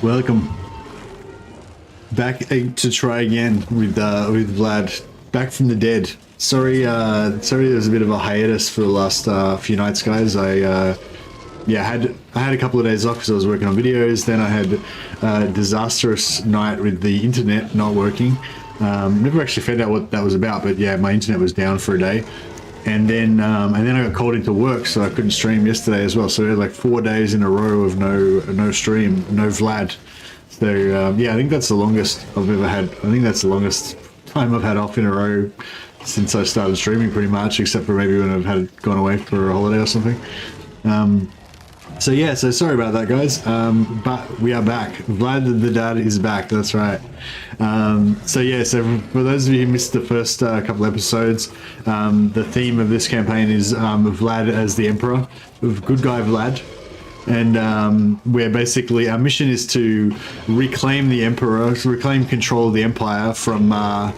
Welcome back to try again with Vlad, back from the dead. Sorry, sorry, there was a bit of a hiatus for the last few nights, guys. I had a couple of days off because I was working on videos. Then I had a disastrous night with the internet not working. Never actually found out what that was about, but yeah, my internet was down for a day. And then I got called into work, so I couldn't stream yesterday as well. So we had like 4 days in a row of no stream, no Vlad. So yeah, I think that's the longest I've ever had. I think that's the longest time I've had off in a row since I started streaming, pretty much, except for maybe when I've gone away for a holiday or something. So yeah, so sorry about that, guys, but we are back. Vlad the Dad is back, that's right. So yeah, so for those of you who missed the first couple episodes, the theme of this campaign is Vlad as the Emperor, good guy Vlad. And we're basically, our mission is to reclaim the Emperor, reclaim control of the Empire from the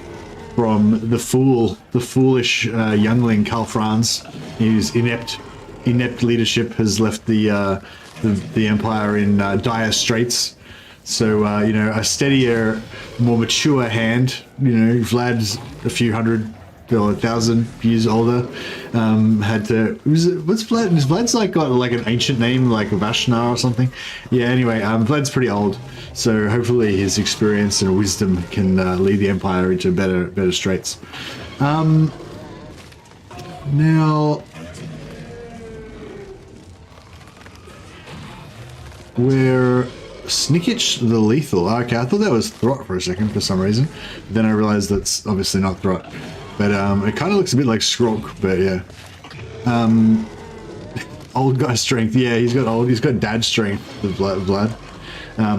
foolish youngling Karl Franz, whose inept leadership has left the Empire in dire straits. So you know, a steadier, more mature hand, you know, Vlad's a few hundred or 1,000 years older, had to, what's Vlad? Vlad's like got like an ancient name like Vashnar or something. Yeah, anyway, Vlad's pretty old, so hopefully his experience and wisdom can lead the Empire into better straits. Now, we're Snickich the Lethal. Okay, I thought that was Throt for a second for some reason. Then I realized that's obviously not Throt. But it kind of looks a bit like Skrok, but yeah. Old guy strength. Yeah, he's got dad strength, Vlad.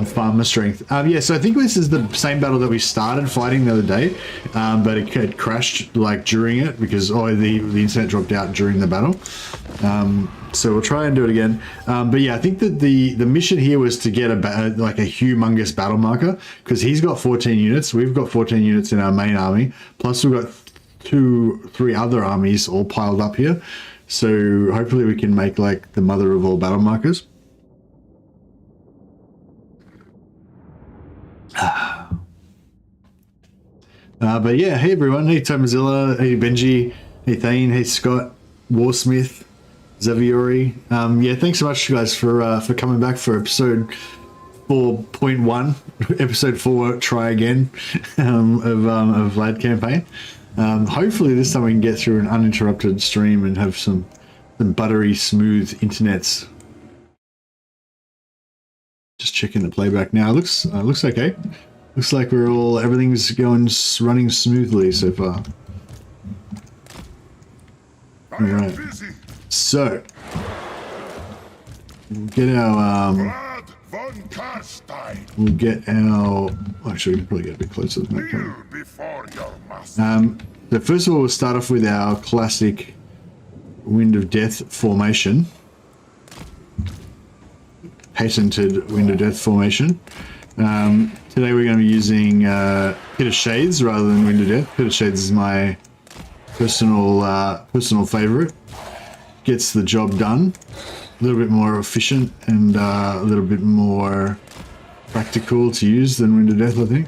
Farmer strength. Yeah, so I think this is the same battle that we started fighting the other day, but it had crashed like during it because the internet dropped out during the battle. So we'll try and do it again. But yeah, I think that the mission here was to get like a humongous battle marker, because he's got 14 units, we've got 14 units in our main army, plus we've got 2-3 other armies all piled up here. So hopefully we can make like the mother of all battle markers. But yeah, hey everyone, hey Tomazilla, hey Benji, hey Thane, hey Scott, Warsmith, Xavieri. Yeah, thanks so much guys for coming back for episode 4.1, episode 4 try again of Vlad campaign. Hopefully this time we can get through an uninterrupted stream and have some buttery smooth internets. Just checking the playback now. Looks okay. Looks like everything's running smoothly so far. All right. So we'll get our actually we can probably get a bit closer than that. So first of all, we'll start off with our classic Wind of Death formation. Patented Wind of Death formation. Today we're going to be using Pit of Shades rather than Wind of Death. Pit of Shades is my personal favorite. Gets the job done. A little bit more efficient and a little bit more practical to use than Wind of Death, I think.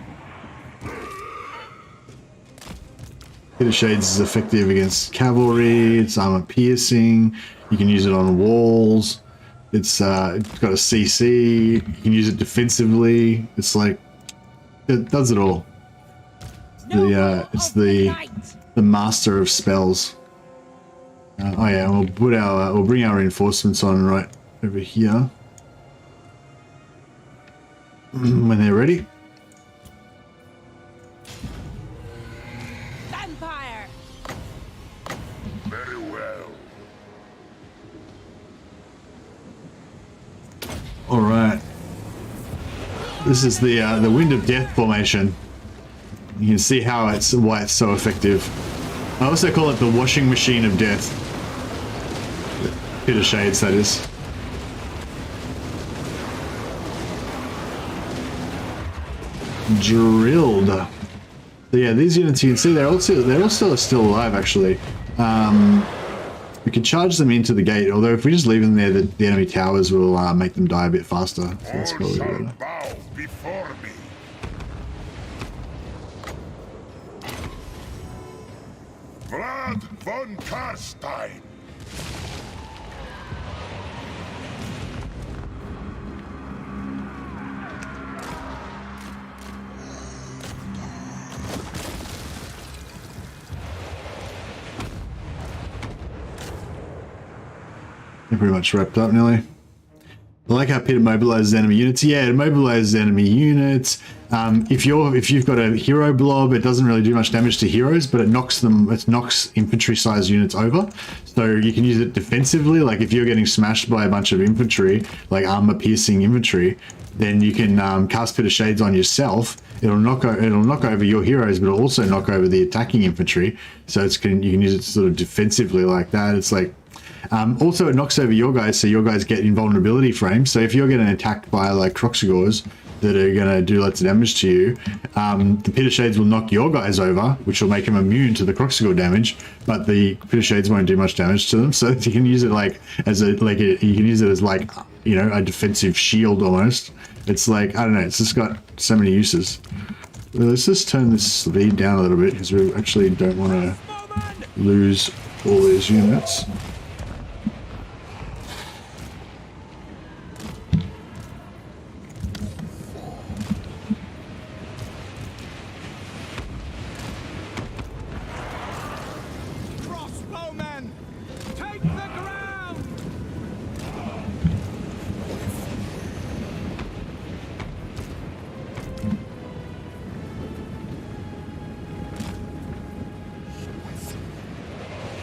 Pit of Shades is effective against cavalry. It's armor piercing. You can use it on walls. It's got a CC. You can use it defensively. It's like it does it all. It's the master of spells. Oh yeah, we'll bring our reinforcements on right over here when they're ready. Vampire. Very well. All right. This is the Wind of Death formation. You can see why it's so effective. I also call it the washing machine of death. Pit of Shades, that is. Drilled. So yeah, these units you can see they're all still alive actually. We could charge them into the gate, although if we just leave them there, the enemy towers will make them die a bit faster. So that's probably better. Bow before me. Vlad von Carstein. They're pretty much wrapped up nearly. I like how Peter mobilizes enemy units. Yeah, it mobilizes enemy units. If you've got a hero blob, it doesn't really do much damage to heroes, but it knocks infantry size units over. So you can use it defensively. Like if you're getting smashed by a bunch of infantry, like armor piercing infantry, then you can cast Pit of Shades on yourself. It'll knock over your heroes, but it'll also knock over the attacking infantry. So you can use it sort of defensively like that. It's like. Also, it knocks over your guys, so your guys get invulnerability frames. So if you're getting attacked by like Croxigors that are going to do lots of damage to you, the Pit of Shades will knock your guys over, which will make them immune to the Croxigor damage. But the Pit of Shades won't do much damage to them. So you can use it like you can use it as like a defensive shield almost. It's like I don't know. It's just got so many uses. Well, let's just turn this speed down a little bit because we actually don't want to lose all these units.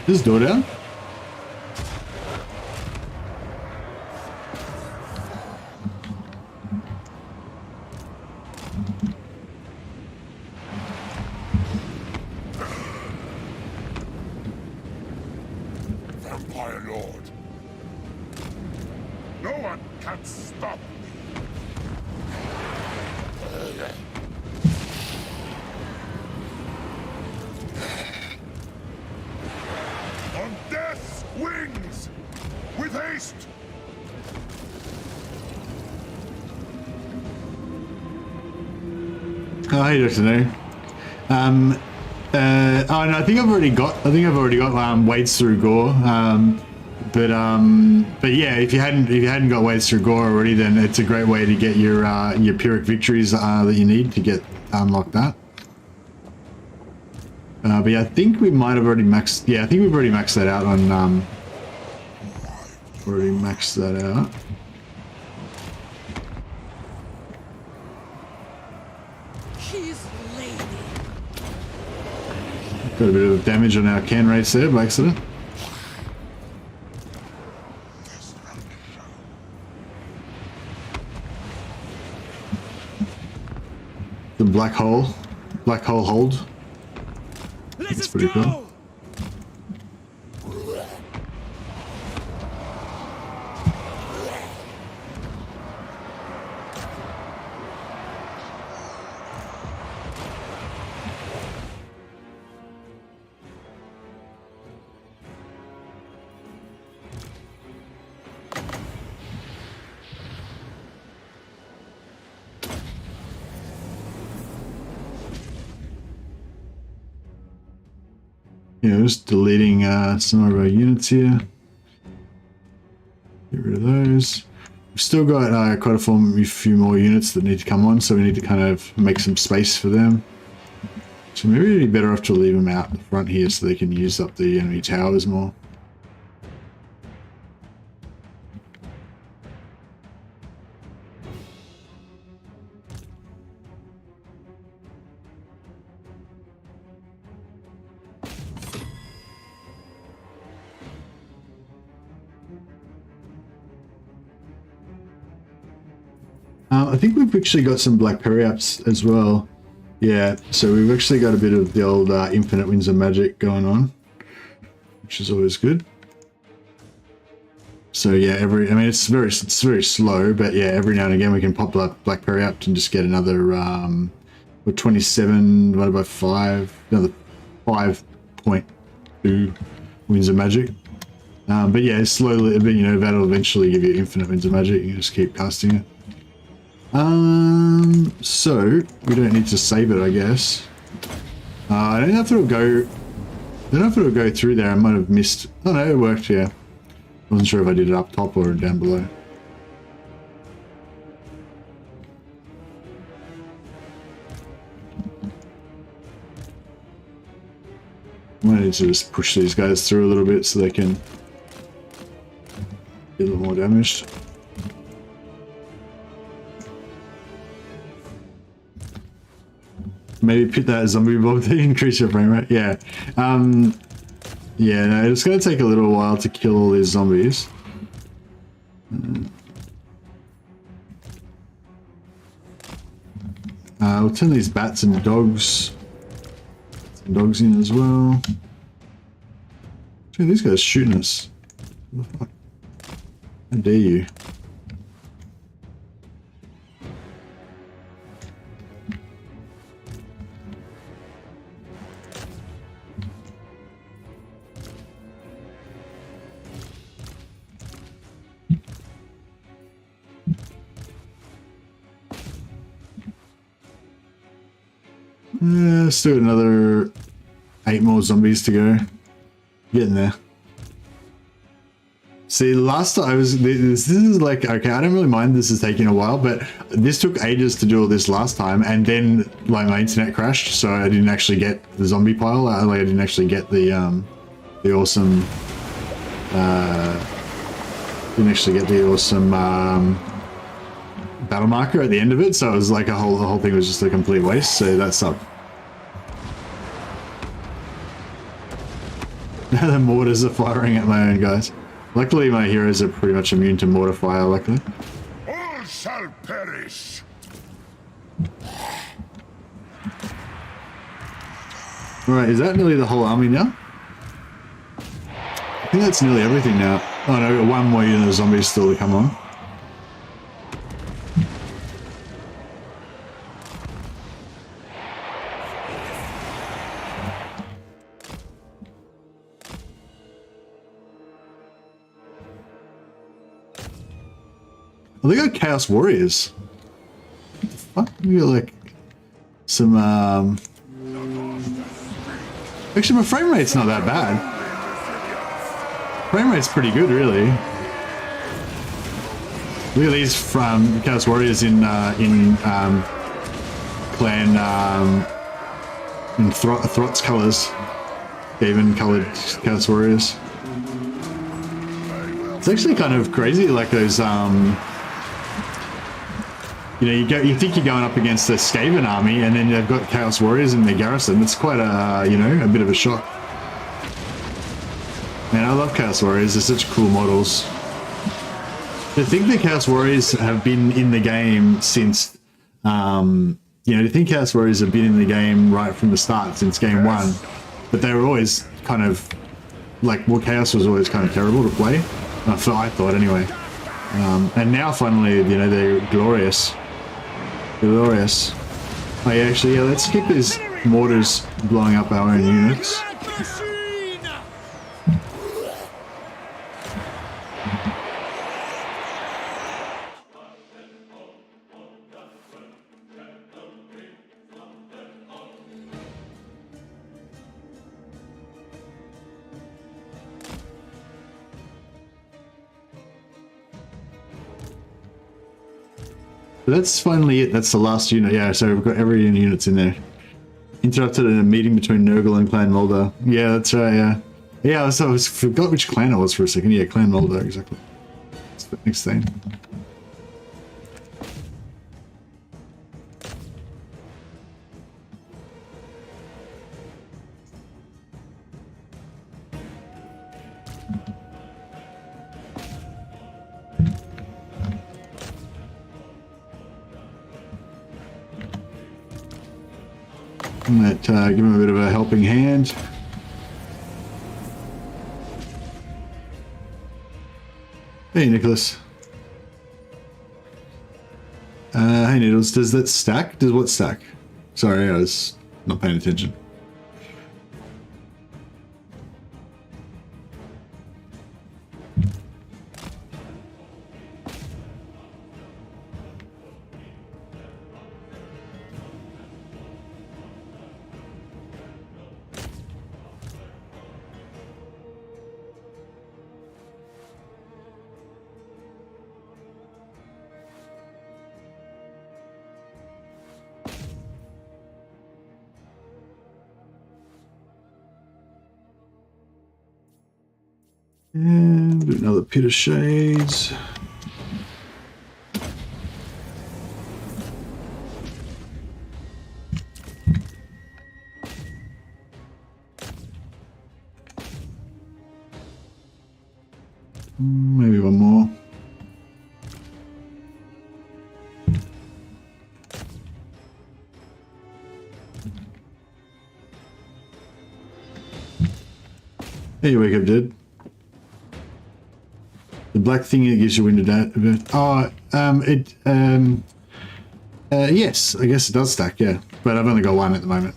This door down? Vampire Lord. No one can stop me. On death's wings! With haste! Oh, hey, Dr. No. Oh, no, I think I've already got Wades Through Gore. But yeah, if you hadn't got Wades Through Gore already, then it's a great way to get your Pyrrhic victories that you need to get unlock that. But yeah, I think we might have already maxed. Yeah, I think we've already maxed that out on. Already maxed that out. Got a bit of damage on our can race there by accident. The black hole hold. That's pretty cool. Yeah, just deleting some of our units here. Get rid of those. We've still got quite a few more units that need to come on, so we need to kind of make some space for them. So maybe it'd be better off to leave them out the front here so they can use up the enemy towers more. I think we've actually got some black periaps as well. Yeah, so we've actually got a bit of the old infinite winds of magic going on, which is always good. So yeah, it's very slow, but yeah, every now and again we can pop black periapt and just get another 27 divided by 5, another 5.2 winds of magic. But yeah, slowly, but you know, that'll eventually give you infinite winds of magic. You just keep casting it. So we don't need to save it, I guess. I don't know if it'll go. I don't know if it'll go through there. I might have missed. Oh no, it worked. Yeah, wasn't sure if I did it up top or down below. I might need to just push these guys through a little bit so they can get a little more damaged. Maybe put that zombie mob to increase your frame rate. Yeah. Yeah, no, it's going to take a little while to kill all these zombies. We'll turn these bats and dogs. Some dogs in as well. Dude, these guys shooting us. What the fuck? How dare you? Let's do another 8 more zombies to go. Getting there. See, last time I was, this is like, okay, I don't really mind this is taking a while, but this took ages to do all this last time, and then like my internet crashed, so I didn't actually get the zombie pile. Like I didn't actually get the awesome, battle marker at the end of it. So it was like the whole thing was just a complete waste. So that sucked. The mortars are firing at my own guys. Luckily, my heroes are pretty much immune to mortar fire, luckily. All shall perish. Alright, is that nearly the whole army now? I think that's nearly everything now. Oh no, we've got one more unit of zombies still to come on. Oh, they got Chaos Warriors. What the fuck? We got like some actually my frame rate's not that bad. Frame rate's pretty good, really. Look at these from Chaos Warriors in clan in Throt's colors. Skaven colored Chaos Warriors. It's actually kind of crazy, like those you know, you think you're going up against the Skaven army, and then they've got Chaos Warriors in their garrison. It's quite a, you know, a bit of a shock. Man, I love Chaos Warriors. They're such cool models. I think the Chaos Warriors have been in the game since, you know, I think Chaos Warriors have been in the game right from the start, since game 1. But they were always kind of, like, well, Chaos was always kind of terrible to play. I thought, anyway. And now, finally, you know, they're glorious. Glorious. Oh yeah, actually, yeah, let's keep these mortars blowing up our own units. But that's finally it. That's the last unit. Yeah, so we've got every unit's in there. Interrupted a meeting between Nurgle and Clan Mulder. Yeah, that's right, yeah. Yeah, so I forgot which clan it was for a second. Yeah, Clan Mulder, exactly. That's the next thing. Might give him a bit of a helping hand. Hey, Nicholas. Hey, Needles. Does that stack? Does what stack? Sorry, I was not paying attention. And another pit of shades. Maybe one more. Hey, you wake up, dude. The black thing that gives you window down. Oh, yes, I guess it does stack, yeah. But I've only got one at the moment.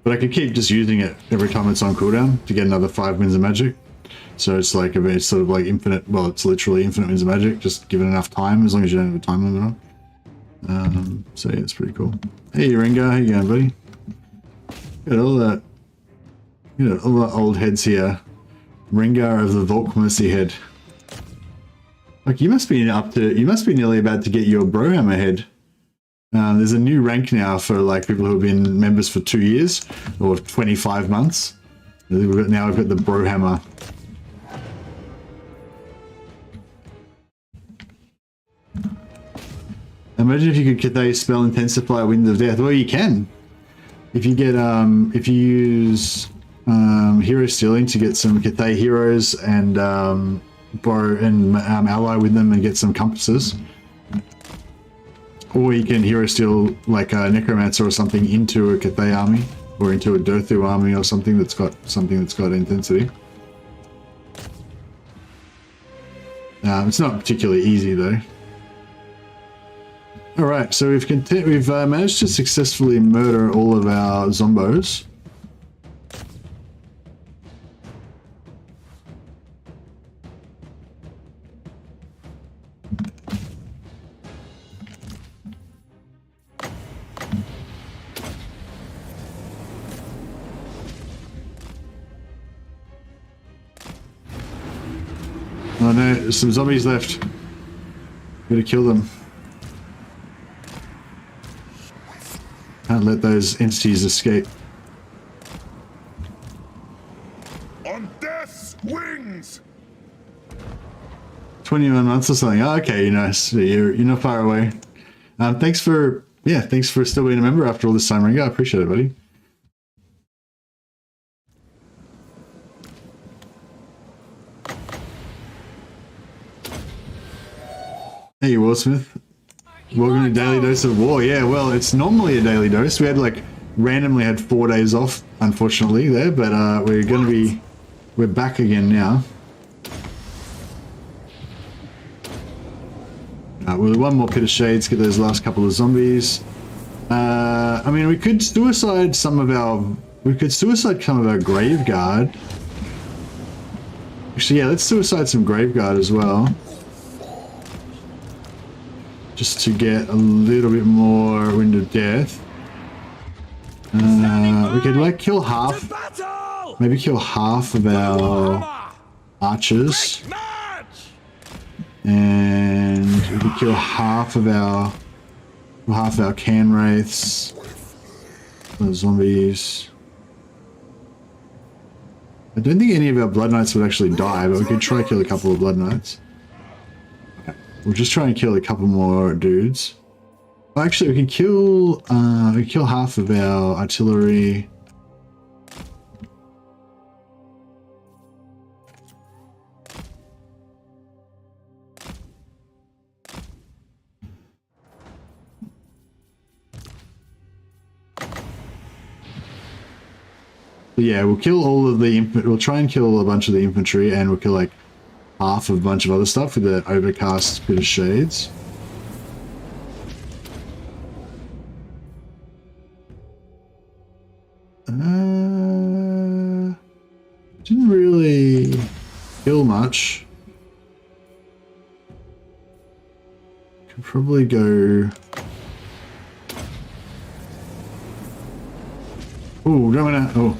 But I could keep just using it every time it's on cooldown to get another 5 winds of magic. So it's like it's sort of like infinite. Well, it's literally infinite winds of magic. Just give it enough time, as long as you don't have a time limit on. So yeah, it's pretty cool. Hey, Rengar, how you going, buddy? Got all that. You know, all the old heads here. Rengar of the Volk Mercy head. Like you must be nearly about to get your Brohammer head. There's a new rank now for like people who have been members for 2 years or 25 months. Now we've got the Brohammer. Imagine if you could Cathay spell intensify Wind of Death. Well, you can. If you get if you use hero stealing to get some Cathay heroes and borrow and ally with them and get some compasses. Or you can hero steal like a necromancer or something into a Cathay army or into a Dothu army or something that's got intensity. It's not particularly easy though. All right, so we've managed to successfully murder all of our zombos. Oh no, there's some zombies left. Gotta kill them. Can't let those entities escape. On death's wings. 21 months or something. Oh, okay, nice. You're not far away. Thanks for still being a member after all this time, Ringo. I appreciate it, buddy. Hey, Warsmith. Welcome to Daily Dose of War. Yeah, well, it's normally a daily dose. We had randomly had 4 days off, unfortunately, there, but we're back again now. With one more pit of shades, get those last couple of zombies. I mean, we could suicide some of our grave guard. Actually, yeah, let's suicide some grave guard as well. Just to get a little bit more Wind of Death. We could kill half, maybe kill half of our archers. And we could kill half of our can wraiths. The zombies. I don't think any of our blood knights would actually die, but we could try to kill a couple of blood knights. We'll just try and kill a couple more dudes. Well, actually, we can kill half of our artillery. But yeah, we'll kill all of the we'll try and kill a bunch of the infantry, and we'll kill half of a bunch of other stuff with the overcast bit of shades. Didn't really kill much. Could probably go. Oh, don't wanna. Oh,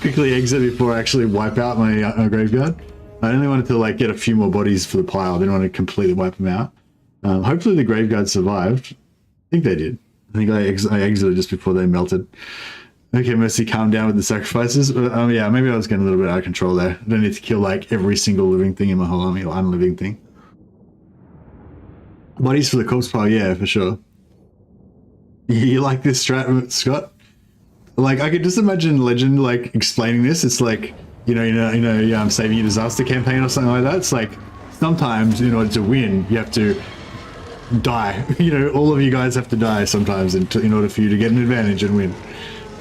quickly exit before I actually wipe out my graveyard. I only wanted to get a few more bodies for the pile. I didn't want to completely wipe them out. Hopefully the grave guard survived. I think they did. I think I exited just before they melted. Okay, Mercy, calm down with the sacrifices. Yeah, maybe I was getting a little bit out of control there. I don't need to kill like every single living thing in my whole army, or unliving thing. Bodies for the corpse pile, yeah, for sure. You like this strat, Scott? Like, I could just imagine Legend like explaining this. It's like, saving a disaster campaign or something like that. It's like sometimes in order to win, you have to die. All of you guys have to die sometimes in order for you to get an advantage and win.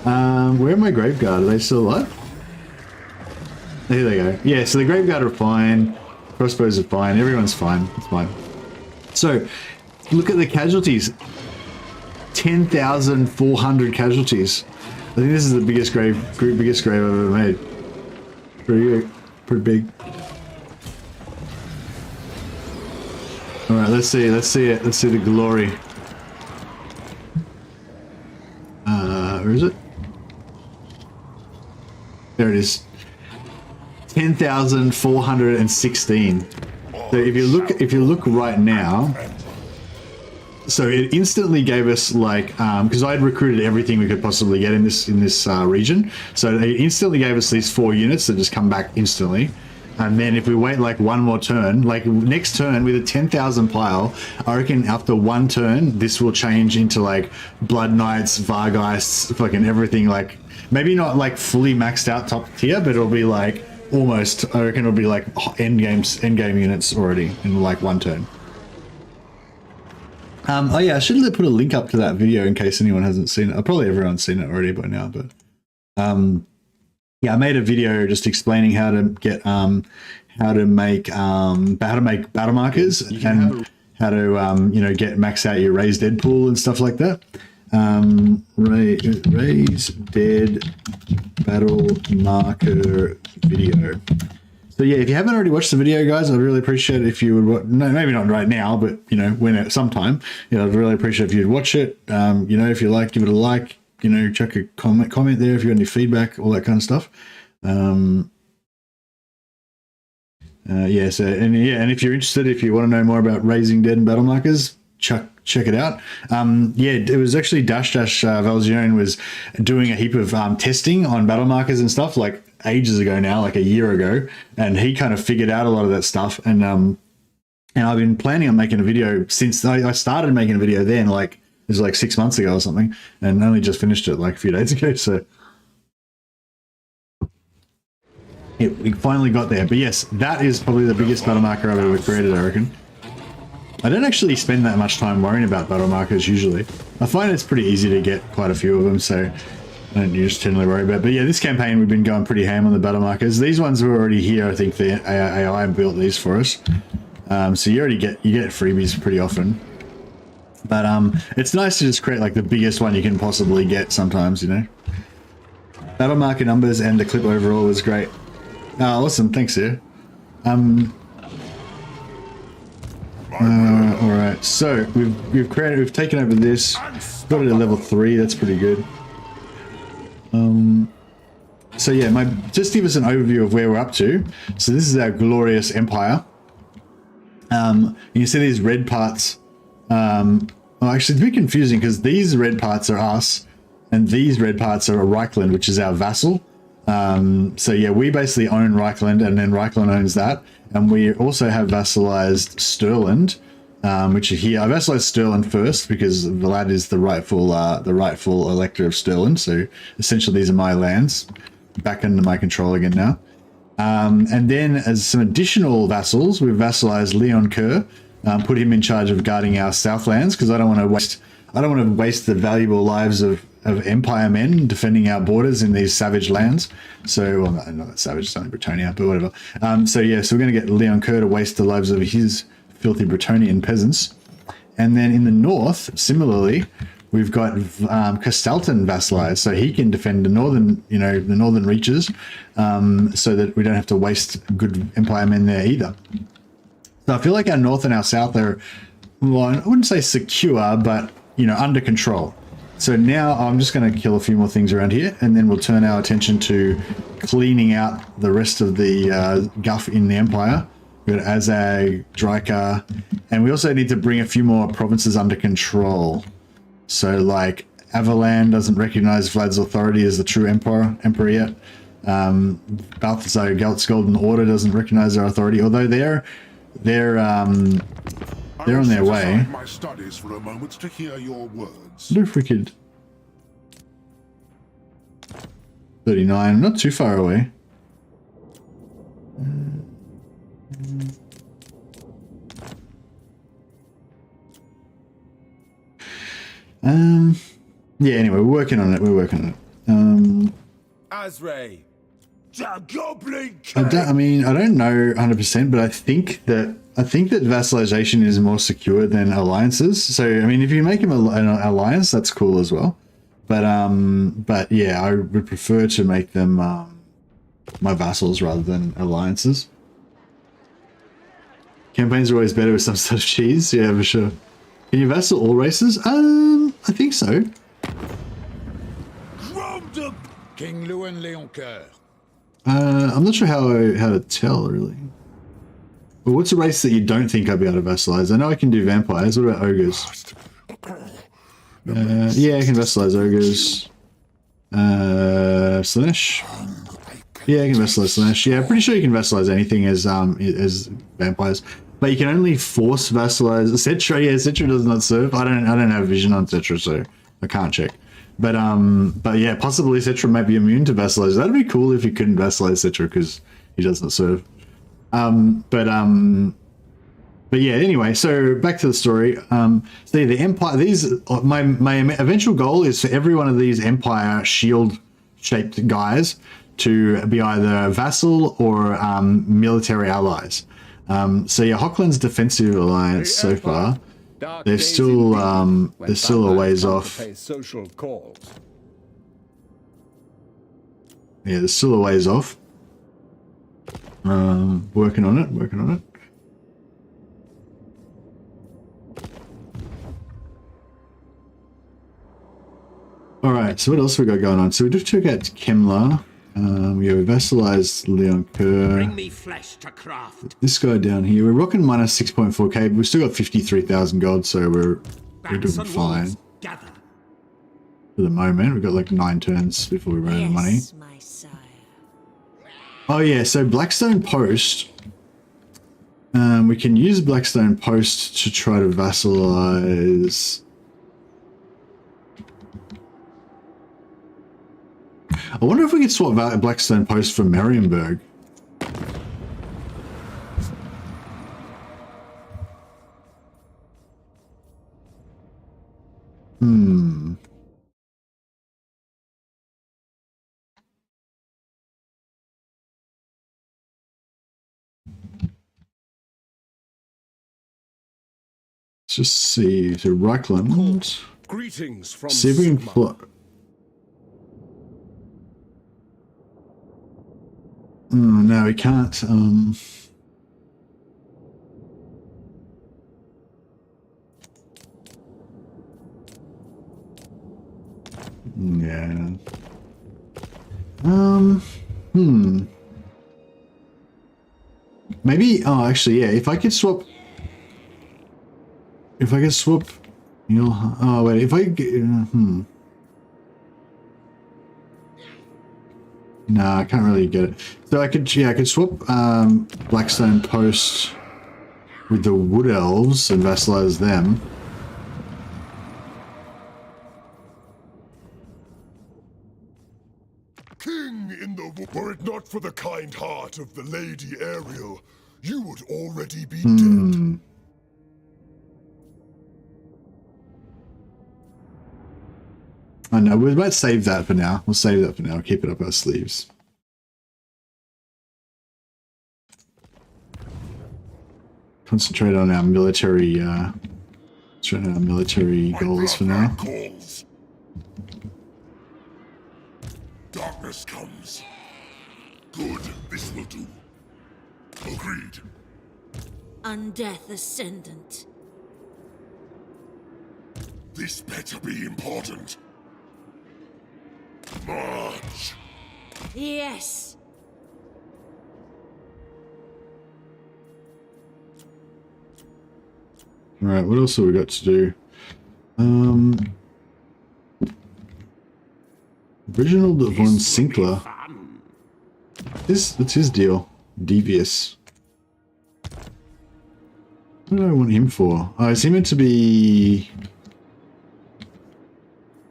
Where are my Graveguard? Are they still alive? Here they go. Yeah, so the Graveguard are fine. Crossbows are fine. Everyone's fine. It's fine. So, look at the casualties. 10,400 casualties. I think this is the biggest grave I've ever made. Pretty big. All right, let's see it. Let's see the glory. Where is it? There it is. 10,416. So if you look right now, so it instantly gave us like because I'd recruited everything we could possibly get in this region, so it instantly gave us these 4 units that just come back instantly. And then if we wait like one more turn, like next turn with a 10,000 pile, I reckon after one turn this will change into like Blood Knights, Vargeists, fucking everything. Like maybe not like fully maxed out top tier, but it'll be like almost. I reckon it'll be like end game units already in like one turn. Oh yeah, I should have put a link up to that video in case anyone hasn't seen it. Probably everyone's seen it already by now, but yeah, I made a video just explaining how to get how to make battle markers and how to get max out your raised dead pool and stuff like that. Raise dead battle marker video. So yeah, if you haven't already watched the video, guys, I'd really appreciate it if you would. No, maybe not right now, but when at sometime, I'd really appreciate if you'd watch it. If you like, give it a like. Chuck a comment there if you got any feedback, all that kind of stuff. And if you're interested, if you want to know more about raising dead and battle markers, check it out. It was actually Dash Valzione was doing a heap of testing on battle markers and stuff like ages ago now, like a year ago, and he kind of figured out a lot of that stuff. And I've been planning on making a video since I started making a video then, like it was like 6 months ago or something, and only just finished it like a few days ago. So yeah, we finally got there. But yes, that is probably the biggest battle marker I've ever created, I reckon. I don't actually spend that much time worrying about battle markers usually. I find it's pretty easy to get quite a few of them, so I don't just generally worry about it. But yeah, this campaign we've been going pretty ham on the battle markers. These ones were already here. I think the AI built these for us. So you get freebies pretty often. But it's nice to just create like the biggest one you can possibly get sometimes, Battle marker numbers and the clip overall was great. Oh, awesome, thanks, sir. Alright, so we've taken over this, got it at level 3, that's pretty good. So yeah, just give us an overview of where we're up to. So this is our glorious empire. You can see these red parts. Well, actually, it's a bit confusing because these red parts are us, and these red parts are Reichland, which is our vassal. So yeah, we basically own Reichland, and then Reichland owns that, and we also have vassalized Stirland, which is here. I vassalized Stirland first because Vlad is the rightful Elector of Stirland. So essentially, these are my lands, back under my control again now. And then as some additional vassals, we've vassalized Leon Kerr. Put him in charge of guarding our southlands because I don't want to waste the valuable lives of Empire men defending our borders in these savage lands. So, well, not that savage, it's only Bretonia, but whatever. So yeah, so we're going to get Leon Kerr to waste the lives of his filthy Bretonian peasants. And then in the north, similarly, we've got Castalton vassalized, so he can defend the northern, the northern reaches, so that we don't have to waste good Empire men there either. So I feel like our north and our south are, well, I wouldn't say secure, but, under control. So now I'm just going to kill a few more things around here, and then we'll turn our attention to cleaning out the rest of the guff in the Empire. We've got Azazel, Dryka, and we also need to bring a few more provinces under control. So like Avalan doesn't recognize Vlad's authority as the true emperor yet. Balthazar Gelt's Golden Order doesn't recognize their authority, although they're on their way. My studies for a moment to hear your words. I wonder if we could 39, not too far away. Yeah, anyway, we're working on it. Azray, the Goblin I mean, I don't know 100%, but I think that vassalization is more secure than alliances. So, I mean, if you make him an alliance, that's cool as well. But yeah, I would prefer to make them my vassals rather than alliances. Campaigns are always better with some sort of cheese. Yeah, for sure. Can you vassal all races? I think so. King Lewin Leoncoeur. I'm not sure how to tell, really. Well, what's a race that you don't think I'd be able to vassalize? I know I can do vampires. What about ogres? Yeah, I can vassalize ogres. Slanesh? Yeah, I can vassalize Slanesh. Yeah, I'm pretty sure you can vassalize anything as vampires. But you can only force vassalize Cetra. Yeah, Cetra does not serve. I don't have vision on Cetra, so I can't check. But yeah, possibly Cetra might be immune to vassalize. That'd be cool if you couldn't vassalize Cetra because he doesn't serve. But yeah, anyway, so back to the story. So the Empire, my eventual goal is for every one of these Empire shield shaped guys to be either vassal or military allies. So yeah, Hochland's defensive alliance so far, they're still a ways off. Yeah, they're still a ways off. Working on it. All right, so what else we got going on? So we just took out Kemlar. We vassalized Leoncoeur. Bring me flesh to craft. This guy down here, we're rocking minus 6.4k, but we've still got 53,000 gold, so we're doing fine. Gather. For the moment, we've got like 9 turns before we run out of money. My sire. Oh yeah, so Blackstone Post. We can use Blackstone Post to try to vassalize. I wonder if we could swap out Blackstone Post for Marienburg. Let's just see. So Reichland. Greetings from See if we can plot. Oh, no, we can't. Yeah. Maybe. Oh, actually, yeah. If I could swap. You know. Oh wait. If I. No, I can't really get it. So I could, yeah, I could swap Blackstone Post with the Wood Elves and vassalize them. King in the... Were it not for the kind heart of the Lady Ariel, you would already be dead. I know, we might save that for now. We'll save that for now. Keep it up our sleeves. Concentrate on our military, goals for now. Calls. Darkness comes. Good, this will do. Agreed. Undeath Ascendant. This better be important. March. Yes. Alright, what else have we got to do? Reginald von This will be Sinclair. fun. What's his deal? Devious. What do I want him for? Oh, is he meant to be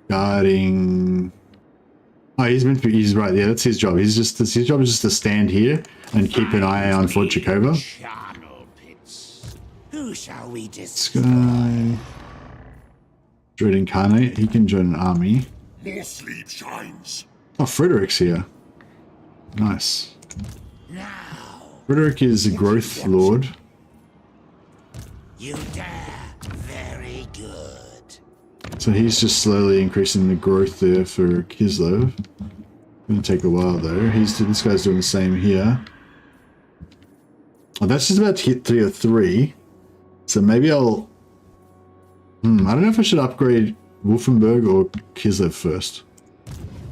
guarding? Oh, he's meant to be. He's right. Yeah, that's his job. His job is just to stand here and keep an eye on Fort Jakova. Charnel pits. Who shall we This guy. Dread Incarnate. He can join an army. More sleep shines. Oh, Frederick's here. Nice. Now, Frederick is a growth lord. you dare. Very good. So he's just slowly increasing the growth there for Kislev. Gonna take a while though. This guy's doing the same here. Oh, that's just about to hit 303. So maybe I'll... I don't know if I should upgrade Wolfenberg or Kislev first.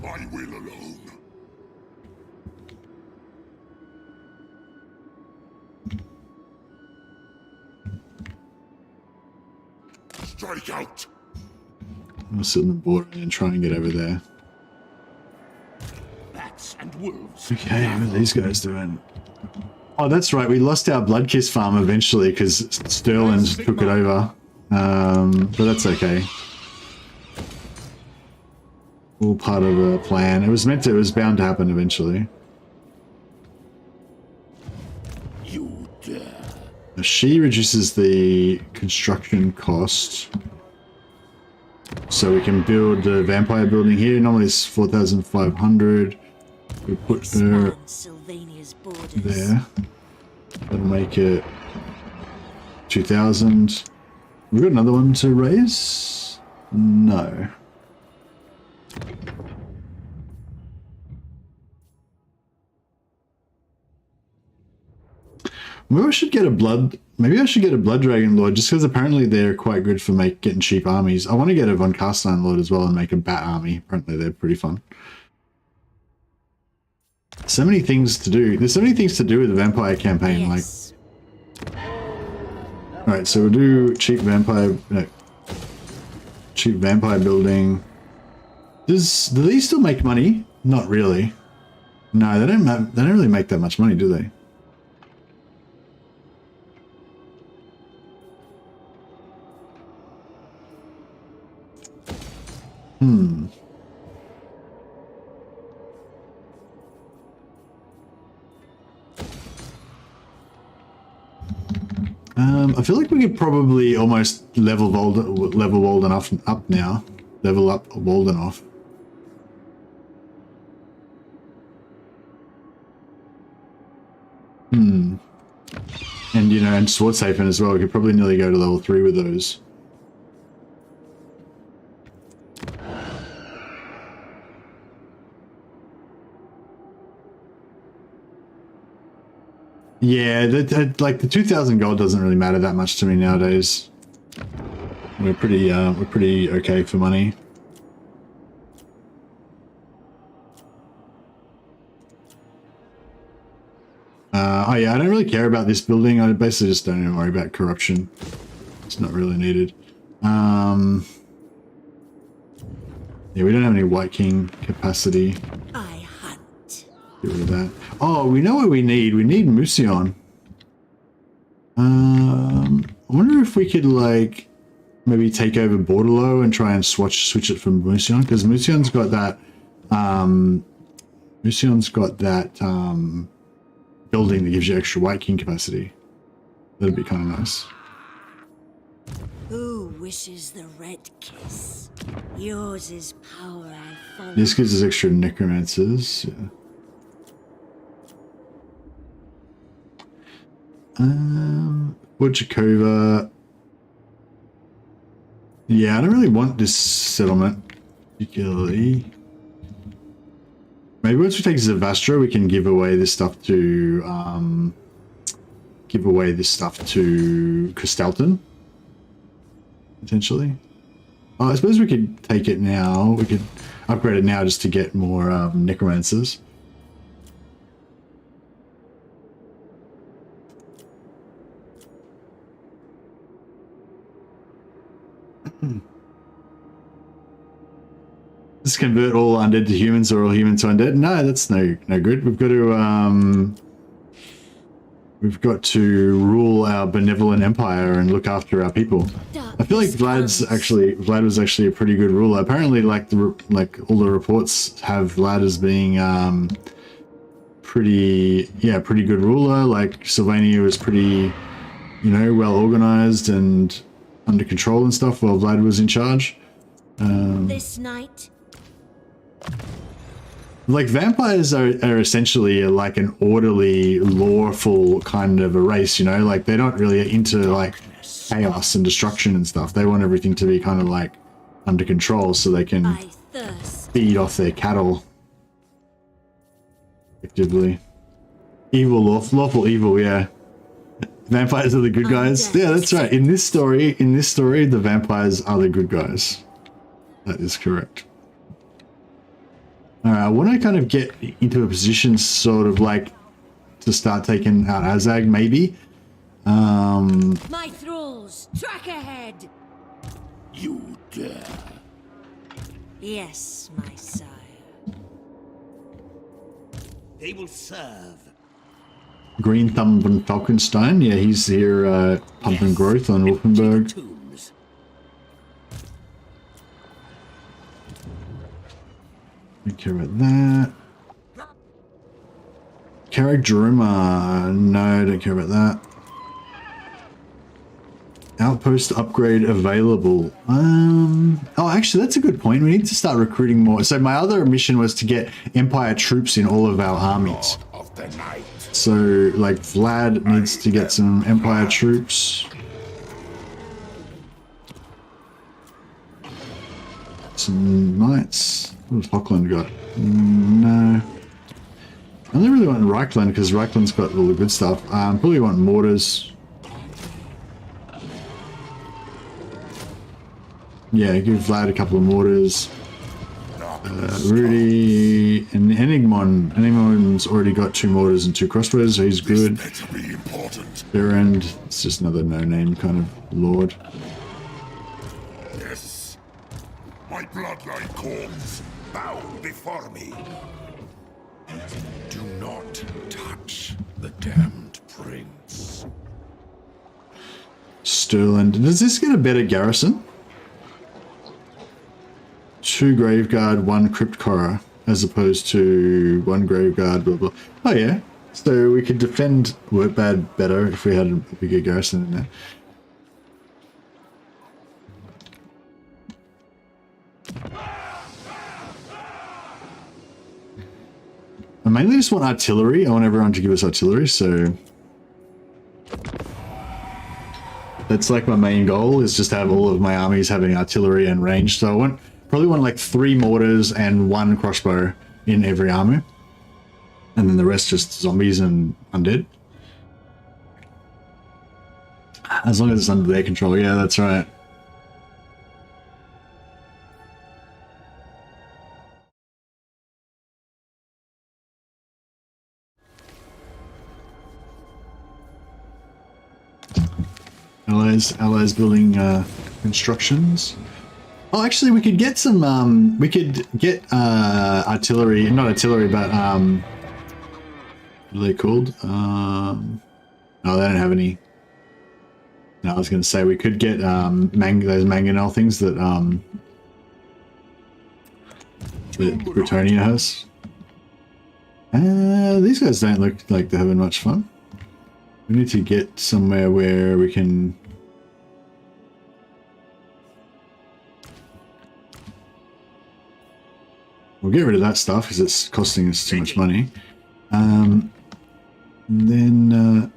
I will alone. Strike out. I'll sit on the border and try and get over there. Bats and wolves. Okay, what are these guys doing? Oh, that's right. We lost our Bloodkiss farm eventually because Stirland took it over. But that's okay. All part of a plan. It was bound to happen eventually. You dare. She reduces the construction cost. So we can build the vampire building here. Normally it's 4,500. We put her Expand Sylvania's borders. there. That'll make it 2,000. We got another one to raise? No. Maybe I should get a blood. Maybe I should get a blood dragon lord, just because apparently they're quite good for getting cheap armies. I want to get a von Carstein lord as well and make a bat army. Apparently they're pretty fun. So many things to do. There's so many things to do with the vampire campaign. Yes. All right, so we'll do cheap vampire building. Do these still make money? Not really. No, they don't. They don't really make that much money, do they? I feel like we could probably almost level Walden up now. Level up Walden off. And and Swordshaven as well. We could probably nearly go to level 3 with those. Yeah, like the 2,000 gold doesn't really matter that much to me nowadays. We're pretty okay for money. Oh yeah, I don't really care about this building. I basically just don't even worry about corruption. It's not really needed. Yeah, we don't have any White King capacity. I hunt. Get rid of that. Oh, we know what we need. We need Musion. I wonder if we could like maybe take over Bordello and try and switch it from Musion, because Musion's got that building that gives you extra White King capacity. That'd be kind of nice. Who wishes the red kiss? Yours is power I follow. This gives us extra necromancers. Yeah. Jakova. Yeah, I don't really want this settlement particularly. Maybe once we take Zavastra, we can give away this stuff to Kristalton, potentially. Oh, I suppose we could take it now. We could upgrade it now just to get more necromancers. This convert all undead to humans or all humans to undead. No, that's no good. We've got to rule our benevolent empire and look after our people. I feel like Vlad was actually a pretty good ruler. Apparently, like all the reports have Vlad as being pretty good ruler. Like Sylvania was pretty, you know, well organized and under control and stuff while Vlad was in charge. This night. Like vampires are essentially like an orderly, lawful kind of a race, you know, like they're not really into like chaos and destruction and stuff. They want everything to be kind of like under control so they can feed off their cattle. Effectively. Evil, lawful evil, yeah. Vampires are the good guys. Yeah, that's right. In this story, the vampires are the good guys. That is correct. Alright, I want to kind of get into a position sort of like to start taking out Azag, maybe. My thralls, track ahead. You dare. Yes, my sire. They will serve. Green Thumb and Falkenstein, yeah, he's here pumping growth on Wolfenberg. Don't care about that. Carrick Druma, no, don't care about that. Outpost upgrade available. Oh, actually, that's a good point. We need to start recruiting more. So my other mission was to get Empire troops in all of our armies. So, like, Vlad needs to get some Empire troops. Some knights. What has Hochland got? No. I only really want Reichland because Reichland's got all the good stuff. Probably want mortars. Yeah, give Vlad a couple of mortars. Rudy and Enigmon. Enigmon's already got 2 mortars and 2 crossbows, so he's good. Stirland, it's just another no-name kind of lord. Yes. My bloodline calls. Bow before me. Do not touch the damned prince. Stirland. Does this get a better garrison? 2 Graveguard, 1 Crypt Horror, as opposed to 1 Graveguard, blah, blah. Oh, yeah. So we could defend Wurtbad better if we had a bigger garrison in there. I mainly just want artillery. I want everyone to give us artillery, so... That's like my main goal, is just to have all of my armies having artillery and range. So I probably want like 3 mortars and 1 crossbow in every army. And then the rest just zombies and undead. As long as it's under their control, yeah, that's right. Allies building constructions. Oh, actually, we could get some. We could get artillery, not artillery, but what are they called? Oh, they don't have any. No, I was going to say we could get those mangonel things that Britonia has. These guys don't look like they're having much fun. We need to get somewhere where we can... We'll get rid of that stuff because it's costing us too much money. And then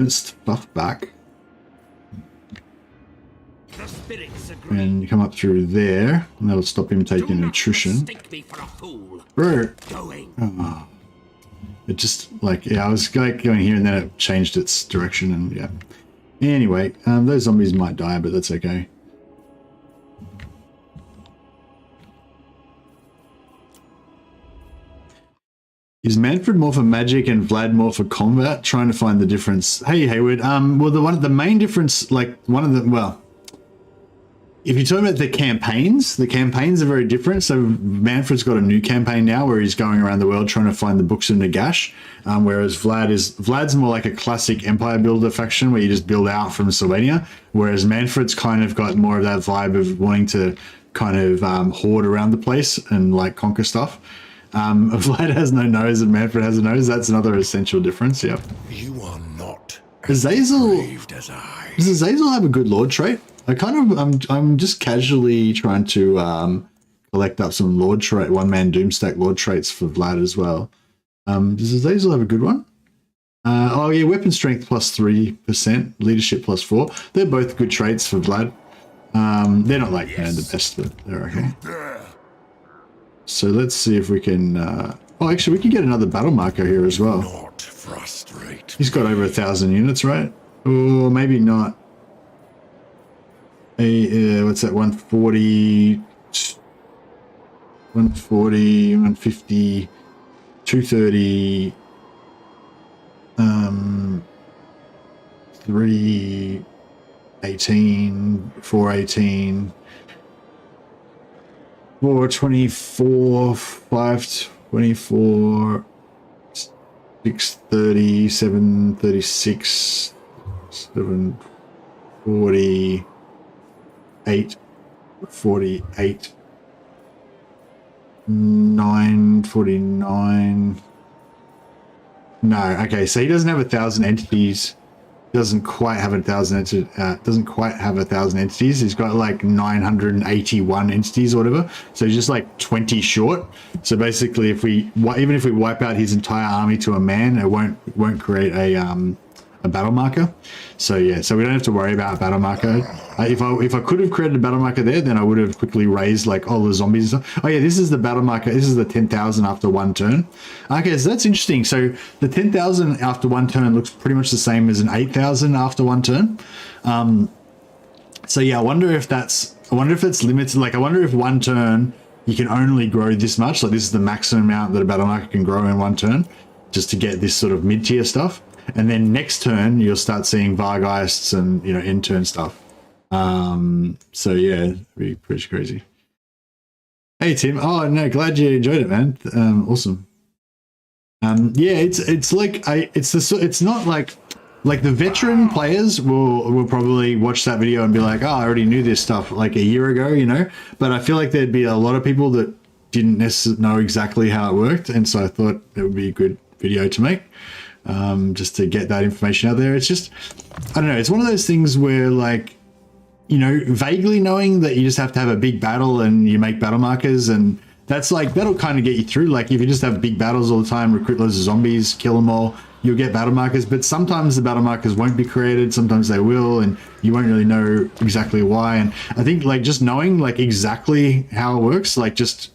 stuff back. And come up through there. And that'll stop him taking attrition. Bro. Oh. It just, like, yeah, I was like going here and then it changed its direction and yeah. Anyway, those zombies might die, but that's okay. Is Manfred more for magic and Vlad more for combat? Trying to find the difference. Hey, Hayward. Well, the main difference, like, one of the, well, if you're talking about the campaigns are very different. So Manfred's got a new campaign now where he's going around the world trying to find the books of Nagash, whereas Vlad's more like a classic Empire builder faction where you just build out from Slovenia, whereas Manfred's kind of got more of that vibe of wanting to kind of hoard around the place and like conquer stuff. Vlad has no nose and Manfred has a nose. That's another essential difference. Yep. You are not Azazel. braved as I. Does Azazel have a good lord trait? I'm just casually trying to collect up some lord trait, one-man doomstack lord traits for Vlad as well. Does Azazel have a good one? Oh yeah, weapon strength plus 3%, leadership plus 4. They're both good traits for Vlad. They're not like the best, but they're okay. So let's see if we can. Oh, actually, we can get another battle marker here as well. Not frustrate. He's got over 1,000 units, right? Or maybe not. What's that? 140, 150, 230, 318, 418, 424, 524, 630, 736, 740. 848, 949. No, okay, so he doesn't have 1,000 entities. Doesn't quite have 1,000 entities. He's got like 981 entities or whatever. So he's just like 20 short. So basically, even if we wipe out his entire army to a man, it won't create a battle marker. So yeah, so we don't have to worry about a battle marker. If I could have created a battle marker there, then I would have quickly raised like all the zombies. Oh yeah, this is the battle marker. This is the 10,000 after one turn. Okay, so that's interesting. So the 10,000 after one turn looks pretty much the same as an 8,000 after one turn. So yeah, I wonder if it's limited. Like I wonder if one turn you can only grow this much. Like this is the maximum amount that a battle marker can grow in one turn, just to get this sort of mid-tier stuff. And then next turn, you'll start seeing Vargeists and, end turn stuff. So yeah, it'd be pretty crazy. Hey, Tim. Oh, no, glad you enjoyed it, man. Awesome. Yeah, it's not like the veteran players will probably watch that video and be like, oh, I already knew this stuff like a year ago, But I feel like there'd be a lot of people that didn't necessarily know exactly how it worked. And so I thought it would be a good video to make. Just to get that information out there. It's just, I don't know, it's one of those things where like, vaguely knowing that you just have to have a big battle and you make battle markers, and that's like, that'll kind of get you through. Like if you just have big battles all the time, recruit loads of zombies, kill them all, you'll get battle markers. But sometimes the battle markers won't be created, sometimes they will, and you won't really know exactly why. And I think like just knowing like exactly how it works, like just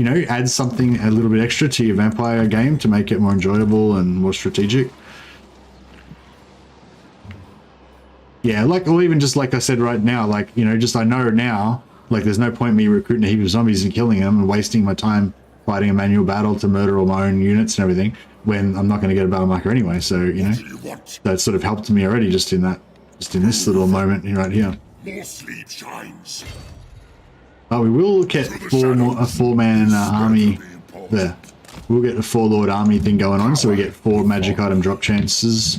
add something a little bit extra to your vampire game to make it more enjoyable and more strategic. Yeah, like, or even just like I said right now, like, just I know now, like there's no point me recruiting a heap of zombies and killing them and wasting my time fighting a manual battle to murder all my own units and everything when I'm not going to get a battle marker anyway. So, that sort of helped me already just in this little moment right here. More sleep shines. We will get a four-man army there. We'll get a 4-lord army thing going on, so we get 4 magic item drop chances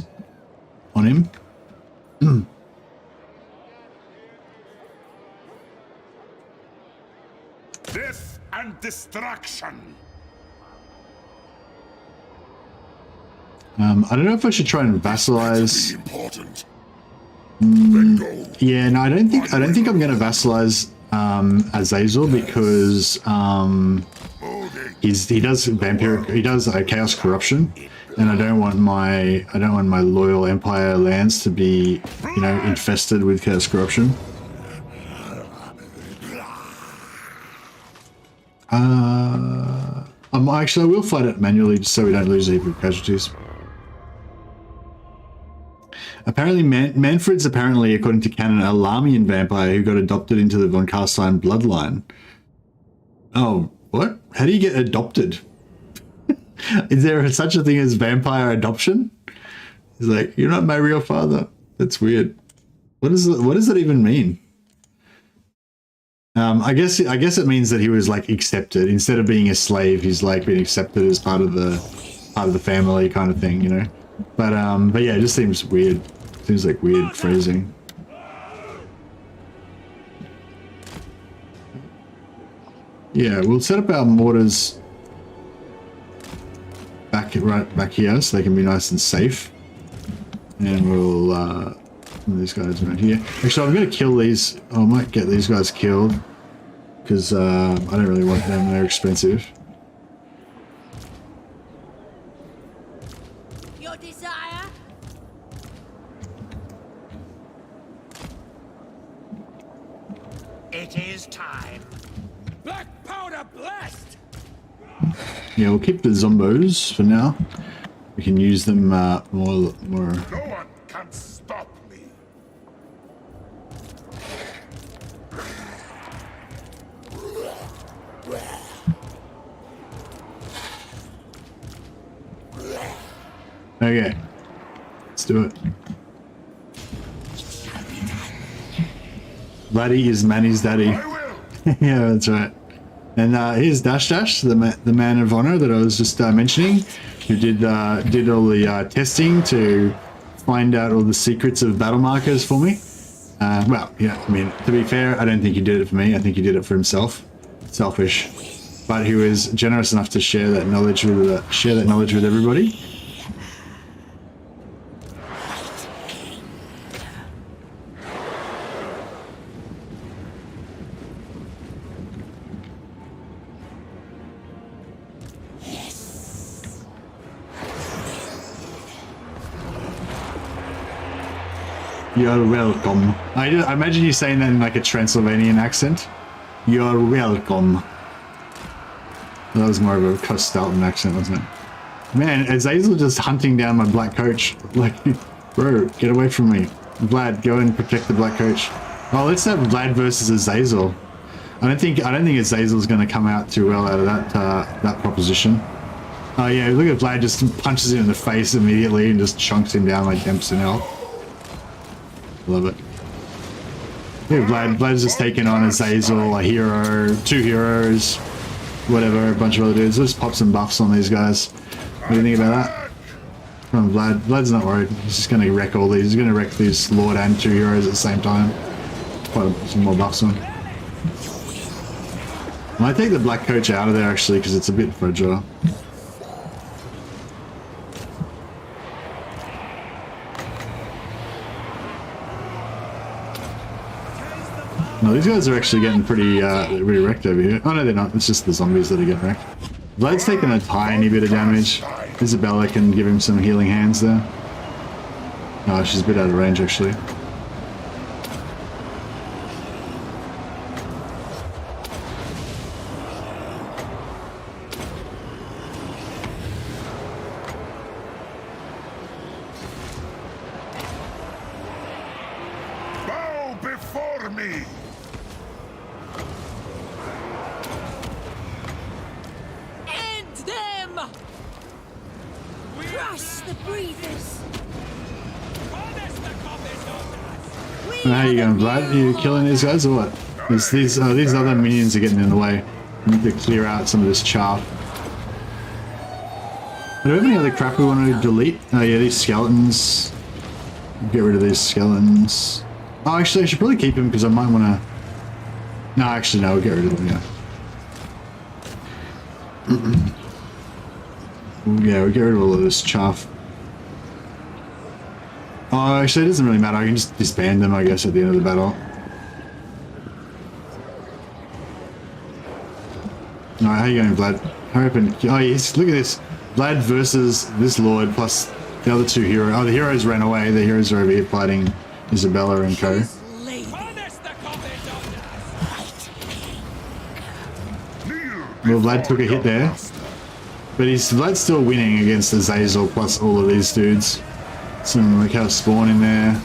on him. Death and destruction. I don't know if I should try and vassalize. Important. Yeah, no, I don't think I'm going to vassalize Azazel because he does chaos corruption, and I don't want my loyal empire lands to be infested with chaos corruption. I will fight it manually just so we don't lose a heap of casualties. Apparently, Manfred's according to canon, a Lamian vampire who got adopted into the von Carstein bloodline. Oh, what? How do you get adopted? Is there such a thing as vampire adoption? He's like, you're not my real father. That's weird. What does that even mean? I guess it means that he was like accepted instead of being a slave. He's like been accepted as part of the family kind of thing, you know. But yeah, it just seems weird. Seems like weird phrasing. Yeah, we'll set up our mortars right back here so they can be nice and safe. And we'll these guys around here. Actually, I'm gonna kill these. I might get these guys killed because I don't really want them. They're expensive. Your desire? It is time. Black powder blast! Yeah, we'll keep the zombos for now. We can use them more. No one can stop me. Okay, let's do it. Vladdy is Manny's daddy. I will. Yeah, that's right. And here's Dash Dash, the man of honor that I was just mentioning, who did all the testing to find out all the secrets of battle markers for me. Well, yeah, I mean, to be fair, I don't think he did it for me. I think he did it for himself. Selfish. But he was generous enough to share that knowledge with everybody. You're welcome. I imagine you saying that in like a Transylvanian accent. You're welcome. That was more of a Carstein accent, wasn't it? Man, Azazel just hunting down my black coach. Like, bro, get away from me. Vlad, go and protect the black coach. Oh, let's have Vlad versus Azazel. I don't think Azazel's going to come out too well out of that proposition. Oh yeah, look at Vlad just punches him in the face immediately and just chunks him down like Dempsey health. Love it. Yeah, Vlad's just taking on Azazel, a hero, 2 heroes, whatever, a bunch of other dudes. Let's pop some buffs on these guys. What do you think about that? Come on, Vlad's not worried. He's just going to wreck all these. He's going to wreck these Lord and 2 heroes at the same time. Put some more buffs on. I might take the black coach out of there actually because it's a bit fragile. No, these guys are actually getting pretty wrecked over here. Oh no, they're not. It's just the zombies that are getting wrecked. Vlad's taking a tiny bit of damage. Isabella can give him some healing hands there. Oh, she's a bit out of range actually. Bow before me. End them! Crush the breathers! How you going, Vlad? Are you killing these guys or what? These other minions are getting in the way. We need to clear out some of this chaff. Do we have any other crap we want to delete? Oh yeah, these skeletons. Get rid of these skeletons. Oh, actually, I should probably keep them because I might want to... No, actually, no, we'll get rid of them, yeah. Yeah, we'll get rid of all of this chaff. Oh, actually, it doesn't really matter. I can just disband them, I guess, at the end of the battle. Alright, how you going, Vlad? Hurry up and... Oh, yes, look at this. Vlad versus this lord plus the other 2 heroes. Oh, the heroes ran away. The heroes are over here fighting Isabella and co. Well, Vlad took a hit there. But Vlad's still winning against Azazel plus all of these dudes. Some like how spawn in there.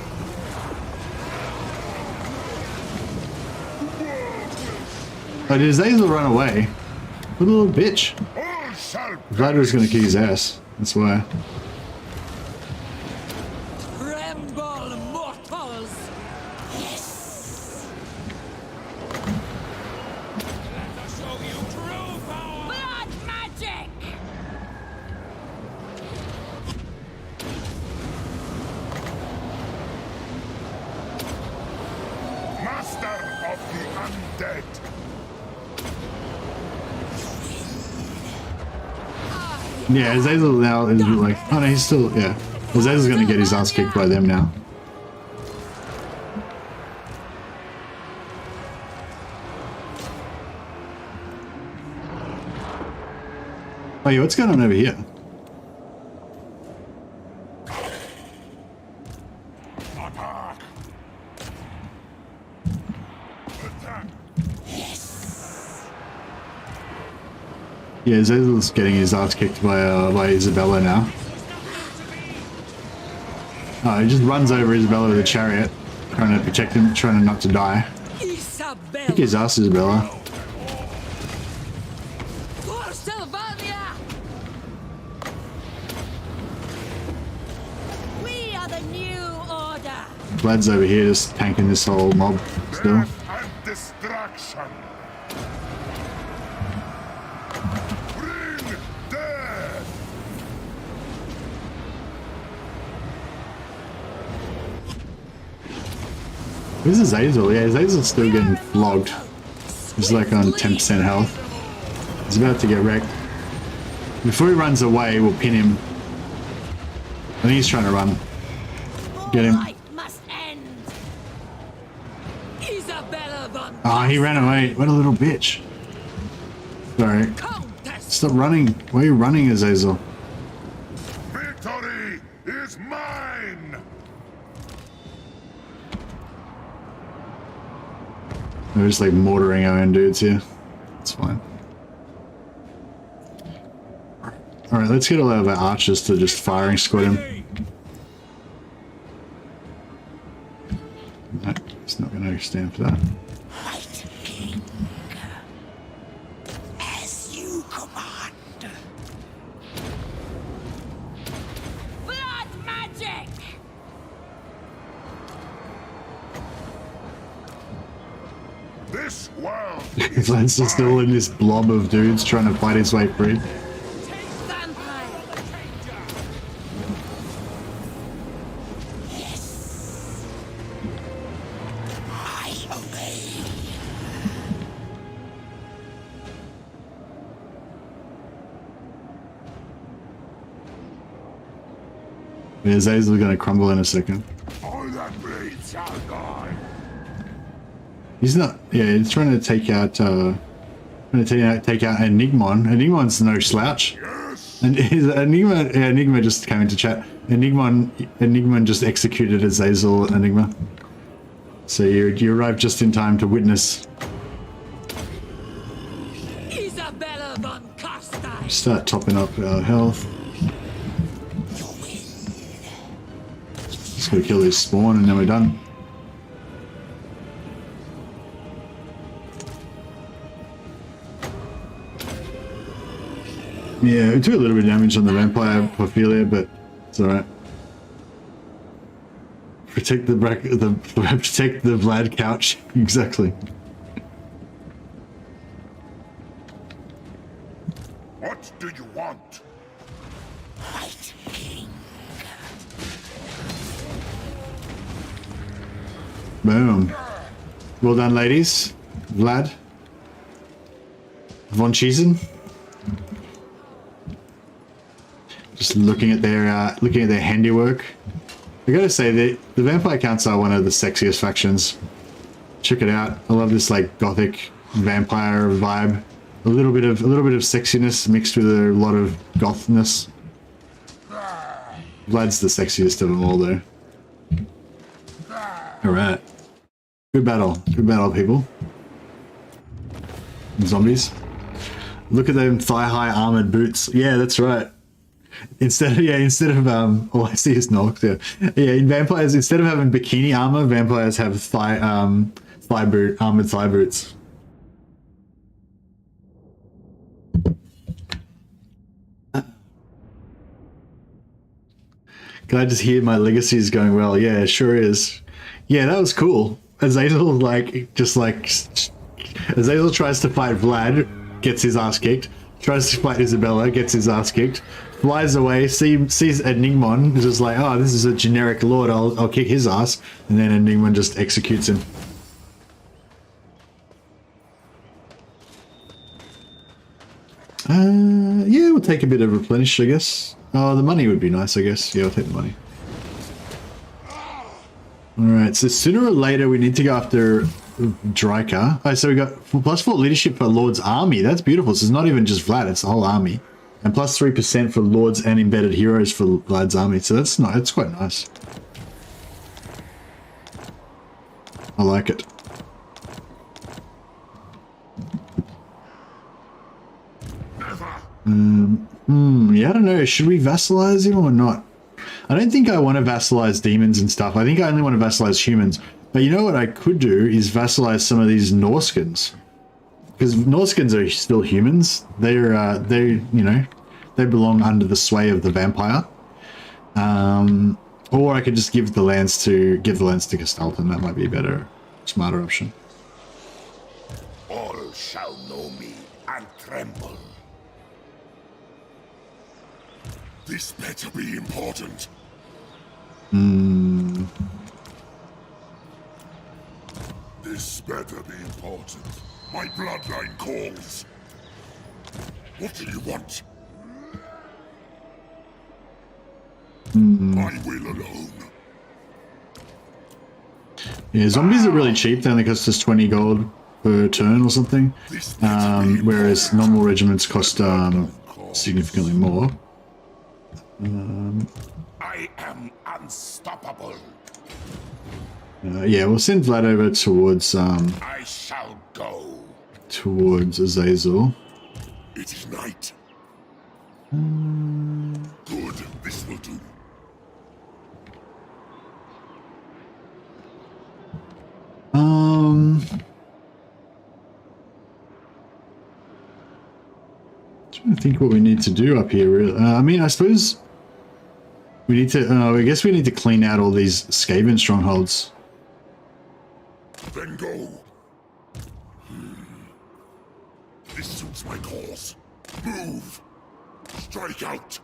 Oh, did Azazel run away? What a little bitch. Vlad was gonna kick his ass. That's why. Tremble, mortals! Yes! dead. Yeah, Azazel now is like, oh no, he's still, yeah. Azazel's gonna get his ass kicked by them now. Oh yeah, what's going on over here? Attack! Attack! Yeah, Azazel's getting his ass kicked by Isabella now. Oh, he just runs over Isabella with a chariot, trying to protect him, trying not to die. Kick his ass, Isabella. We are the new order. Vlad's over here just tanking this whole mob still. Death and destruction! Bring death! Where's Azazel? Yeah, Azazel's still getting flogged. He's like on 10% health. He's about to get wrecked. Before he runs away, we'll pin him. I think he's trying to run. Get him. Life must end. Isabella von Ah, he ran away. What a little bitch. Sorry. Stop running. Why are you running, Azazel? Victory is mine! We're just like mortaring our own dudes here. It's fine. Alright, let's get all of our archers to just firing squad him. No, he's not going to stand for that. Right, King. As you command. Blood magic! This world Vlad's just still in this blob of dudes trying to fight his way free. Vampire. Yes. I obey. Yeah, Azazel's going to crumble in a second. all that bleeds shall die. He's not. Yeah, he's trying to take out. Trying to take out Enigmon. Enigmon's no slouch. Yes! And Enigma. Yeah, Enigma just came into chat. Enigma just executed Azazel. Enigma. So you arrived just in time to witness. Isabella von Carstein. Start topping up our health. Just gotta kill this spawn and then we're done. Yeah, we took a little bit of damage on the vampire Porphyria, but it's alright. Protect the protect the Vlad couch. Exactly. What do you want? Right, King. Boom. Well done, ladies. Vlad. Von Chiesen. Just looking at their handiwork. I gotta say the Vampire Counts are one of the sexiest factions. Check it out. I love this like gothic vampire vibe. A little bit of sexiness mixed with a lot of gothness. Vlad's the sexiest of them all, though. All right. Good battle, people. Zombies. Look at them thigh-high armored boots. Yeah, that's right. Instead of all I see is Nox. Yeah. In vampires, instead of having bikini armor, vampires have armored thigh boots. Glad to hear my legacy is going well. Yeah, it sure is. Yeah, that was cool. Azazel Azazel tries to fight Vlad, gets his ass kicked. Tries to fight Isabella, gets his ass kicked. Flies away, sees Enigmon, is just like, oh, this is a generic lord, I'll kick his ass. And then Enigmon just executes him. Yeah, we'll take a bit of replenish, I guess. Oh, the money would be nice, I guess. Yeah, I'll take the money. Alright, so sooner or later we need to go after Dryka. Oh, so we got +4 leadership for Lord's army. That's beautiful. So it's not even just Vlad, it's the whole army. And +3% for Lords and embedded heroes for Vlad's army. So that's nice. That's quite nice. I like it. Yeah, I don't know. Should we vassalize him or not? I don't think I want to vassalize demons and stuff. I think I only want to vassalize humans. But you know what I could do is vassalize some of these Norskins. Because Norskins are still humans. They're, you know, they belong under the sway of the vampire. Or I could just give the lands to Gestalten. That might be a better, smarter option. All shall know me and tremble. This better be important. This better be important. My bloodline calls. What do you want? My will alone. Yeah, zombies are really cheap. They only cost us 20 gold per turn or something. Whereas normal regiments cost significantly more. I am unstoppable. Yeah, we'll send Vlad over towards I shall go. Towards Azazel. It is night. Good, this will do. Trying to think what we need to do up here. Really. I mean, I suppose we need to. I guess we need to clean out all these Skaven strongholds. Then go. This suits my cause. Move. Strike out.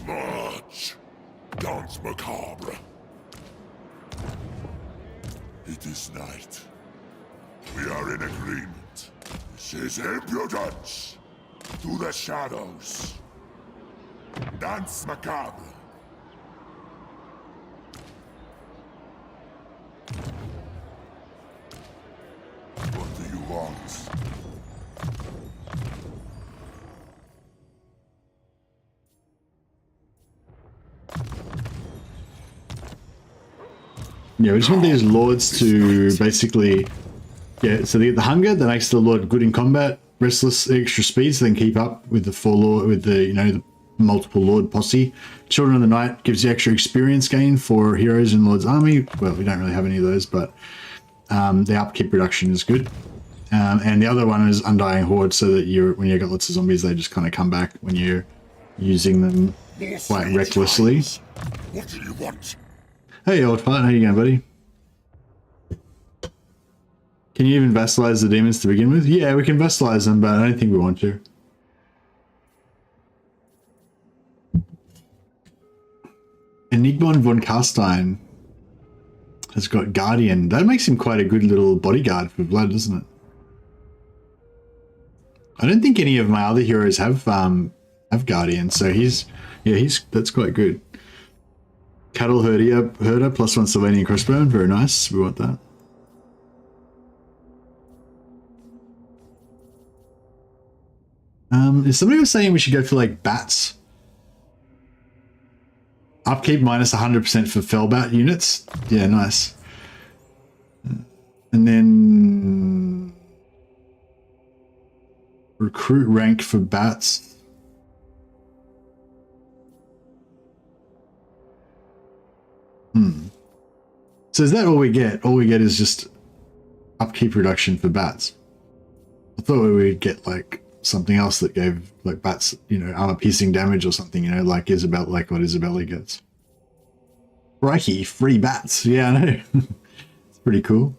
March. Dance macabre. It is night. We are in agreement. This is impudence. To the shadows. Dance macabre. What do you want? Yeah, we just want these lords to basically, yeah. So they get the hunger that makes the lord good in combat, restless, extra speed, so they can keep up with the four lord, with the the multiple lord posse. Children of the Night gives you extra experience gain for heroes in Lord's army. Well, we don't really have any of those, but the upkeep reduction is good. And the other one is Undying Horde, so that when you got lots of zombies, they just kind of come back when you're using them quite recklessly. What do you want? Hey, old fart, how you going, buddy? Can you even vassalize the demons to begin with? Yeah, we can vassalize them, but I don't think we want to. Enigmon von Carstein has got Guardian. That makes him quite a good little bodyguard for Vlad, doesn't it? I don't think any of my other heroes have Guardian, so that's quite good. Cattle herder +1 Sylvanian crossbow, very nice. We want that. Is somebody was saying we should go for like bats? Upkeep minus 100% for Fellbat units. Yeah, nice. And then recruit rank for bats. So is that all we get? All we get is just upkeep reduction for bats. I thought we would get like something else that gave like bats, armor piercing damage or something, like Isabel, like what Isabella gets. Crikey, free bats. Yeah, I know. It's pretty cool.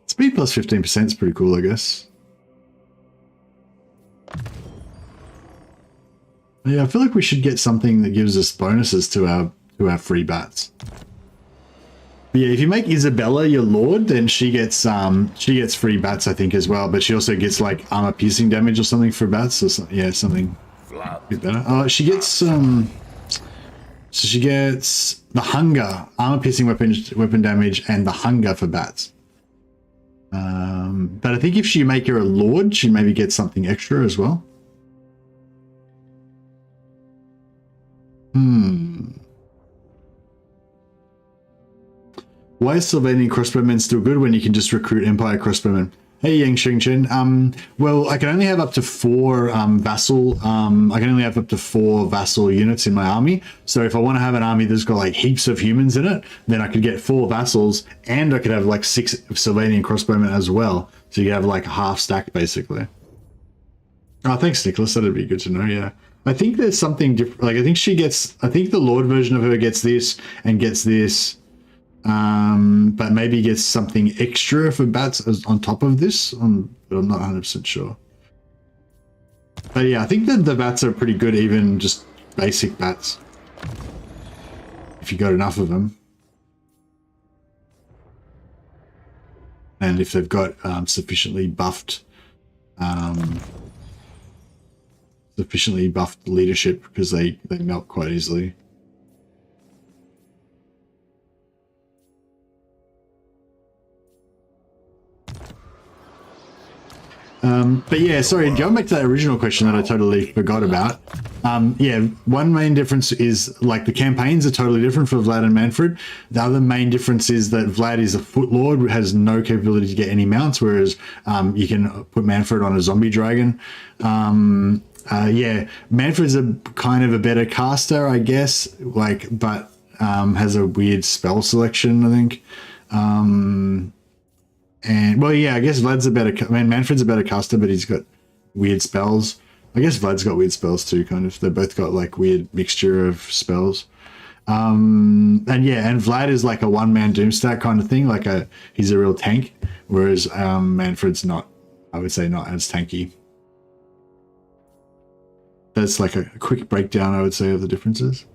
Speed plus 15% is pretty cool, I guess. Yeah, I feel like we should get something that gives us bonuses to our free bats. But yeah, if you make Isabella your lord, then she gets free bats, I think, as well. But she also gets like armor piercing damage or something for bats, or something. Yeah, something a bit better. Oh, she gets so she gets the hunger, armor piercing weapon damage, and the hunger for bats. But I think if you make her a lord, she maybe gets something extra as well. Why is Sylvanian crossbowmen still good when you can just recruit Empire crossbowmen? Hey, Yang Xingchen. Well, I can only have up to 4 vassal. I can only have up to 4 vassal units in my army. So if I want to have an army that's got like heaps of humans in it, then I could get 4 vassals, and I could have like 6 Sylvanian crossbowmen as well. So you have like a half stack basically. Oh, thanks, Nicholas. That'd be good to know. Yeah, I think there's something different. Like I think she gets. I think the Lord version of her gets this and gets this. But maybe gets something extra for bats as on top of this, but I'm not 100% sure. But yeah, I think that the bats are pretty good, even just basic bats, if you got enough of them. And if they've got sufficiently buffed leadership, because they melt quite easily. But yeah, sorry, going back to that original question that I totally forgot about. Yeah, one main difference is like the campaigns are totally different for Vlad and Manfred. The other main difference is that Vlad is a foot lord, has no capability to get any mounts, whereas you can put Manfred on a zombie dragon. Yeah, Manfred's a kind of a better caster, I guess, like, but has a weird spell selection, I think. And well, yeah, I guess Vlad's a better. I mean, Manfred's a better caster, but he's got weird spells. I guess Vlad's got weird spells too. Kind of, they both got like weird mixture of spells. And yeah, and Vlad is like a one-man doomstack kind of thing. Like he's a real tank, whereas Manfred's not. I would say not as tanky. That's like a quick breakdown, I would say, of the differences.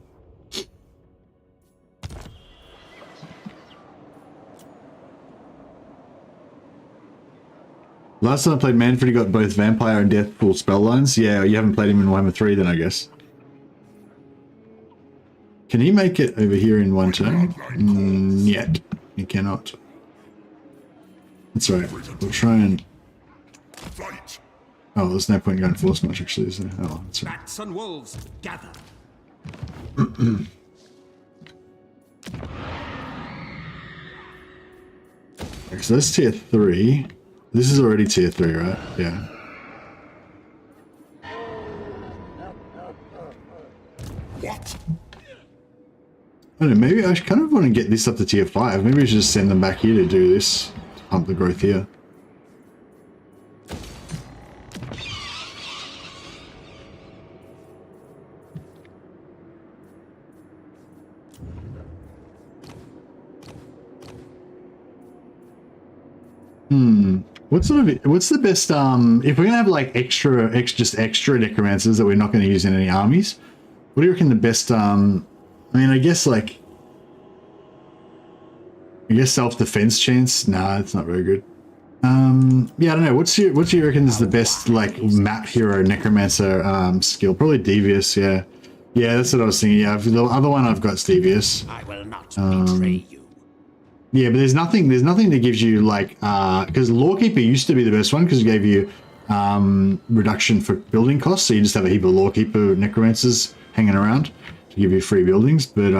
Last time I played Manfred, he got both Vampire and Death full spell lines. Yeah, you haven't played him in Warhammer 3 then, I guess. Can he make it over here in one turn? Yet. He cannot. That's right. We'll try and... Oh, there's no point going force much, actually, is there? Oh, that's right. Bats and wolves, gather. So that's tier 3. This is already tier 3, right? Yeah. What? I don't know, maybe I kind of want to get this up to tier 5. Maybe we should just send them back here to do this. To pump the growth here. What's the best if we're gonna have like extra necromancers that we're not going to use in any armies, what do you reckon the best I mean, I guess self-defense chance? Nah, it's not very good. Yeah, I don't know, what's your reckon is the best like map hero necromancer skill? Probably Devious. Yeah, that's what I was thinking. Yeah, the other one I've got is Devious. I will not betray you. Yeah, but there's nothing that gives you like because Lawkeeper used to be the best one because it gave you reduction for building costs, so you just have a heap of Lawkeeper necromancers hanging around to give you free buildings. But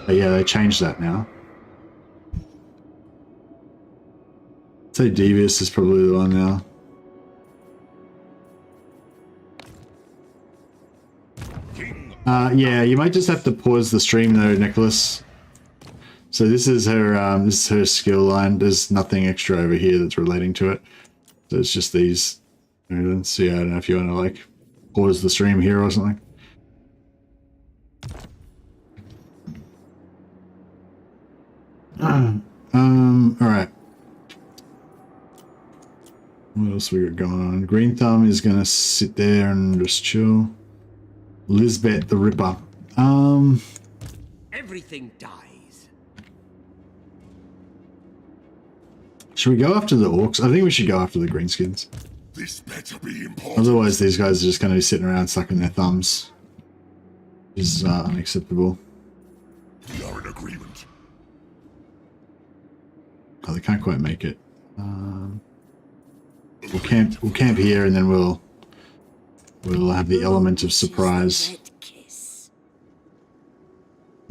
yeah, they changed that now. I'd say Devious is probably the one now. Yeah, you might just have to pause the stream though, Nicholas. So this is her skill line. There's nothing extra over here that's relating to it. So it's just these. So yeah, I don't know if you want to like pause the stream here or something. All right. What else we got going on? Green Thumb is gonna sit there and just chill. Lisbeth the Ripper. Everything dies. Should we go after the orcs? I think we should go after the greenskins. This better be important. Otherwise, these guys are just going to be sitting around sucking their thumbs. Which is unacceptable. We are in agreement. Oh, they can't quite make it. We'll camp here, and then we'll have the element of surprise. Red kiss.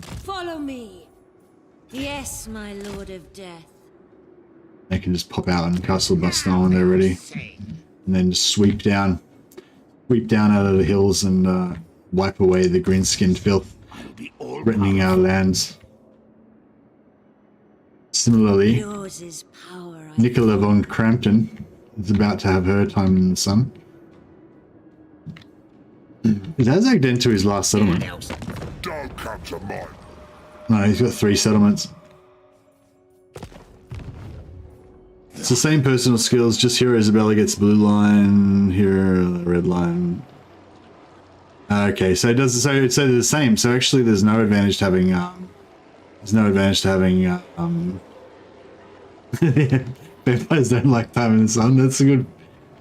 Follow me. Yes, my lord of death. They can just pop out and castle bust on when they're ready, and then just sweep down out of the hills and wipe away the green-skinned filth, threatening our lands. Similarly, Yours is power. Nicola von Crampton is about to have her time in the sun. Is Azag then to his last settlement? Don't come to mine. No, he's got 3 settlements. It's the same personal skills, just here Isabella gets blue line, here red line. Okay, so it does, so it's the same. So actually there's no advantage to having vampires don't like time in the sun. That's a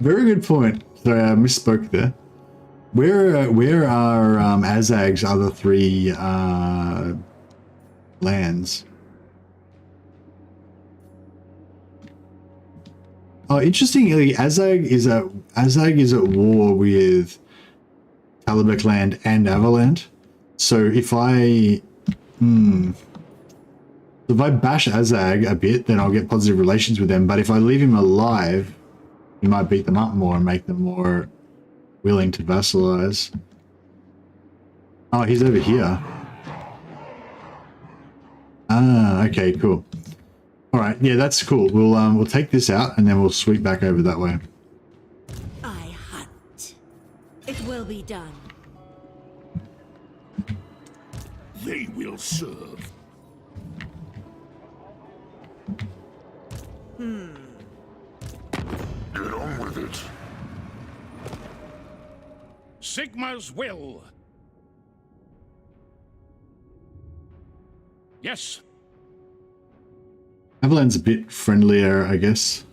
very good point. Sorry, I misspoke there. Where are Azag's other 3 lands? Oh, interestingly, Azag is at war with Talabek land and Avaland. So if I bash Azag a bit, then I'll get positive relations with them. But if I leave him alive, he might beat them up more and make them more willing to vassalize. Oh, he's over here. Ah, okay, cool. All right, yeah, that's cool. We'll take this out and then we'll sweep back over that way. I hunt. It will be done. They will serve. Get on with it. Sigma's will. Yes. Avalan's a bit friendlier, I guess.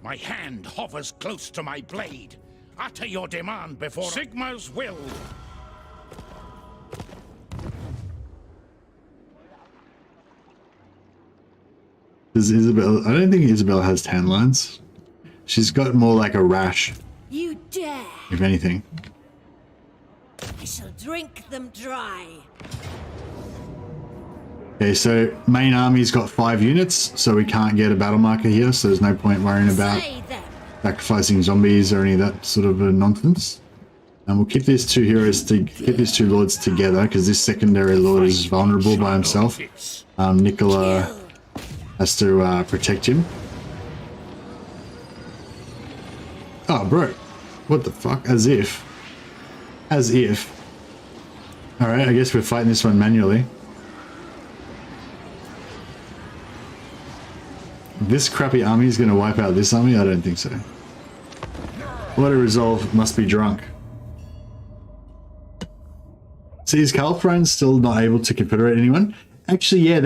My hand hovers close to my blade. Utter your demand before Sigma's will. Does Isabel? I don't think Isabel has tan lines. She's got more like a rash, You dare! if anything. I shall drink them dry. Okay, so main army's got 5 units, so we can't get a battle marker here, so there's no point worrying about Slay them. sacrificing zombies or any of that sort of nonsense. And we'll keep these 2 heroes to keep these 2 lords together, because this secondary lord is vulnerable by himself. Nicola has to protect him. Oh, bro. What the fuck? As if. Alright, I guess we're fighting this one manually. This crappy army is going to wipe out this army? I don't think so. What a resolve, must be drunk. See, is Carlfran still not able to confederate anyone? Actually, yeah,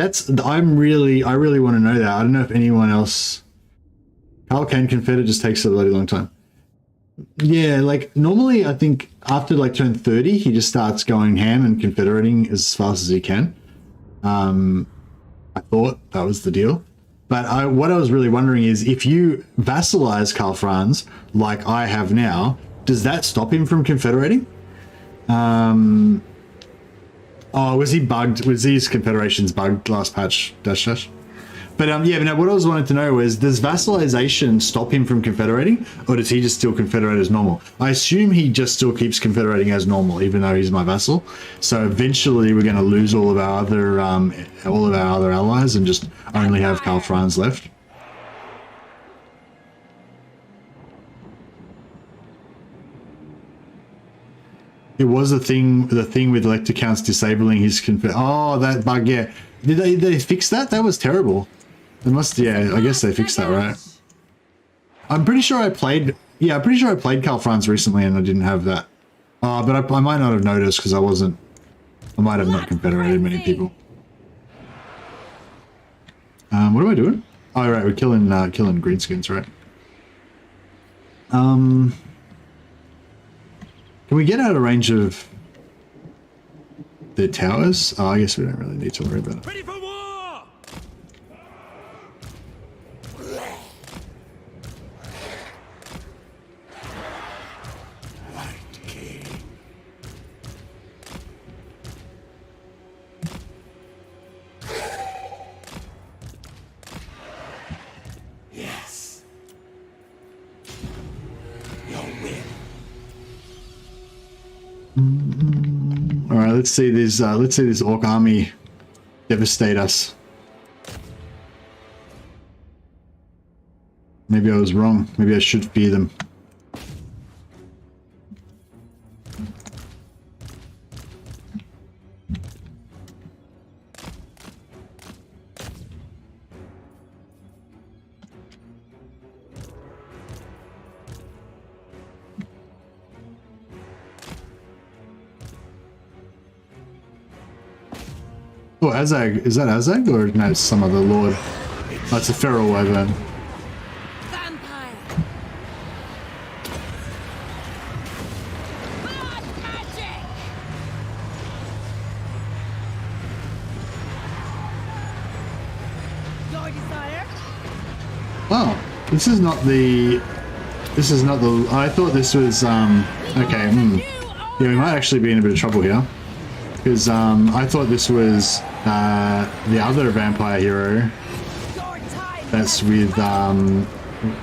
I really want to know that. I don't know if anyone else... Carl can confederate, just takes a bloody long time. Yeah, like, normally I think after like turn 30, he just starts going ham and confederating as fast as he can. I thought that was the deal. But what I was really wondering is, if you vassalize Karl Franz, like I have now, does that stop him from confederating? Oh, was he bugged? Was his confederations bugged last patch? Dash dash. But yeah, but now what I was wanting to know was, does vassalization stop him from confederating, or does he just still confederate as normal? I assume he just still keeps confederating as normal, even though he's my vassal. So eventually, we're going to lose all of our other allies and just only have Karl Franz left. It was the thing with Elector counts disabling his Oh, that bug, yeah. Did they fix that? That was terrible. They must, yeah, I guess they fixed that, right? I'm pretty sure I played Karl Franz recently and I didn't have that. But I might not have noticed because I might have not confederated many people. What am I doing? Oh right, we're killing greenskins, right? Can we get out of range of the towers? Oh, I guess we don't really need to worry about it. Ready for war! Yes. Your will. All right, let's see this orc army devastate us. Maybe I was wrong. Maybe I should fear them. Oh, Azag. Is that Azag or no, it's some other lord? Oh, it's a feral wyvern. Vampire. Blood magic. Your desire. Oh, this is not the. I thought this was. Okay. Yeah, we might actually be in a bit of trouble here. Because I thought this was the other vampire hero that's with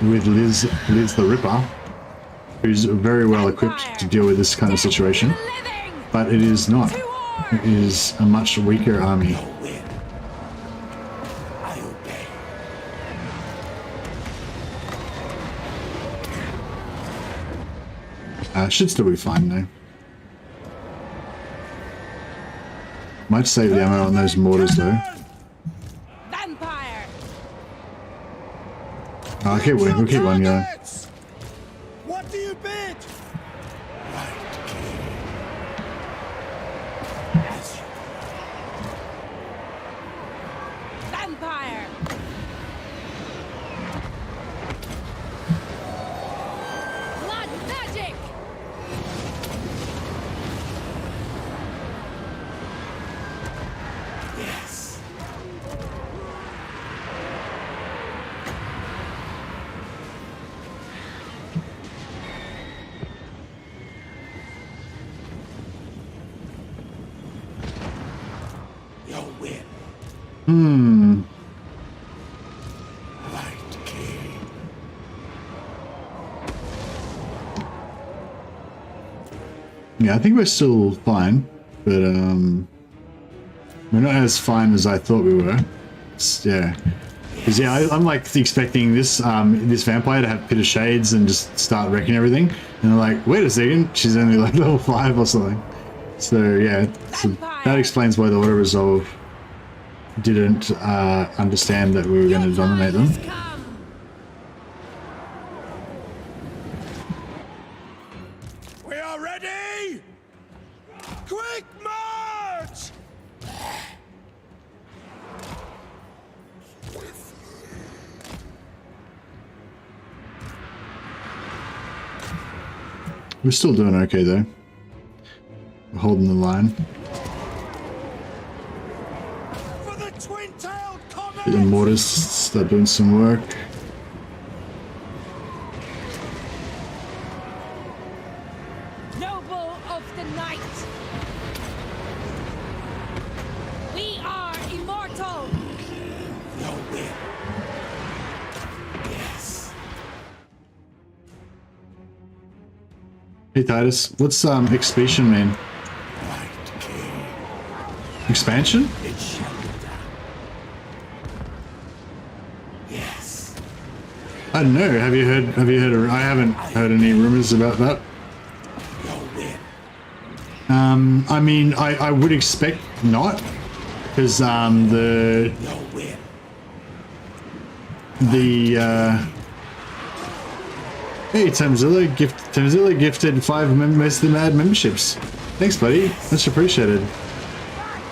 Liz the Ripper, who's very well equipped to deal with this kind of situation. But it is not. It is a much weaker army. Should still be fine though. Might save the ammo on those mortars though. Vampire. Oh, we'll keep one going. What do you bid? Vampire. Blood magic. Yes. Your will. Right, king. Yeah, I think we're still fine, but we're not as fine as I thought we were. Yeah, because yeah, I'm like expecting this this vampire to have Pit of Shades and just start wrecking everything, and they're like, wait a second, she's only like level 5 or something. So yeah, so that explains why the auto resolve didn't understand that we were going to dominate them. We are ready! Quick march! We're still doing okay though. We're holding the line. For the twin-tailed comet! The mortars start doing some work. Noble of the night. We are immortal. Your will. Yes. Hey Titus, what's expansion mean? Right, king. Expansion? It shall be done. Yes. I don't know. Have you heard? I haven't heard any rumors about that. Your will. I mean, I would expect not, because the Your will. hey Tamzilla gifted 5 Mostly Mad memberships. Thanks, buddy. Much appreciated.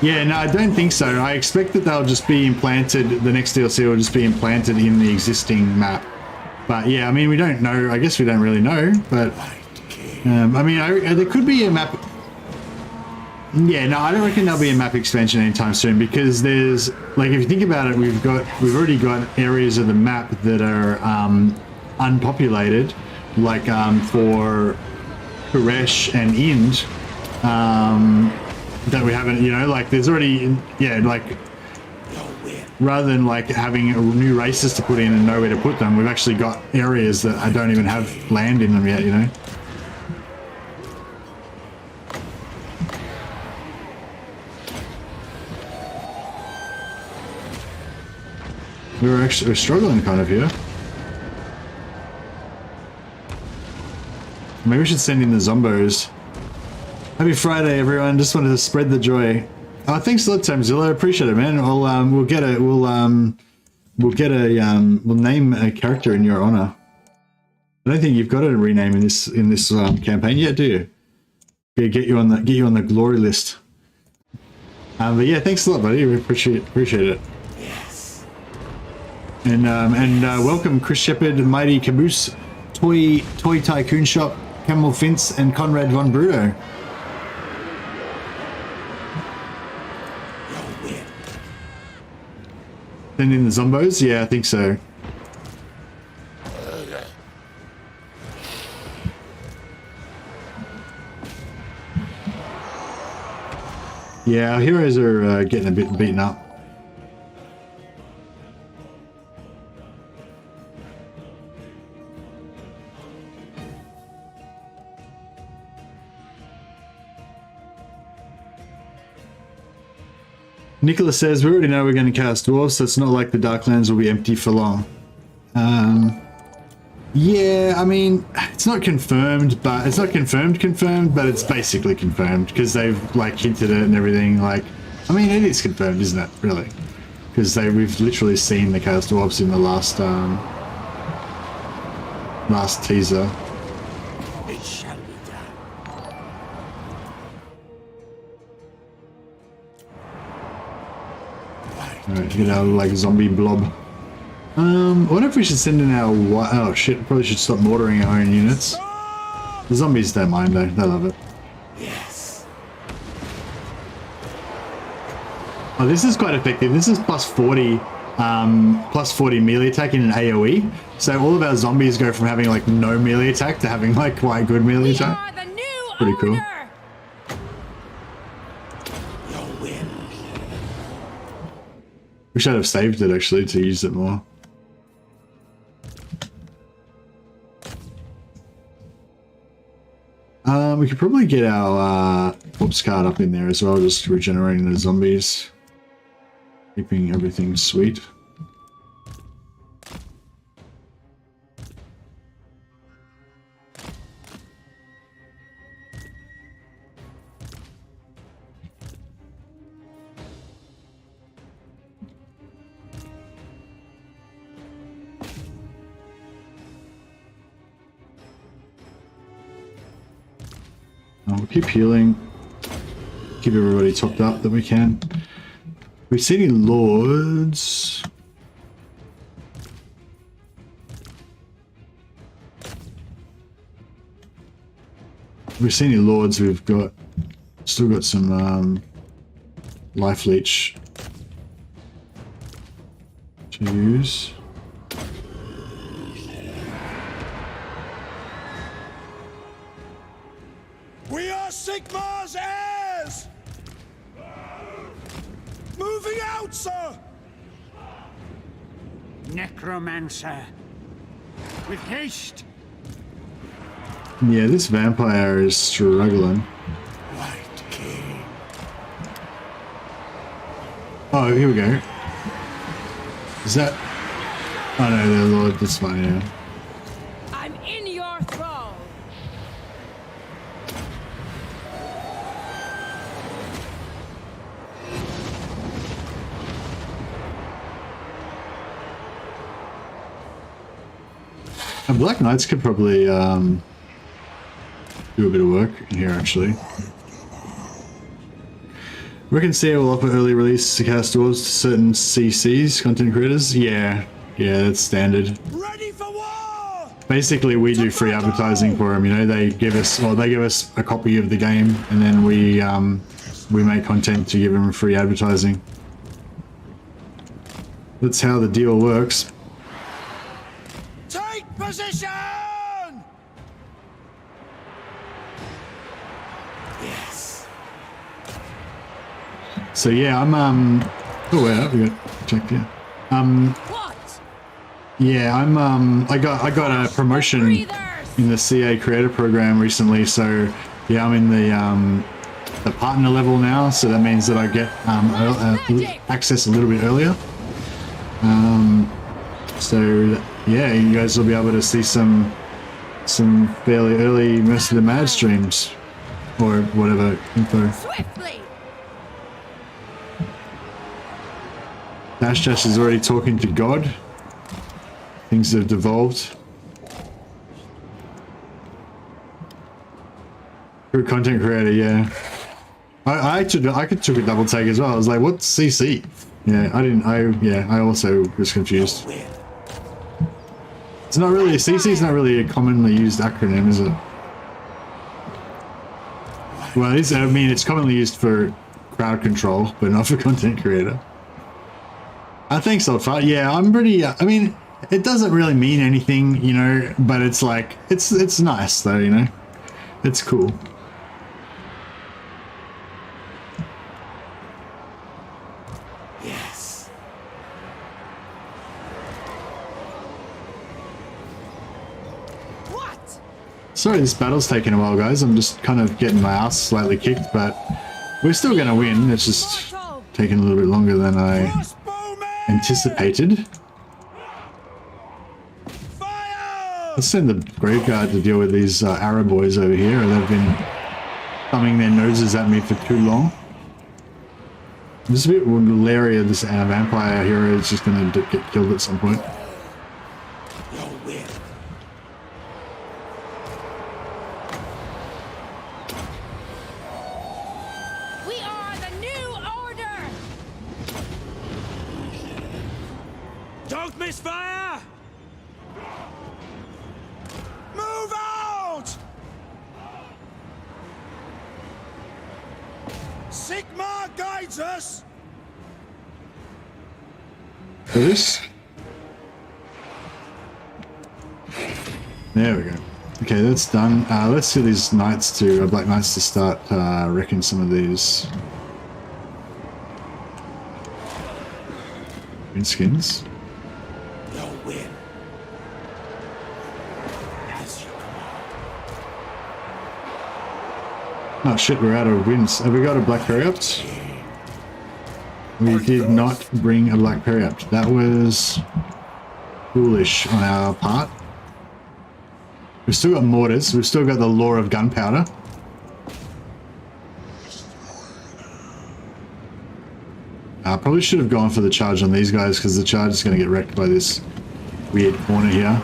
Yeah, no, I don't think so. I expect that they'll just be implanted, the next DLC will just be implanted in the existing map. But yeah, I mean, we don't know. I guess we don't really know, but I mean, there could be a map. Yeah, no, I don't reckon there'll be a map expansion anytime soon, because there's, like, if you think about it, we've already got areas of the map that are unpopulated, like for Koresh and Ind, that we haven't, you know, like there's already, yeah, like rather than like having new races to put in and nowhere to put them, we've actually got areas that I don't even have land in them yet, you know. We're struggling kind of here. Maybe we should send in the zombos. Happy Friday, everyone! Just wanted to spread the joy. Oh, thanks a lot, Tamzilla. Appreciate it, man. We'll name a character in your honor. I don't think you've got a rename in this campaign yet, do you? Yeah, get you on the glory list. But yeah, thanks a lot, buddy. We appreciate it. Yes. And welcome Chris Shepard, Mighty Caboose, Toy Tycoon Shop, Camel Fince, and Conrad von Bruto. Send in the zombos? Yeah, I think so. Yeah, our heroes are getting a bit beaten up. Nicholas says, we already know we're going to cast dwarves, so it's not like the Darklands will be empty for long. Yeah, I mean, it's not confirmed, but it's not confirmed, but it's basically confirmed, because they've, like, hinted it and everything, like, I mean, it is confirmed, isn't it, really? Because we've literally seen the cast dwarves in the last teaser. It shall be done. Alright, get our, like, zombie blob. I wonder if we should send in our... Oh shit, probably should stop mortaring our own units. The zombies don't mind though, they love it. Yes. Oh, this is quite effective. This is plus 40 melee attack in an AoE. So all of our zombies go from having like no melee attack to having like quite good melee attack. Pretty cool. Wish I'd have saved it actually to use it more. We could probably get our corpse card up in there as well, just regenerating the zombies. Keeping everything sweet. We'll keep healing. Keep everybody topped up that we can. We see any lords? We see any lords? We've got still got some life leech to use. We are Sigmar's heirs! Moving out, sir! Necromancer. With haste! Yeah, this vampire is struggling. White King. Oh, here we go. Is that... Oh no, the lord, that's fine, yeah. I'm in your thrall. And Black Knights could probably do a bit of work in here, actually. Reckon CA will offer early release to cast doors to certain CCs, content creators? Yeah, that's standard. Ready for war! Basically, we do free advertising for them. You know, they give us a copy of the game, and then we make content to give them free advertising. That's how the deal works. Take position! Yes. So yeah, I'm oh wait, we got checked here. What? Yeah, I got a promotion in the CA creator program recently, so yeah, I'm in the partner level now, so that means that I get access a little bit earlier. So yeah, you guys will be able to see some fairly early Most of the Mad streams or whatever info. Swiftly. Dash is already talking to God. Things have devolved. Good content creator, yeah. I took a double take as well. I was like, what's CC? Yeah, I also was confused. It's not really, CC is not really a commonly used acronym, is it? Well, it is, I mean, it's commonly used for crowd control, but not for content creator. I think so far. Yeah, I'm pretty, I mean, it doesn't really mean anything, you know, but it's like, it's nice though, you know? It's cool. Yes. What? Sorry this battle's taking a while, guys. I'm just kind of getting my ass slightly kicked, but we're still going to win. It's just taking a little bit longer than I anticipated. Let's send the Grave Guard to deal with these Arrow boys over here. They've been thumbing their noses at me for too long. I'm just a bit leery of this vampire hero is just going to get killed at some point. We are the new order. Don't misfire! Move out! Sigma guides us! This? There we go. Okay, that's done. Let's see these knights to black knights to start wrecking some of these green skins. You'll win. As you command. Oh shit, we're out of wins. Have we got a black periapt? We did not bring a black periapt. That was foolish on our part. We've still got mortars. We've still got the law of gunpowder. Probably should have gone for the charge on these guys because the charge is going to get wrecked by this weird corner here.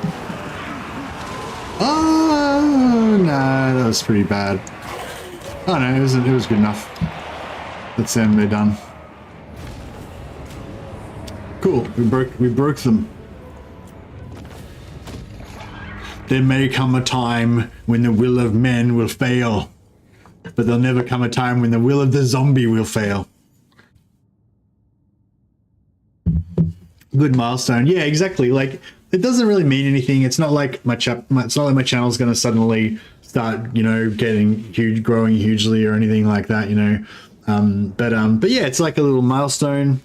Oh, no, that was pretty bad. Oh no, it was good enough. That's them, they're done. Cool, we broke them. There may come a time when the will of men will fail, but there'll never come a time when the will of the zombie will fail. Good milestone. Yeah, exactly. Like, it doesn't really mean anything. It's not like my channel's going to suddenly start, you know, getting huge, growing hugely or anything like that, you know. But yeah, it's like a little milestone,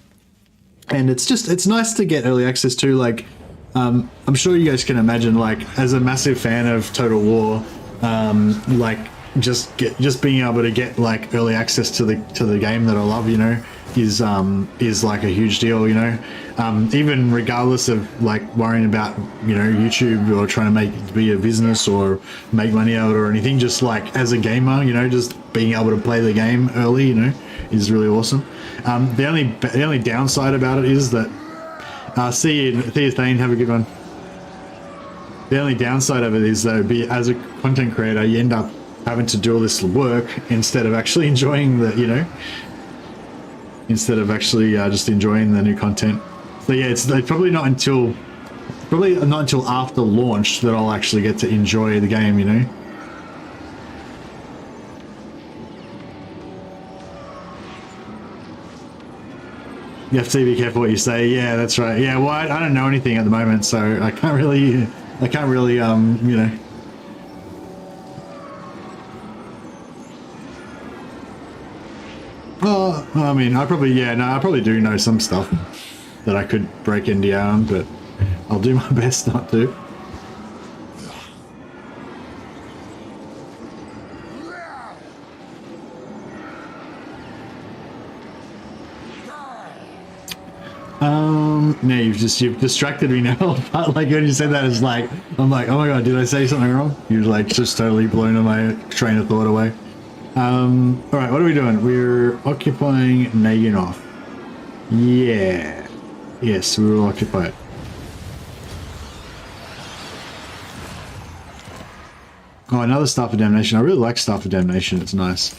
and it's nice to get early access to. Like, I'm sure you guys can imagine, like, as a massive fan of Total War, like just being able to get like early access to the game that I love, you know, is like a huge deal, you know. Even regardless of like worrying about, you know, YouTube or trying to make it be a business or make money out or anything, just like as a gamer, you know, just being able to play the game early, you know, is really awesome. The only downside about it is that see you Thane, have a good one. The only downside of it is though, as a content creator, you end up having to do all this work instead of actually enjoying the, you know, instead of actually just enjoying the new content. So yeah, it's probably not until after launch that I'll actually get to enjoy the game, you know. You have to be careful what you say. Yeah, that's right. Yeah, well, I don't know anything at the moment, so I can't really, you know. Well, I mean, I probably do know some stuff that I could break NDA on, but I'll do my best not to. No, you've distracted me now. Like when you said that, it's like, I'm like, oh my god, did I say something wrong? You're like just totally blown my train of thought away. All right, what are we doing? We're occupying Naginov. Yeah. Yes, we will occupy it. Oh, another Staff of Damnation. I really like Staff of Damnation. It's nice.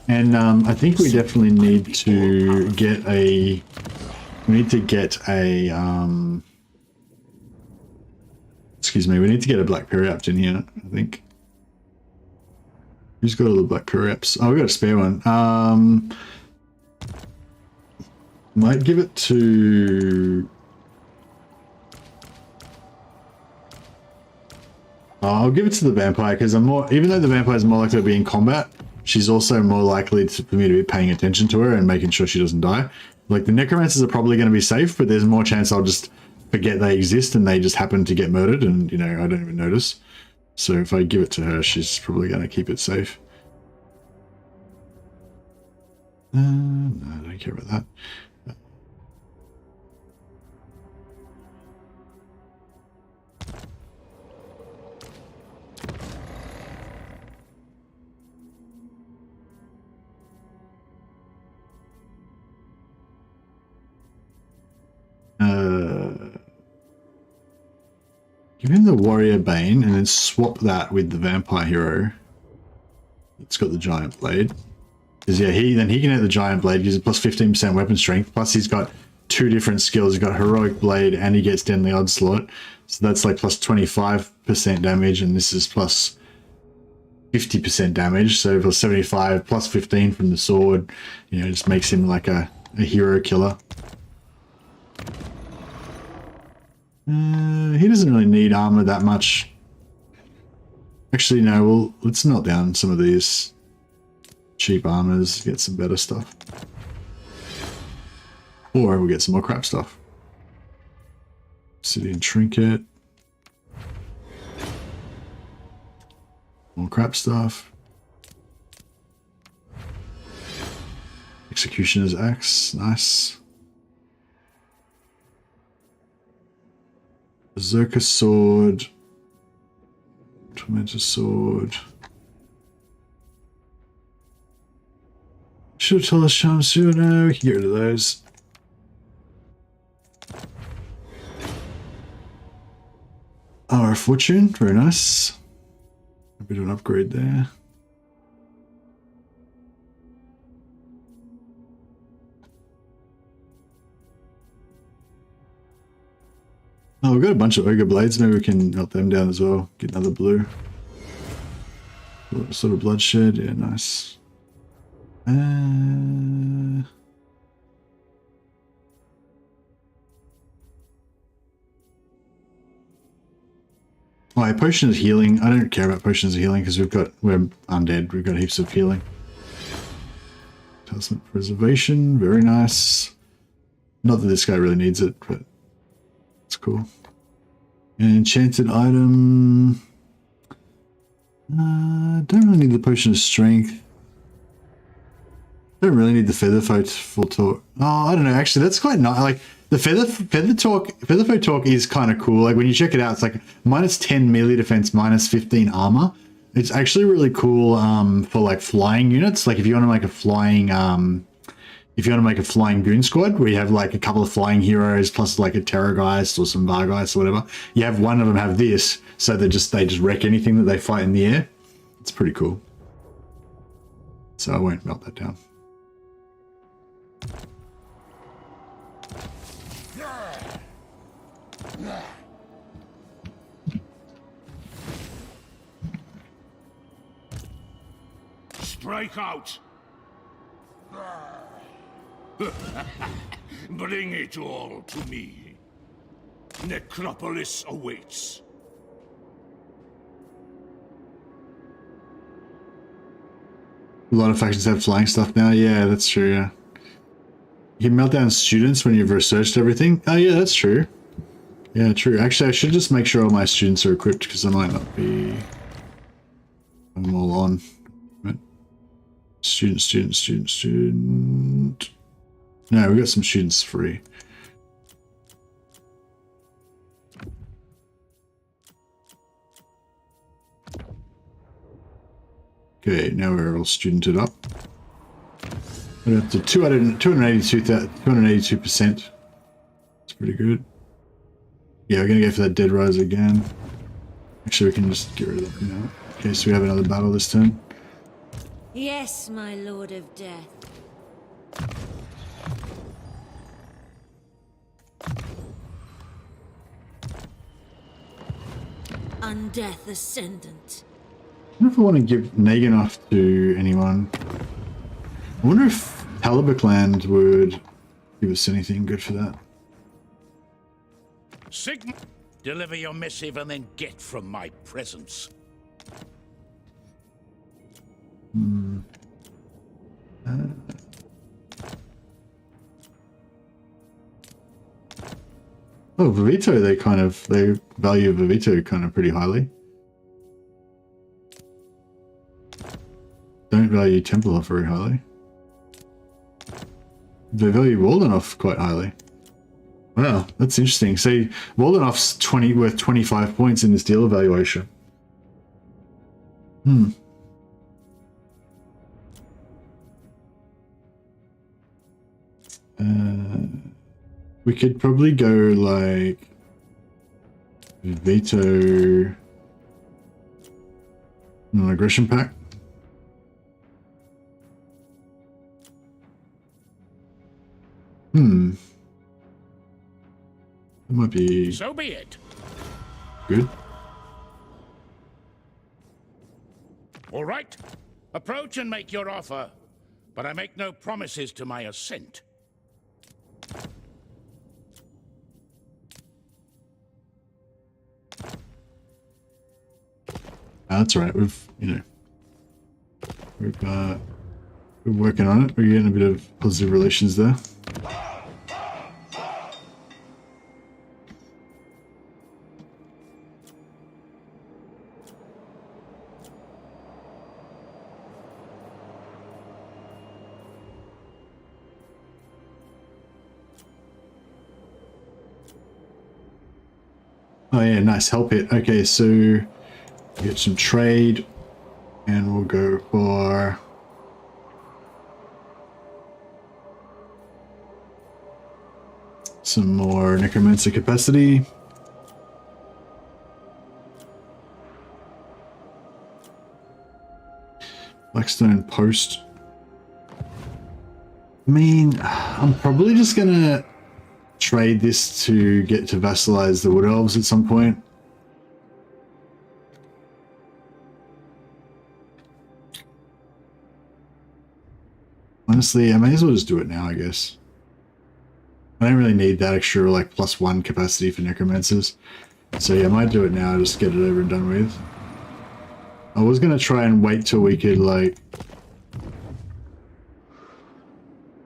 And I think we definitely need to get a... excuse me, we need to get a Black Periapt in here, I think. Who's got all the Black Periapts? Oh, we got a spare one. Might give it to... I'll give it to the Vampire, because even though the Vampire is more likely to be in combat, she's also more likely for me to be paying attention to her and making sure she doesn't die. Like, the Necromancers are probably going to be safe, but there's more chance I'll just forget they exist and they just happen to get murdered and, you know, I don't even notice. So if I give it to her, she's probably going to keep it safe. No, I don't care about that. Give him the Warrior Bane and then swap that with the Vampire Hero. It's got the Giant Blade. Because yeah, he can hit the Giant Blade, gives it plus 15% weapon strength, plus he's got two different skills. He's got Heroic Blade and he gets Deadly Onslaught. So that's like plus 25% damage, and this is plus 50% damage. So for 75 plus 15 from the sword, you know, just makes him like a hero killer. He doesn't really need armor that much. Actually, no, well, let's melt down some of these cheap armors, get some better stuff. Or we'll get some more crap stuff. Obsidian Trinket. More crap stuff. Executioner's Axe, nice. Berserker Sword. Tormentor Sword. Should have told us Charm sooner. We can get rid of those. Our Fortune, very nice. A bit of an upgrade there. Oh, we've got a bunch of Ogre Blades. Maybe we can melt them down as well. Get another blue. Sort of Bloodshed. Yeah, nice. Oh, yeah, Potion of Healing. I don't care about Potions of Healing because we're undead. We've got heaps of healing. Talisman Preservation. Very nice. Not that this guy really needs it, but it's cool. An enchanted item. Don't really need the Potion of Strength. Don't really need the Featherfoe full talk. Oh, I don't know. Actually, that's quite nice. Like the Featherfoe talk is kind of cool. Like when you check it out, it's like minus 10 melee defense, minus 15 armor. It's actually really cool for like flying units. Like if you want to make a flying goon squad where you have like a couple of flying heroes plus like a Terrorgeist or some Vargeist or whatever, you have one of them have this, so they just wreck anything that they fight in the air. It's pretty cool. So I won't melt that down. Strike out! Bring it all to me. Necropolis awaits. A lot of factions have flying stuff now. Yeah, that's true. Yeah. You can melt down students when you've researched everything. Oh yeah, that's true. Yeah, true. Actually, I should just make sure all my students are equipped because I might not be. I'm all on. Right. Student. No, we got some students free. Okay, now we're all studented up. We're up to 282%. That's pretty good. Yeah, we're gonna go for that dead rise again. Actually, we can just get rid of that now. Okay, so we have another battle this turn. Yes, my lord of death. Undeath Ascendant. I wonder if I want to give Naganoff to anyone. I wonder if Talabakland would give us anything good for that. Sigma, deliver your missive and then get from my presence. Oh, Vivito, they value Vivito kind of pretty highly. Don't value Templar very highly. They value Waldenoff quite highly. Wow, that's interesting. So Waldenoff's worth 25 points in this deal evaluation. We could probably go like veto an aggression pack. That might be So be it. good. All right. Approach and make your offer, but I make no promises to my assent. That's right. We're working on it. We're getting a bit of positive relations there. Oh yeah, nice. Help it. Okay, so get some trade and we'll go for some more necromancer capacity. Blackstone post. I mean, I'm probably just gonna trade this to get to vassalize the Wood Elves at some point. Honestly, I may as well just do it now, I guess. I don't really need that extra, like, +1 capacity for necromancers. So yeah, I might do it now, just get it over and done with. I was gonna try and wait till we could, like,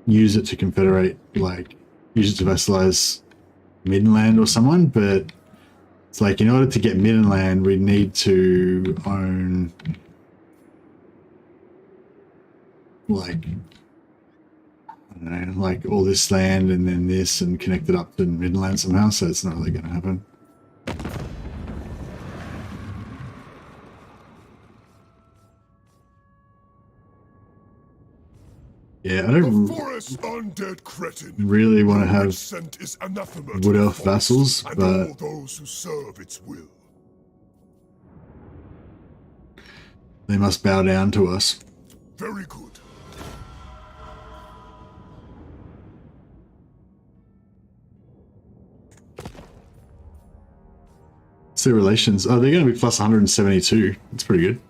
use it to confederate, like, use it to vassalize Middenland or someone, but it's like, in order to get Middenland, we need to own, like, I don't know, like all this land and then this and connect it up to Middenland somehow, so it's not really going to happen. Yeah, I don't undead cretin really want to have sent is anathema Wood to the Elf forest vassals, and but all those who serve its will. they must bow down to us. Very good. What's their relations? Oh, they're going to be plus 172. That's pretty good.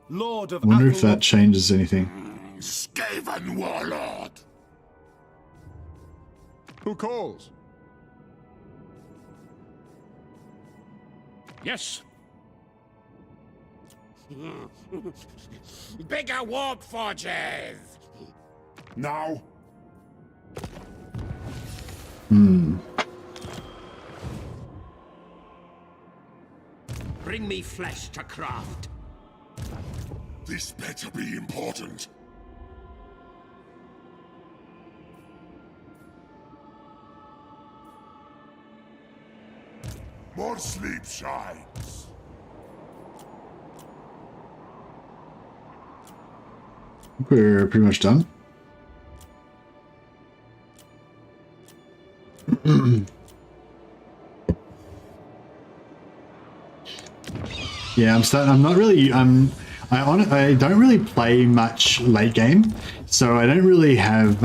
Lord of I wonder if Azazel. that changes anything. Skaven warlord. Who calls? Yes. Bigger warp forges. Now, Bring me flesh to craft. this better be important. More sleep shines. We're pretty much done. Yeah, I'm not really. I don't really play much late game, so I don't really have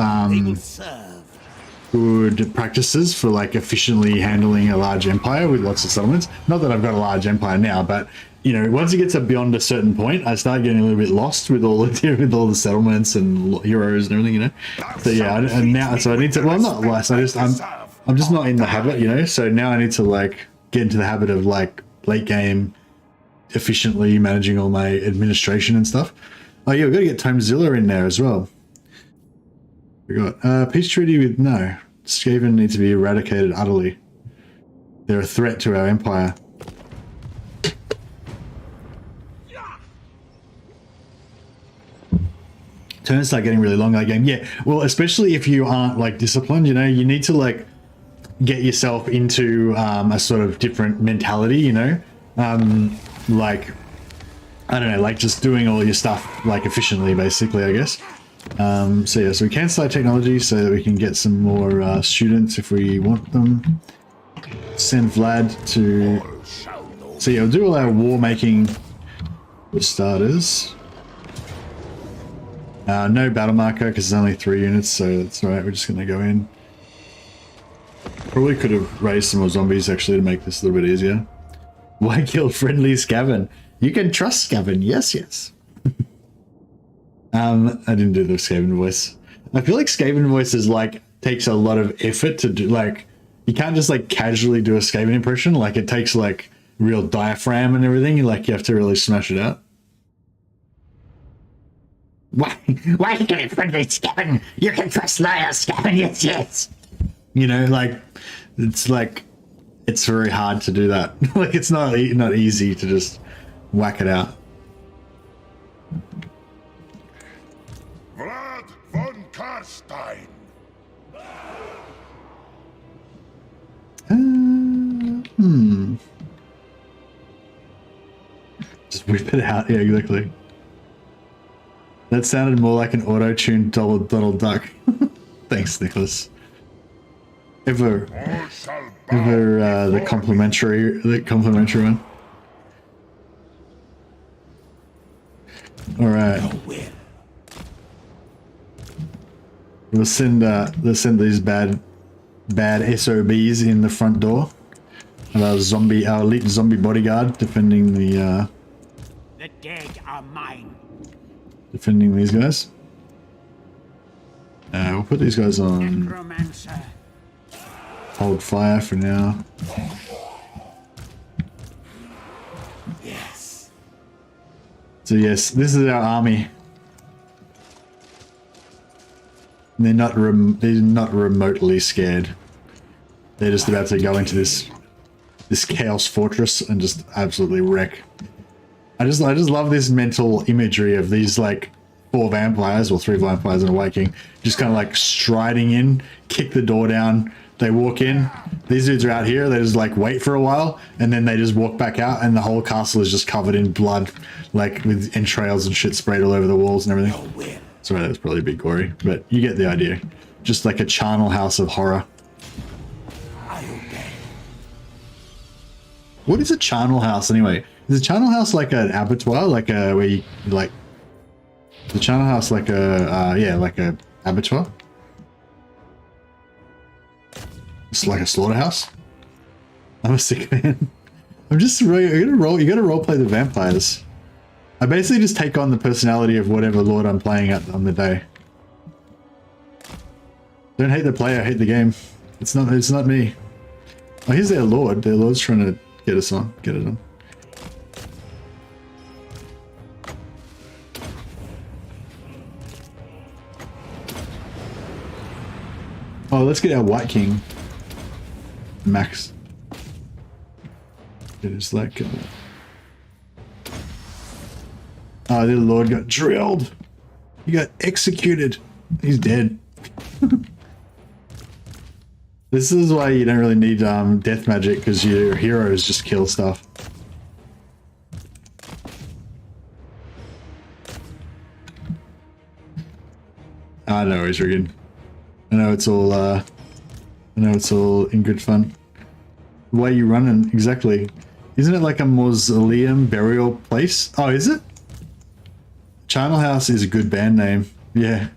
good practices for like efficiently handling a large empire with lots of settlements. Not that I've got a large empire now, but you know, once it gets beyond a certain point, I start getting a little bit lost with all the settlements and heroes and everything, you know. So yeah, and now so I need to. Well, I'm not lost. I'm just not in the habit, you know. So now I need to like get into the habit of like late game efficiently managing all my administration and stuff. Oh yeah, we've got to get Tomezilla in there as well. We got peace treaty with no. Skaven need to be eradicated utterly. They're a threat to our empire. Turns start getting really long that game. Yeah, well, especially if you aren't like disciplined, you know, you need to like get yourself into a sort of different mentality, you know, like I don't know, like just doing all your stuff like efficiently, basically, I guess. So yeah, so we can start technology so that we can get some more students if we want them. Send Vlad to. So yeah, we'll do all our war making for starters. No battle marker because it's only 3 units, so that's alright. We're just gonna go in. Probably could have raised some more zombies actually to make this a little bit easier. Why kill friendly Skaven? You can trust Skaven. Yes, yes. I didn't do the Skaven voice. I feel like Skaven voice is like takes a lot of effort to do. Like you can't just like casually do a Skaven impression. Like it takes like real diaphragm and everything. Like you have to really smash it out. Why are you getting friendly Skaven? You can trust loyal Skaven. Yes, yes. You know, like it's very hard to do that. Like it's not easy to just whack it out. Vlad von Carstein. Just whip it out. Yeah, exactly. That sounded more like an auto-tuned Donald Duck. Thanks, Nicholas. Ever the complimentary one. All right. We'll send these bad SOBs in the front door. And our elite zombie bodyguard defending the dead are mine. Defending these guys. We'll put these guys on Necromancer. hold fire for now. Yes. So yes, this is our army. They're not remotely scared. They're just about to go into this chaos fortress and just absolutely wreck. I just love this mental imagery of these like 4 vampires or 3 vampires and a Viking just kind of like striding in, kick the door down. They walk in. These dudes are out here. They just like wait for a while and then they just walk back out and the whole castle is just covered in blood, like with entrails and shit sprayed all over the walls and everything. Sorry, that's probably a bit gory, but you get the idea. Just like a charnel house of horror. What is a charnel house anyway? Is a charnel house like an abattoir, like a where you like the charnel house like a yeah, like a abattoir? It's like a slaughterhouse. I'm a sick man. I'm just you gotta role play the vampires. I basically just take on the personality of whatever lord I'm playing at on the day. Don't hate the player, hate the game. It's not me. Oh, here's their lord. Their lord's trying to get us on. Get it on. Oh, let's get our White King. Max. It is like... Oh, the Lord got drilled. He got executed. He's dead. This is why you don't really need death magic, because your heroes just kill stuff. I know he's rigging. I know it's all in good fun. Why are you running? Exactly. Isn't it like a mausoleum burial place? Oh, is it? Charnel House is a good band name. Yeah.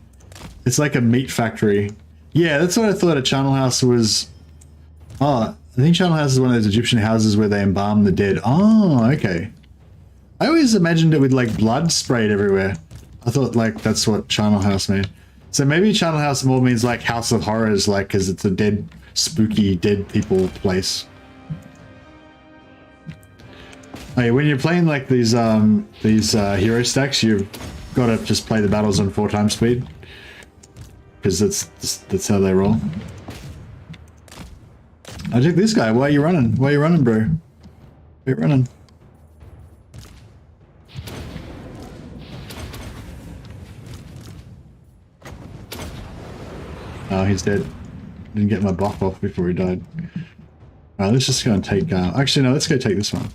It's like a meat factory. Yeah, that's what I thought a charnel house was. Oh, I think charnel house is one of those Egyptian houses where they embalm the dead. Oh, okay. I always imagined it with like blood sprayed everywhere. I thought like that's what charnel house meant. So maybe charnel house more means like house of horrors, like because it's a dead, spooky, dead people place. Okay, when you're playing like these hero stacks, you've got to just play the battles on 4x speed. Because that's how they roll. I took this guy. Why are you running? Why are you running, bro? Why are you running? Oh, he's dead. Didn't get my buff off before he died. Alright, let's just go and take... actually, no, let's go take this one.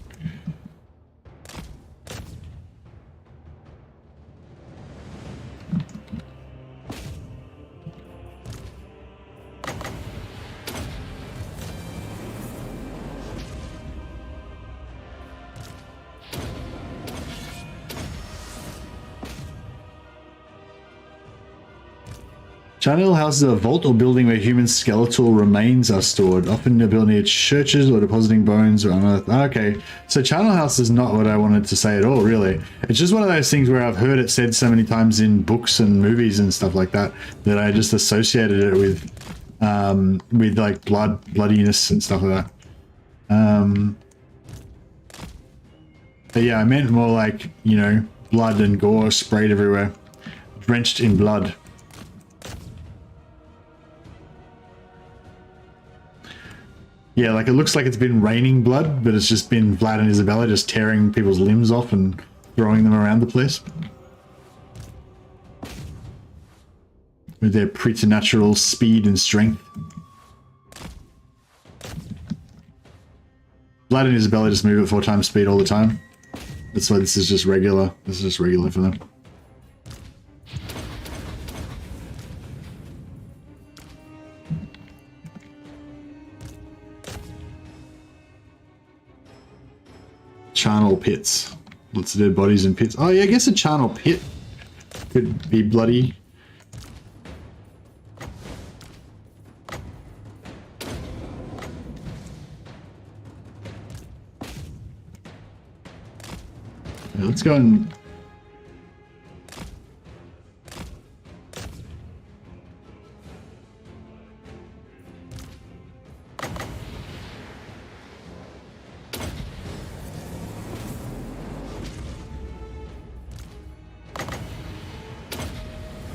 Charnel House is a vault or building where human skeletal remains are stored, often in building at churches or depositing bones or unearthed. Okay, so Charnel House is not what I wanted to say at all, really. It's just one of those things where I've heard it said so many times in books and movies and stuff like that, that I just associated it with like bloodiness and stuff like that. But yeah, I meant more like, you know, blood and gore sprayed everywhere, drenched in blood. Yeah, like it looks like it's been raining blood, but it's just been Vlad and Isabella just tearing people's limbs off and throwing them around the place. With their preternatural speed and strength. Vlad and Isabella just move at 4x speed all the time. That's why this is just regular. This is just regular for them. Charnel pits. Lots of dead bodies in pits. Oh yeah, I guess a charnel pit could be bloody. Yeah, let's go and...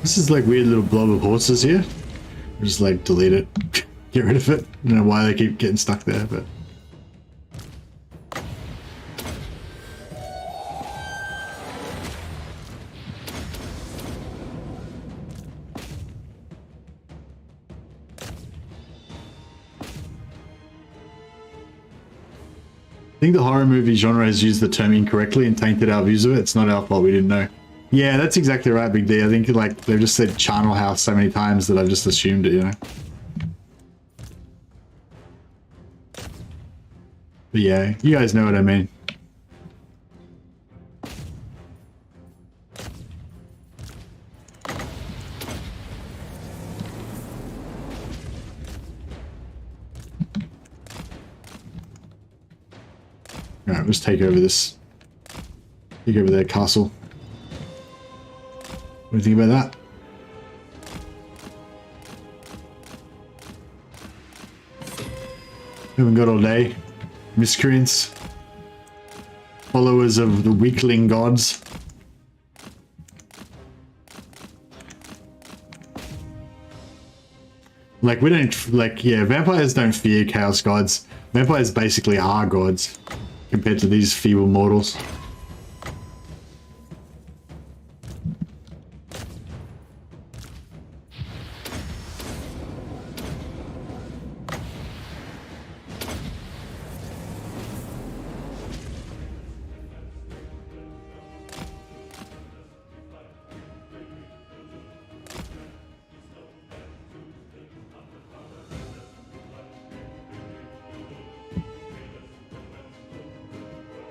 This is like weird little blob of horses here. I'll just like delete it, get rid of it. I don't know why they keep getting stuck there, but... I think the horror movie genre has used the term incorrectly and tainted our views of it. It's not our fault, we didn't know. Yeah, that's exactly right, Big D. I think like they've just said charnel house so many times that I've just assumed it, you know. But yeah, you guys know what I mean. Alright, let's take over this. Take over their castle. What do you think about that? Haven't got all day. Miscreants. Followers of the weakling gods. Like, we don't, like, yeah, vampires don't fear chaos gods. Vampires basically are gods compared to these feeble mortals.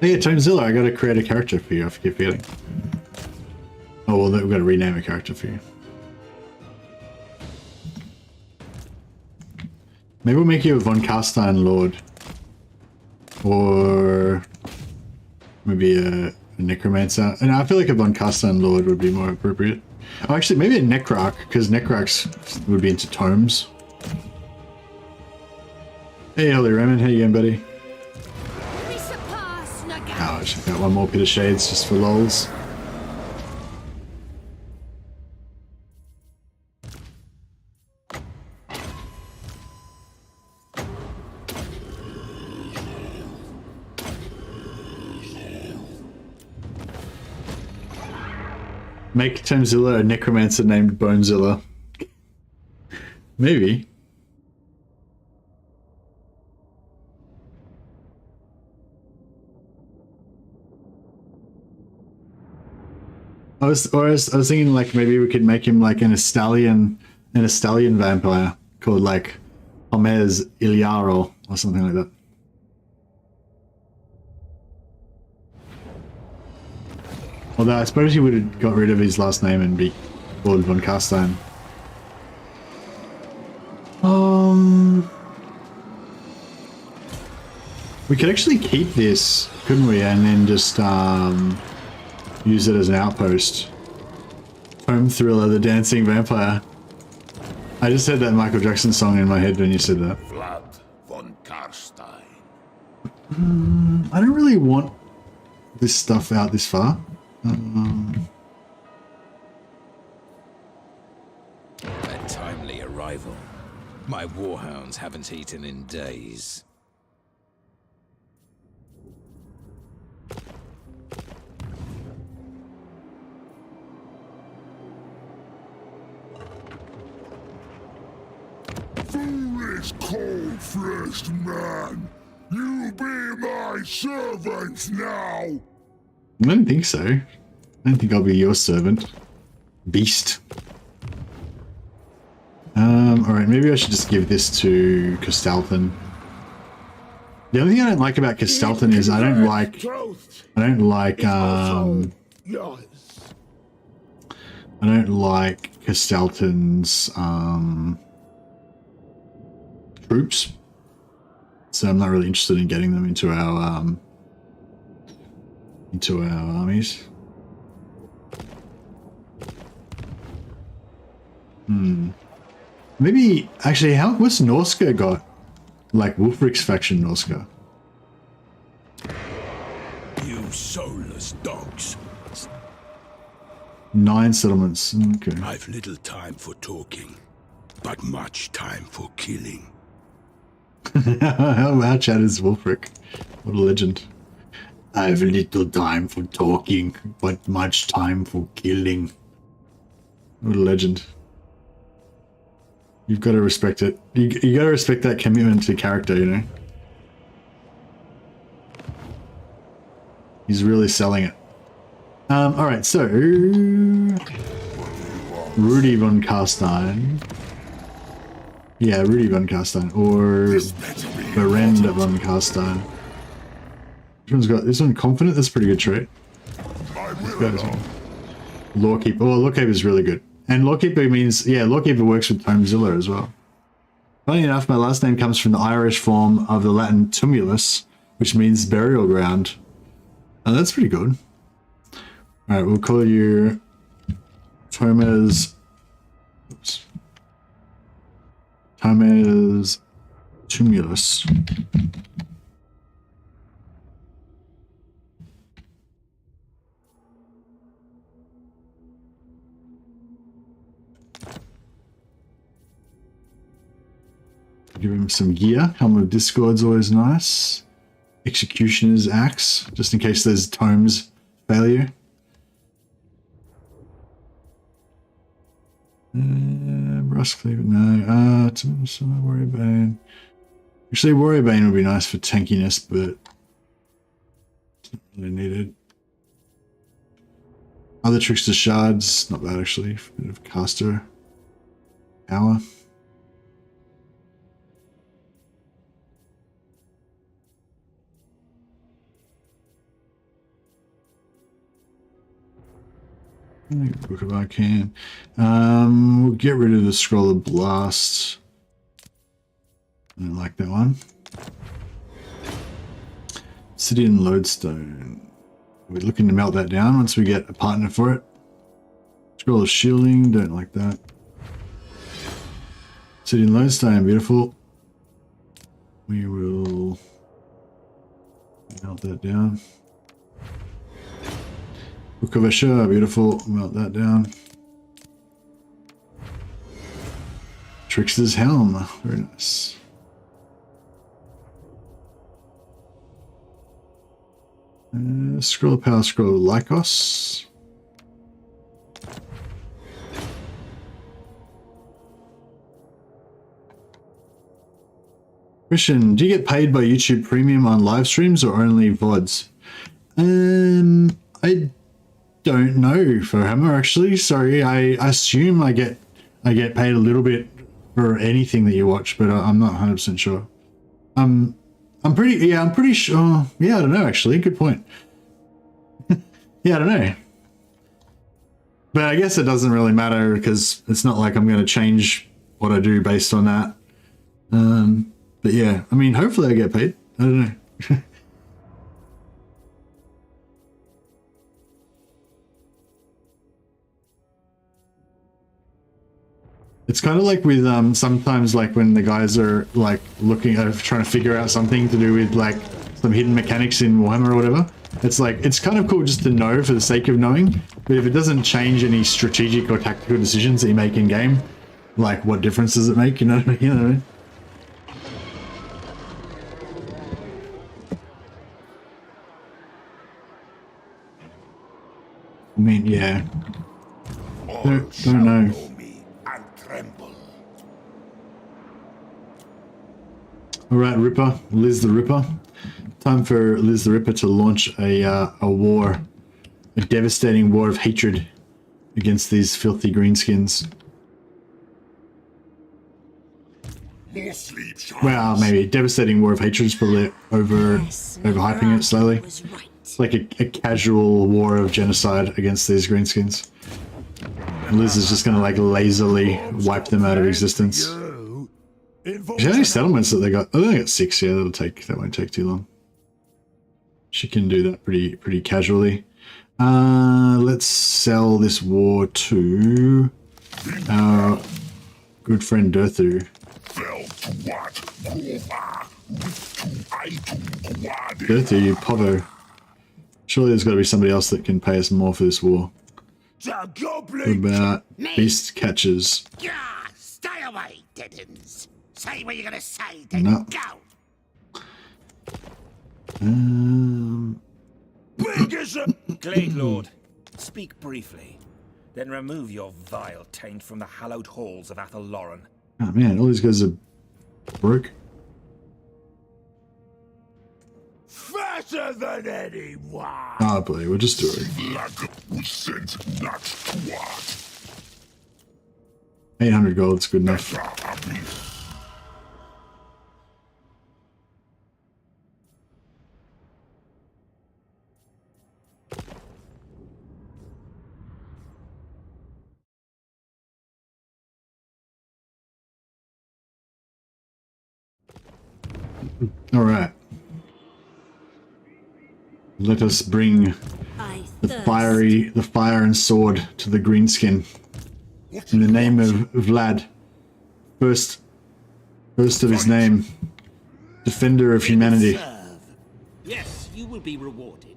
Hey, Tomzilla, I gotta create a character for you, I keep feeling. Oh, well, we've got to rename a character for you. Maybe we'll make you a Von Carstein Lord. Or maybe a Necromancer. And I feel like a Von Carstein Lord would be more appropriate. Oh, actually, maybe a Necroarch, because Necroarchs would be into tomes. Hey, Holy Raymond, how you going, buddy? Oh, I should got one more pit of shades just for lols. Make Tomzilla a necromancer named Bonezilla. Maybe. I was thinking like maybe we could make him like an Estalian vampire called like Homez Iliaro or something like that. Although I suppose he would have got rid of his last name and be called Von Carstein. We could actually keep this, couldn't we? And then just use it as an outpost. Home Thriller, the dancing vampire. I just had that Michael Jackson song in my head when you said that. Vlad von Carstein. I don't really want this stuff out this far. A timely arrival. My warhounds haven't eaten in days. Foolish, cold-fleshed man! You be my servant now! I don't think so. I don't think I'll be your servant. Beast. Alright, maybe I should just give this to Castalton. The only thing I don't like about Castalton is I don't like Castalton's troops. So I'm not really interested in getting them into our armies. Maybe actually, what's Norska got? Like Wulfric's faction, Norska. You soulless dogs. 9 settlements. Okay. I've little time for talking, but much time for killing. How chat is Wulfric? What a legend. I've little time for talking, but much time for killing. What a legend. You've got to respect it. You got to respect that commitment to character, you know? He's really selling it. Alright, so... Rudy von Carstein. Yeah, Rudy von Carstein. Or... Berenda von Carstein. Which one's got... This one, Confident? That's a pretty good trait. Lawkeeper. Oh, Lawkeeper is really good. And Lawkeeper means... Yeah, Lawkeeper works with Tomzilla as well. Funny enough, my last name comes from the Irish form of the Latin tumulus, which means burial ground. Oh, that's pretty good. All right, we'll call you Thomas. Oops. Thomas Tumulus. Give him some gear. Helmet of Discord's always nice. Executioner's axe, just in case there's tomes failure. Brass cleaver, no. Warrior Bane. Actually, Warrior Bane would be nice for tankiness, but it's not really needed. Other Trickster Shards, not bad actually. Bit of caster power. Book of Arcane. We'll get rid of the Scroll of Blast. I don't like that one. Obsidian Lodestone. We're looking to melt that down once we get a partner for it. Scroll of Shielding. Don't like that. Obsidian Lodestone. Beautiful. We will melt that down. Book of Ashur, beautiful. Melt that down. Trickster's Helm, very nice. Scroll of Power, Scroll of Lycos. Question, do you get paid by YouTube Premium on live streams or only VODs? I don't know for Hammer actually. Sorry, I assume I get paid a little bit for anything that you watch, but I'm not 100% sure. I'm pretty sure. Yeah, I don't know actually. Good point. Yeah, I don't know. But I guess it doesn't really matter because it's not like I'm going to change what I do based on that. But yeah, I mean, hopefully I get paid. I don't know. It's kind of like with sometimes like when the guys are like looking at trying to figure out something to do with like some hidden mechanics in Warhammer or whatever. It's like it's kind of cool just to know for the sake of knowing, but if it doesn't change any strategic or tactical decisions that you make in game, like what difference does it make? You know what I mean? You know what I mean? I mean, yeah. Don't know. Alright, Ripper. Liz the Ripper. Time for Liz the Ripper to launch a war. A devastating war of hatred against these filthy greenskins. Well, maybe. Devastating war of hatred is probably overhyping it slightly. It's like a casual war of genocide against these greenskins. Liz is just gonna like lazily wipe them out of existence. How many settlements that they got? Oh, they got 6. Yeah, that won't take too long. She can do that pretty casually. Let's sell this war to our good friend Durthu. Durthu, you povo. Surely there's got to be somebody else that can pay us more for this war. What about beast catchers? Yeah, stay away, Diddins. Say what you're gonna say, then no. Go. Big as a Glade Lord, speak briefly, then remove your vile taint from the hallowed halls of Athel Lauren. Oh man, all these guys are broke. Faster than anyone. Ah, boy, we'll just do it. Vlad was sent not to what? 800 gold's good enough. All right. Let us bring I the thirst. fire and sword to the greenskin. In the name of Vlad, first of his name, defender of humanity. Serve. Yes, you will be rewarded.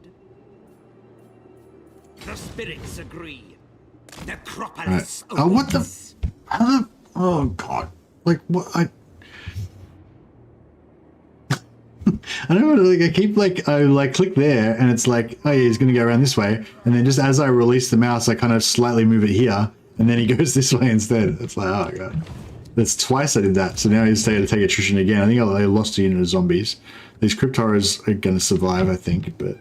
The spirits agree. Necropolis. Oh, what the? awaits. How the? Oh God! Like what? I don't know. Like I keep I click there, and it's like, oh yeah, he's gonna go around this way, and then just as I release the mouse, I kind of slightly move it here, and then he goes this way instead. It's like, oh God, that's twice I did that. So now he's to take attrition again. I think I lost a unit of zombies. These crypt horrors are gonna survive, I think, but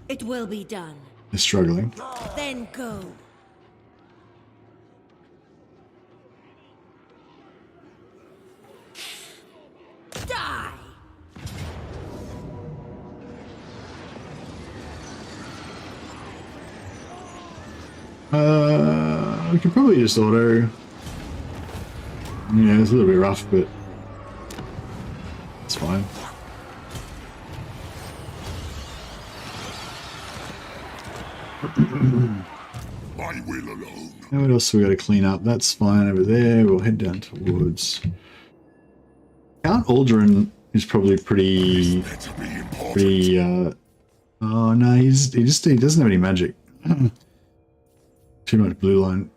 It will be done. they're struggling. Then go. Die! We could probably just auto. Yeah, it's a little bit rough, but it's fine. My will alone. Now what else we got to clean up? That's fine over there. We'll head down towards Count Aldrin is probably pretty. Better be important. Oh no, he doesn't have any magic. Too much blue line.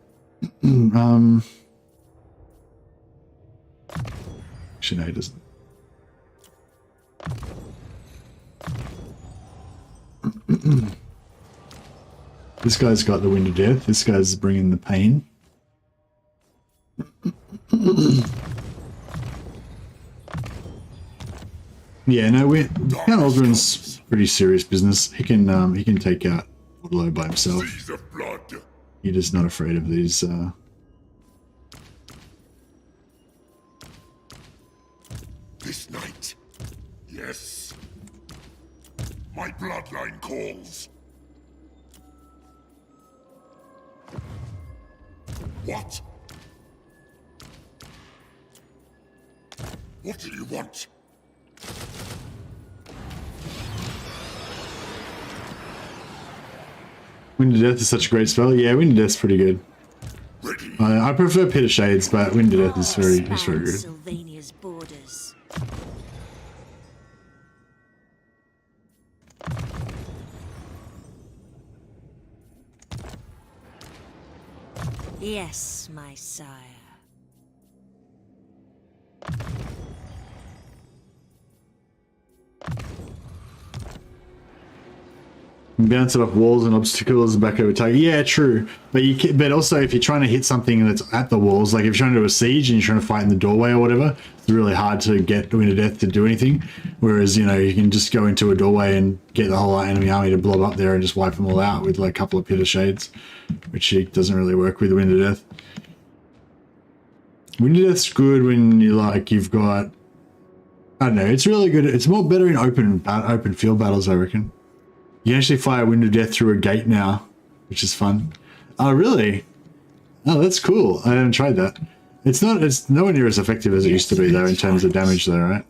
Actually, no, he doesn't. This guy's got the wind of death. This guy's bringing the pain. Yeah, no, Count Aldrin's pretty serious business. He can take out Waterloo by himself. Seas of blood. He just not afraid of these. This night. Yes. My bloodline calls. What? What do you want? Wind of Death is such a great spell. Yeah, Wind of Death's pretty good. Ready. I prefer Pit of Shades, but Wind of Death is very good. Sylvania's borders. Yes, my sire. Bounce it off walls and obstacles and back over target. Yeah, true. But but also if you're trying to hit something that's at the walls, like if you're trying to do a siege and you're trying to fight in the doorway or whatever, it's really hard to get Wind of Death to do anything. Whereas, you know, you can just go into a doorway and get the whole enemy army to blob up there and just wipe them all out with like a couple of Pit of Shades, which doesn't really work with Wind of Death. Wind of Death's good when you've got, I don't know, it's really good. It's more better in open field battles, I reckon. You can actually fire Wind of Death through a gate now, which is fun. Oh, really? Oh, that's cool. I haven't tried that. It's nowhere near as effective as it used to be, though, in terms of damage, though, right?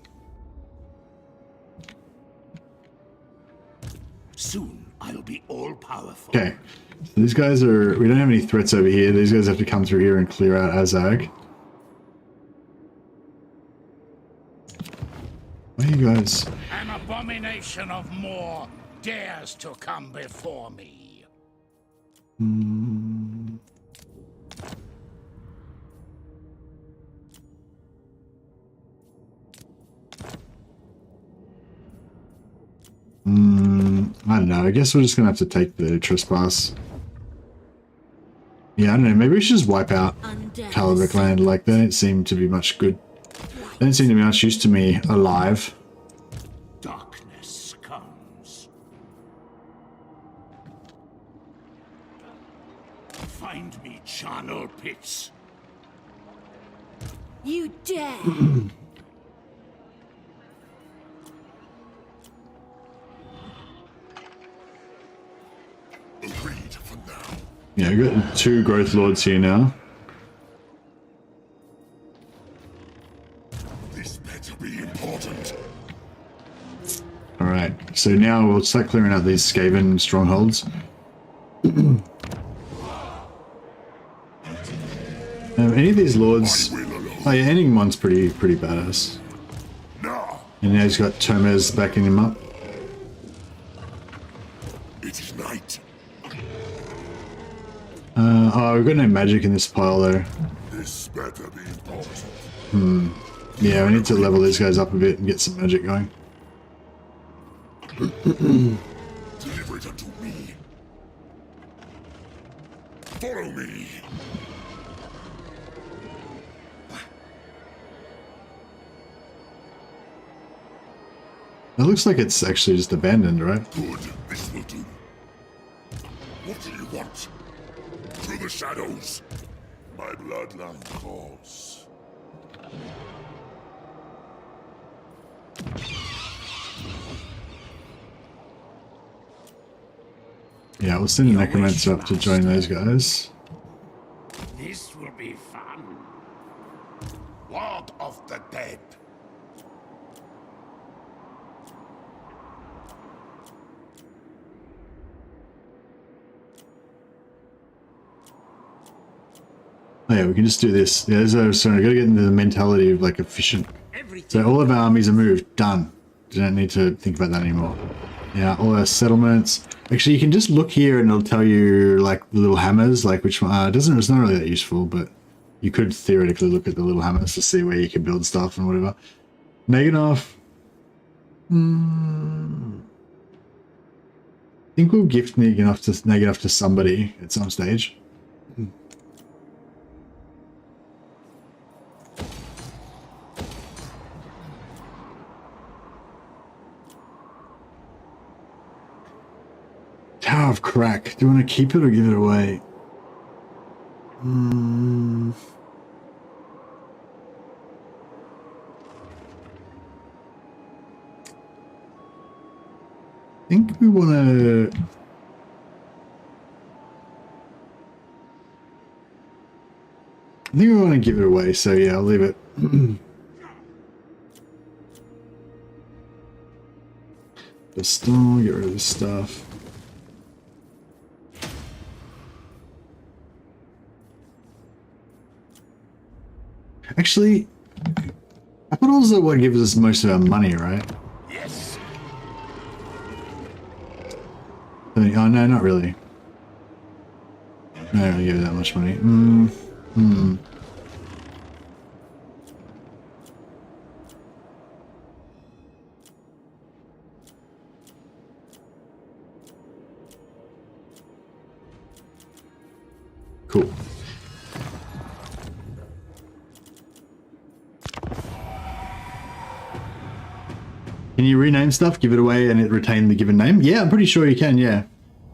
Soon I'll be all powerful. Okay. So these guys are... We don't have any threats over here. These guys have to come through here and clear out Azag. Where are you guys? An abomination of more dares to come before me. I don't know. I guess we're just gonna have to take the trespass. Yeah, I don't know. Maybe we should just wipe out Calibric land. Like, they don't seem to be much good. They don't seem to be much use to me alive. Darkness comes. Find me charnel pits. You dare! Agreed for now. Yeah, we've got 2 growth lords here now. This better be important. Alright, so now we'll start clearing out these Skaven strongholds. Any of these lords... Oh yeah, ending one's pretty badass. And now he's got Termes backing him up. It is night. Oh, we've got no magic in this pile though. This better be important. Yeah, we need to level these guys up a bit and get some magic going. Deliver it unto me. Follow me. It looks like it's actually just abandoned, right? Good, this will do. What do you want? Through the shadows. My bloodline calls. Yeah, we'll send the Necromancer up to join those guys. This will be fun. Lord of the Dead. Oh yeah, we can just do this. Yeah, sorry, I gotta get into the mentality of like efficient. So all of our armies are moved. Done. You don't need to think about that anymore. Yeah, all our settlements. Actually, you can just look here and it'll tell you like the little hammers, like which one. It's not really that useful, but you could theoretically look at the little hammers to see where you can build stuff and whatever. Negative. I think we'll gift negative to somebody at some stage. Tower of Crack. Do you want to keep it or give it away? I think we want to... I think we want to give it away, so yeah, I'll leave it. The stone, get rid of this stuff. Actually, capitals are what gives us most of our money, right? Yes. Oh no, not really. I don't really give it that much money. Cool. Can you rename stuff, give it away, and it retain the given name? Yeah, I'm pretty sure you can, yeah.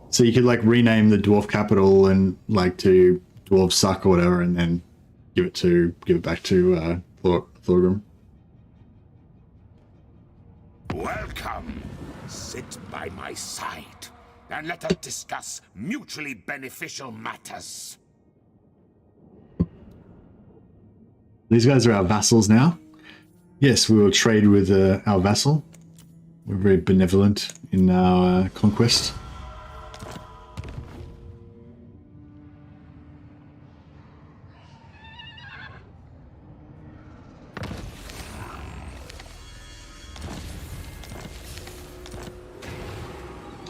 So you could like rename the dwarf capital and like to dwarf suck or whatever, and then give it back to Thorgrim. Welcome. Sit by my side, and let us discuss mutually beneficial matters. These guys are our vassals now. Yes, we will trade with our vassal. We're very benevolent in our conquest.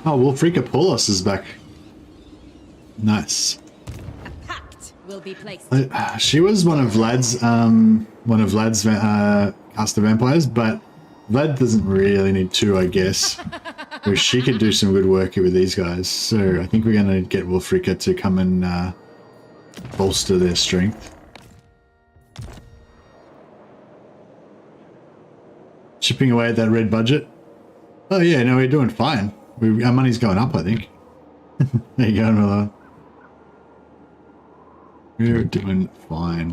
Oh, Wolfrika Paulos is back. Nice. A pact will be placed. She was one of Vlad's caster vampires, but Vlad doesn't really need to, I guess. Whereas she could do some good work here with these guys. So I think we're going to get Wolfrika to come and bolster their strength. Chipping away at that red budget. Oh yeah, no, we're doing fine. Our money's going up, I think. There you go, Miller. We're doing fine.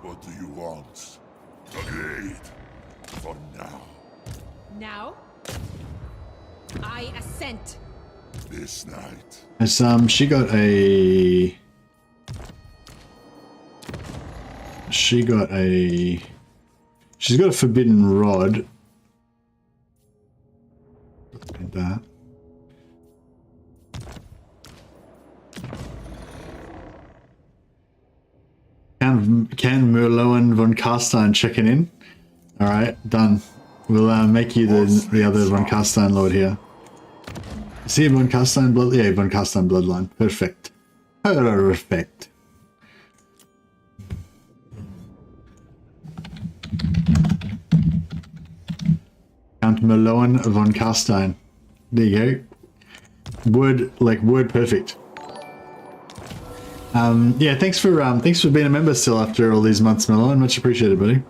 What do you want? Agreed. For now. Now, I assent. This night. As she got a... She's got a forbidden rod. Like that. Can Merloin von Carstein checking in? All right, done. We'll make you the other von Carstein lord here. See von Carstein blood? Yeah, von Carstein bloodline. Perfect. Perfect. Count Merloin von Carstein. There you go. Word perfect. Yeah, thanks for being a member still after all these months, Merloin. Much appreciated, buddy.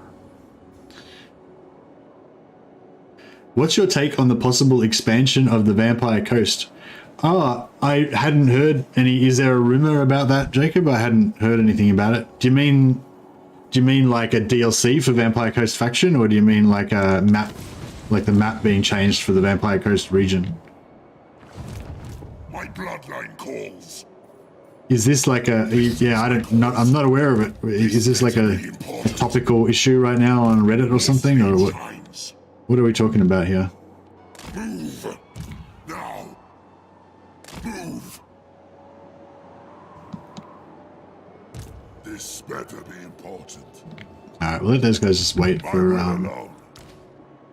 What's your take on the possible expansion of the Vampire Coast? Oh, I hadn't heard any. Is there a rumor about that, Jacob? I hadn't heard anything about it. Do you mean like a DLC for Vampire Coast faction, or do you mean like a map, like the map being changed for the Vampire Coast region? My bloodline calls. Is this like a? Yeah, I'm not aware of it. Is this like a topical issue right now on Reddit or something, or what? What are we talking about here? Move! Now! Move! This better be important. Alright, we'll let those guys just wait for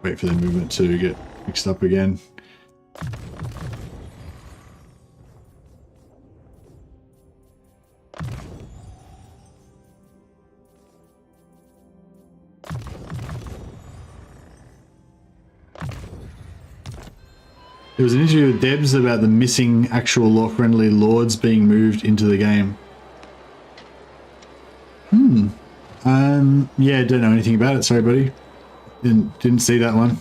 the movement to get mixed up again. There was an interview with Debs about the missing actual law-friendly lords being moved into the game. Yeah, don't know anything about it. Sorry, buddy. Didn't see that one.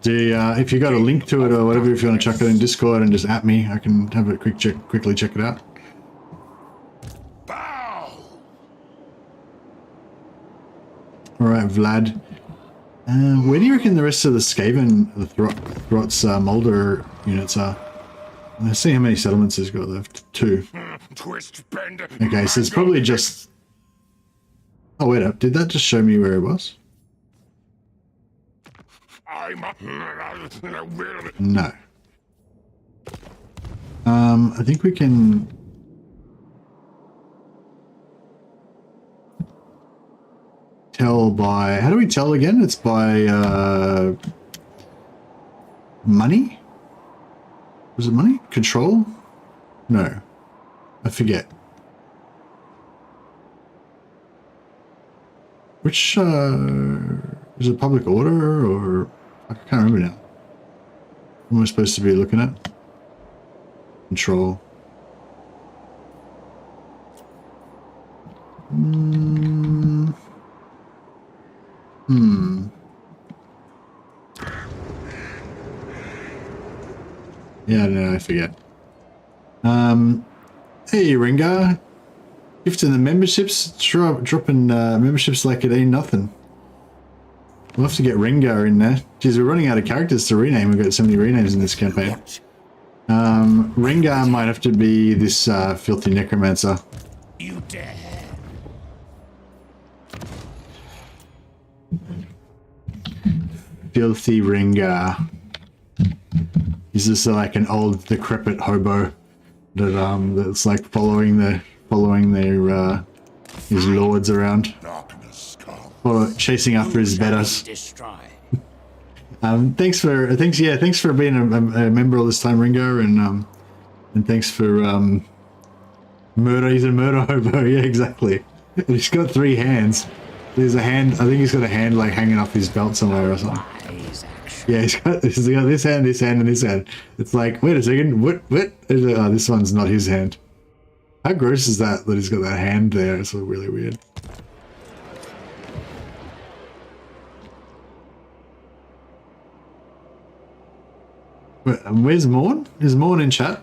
If you got a link to it or whatever, if you want to chuck it in Discord and just at me, I can have a quickly check it out. All right, Vlad. Where do you reckon the rest of the Skaven, the Throts Mulder units are? Let's see how many settlements he's got left. 2. Okay, so it's probably just... Oh, wait up. Did that just show me where it was? No. I think we can... Tell by... How do we tell again? It's by money? Was it money? Control? No. I forget. Which is it public order or I can't remember now. What am I supposed to be looking at? Control. Yeah, no, I forget. Hey, Ringar. Gifting the memberships. Dropping memberships like it ain't nothing. We'll have to get Ringar in there. Geez, we're running out of characters to rename. We've got so many renames in this campaign. Ringar might have to be this filthy necromancer. You dare. Filthy Ringar. He's just like an old decrepit hobo that that's like following their his lords around, chasing after his betters. Thanks for being a member all this time, Ringo, and thanks for murder. He's a murder hobo. Yeah, exactly. And he's got 3 hands. There's a hand. I think he's got a hand like hanging off his belt somewhere or something. Yeah, he's got this hand, and this hand. It's like, wait a second, what? Oh, this one's not his hand. How gross is that he's got that hand there? It's really weird. Where's Morn? Is Morn in chat?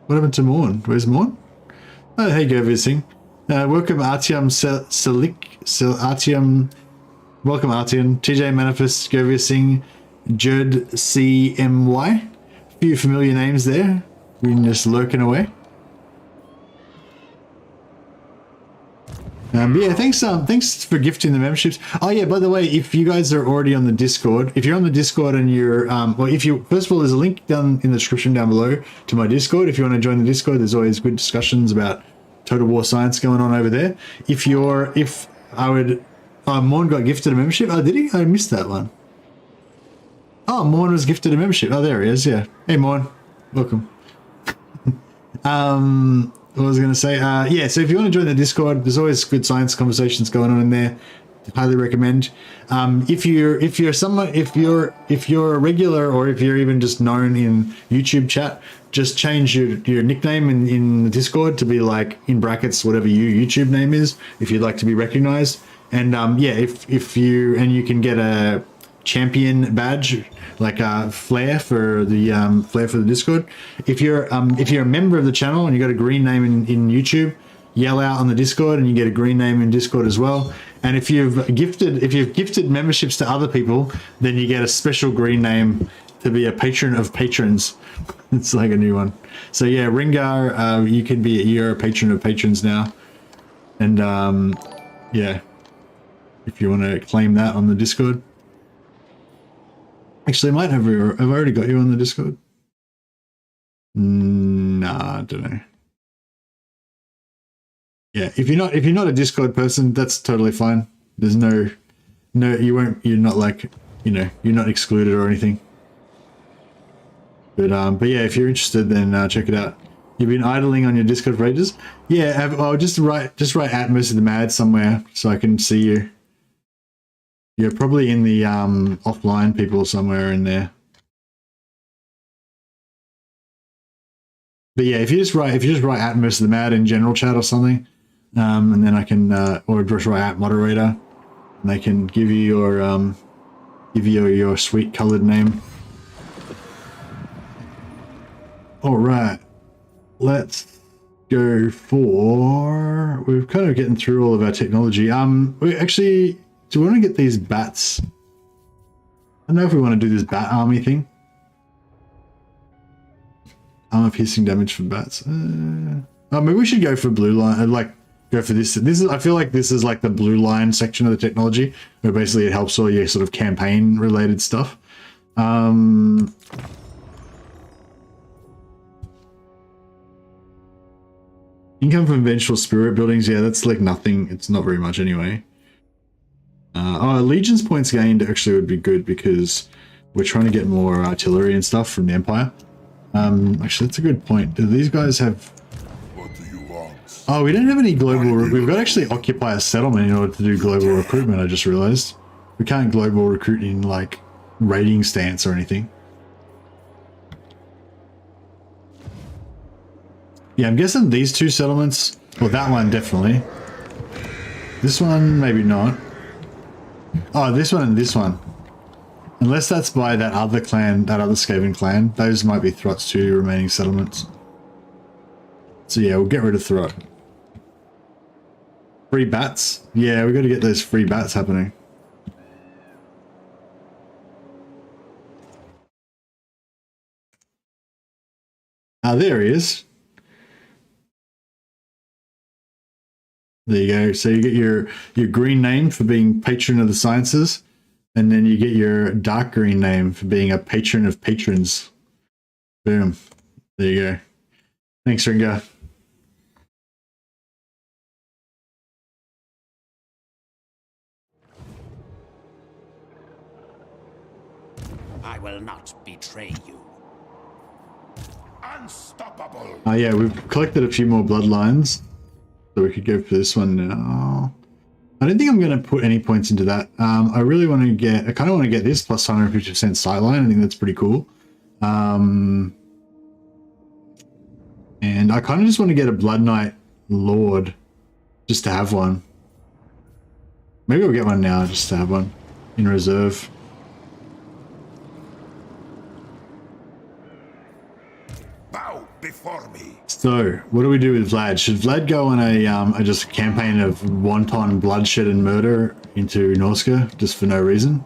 What happened to Morn? Where's Morn? Oh, hey, go visiting. Welcome, Artyom Artyom. Welcome, Artyom. TJ Manifest, Govia Singh, Jud CMY. A few familiar names there. We're just lurking away. Yeah, thanks for gifting the memberships. Oh yeah, by the way, if you guys are already on the Discord, if you're on the Discord and you're, well, if you, first of all, there's a link down in the description down below to my Discord. If you want to join the Discord, there's always good discussions about Total War Science going on over there. Morn got gifted a membership. Oh, did he? I missed that one. Oh, Morn was gifted a membership. Oh, there he is. Yeah. Hey, Morn. Welcome. What was I going to say? Yeah, so if you want to join the Discord, there's always good science conversations going on in there. Highly recommend. If you're a regular, or if you're even just known in YouTube chat, just change your nickname in the Discord to be like in brackets whatever your YouTube name is, if you'd like to be recognized. And yeah, if you can get a champion badge, like a flare for the Discord. If you're a member of the channel and you got a green name in YouTube, yell out on the Discord and you get a green name in Discord as well. And if you've gifted memberships to other people, then you get a special green name to be a patron of patrons. It's like a new one. So yeah, Ringar, you're a patron of patrons now. And yeah, if you want to claim that on the Discord. Actually, I might have I already got you on the Discord? Nah, I don't know. Yeah, if you're not a Discord person, that's totally fine. There's no you're not like, you're not excluded or anything. But yeah, if you're interested, then check it out. You've been idling on your Discord for ages? Yeah, I'll just write Atmos of the Mad somewhere so I can see you. You're probably in the offline people somewhere in there. But yeah, if you just write Atmos of the Mad in general chat or something, and then I can or just write at moderator, and they can give you your sweet colored name. All right, let's go for. We're kind of getting through all of our technology. We actually. Do we want to get these bats? I don't know if we want to do this bat army thing. Armor piercing damage for bats. Oh, maybe we should go for blue line. Like go for this. I feel like this is like the blue line section of the technology, where basically it helps all your sort of campaign related stuff. Income from vengeful spirit buildings. Yeah, that's like nothing. It's not very much anyway. Legion's points gained actually would be good because we're trying to get more artillery and stuff from the Empire. Actually, that's a good point. Do these guys have... What do you want? Oh, we don't have any global... We've got to actually occupy a settlement in order to do global recruitment, I just realized. We can't global recruit in, like, raiding stance or anything. Yeah, I'm guessing these two settlements... Well, that one, definitely. This one, maybe not. Oh, this one and this one. Unless that's by that other clan, that other Skaven clan. Those might be Throt's two remaining settlements. So yeah, we'll get rid of Throt. Free bats? Yeah, we got to get those free bats happening. Ah, there he is. There you go. So you get your green name for being patron of the sciences, and then you get your dark green name for being a patron of patrons. Boom. There you go. Thanks, Ringa. I will not betray you. Unstoppable. Oh yeah, we've collected a few more bloodlines. So we could go for this one now. I don't think I'm going to put any points into that. I really want to get... I kind of want to get this plus 150% sightline. I think that's pretty cool. And I kind of just want to get a Blood Knight Lord just to have one. Maybe I'll get one now just to have one in reserve. Bow before me. So, what do we do with Vlad? Should Vlad go on a just campaign of wanton bloodshed and murder into Norska just for no reason?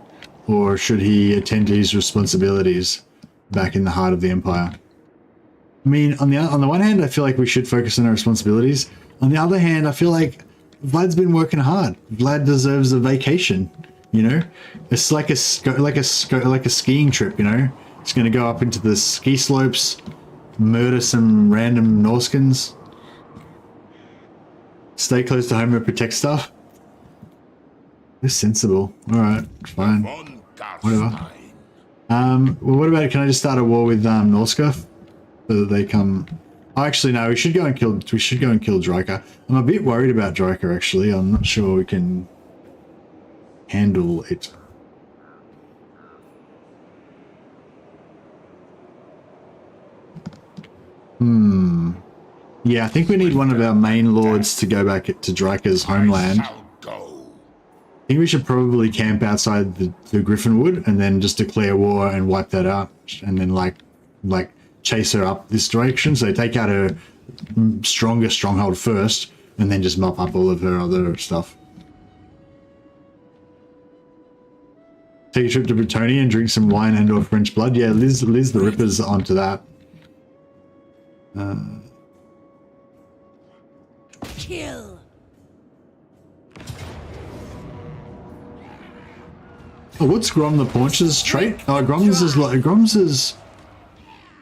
Or should he attend to his responsibilities back in the heart of the Empire? I mean, on the one hand, I feel like we should focus on our responsibilities. On the other hand, I feel like Vlad's been working hard. Vlad deserves a vacation. You know, it's like a skiing trip. You know, he's gonna go up into the ski slopes, murder some random Norskins, stay close to home and protect stuff. It's sensible. All right, fine. Von Whatever. Carstein. Well, what about, can I just start a war with Norska so that they come? Oh, actually, no. We should go and kill Dryker. I'm a bit worried about Dryker. Actually, I'm not sure we can handle it. Yeah, I think we need one of our main lords to go back to Dryker's homeland. Shall go. I think we should probably camp outside the Griffinwood and then just declare war and wipe that out, and then like chase her up this direction. So take out her strongest stronghold first, and then just mop up all of her other stuff. Take a trip to Britonia and drink some wine and or French blood. Yeah, Liz the Ripper's onto that. Kill. Oh, what's Grom the Paunch's trait? Oh, Grom's is like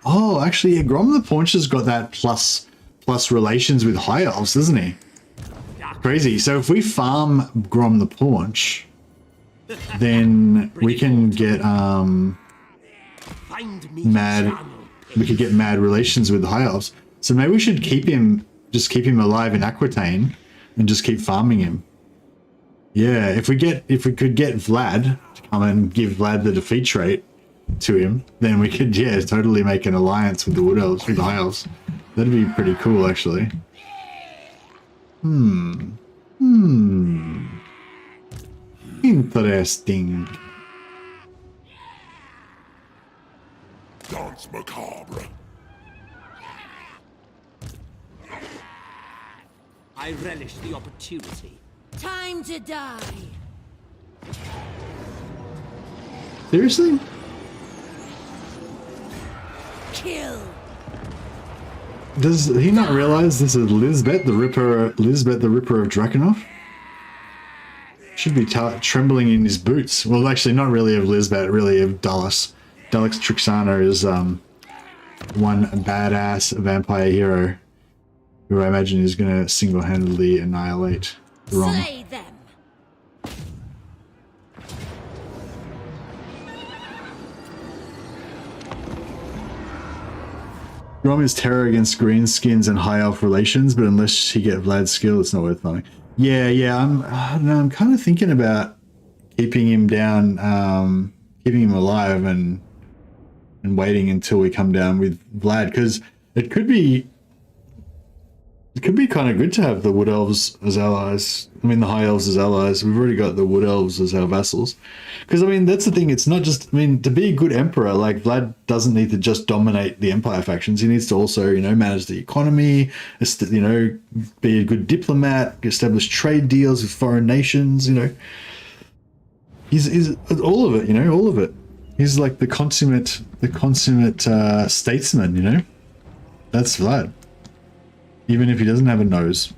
Oh, actually, yeah, Grom the Paunch's got that plus relations with high elves, doesn't he? Crazy. So if we farm Grom the Paunch, then we can get mad. We could get mad relations with the high elves. So maybe we should keep him alive in Aquitaine and just keep farming him. Yeah, if we could get Vlad to come and give Vlad the defeat trait to him, then we could, yeah, totally make an alliance with the wood elves, with the high elves. That'd be pretty cool, actually. Interesting. Dance macabre. I relish the opportunity. Time to die. Seriously? Kill. Does he not realize this is Lisbeth the Ripper? Lisbeth the Ripper of Drakenhof? Should be trembling in his boots. Well, actually, not really of Lisbeth, really of Dallas. Dallas Trixana is one badass vampire hero who I imagine is going to single-handedly annihilate the wrong. Slay them. Grom is terror against greenskins and high elf relations, but unless he get Vlad's skill, it's not worth farming. Yeah, I don't know, I'm kind of thinking about keeping him down, keeping him alive, and waiting until we come down with Vlad, because it could be kind of good to have the wood elves as allies. I mean, the high elves as allies. We've already got the wood elves as our vassals. Because, I mean, that's the thing. It's not just, I mean, to be a good emperor, like, Vlad doesn't need to just dominate the empire factions. He needs to also, you know, manage the economy, you know, be a good diplomat, establish trade deals with foreign nations, you know. He's all of it, you know, all of it. He's like the consummate statesman, you know. That's Vlad. Even if he doesn't have a nose.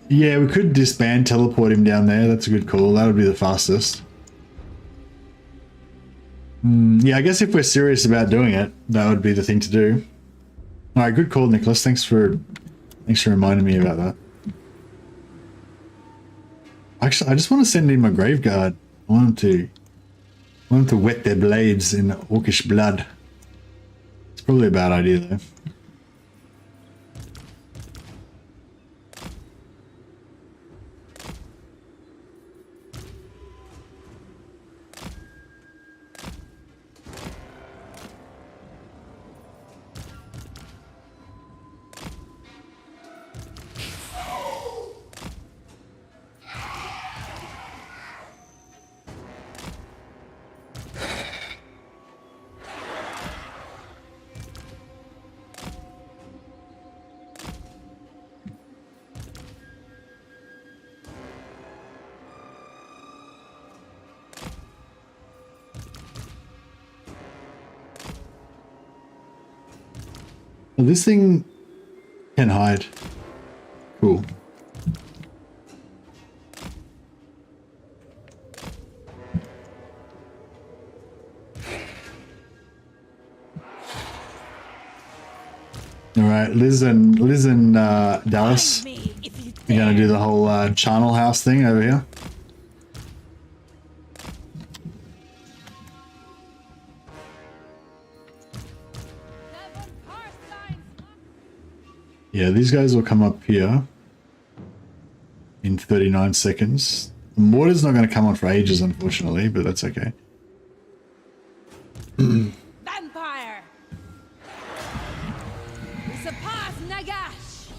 Yeah, we could disband, teleport him down there. That's a good call. That would be the fastest. Yeah, I guess if we're serious about doing it, that would be the thing to do. All right, good call, Nicholas. Thanks for reminding me about that. Actually, I just want to send in my grave guard. I want them to wet their blades in orcish blood. It's probably a bad idea, though. Oh, this thing can hide. Cool. All right, Liz and Dallas. We're gonna do the whole charnel house thing over here. Yeah, these guys will come up here in 39 seconds. The mortar's not going to come on for ages, unfortunately, but that's okay. Vampire! Surpass Nagash!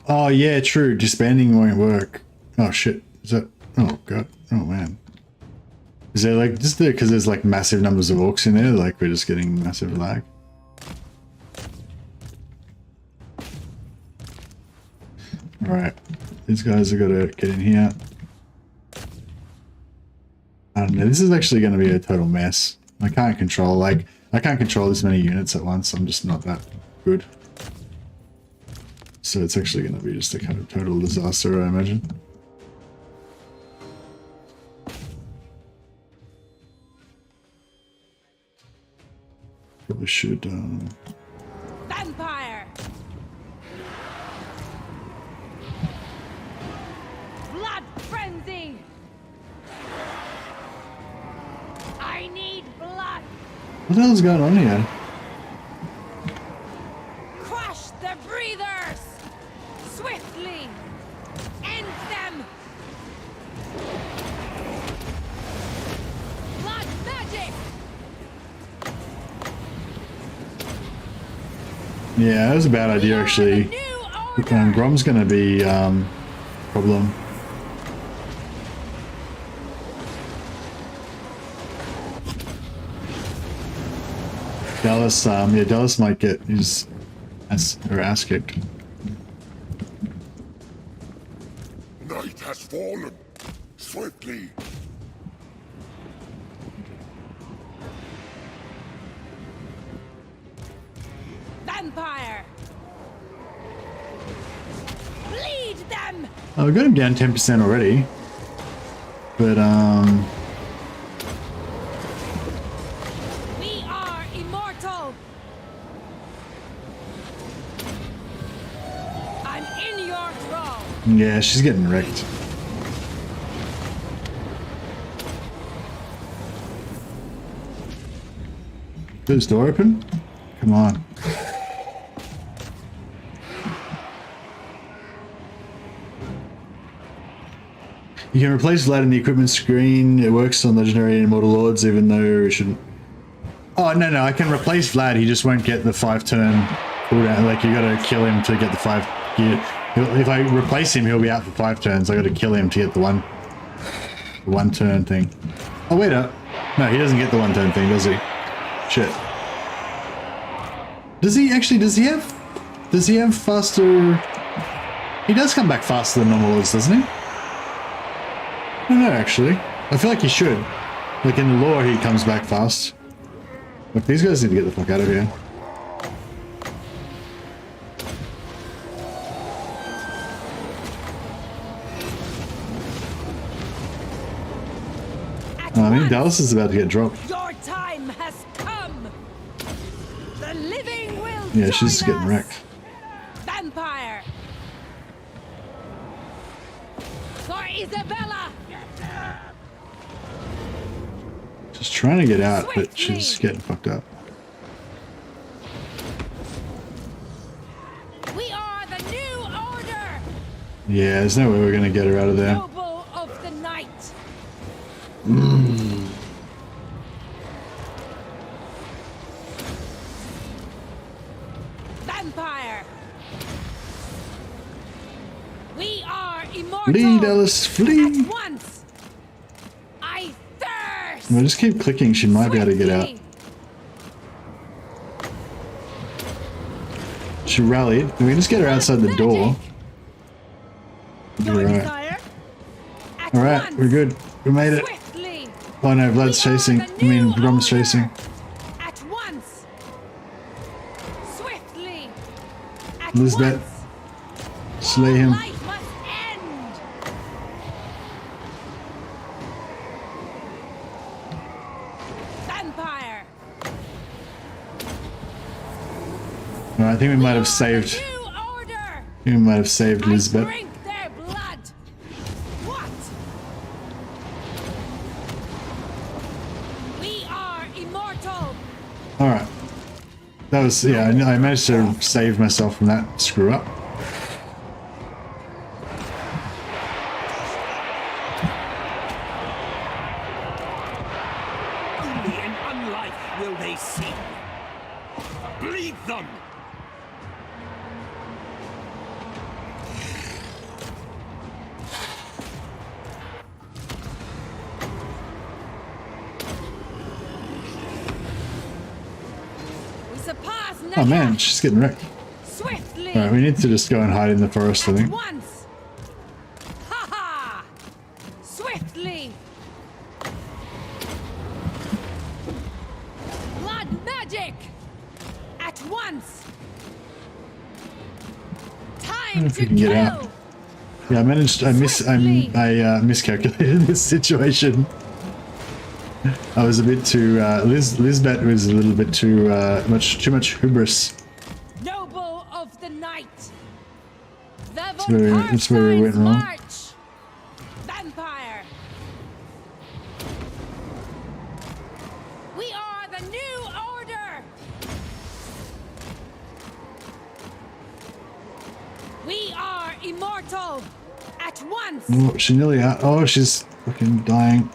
Oh, yeah, true. Disbanding won't work. Oh, shit. Is that... Oh, God. Oh, man. Is there, like, just because there's, like, massive numbers of orcs in there, like, we're just getting massive lag? Alright. These guys have got to get in here. I don't know. This is actually going to be a total mess. I can't control, like... I can't control this many units at once. I'm just not that good. So it's actually going to be just a kind of total disaster, I imagine. Probably should, Vampire! Blood frenzy! I need blood! What the hell's going on here? Crush the breathers! Swiftly! End them! Blood magic! Yeah, that was a bad idea, actually. Grom's gonna be, problem. Dallas, yeah, Dallas might get his ass kicked. Night has fallen. Swiftly. Vampire! Bleed them! Oh, we got him down 10% already. But, We are immortal! I'm in your thrall! yeah, she's getting wrecked. Is this door open? Come on. You can replace Vlad in the equipment screen. It works on legendary and immortal lords, even though it shouldn't. Oh, no, I can replace Vlad. He just won't get the 5-turn cooldown. Like, you gotta kill him to get the 5. If I replace him, he'll be out for 5 turns. I gotta kill him to get the 1-turn thing. Oh, wait up. No, he doesn't get the 1-turn thing, does he? Shit. Does he actually? Does he have faster? He does come back faster than normal lords, doesn't he? I don't know, actually. I feel like he should. Like, in the lore, he comes back fast. Look, these guys need to get the fuck out of here. I mean, Dallas is about to get dropped. Your time has come! The living will Yeah, she's join getting us. wrecked. Vampire! For Isabella! Just trying to get out, but she's getting fucked up. We are the new order! Yeah, there's no way we're gonna get her out of there. Noble of the night! Vampire! We are immortal! Flee, Dallas, flee! At once! I thirst! We'll just keep clicking, she might be able to get out. Swiftly! She rallied. We can just get her outside the door. We'll be alright. At Alright, once! we're good. We made it. Swiftly! Oh no, Vlad's chasing. I mean, Brom's chasing. At once. Swiftly. At Lisbeth, once. slay him. Life must end. Vampire. No, I think we might have saved. New order. I think we might have saved Lisbeth. Drink their blood. What? We are immortal. All right. That was, yeah, I managed to save myself from that screw up. Only in unlife will they see. Bleed them! We surpass Oh Naga. man, she's getting wrecked. Swiftly. All right, we need to just go and hide in the forest, I At think. once. Ha ha. Swiftly. Blood magic. At once. I Time don't know if to we can get kill. out. Yeah, I managed. I miscalculated this situation. I was a bit too. Lisbeth was a little bit too much hubris. Noble of the night. That's where we went wrong. March. Vampire. We are the new order. We are immortal. At once. Oh, she nearly out. Oh, she's fucking dying.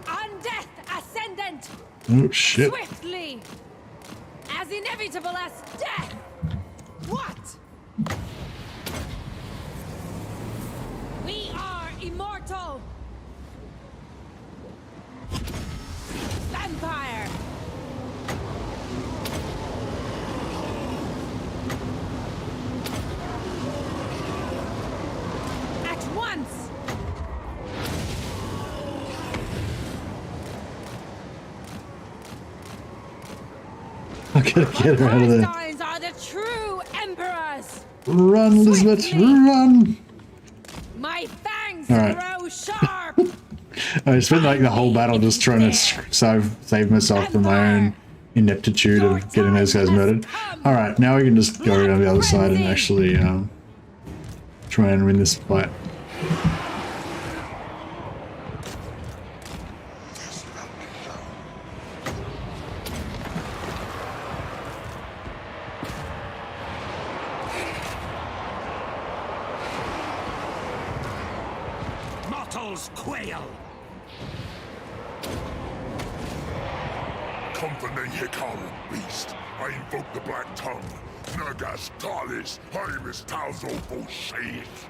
Undeath ascendant. Oh shit. Swiftly. As inevitable as death. What? We are immortal. Vampire. At once. I gotta get her out of there. Carsteins are the true emperors. Run, Elizabeth, Swiftly. run! My fangs All right. grow sharp. I spent like the whole battle just trying to save myself from my own ineptitude of getting those guys murdered. All right, now we can just go around the other side and actually try and win this fight. Mortals quail! Come from the Hikal, beast. I invoke the Black Tongue. Nagas Talis, Hymus Talzo Boshaith.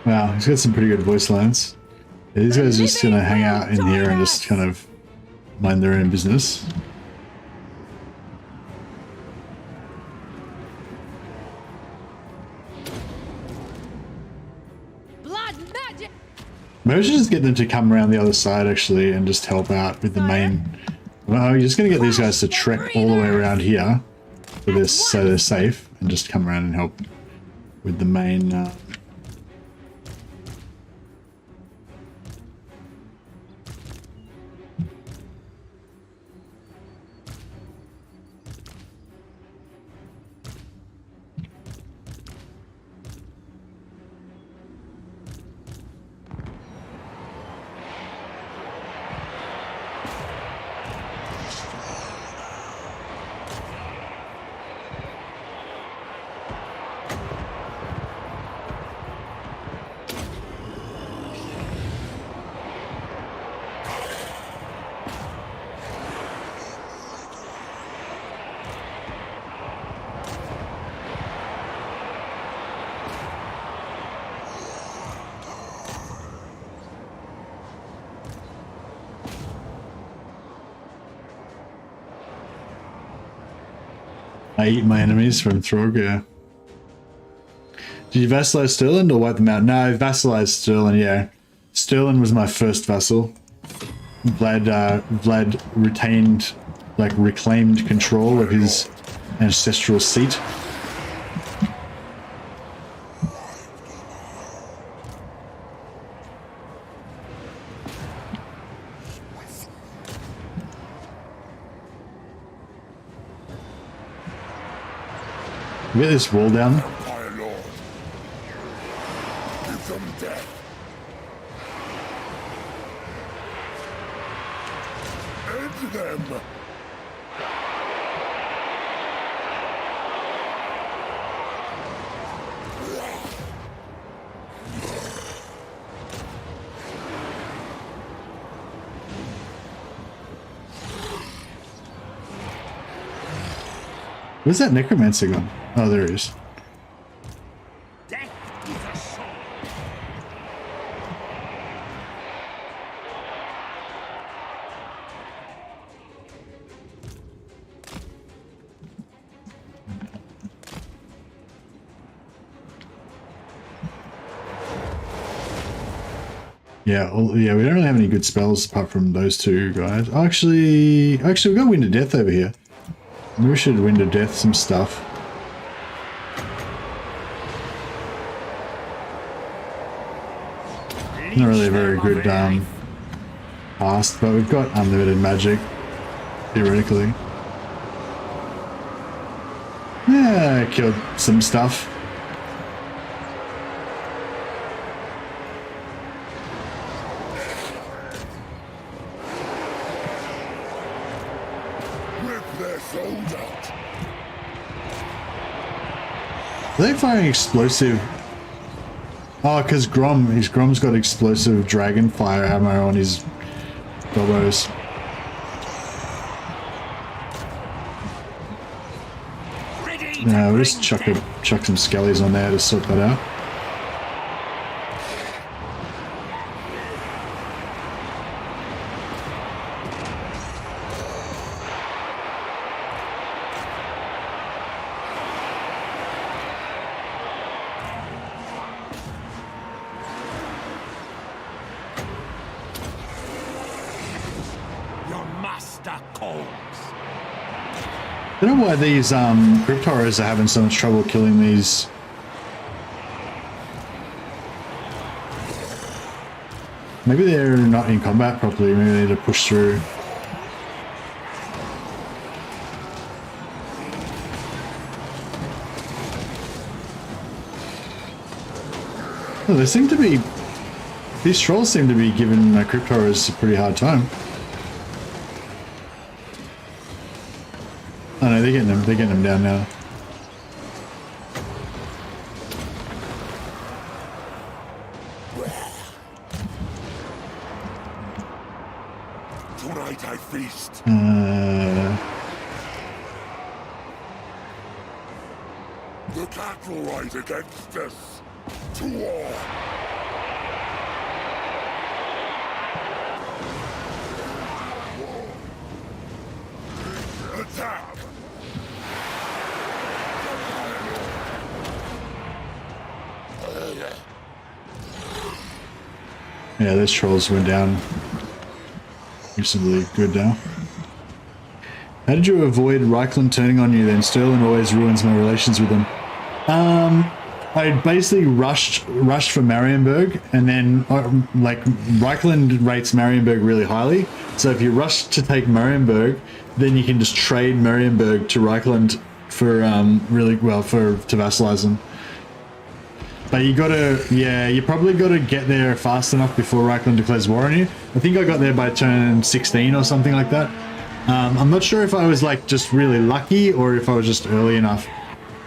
Wow, he's got some pretty good voice lines. Yeah, these guys are just gonna hang out in here and just kind of mind their own business. Blood magic. Maybe we should just get them to come around the other side actually and just help out with the main. Well, you're just gonna get these guys to trek all the way around here for this, so they're safe, and just come around and help with the main. I eat my enemies from Throger. Did you vassalize Stirland or wipe them out? No, I vassalized Stirland, yeah. Stirland was my first vassal. Vlad retained, like, reclaimed control of his ancestral seat. Get this wall down. My lord. Give them death. End them. Where's that necromancer gone? Oh, there he is. Death is a sword. Yeah, well, yeah, we don't really have any good spells apart from those two guys. Actually, we got Wind of Death over here. Maybe we should Wind of Death some stuff. Not really a very good cast, but we've got unlimited magic, theoretically. Yeah, killed some stuff. Rip their souls out. Are they firing explosive? Oh, because Grom's got explosive dragon fire ammo on his gobos. No, we'll just chuck some skellies on there to sort that out. Your master calls. I don't know why these crypt horrors are having so much trouble killing these. Maybe they're not in combat properly, maybe they need to push through. Oh, they seem to be... These trolls seem to be giving crypt horrors a pretty hard time. Oh no, they're getting them down now. Tonight I feast. The cattle rise against us. To war. Attack. Yeah, those trolls went down reasonably good now. How did you avoid Reichland turning on you then? Stirland always ruins my relations with them. I basically rushed for Marienburg, and then like Reichland rates Marienburg really highly. So if you rush to take Marienburg, then you can just trade Marienburg to Reichland for to vassalize them. But you gotta, yeah, you probably gotta get there fast enough before Reichland declares war on you. I think I got there by turn 16 or something like that. I'm not sure if I was like just really lucky or if I was just early enough.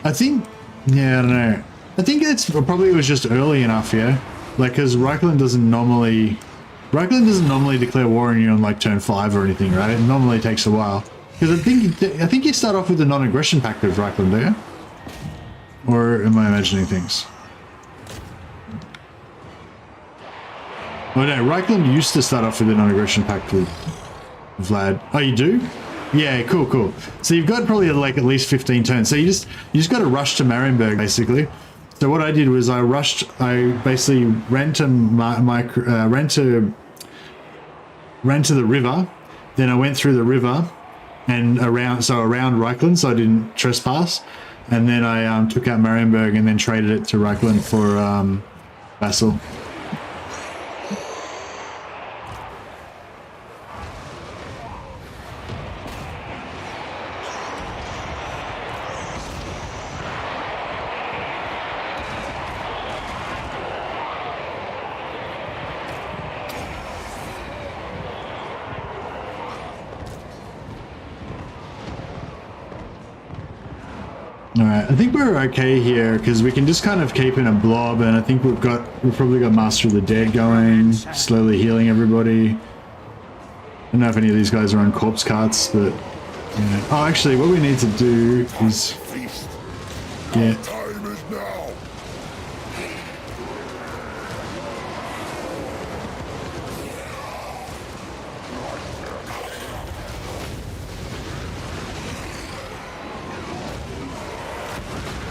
I think, yeah, I don't know. I think it was just early enough, yeah. Like, because Reichland doesn't normally declare war on you on like turn 5 or anything, right? It normally takes a while. Because I think you start off with the non-aggression pact of Reichland, do you? Or am I imagining things? Oh no, Reichland used to start off with the non-aggression pact with Vlad. Oh, you do? Yeah, cool. So you've got probably like at least 15 turns. So you just got to rush to Marienburg basically, So what I did was I basically ran to the river, then I went through the river and around Reichland, so I didn't trespass, and then I took out Marienburg and then traded it to Reichland for Vassal. Alright, I think we're okay here because we can just kind of keep in a blob, and I think we've probably got Master of the Dead going, slowly healing everybody. I don't know if any of these guys are on corpse carts, but yeah. Oh, actually, what we need to do is get Time is now.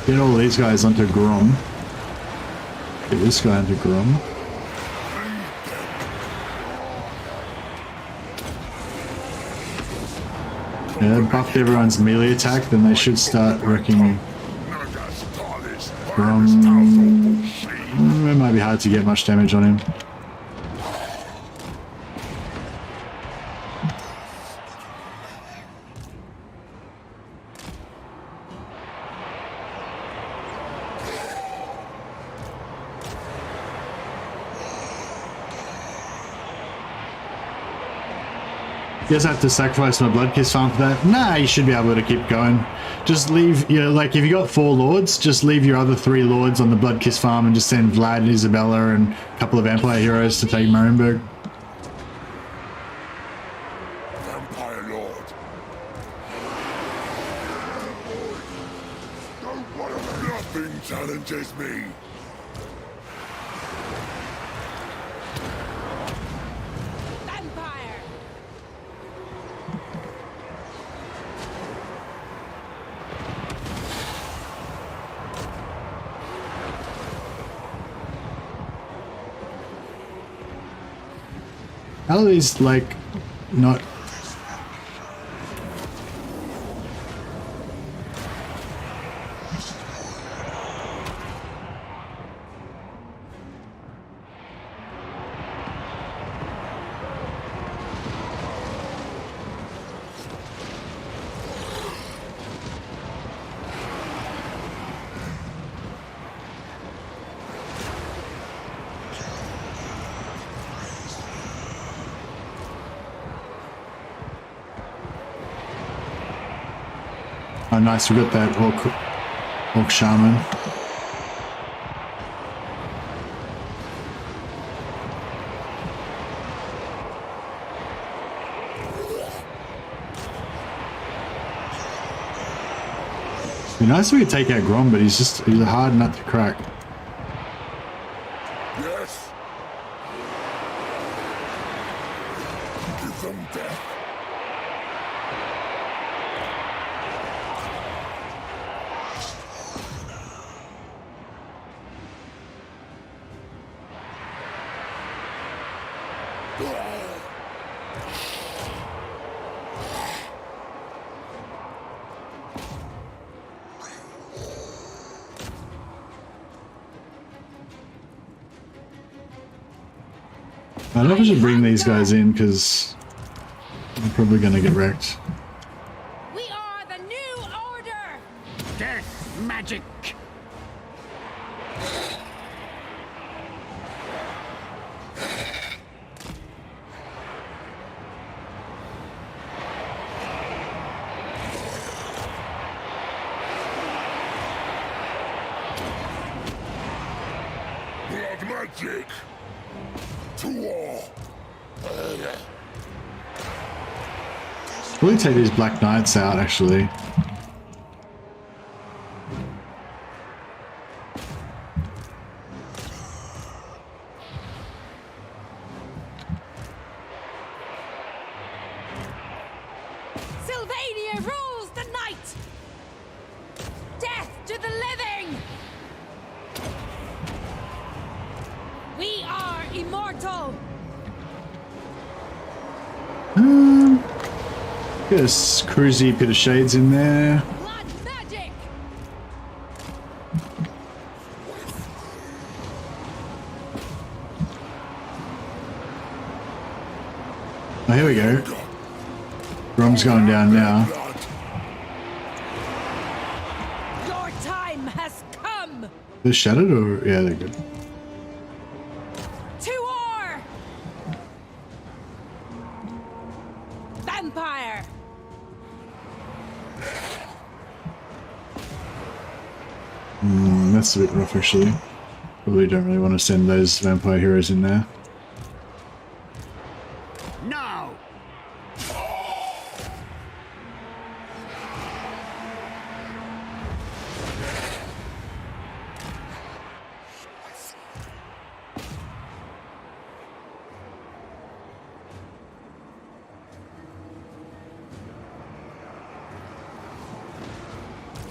get all these guys onto Grom. Get this guy onto Grom. Yeah, buffed everyone's melee attack, then they should start wrecking Grom. It might be hard to get much damage on him. You guys have to sacrifice my blood kiss farm for that? Nah, you should be able to keep going. Just leave, you know, like if you got 4 lords, just leave your other 3 lords on the blood kiss farm and just send Vlad and Isabella and a couple of Vampire heroes to take Marienburg. Vampire Lord. Nothing challenges me. Vampire! How are these, like, not... Oh, nice, we got that Orc Shaman. It'd be nice if we could take out Grom, but he's a hard nut to crack. Yes. Give them death. I don't know if I should bring these guys in because they're probably going to get wrecked. We are the new order! Death magic! Blood magic. To war. Probably take these Black Knights out, actually. Sylvania rules the night! Death to the living! Get a cruisy bit of shades in there. Blood magic. Oh, here we go. Rom's going down now. Your time has come. They're shattered or yeah, they're good. To war. Vampire. That's a bit rough actually. Probably don't really want to send those vampire heroes in there. Now!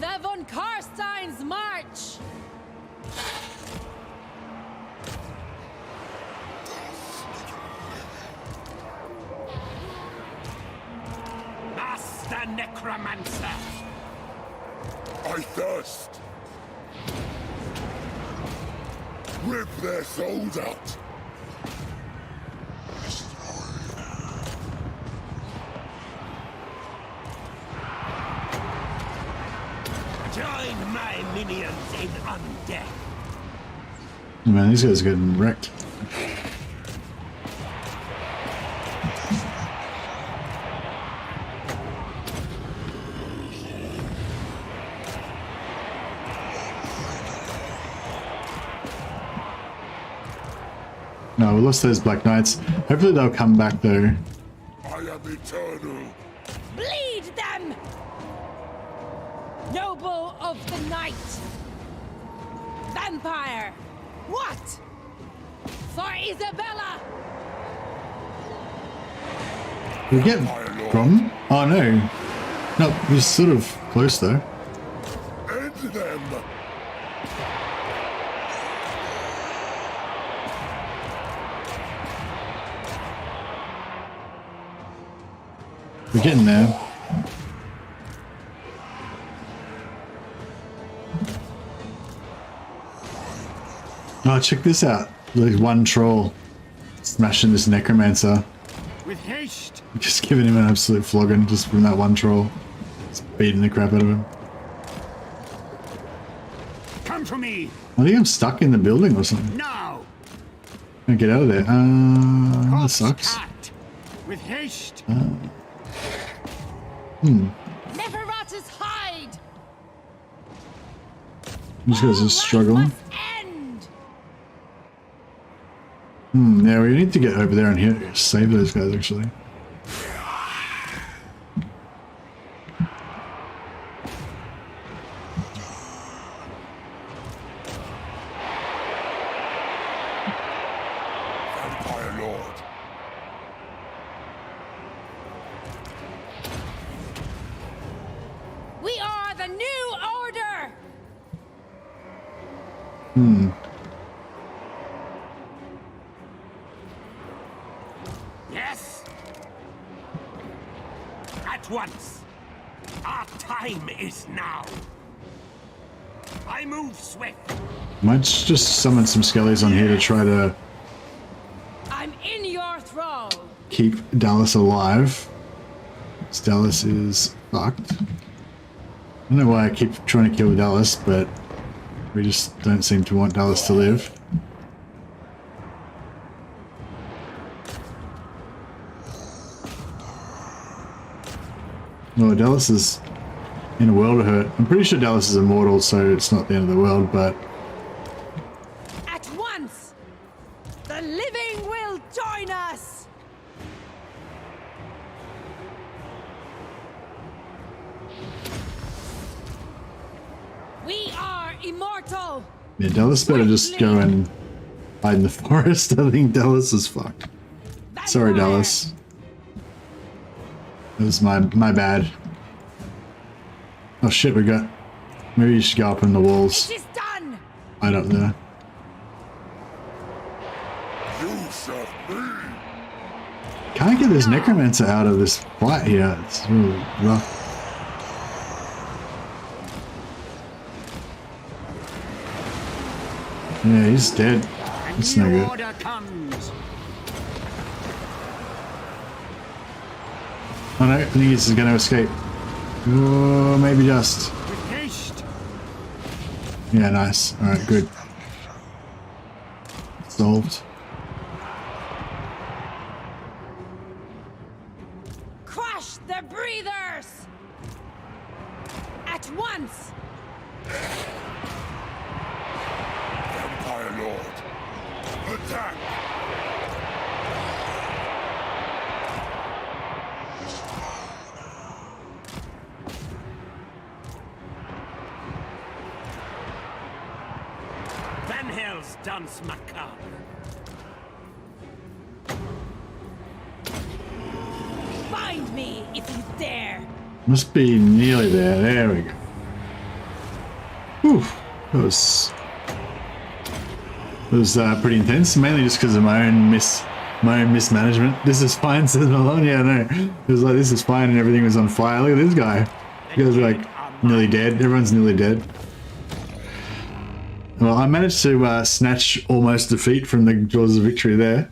The von Carstein's march. Master Necromancer! I thirst. Rip their souls out. Join my minions in undeath. Man, these guys are getting wrecked. No, we lost those Black Knights. Hopefully they'll come back though. I am eternal. Bleed them. Noble of the night. Vampire. What? For Isabella. We get from? Oh no. No, he's sort of close though. End them. We're getting there. Oh, check this out. There's one troll smashing this necromancer. With haste! Just giving him an absolute flogging just from that one troll. Just beating the crap out of him. Come to me! I think I'm stuck in the building or something. Now! Can't get out of there. That Cross sucks. cat. With haste! Neferata's hide. These guys are struggling. Must end. Yeah, we need to get over there and here save those guys actually. Vampire Lord. We are the new order. Yes? At once! Our time is now! I move swift! Might just summon some skellies on here to try to I'm in your thrall. keep Dallas alive. Dallas is fucked. I don't know why I keep trying to kill Dallas, but we just don't seem to want Dallas to live. Well, Dallas is in a world of hurt. I'm pretty sure Dallas is immortal, so it's not the end of the world, but At once. The living will join us. We are immortal. yeah, Dallas better just go and hide in the forest. I think Dallas is fucked. Sorry, Vampire. Dallas. It was my bad. Oh shit, we got... Maybe you should go up in the walls. It is done. Right up there. You serve me. can't get this necromancer out of this fight here. It's really rough. Yeah, he's dead. It's no good. Order comes. Oh no, I think he's going to escape. Oh, maybe just. With haste. Yeah, nice. Alright, good. Solved. Crush the breathers! At once! Vampire Lord, attack! Van Hell's dance macabre. Find me if you dare! Must be nearly there. There we go. Whew. That was pretty intense, mainly just because of my own mismanagement. This is fine, says Malone. Yeah, no. It was like, this is fine, and everything was on fire. Look at this guy. You guys are like nearly dead. Everyone's nearly dead. Well, I managed to snatch almost defeat from the jaws of victory there.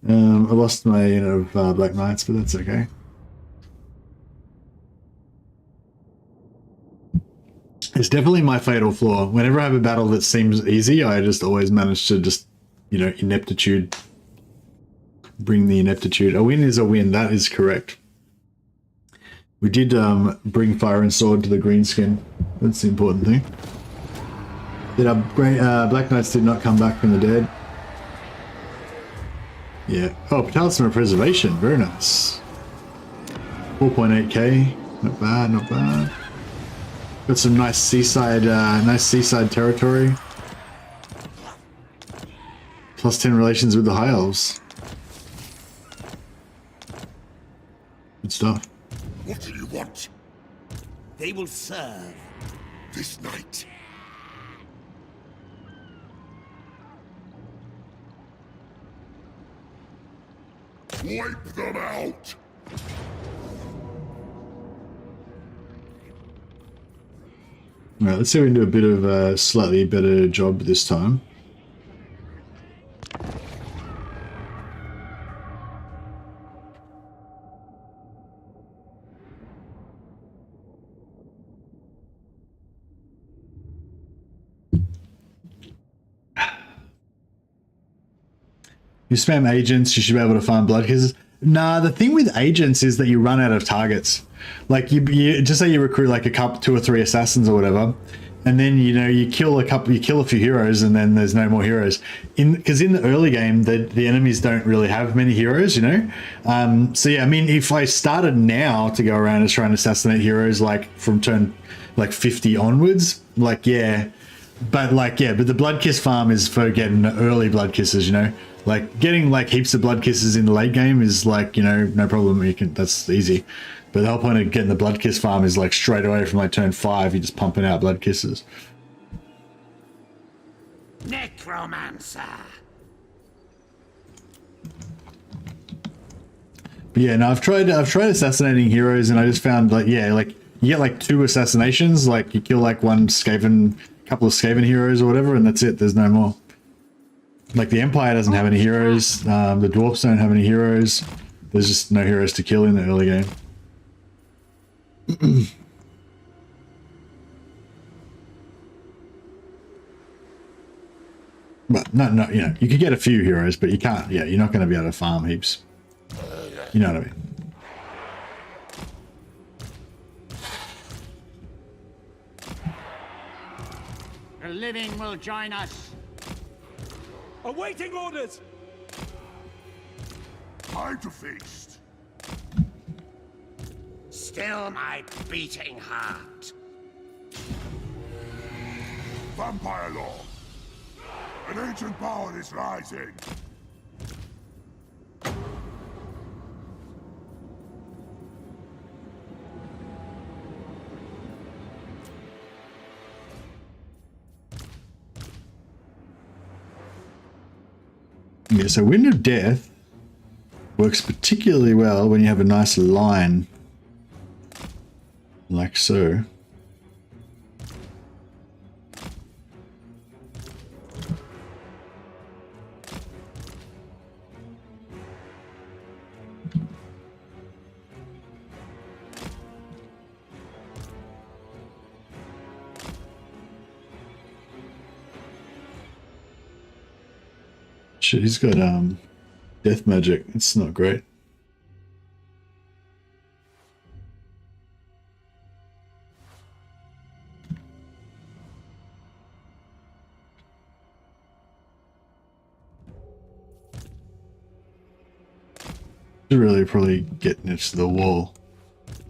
I lost my unit of Black Knights, but that's okay. It's definitely my fatal flaw. Whenever I have a battle that seems easy, I just always manage to just, you know, ineptitude. Bring the ineptitude. A win is a win, that is correct. We did bring Fire and Sword to the greenskin. That's the important thing. Black Knights did not come back from the dead. Yeah. Oh, Talisman of Preservation. Very nice. 4.8k. Not bad, not bad. Got some nice seaside territory. Plus 10 relations with the High Elves. Good stuff. What do you want? They will serve. This night. Wipe them out! Alright, let's see if we can do a bit of a slightly better job this time. You spam agents, you should be able to farm blood kisses. Nah, the thing with agents is that you run out of targets. Like you just say you recruit like a couple, 2 or 3 assassins or whatever, and then you kill a few heroes, and then there's no more heroes. Because in the early game, the enemies don't really have many heroes, you know. So yeah, I mean, if I started now to go around and try and assassinate heroes like from turn like 50 onwards, like yeah, but the blood kiss farm is for getting early blood kisses, you know. Like getting like heaps of blood kisses in the late game is like, you know, no problem. That's easy. But the whole point of getting the blood kiss farm is like straight away from like turn 5, you're just pumping out blood kisses. Necromancer. But yeah, no, I've tried assassinating heroes, and I just found like, yeah, like you get like 2 assassinations, like you kill like one Skaven, couple of Skaven heroes or whatever, and that's it. There's no more. Like the Empire doesn't have any heroes, the Dwarfs don't have any heroes. There's just no heroes to kill in the early game. But no, you know, you could get a few heroes, but you can't. Yeah, you're not going to be able to farm heaps. You know what I mean? The living will join us. Awaiting orders! Time to feast. Still my beating heart. Vampire Lord. An ancient power is rising. Yeah, so Wind of Death Works particularly well when you have a nice line, like so. Shit, he's got death magic. It's not great. Should really probably get next to the wall.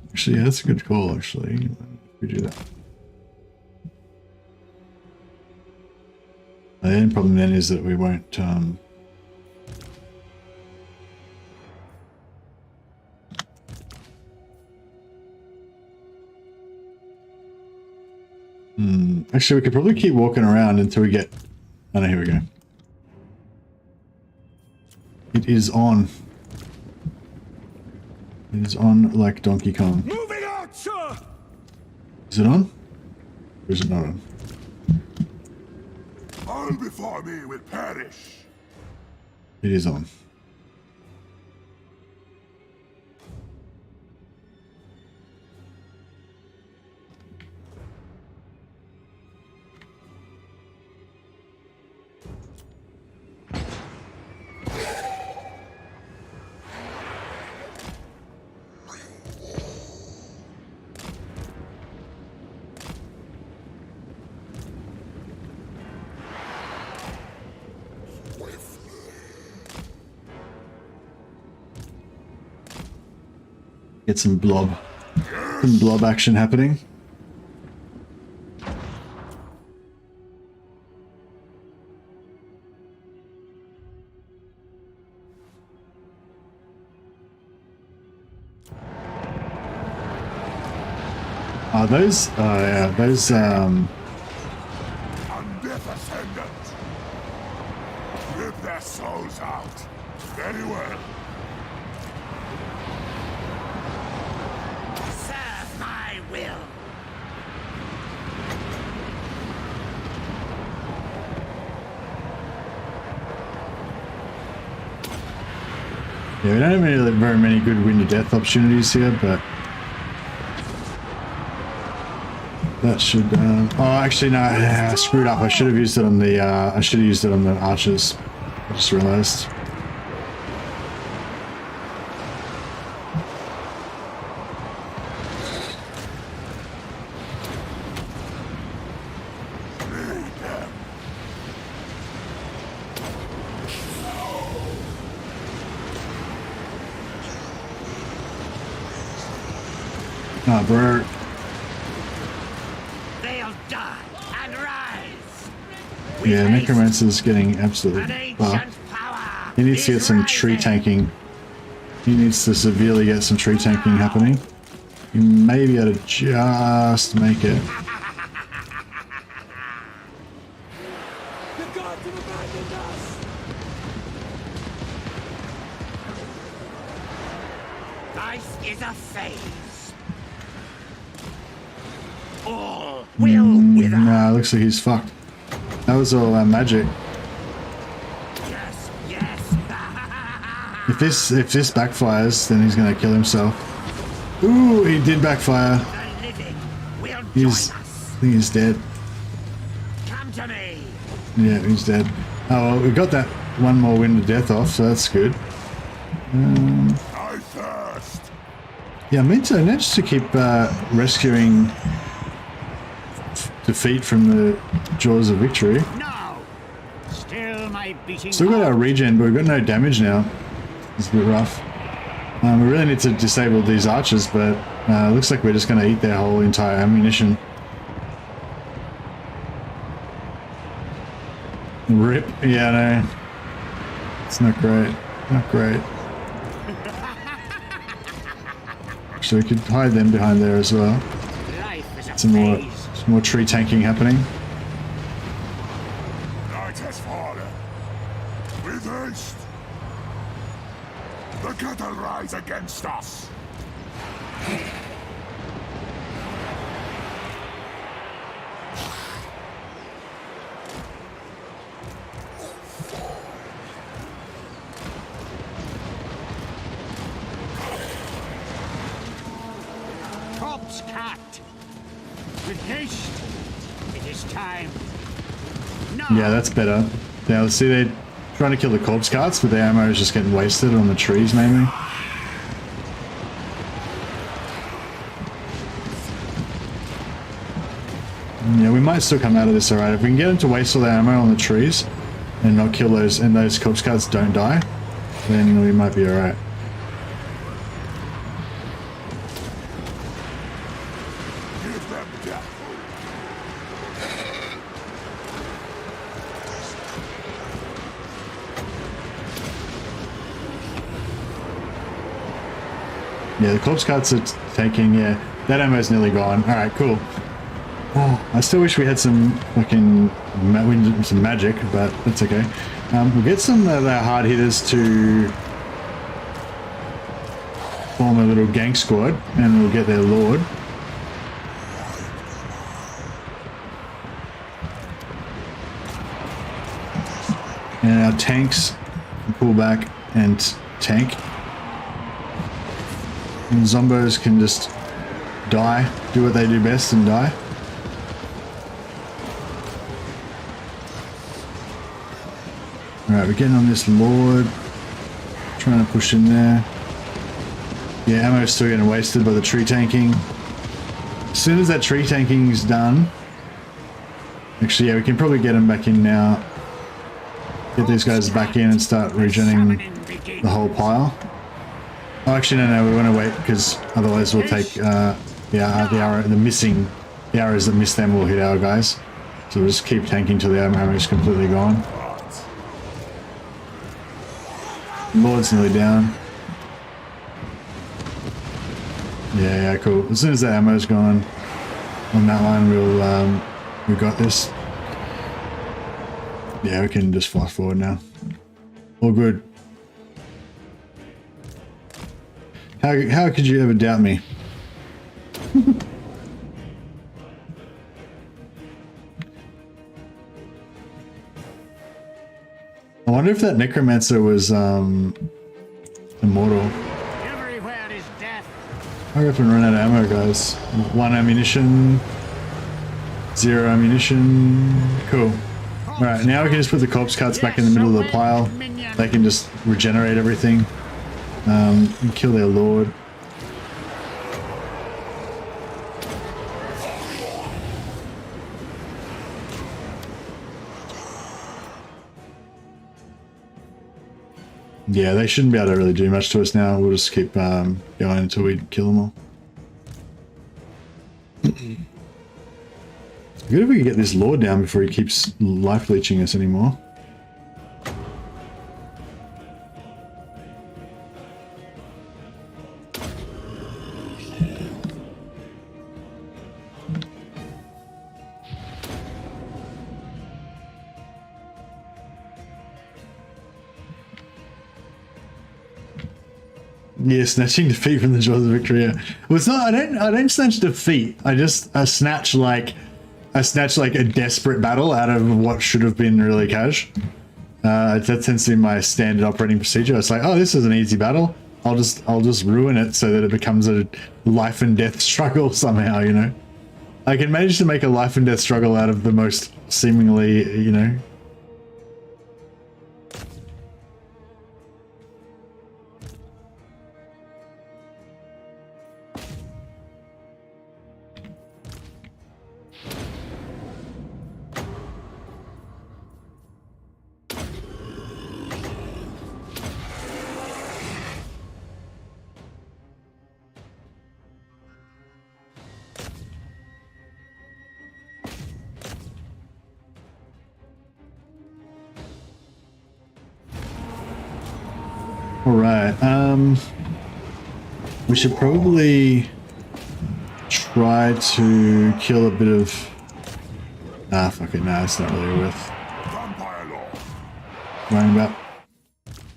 Actually, yeah, that's a good call. Actually, we do that. The only problem then is that we won't. Actually, we could probably keep walking around until we get. Oh no, here we go. It is on. It is on like Donkey Kong. Moving out, sir! Is it on? Or is it not on? All before me will perish. It is on. Get some blob action happening. Those, yeah, those, Undeath ascendant. Rip their souls out. Very well. Serve my will. yeah, we don't have very many good win to death opportunities here, but that should. Oh, actually, no, I screwed up. I should have used it on the. I should have used it on the archers. I just realized. Ah, bro. They'll die and rise. Yeah, Necromancer's getting absolutely fucked. Ancient power. He needs to get some tree tanking. He needs to severely get some tree tanking happening. He may be able to just make it. The gods have abandoned us! Life is a phase. All will wither. Nah, looks like he's fucked. That was all magic. Yes, yes. If this backfires, then he's gonna kill himself. Ooh, he did backfire. The living will join He's, I us. think he's dead. Come to me. Yeah, he's dead. Oh well, we got that one more win to death off, so that's good. I thirst. Yeah, I meant to keep rescuing defeat from the jaws of victory. No. Still my beating. Still got our regen, but we've got no damage now. It's a bit rough. We really need to disable these archers, but looks like we're just going to eat their whole entire ammunition. Rip. Yeah, no. It's not great. Not great. Actually, we could hide them behind there as well. Life is a Some phase. more tree tanking happening. Night has fallen. With haste. The corpse cat. With haste, it is time. Now. Yeah, that's better. Now, see, they're trying to kill the corpse carts, but the ammo is just getting wasted on the trees, mainly. Yeah, we might still come out of this alright. If we can get them to waste all the ammo on the trees and not kill those, and those corpse carts don't die, then we might be alright. Yeah, the corpse carts are taking, yeah, that ammo's nearly gone. Alright, cool. Oh, I still wish we had some fucking some magic, but that's okay. We'll get some of our hard hitters to form a little gang squad, and we'll get their lord. And our tanks can pull back and tank. And zombos can just die, do what they do best and die. Alright, we're getting on this lord. Trying to push in there. Yeah, ammo's still getting wasted by the tree tanking. As soon as that tree tanking is done... Actually, yeah, we can probably get them back in now. Get these guys back in and start regenerating the whole pile. Oh, actually, no, we want to wait, because otherwise we'll take, the arrows that miss them will hit our guys. So we'll just keep tanking till the ammo is completely gone. Lord's nearly down. Yeah, cool. As soon as the ammo's gone on that line, we got this. Yeah, we can just fast forward now. All good. How could you ever doubt me? I wonder if that necromancer was immortal. Everywhere is death. I hope we run out of ammo, guys. 1 ammunition, 0 ammunition. Cool. Alright, now we can just put the corpse carts back in the middle of the pile. They can just regenerate everything. And kill their lord. Yeah, they shouldn't be able to really do much to us now. We'll just keep going until we kill them all. Good if we can get this lord down before he keeps life leeching us anymore. Yeah, snatching defeat from the jaws of victory. Yeah. Well, it's not. I don't snatch defeat. I snatch like a desperate battle out of what should have been really cash. That tends to be my standard operating procedure. It's like, oh, this is an easy battle. I'll just ruin it so that it becomes a life and death struggle somehow. You know, I can manage to make a life and death struggle out of the most seemingly, you know. Alright, we should probably try to kill a bit of... fuck it, nah, it's not really worth worrying about.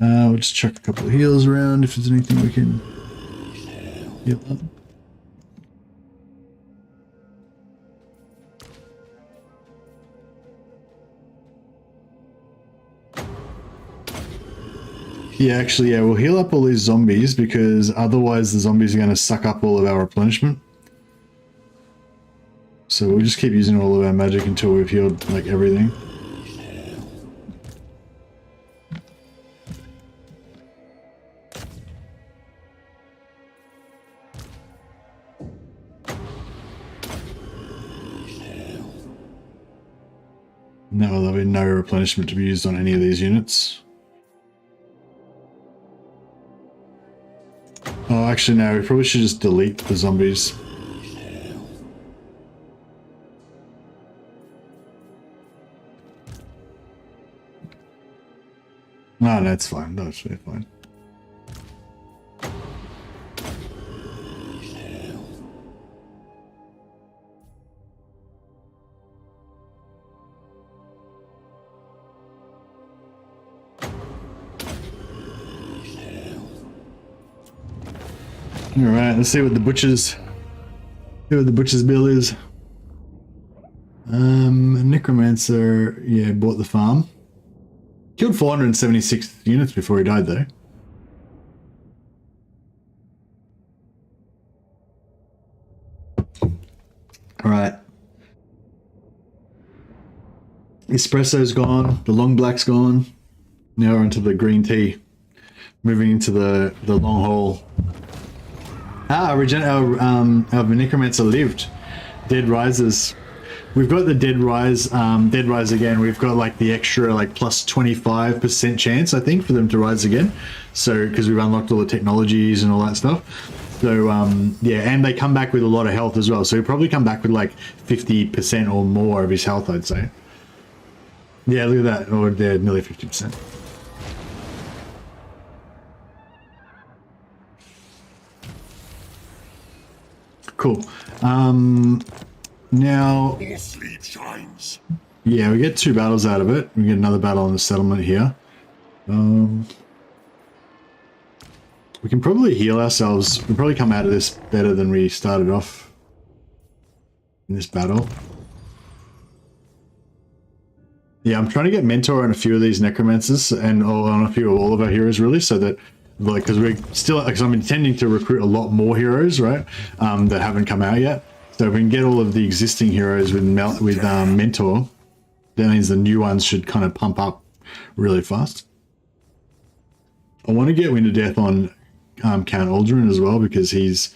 We'll just chuck a couple of heals around if there's anything we can heal up. Yeah, actually, yeah, we'll heal up all these zombies because otherwise the zombies are going to suck up all of our replenishment. So we'll just keep using all of our magic until we've healed like everything. No, there'll be no replenishment to be used on any of these units. Oh, actually no, we probably should just delete the zombies. No, that's fine. That's really fine. All right, let's see what the butcher's bill is. Necromancer, yeah, bought the farm. Killed 476 units before he died, though. All right. Espresso's gone. The long black's gone. Now we're into the green tea. Moving into the long haul. Our necromancer lived. Dead rises. We've got the dead rise again. We've got like the extra like plus 25% chance, I think, for them to rise again. So because we've unlocked all the technologies and all that stuff. So yeah, and they come back with a lot of health as well. So he'll probably come back with like 50% or more of his health, I'd say. Yeah, look at that. Or they're nearly 50%. Cool. Now, More sleep shines. yeah, we get 2 battles out of it. We get another battle on the settlement here. We can probably heal ourselves. We'll probably come out of this better than we started off in this battle. Yeah, I'm trying to get mentor on a few of these necromancers and on a few of all of our heroes, really, so that, like, because we're still, because I'm intending to recruit a lot more heroes, right, that haven't come out yet. So if we can get all of the existing heroes with mentor, that means the new ones should kind of pump up really fast. I want to get Wind of Death on Count Aldrin as well, because he's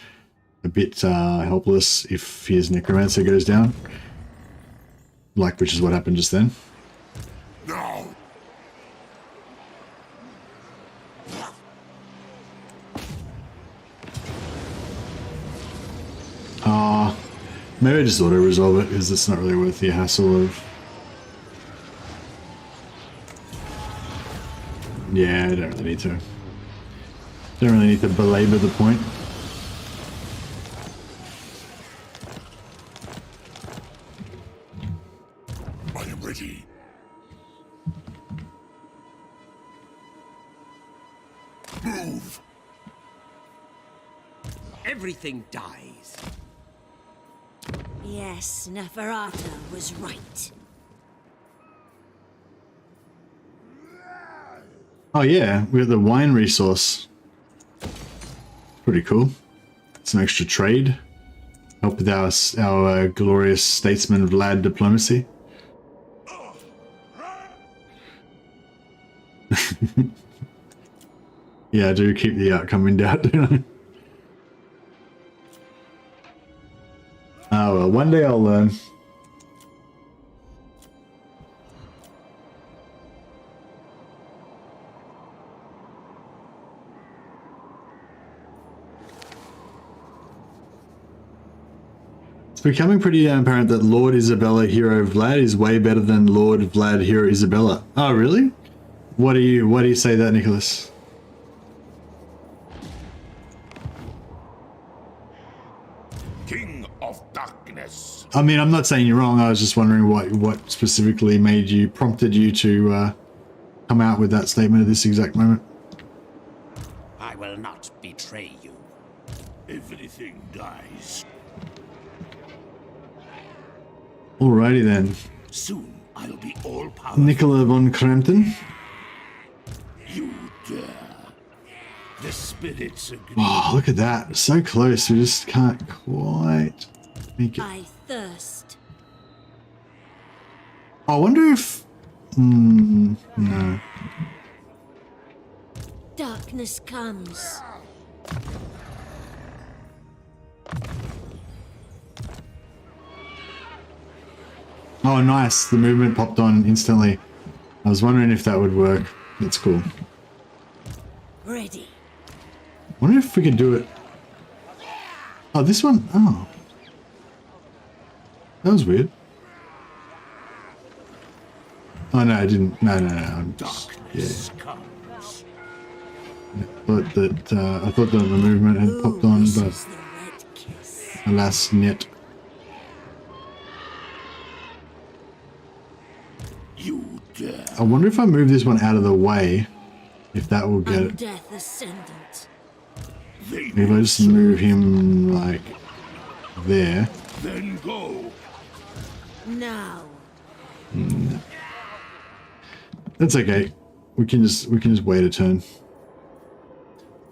a bit helpless if his necromancer goes down, like, which is what happened just then. Now. Maybe I just auto-resolve it, because it's not really worth the hassle of... Yeah, I don't really need to. Don't really need to belabor the point. I am ready. Move. Everything dies. Yes, Neferata was right. Oh yeah, we got the wine resource. Pretty cool. It's an extra trade. Help with our glorious statesman Vlad diplomacy. Yeah, I do keep the outcome in doubt, don't I? Oh well, one day I'll learn. It's becoming pretty apparent that Lord Isabella Hero Vlad is way better than Lord Vlad Hero Isabella. Oh really? Why do you say that, Nicholas? King of Darkness. I mean, I'm not saying you're wrong. I was just wondering what specifically prompted you to come out with that statement at this exact moment. I will not betray you. Everything dies. Alrighty then. Soon I'll be all powerful. Nicola von Crampton. You dare. The spirits agree. Oh, look at that. So close. We just can't quite. Make it. I thirst. I wonder if... no. Darkness comes. Oh, nice. The movement popped on instantly. I was wondering if that would work. That's cool. Ready. Wonder if we could do it. Oh, this one. Oh. That was weird. Oh, no, I didn't. No. I'm just, Darkness comes. I thought that the movement had popped on, but The red kiss. alas, net. You dare. I wonder if I move this one out of the way, if that will get it. Death ascendant. If I just move him like there. Then go. Now. That's okay. We can just wait a turn.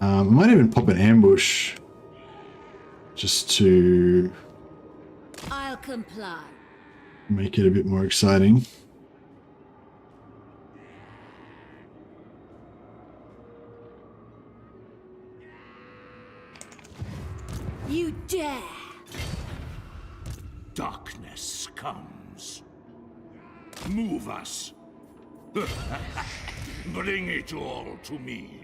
I might even pop an ambush just to I'll comply. make it a bit more exciting. You dare. Darkness comes. Move us. Bring it all to me.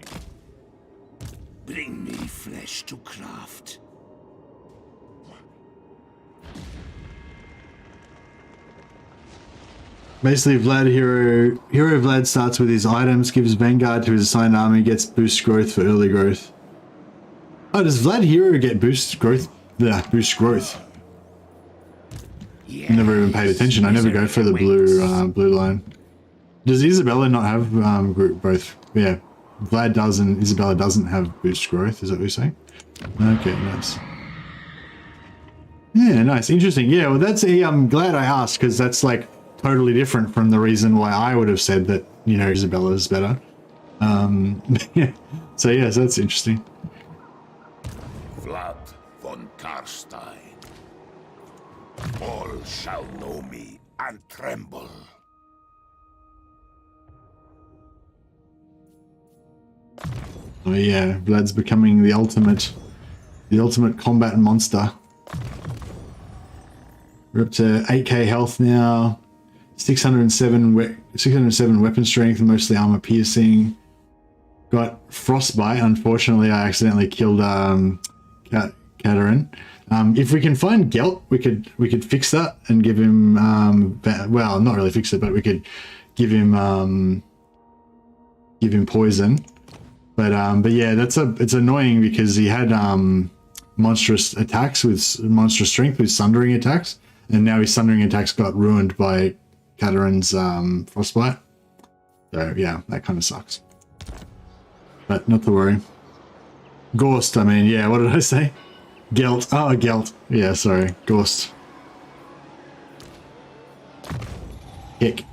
Bring me flesh to craft. Basically, Hero Vlad starts with his items, gives Vanguard to his assigned army, gets boost growth for early growth. Oh, does Vlad Hero get boost growth? Yeah, boost growth. I never even paid attention. I never go for the blue line. Does Isabella not have group both? Yeah, Vlad does and Isabella doesn't have boost growth. Is that what you're saying? Okay, nice. Yeah, nice, interesting. Yeah, well, that's I'm glad I asked because that's like totally different from the reason why I would have said that, you know, Isabella is better. Yeah. So yes, that's interesting. Vlad von Carstein. All shall know me and tremble. Oh yeah, Vlad's becoming the ultimate combat monster. We're up to 8k health now, 607 weapon strength, mostly armor piercing. Got frostbite. Unfortunately, I accidentally killed Katerin. If we can find Gelt, we could fix that and give him well, not really fix it, but we could give him poison. But yeah, it's annoying because he had monstrous attacks with monstrous strength with sundering attacks, and now his sundering attacks got ruined by Katerin's frostbite. So yeah, that kind of sucks. But not to worry. Ghost, I mean, yeah, what did I say? Gelt. Oh, Gelt. Yeah, sorry. Ghost. Kick.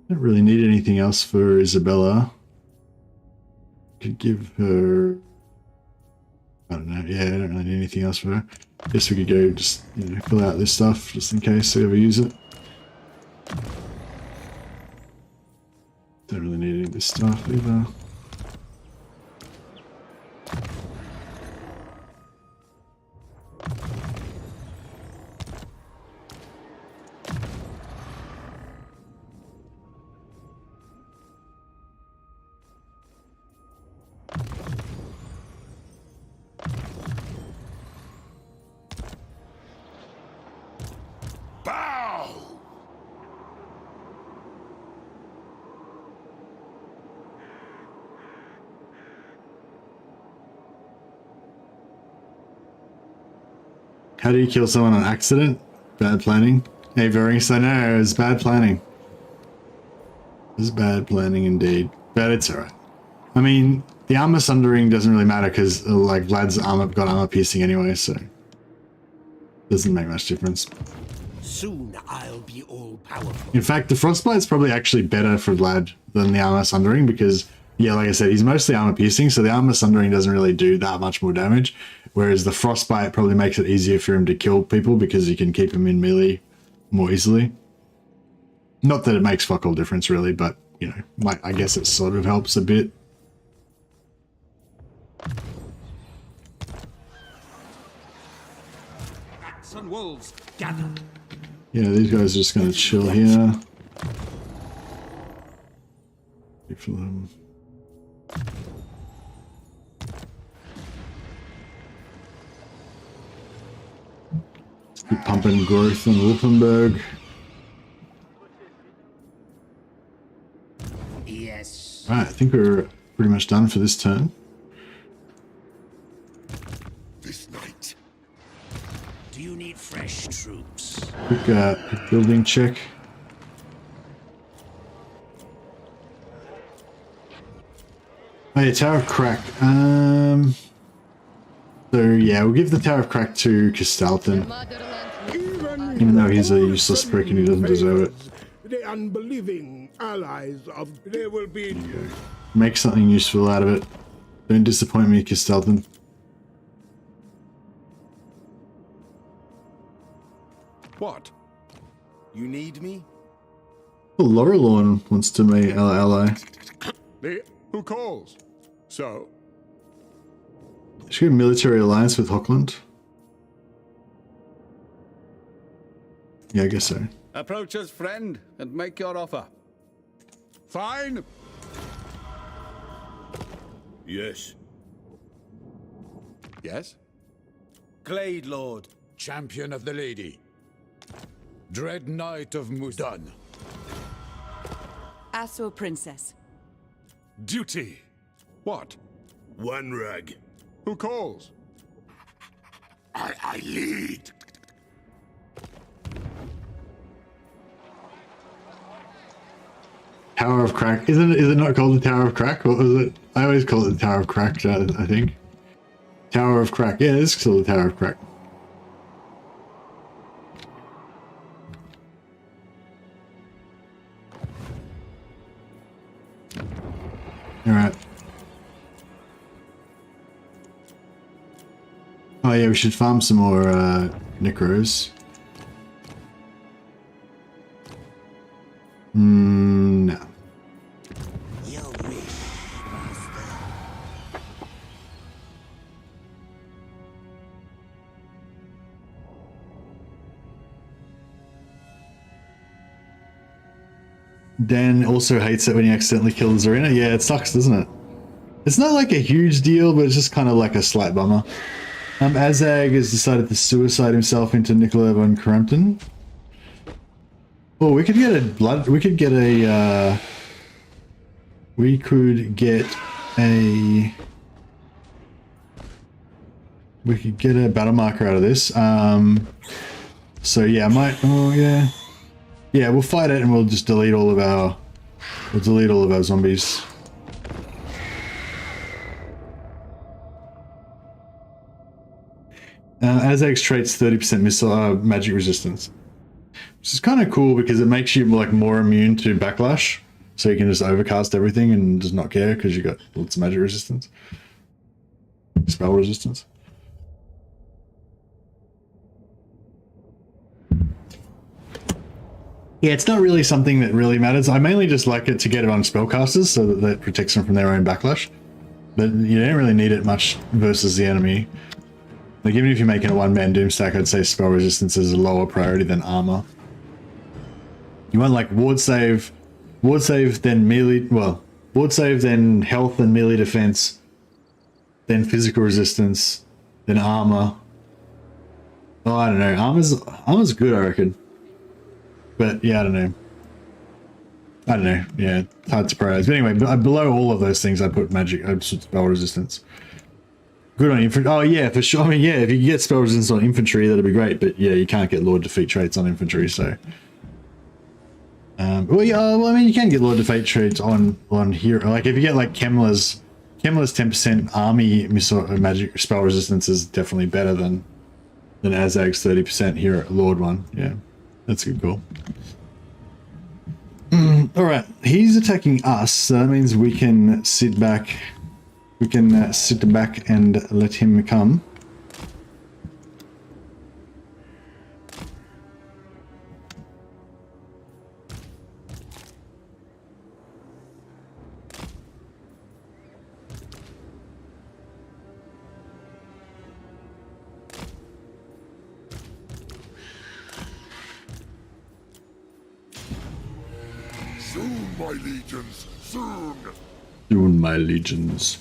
Don't really need anything else for Isabella. Could give her... I don't know. Yeah, I don't really need anything else for her. Guess we could go just, you know, fill out this stuff just in case we ever use it. Don't really need any of this stuff either. How do you kill someone on accident? Bad planning. Hey, Varings, I know, it was bad planning. It was bad planning indeed. But it's alright. I mean, the armor sundering doesn't really matter because, like, Vlad's armor got armor piercing anyway, so... doesn't make much difference. Soon I'll be all powerful. In fact, the frostbite's probably actually better for Vlad than the armor sundering because, yeah, like I said, he's mostly armor piercing, so the armor sundering doesn't really do that much more damage. Whereas the frostbite probably makes it easier for him to kill people because you can keep him in melee more easily. Not that it makes fuck all difference really, but you know, like I guess it sort of helps a bit. Bats and wolves, gather. Yeah, these guys are just gonna chill here. Wait for them. Let's keep pumping growth on Wolfenberg. Yes. Alright, I think we're pretty much done for this turn. This night. Do you need fresh troops? Quick building check. Oh yeah, Tower of Crack. So yeah, we'll give the Tower of Crack to Carstein, even though he's a useless prick and he doesn't deserve it. The unbelieving allies of there will be. Make something useful out of it. Don't disappoint me, Carstein. What? You need me? Well, Laurelorn wants to be our ally. Who calls? So? Should we have a military alliance with Hochland? Yeah, I guess so. Approach us, friend, and make your offer. Fine. Yes. Yes? Glade Lord. Champion of the Lady. Dread Knight of Mudan. Asso Princess. Duty. What? One rag. Who calls? I lead. Tower of Crack. Is it not called the Tower of Crack? What was it? I always call it the Tower of Crack, I think. Tower of Crack. Yeah, it's called the Tower of Crack. Alright. Oh yeah, we should farm some more Necros. No. Your wish, master. Dan also hates it when you accidentally kill Zarina. Yeah, it sucks, doesn't it? It's not like a huge deal, but it's just kind of like a slight bummer. Azag has decided to suicide himself into Nicola von Crampton. Oh, we could get a blood. We could get a. We could get a. We could get a battle marker out of this. So yeah, I might. Oh yeah. Yeah, we'll fight it and we'll just delete all of our. We'll delete all of our zombies. Azag's traits 30% missile magic resistance, which is kind of cool because it makes you like more immune to backlash, so you can just overcast everything and just not care because you got lots of magic resistance, spell resistance. Yeah, it's not really something that really matters. I mainly just like it to get it on spellcasters so that that protects them from their own backlash, but you don't really need it much versus the enemy. Like, even if you're making a one-man doom stack, I'd say spell resistance is a lower priority than armor. You want like ward save, then melee, well, ward save, then health and melee defense, then physical resistance, then armor. Oh, I don't know. Armor's good, I reckon. But yeah, I don't know. Yeah, it's hard to prioritize. But anyway, below all of those things, I put magic, I put spell resistance. Good on infantry. Oh yeah, for sure. I mean, yeah, if you get spell resistance on infantry, that'd be great. But yeah, you can't get Lord Defeat traits on infantry, so. Well, yeah. Well, I mean, you can get Lord Defeat traits on hero. Like if you get like Kemler's 10% army missile magic spell resistance is definitely better than Azag's 30% hero Lord one. Yeah, that's a good call. All right, he's attacking us, so that means we can sit back. We can sit back and let him come. Soon, my legions, soon. Soon, my legions.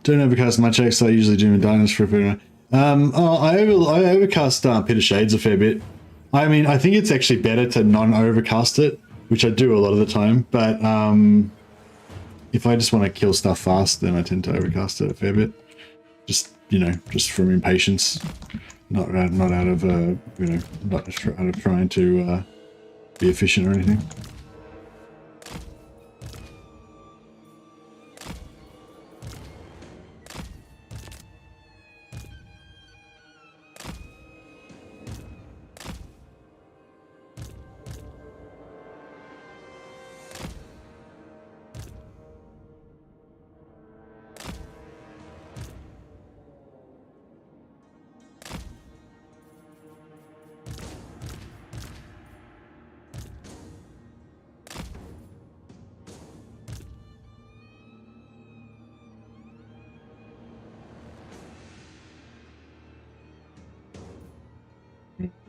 Don't overcast much X. I usually do in Darkness for a bit. I overcast Pit of Shades a fair bit. I mean, I think it's actually better to non-overcast it, which I do a lot of the time. But if I just want to kill stuff fast, then I tend to overcast it a fair bit. Just, you know, just from impatience, not out of you know, not out of trying to be efficient or anything.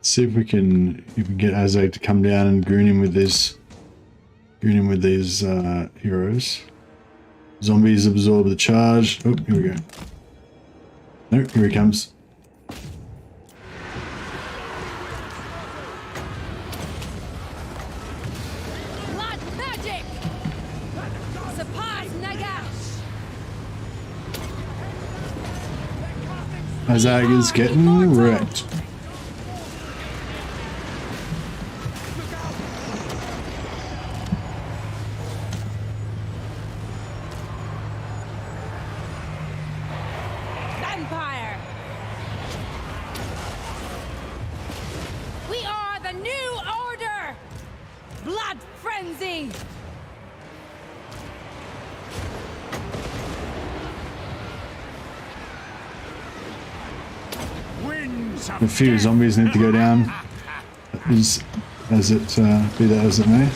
See if we can get Azazel to come down and goon him with these heroes. Zombies absorb the charge. Oh, here we go. No, here he comes. Blood magic! Surprise Nagash! Azazel is getting wrecked. Vampire! We are the new order! Blood frenzy! A few zombies need to go down. As it be that as it may.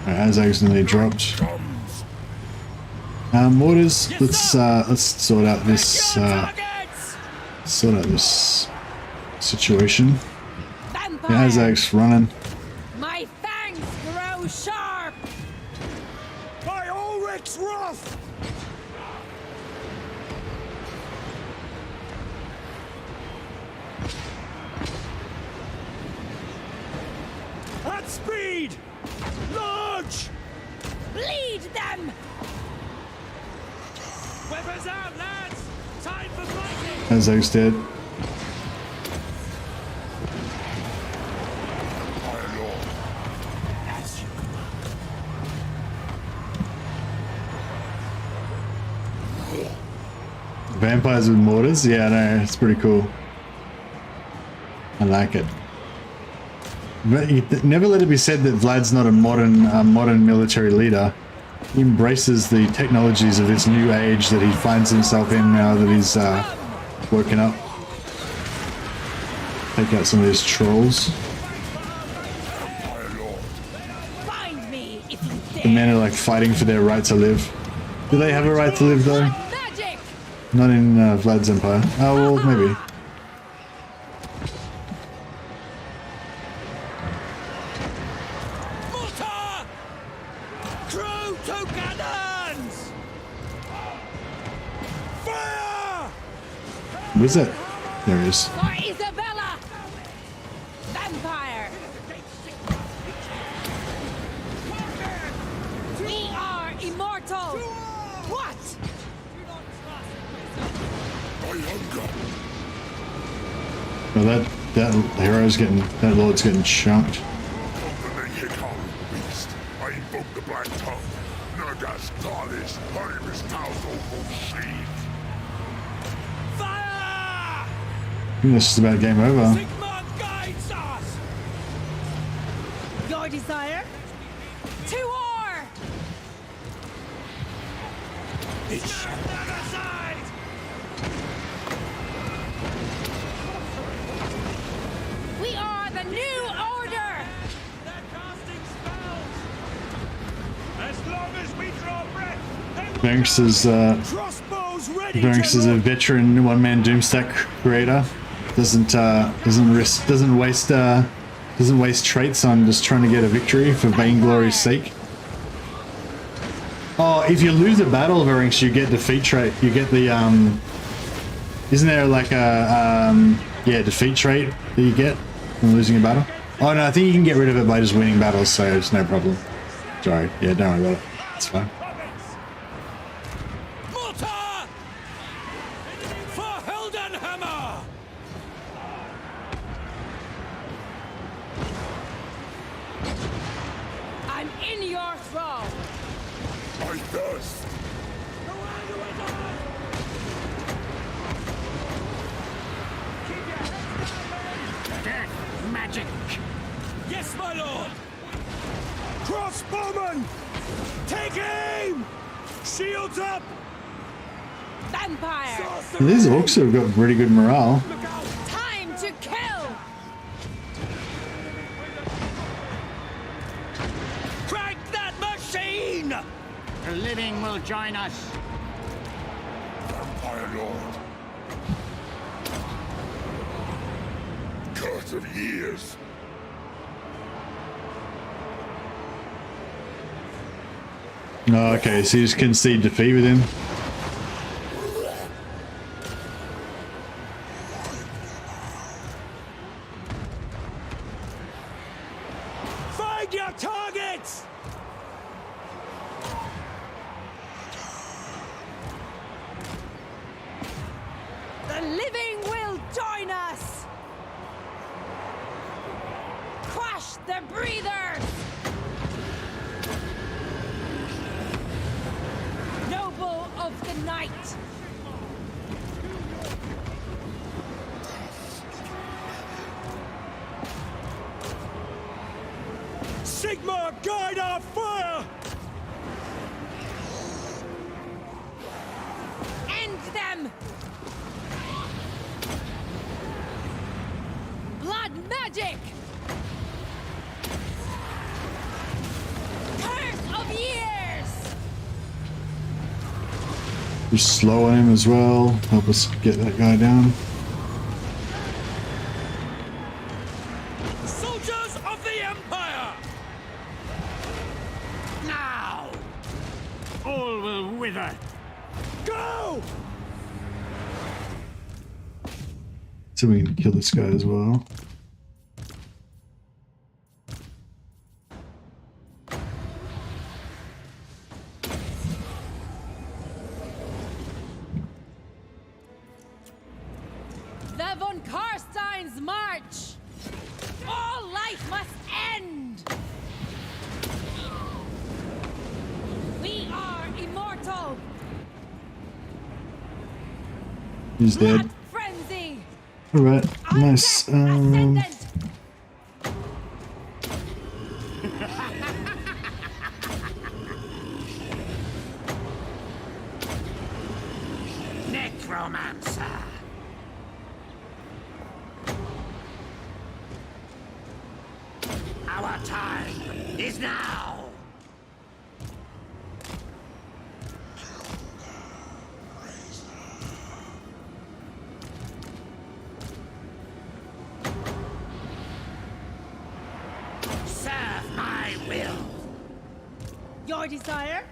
Azazel's nearly dropped. Mortars. Let's sort out this situation. Yeah, Azazel's running. My fangs grow sharp! By Ulrich's wrath! At speed! Large! Bleed them! Weapons out, lads! Time for fighting! Azazel's dead. Vampires with mortars? Yeah, no, it's pretty cool. I like it. But never let it be said that Vlad's not a modern military leader. He embraces the technologies of this new age that he finds himself in now that he's woken up. Take out some of these trolls. Find me if you dare! The men are like fighting for their right to live. Do they have a right to live though? Magic! Not in Vlad's empire. Oh, well, maybe. Mortar! Crew to cannons! Fire! Where's that? There he is. For Isabella! Vampire! We are immortal! What? Oh, that hero's getting, that lord's getting chunked. I invoke the black tongue. Nagash goddess, her is Tao's awful sheath. Fire! I think that's just about game over. Sigmar guides us! Your desire? To war! Stand on the side! We are the new order! They're casting spells! As long as we draw breath, they will Banks is crossbows ready Banks is a veteran one-man Doomstack creator. Doesn't waste traits on just trying to get a victory for vainglory's sake. Oh, if you lose a battle, Varinx, you get defeat trait. You get the isn't there like a yeah, defeat trait that you get from losing a battle? Oh no, I think you can get rid of it by just winning battles, so it's no problem. Sorry, yeah, don't worry about it. It's fine. Mortar! For Heldenhammer! I'm in your thrall! I thirst. Death magic. Yes, my lord! Crossbowman! Take aim! Shields up! Vampire! These orcs have got pretty good morale. Time to kill! Crank that machine! The living will join us. Vampire Lord. Curse of years. Oh, okay, so you just concede defeat with him. Find your targets! The living will join us! Crush the breathers! Noble of the night! Sigmar, guide our fire! End them! Blood magic! Curse of years! Just slow on him as well. Help us get that guy down. Soldiers of the Empire! Now! All will wither. Go! So we can kill this guy as well. The von Carstein's march! All life must end! We are immortal! He's dead. Blood frenzy! Alright, nice. Ascendant! Necromancer. Our time is now. Serve my will. Your desire?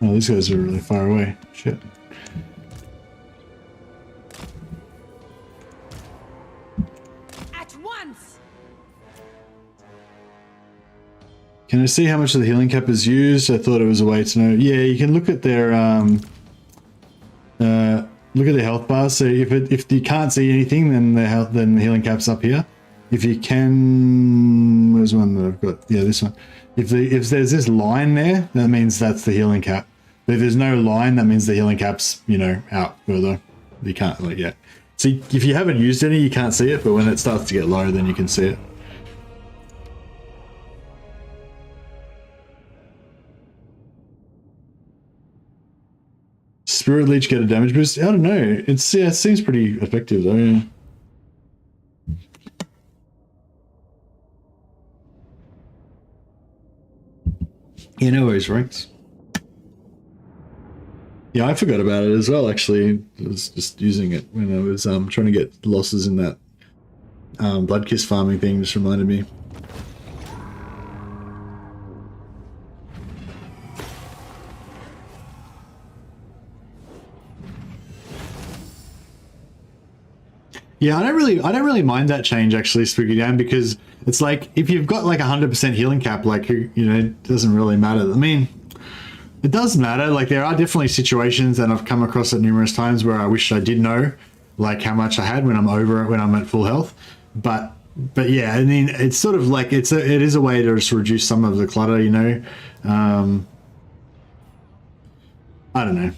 Oh, these guys are really far away. Shit. At once! Can I see how much of the healing cap is used? I thought it was a way to know. Yeah, you can look at their health bars. So if you can't see anything, then the healing cap's up here. If you can, where's one that I've got? Yeah, this one. If there's this line there, that means that's the healing cap. But if there's no line, that means the healing cap's, you know, out further. You can't, like, yeah. See, if you haven't used any, you can't see it, but when it starts to get low, then you can see it. Spirit Leech get a damage boost? I don't know. It's, yeah, it seems pretty effective though, yeah. Yeah, no worries, right? Yeah, I forgot about it as well, actually. I was just using it when I was trying to get losses in that blood kiss farming thing, just reminded me. Yeah, I don't really mind that change actually, Spooky Dan, because it's like if you've got like 100% healing cap, like, you know, it doesn't really matter. I mean, it does matter. Like, there are definitely situations, and I've come across it numerous times, where I wish I did know like how much I had when I'm at full health. But yeah, I mean, it's sort of like it is a way to just reduce some of the clutter, you know. I don't know.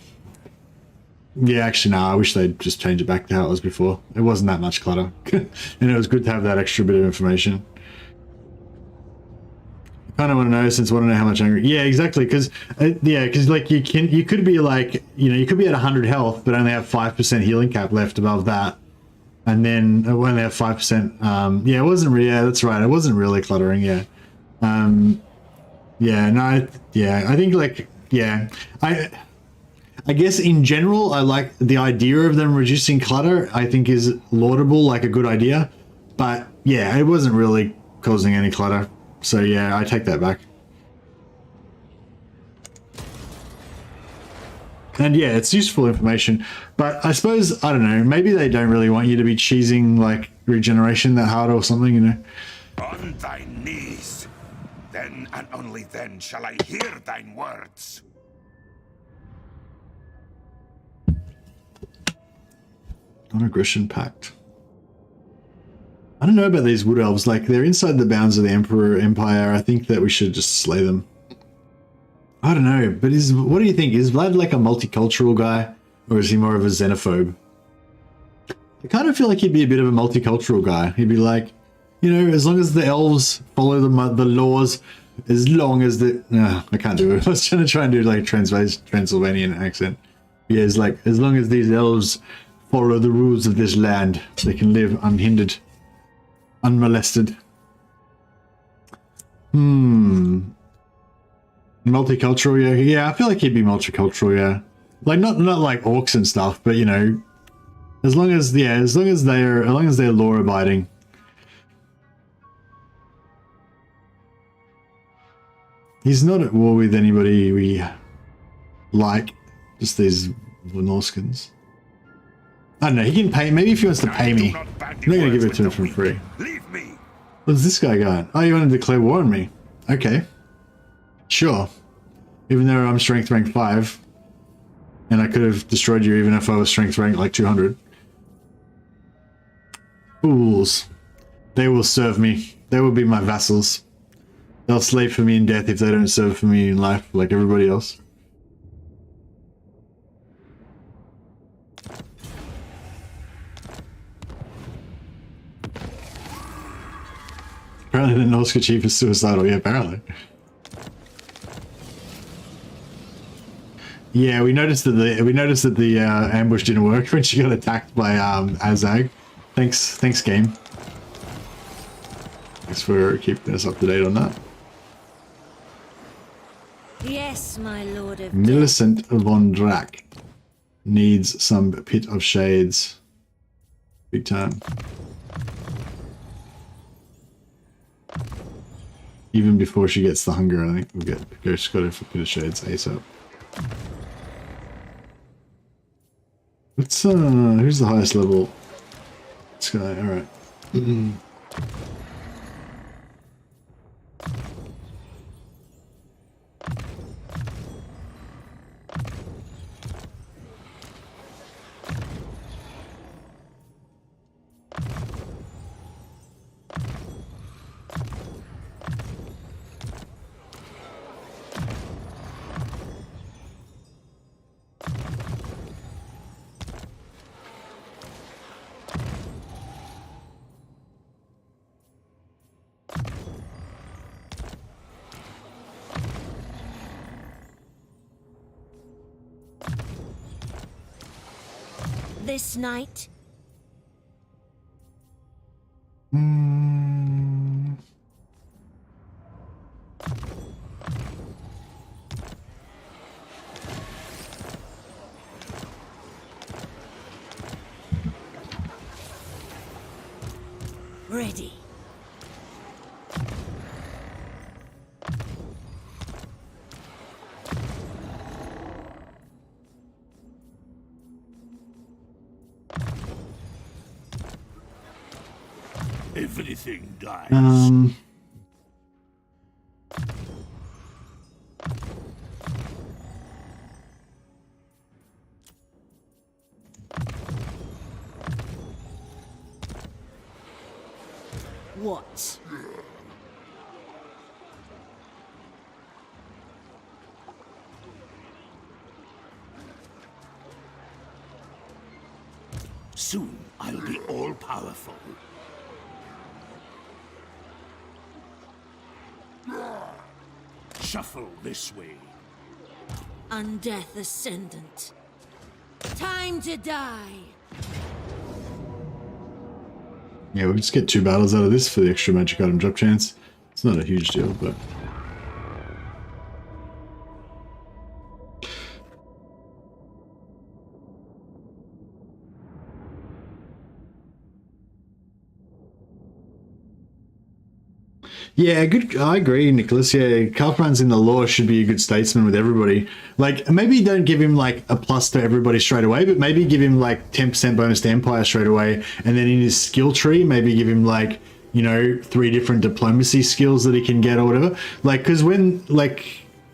Yeah, actually, no, I wish they'd just change it back to how it was before. It wasn't that much clutter. And it was good to have that extra bit of information. I kind of want to know, since I want to know how much angry. Yeah, exactly, because like you could be like, you know, you could be at 100 health, but only have 5% healing cap left above that. And then when they have 5%, yeah, it wasn't really, yeah, that's right, it wasn't really cluttering, yeah. Yeah, no, yeah, I think, like, yeah, I guess in general, I like the idea of them reducing clutter. I think is laudable, like a good idea. But yeah, it wasn't really causing any clutter. So yeah, I take that back. And yeah, it's useful information. But I suppose, I don't know, maybe they don't really want you to be cheesing like regeneration that hard or something, you know? On thy knees. Then and only then shall I hear thine words. Non-aggression pact. I don't know about these wood elves. Like, they're inside the bounds of the Empire. I think that we should just slay them. I don't know, but what do you think? Is Vlad like a multicultural guy, or is he more of a xenophobe? I kind of feel like he'd be a bit of a multicultural guy. He'd be like, you know, as long as the elves follow the laws, as long as the... No, I can't do it. I was trying to do like Transylvanian accent. Yeah, it's like, as long as these elves follow the rules of this land, they can live unhindered, unmolested. Multicultural, yeah. Yeah, I feel like he'd be multicultural, yeah. Like, not like orcs and stuff, but, you know, as long as they're law abiding. He's not at war with anybody we like, just these Norskins. I don't know, he can pay, maybe if he wants to pay me. I'm not gonna give it to him for free. Leave me. What's this guy going? Oh, you want to declare war on me? Okay. Sure. Even though I'm strength rank 5. And I could have destroyed you even if I was strength rank like 200. Fools. They will serve me. They will be my vassals. They'll slave for me in death if they don't serve for me in life like everybody else. Apparently the Norska chief is suicidal. Yeah, apparently. Yeah, we noticed that the ambush didn't work when she got attacked by Azazel. Thanks game. Thanks for keeping us up to date on that. Yes, my lord of Millicent von Drac needs some Pit of Shades. Big time. Even before she gets the hunger, I think we'll go Scotty for Pit of Shades ASAP. Let's who's the highest level? This guy, alright. this night? Ready. Everything dies. What? Soon I'll be all-powerful. Shuffle this way. Undeath Ascendant. Time to die. Yeah, we'll just get 2 battles out of this for the extra magic item drop chance. It's not a huge deal, but... Yeah, good. I agree, Nicholas. Yeah, Carstein's in the lore should be a good statesman with everybody. Like, maybe don't give him like a plus to everybody straight away, but maybe give him like 10% bonus to Empire straight away, and then in his skill tree, maybe give him like, you know, 3 different diplomacy skills that he can get or whatever. Like, because when like,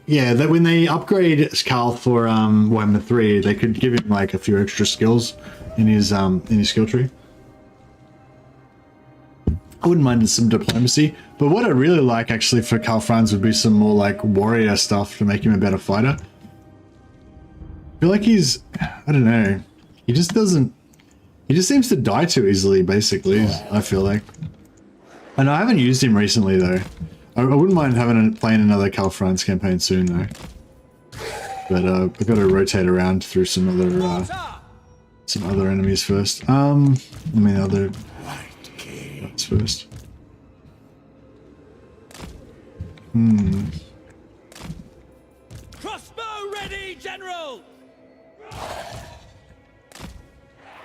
yeah, that when they upgrade Carl for Warhammer 3, they could give him like a few extra skills in his skill tree. I wouldn't mind some diplomacy, but what I really like actually for Karl Franz would be some more like warrior stuff to make him a better fighter. I feel like he's, I don't know, he just seems to die too easily, basically, I feel like. And I haven't used him recently though. I wouldn't mind playing another Karl Franz campaign soon though. But I've got to rotate around through some other enemies first. Other first. Crossbow ready, General!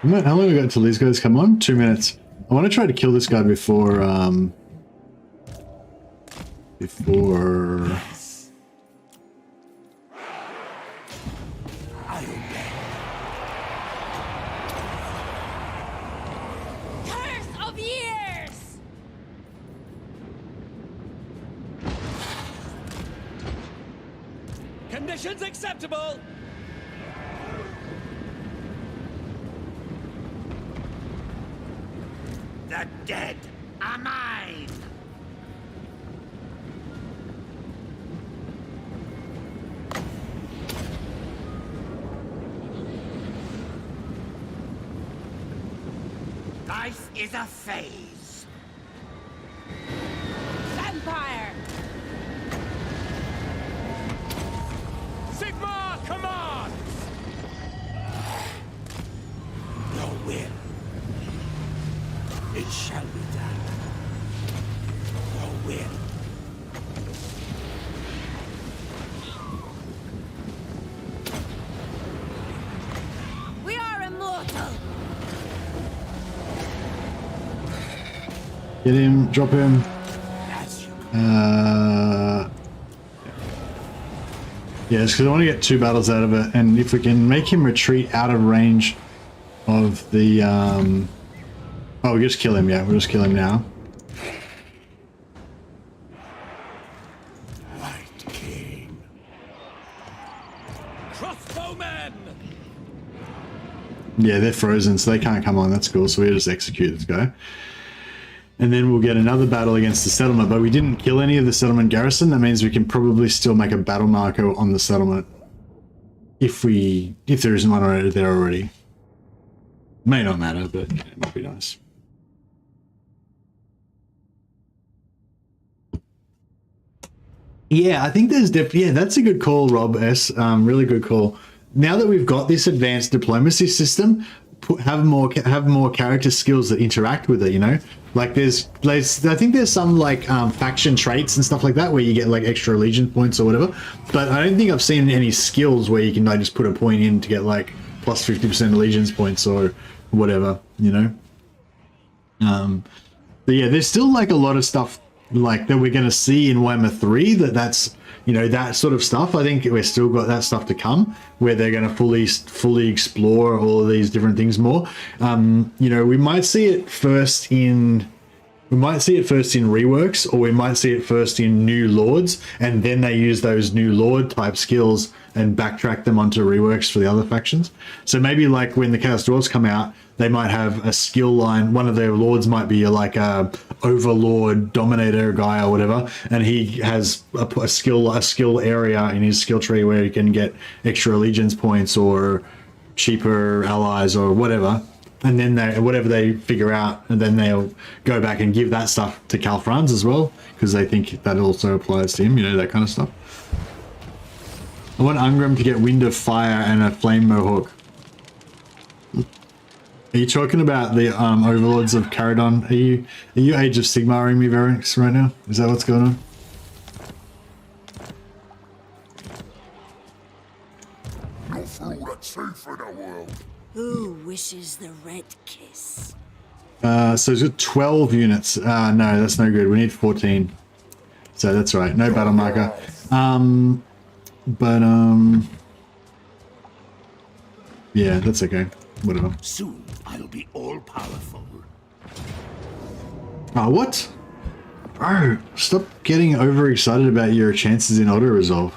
How long have we got until these guys come on? 2 minutes. I want to try to kill this guy before Conditions acceptable! The dead are mine! Life is a phase. Vampire! Sigma commands! Your will. It shall be done. Your will. We are immortal. get him, drop him. Yes, because I want to get 2 battles out of it, and if we can make him retreat out of range of the oh, we just kill him. Yeah, we'll just kill him now. White King. Crossbowmen! Yeah, they're frozen, so they can't come on. That's cool. So we just execute this guy. And then we'll get another battle against the settlement, but we didn't kill any of the settlement garrison. That means we can probably still make a battle marker on the settlement. If there isn't one there already. May not matter, but it might be nice. Yeah, I think there's yeah, that's a good call, Rob S. Really good call. Now that we've got this advanced diplomacy system, have more character skills that interact with it, you know? Like there's I think there's some like faction traits and stuff like that where you get like extra allegiance points or whatever, but I don't think I've seen any skills where you can like just put a point in to get like plus 50% allegiance points or whatever, you know? But yeah, there's still like a lot of stuff like that we're going to see in Warhammer 3 that's, you know, that sort of stuff. I think we're still got that stuff to come where they're going to fully explore all of these different things more. You know, we might see it first in reworks, or we might see it first in new lords, and then they use those new lord type skills and backtrack them onto reworks for the other factions. So maybe like when the Chaos Dwarves come out, they might have a skill line. One of their lords might be like a overlord dominator guy or whatever, and he has a skill area in his skill tree where he can get extra allegiance points or cheaper allies or whatever. And then whatever they figure out, and then they'll go back and give that stuff to Cal Franz as well, because they think that also applies to him, you know, that kind of stuff. I want Ungram to get Wind of Fire and a Flame Mohawk. Are you talking about the overlords of Caradon? Are you Age of Sigmaring me, Varix, right now? Is that what's going on? No fool that's safe in the world. Who wishes the red kiss? So it's got 12 units. No, that's no good. We need 14. So that's right. No battle marker. Yeah, that's okay. Whatever. Soon I'll be all powerful. Oh, what? Bro, stop getting overexcited about your chances in auto-resolve.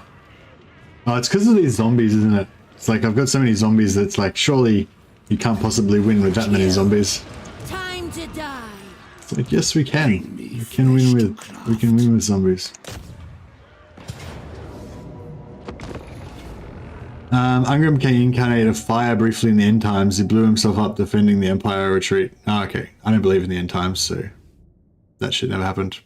Oh, it's because of these zombies, isn't it? It's like I've got so many zombies that's like, surely you can't possibly win with that many zombies. Time to die. It's like, yes, we can. We can win with zombies. Ungram can incarnate a fire briefly in the end times. He blew himself up defending the Empire retreat. Oh, okay. I don't believe in the end times, so that shit never happened.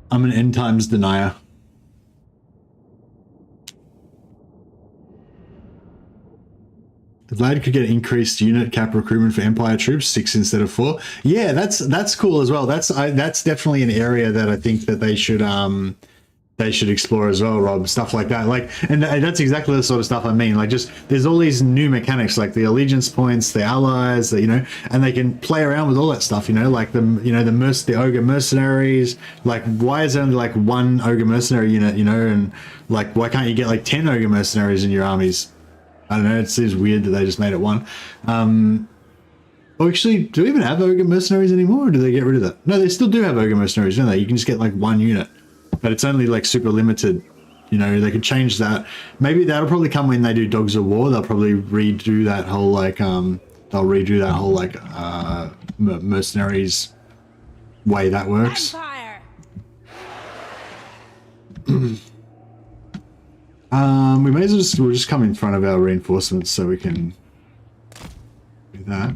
I'm an end times denier. Vlad could get increased unit cap recruitment for Empire troops, 6 instead of 4. Yeah, that's cool as well. That's definitely an area that I think that they should explore as well, Rob. Stuff like that, like, and that's exactly the sort of stuff I mean. Like, just there's all these new mechanics, like the allegiance points, the allies, that, you know, and they can play around with all that stuff. You know, like the ogre mercenaries. Like, why is there only like 1 ogre mercenary unit? You know, and like, why can't you get like 10 ogre mercenaries in your armies? I don't know, it seems weird that they just made it 1. Oh, actually, do we even have ogre mercenaries anymore, or do they get rid of that? No, they still do have ogre mercenaries, don't they? You can just get like 1 unit, but it's only like super limited. You know, they could change that. Maybe that'll probably come when they do Dogs of War. They'll probably redo that whole like mercenaries way that works. Empire. We may as well we'll just come in front of our reinforcements so we can do that.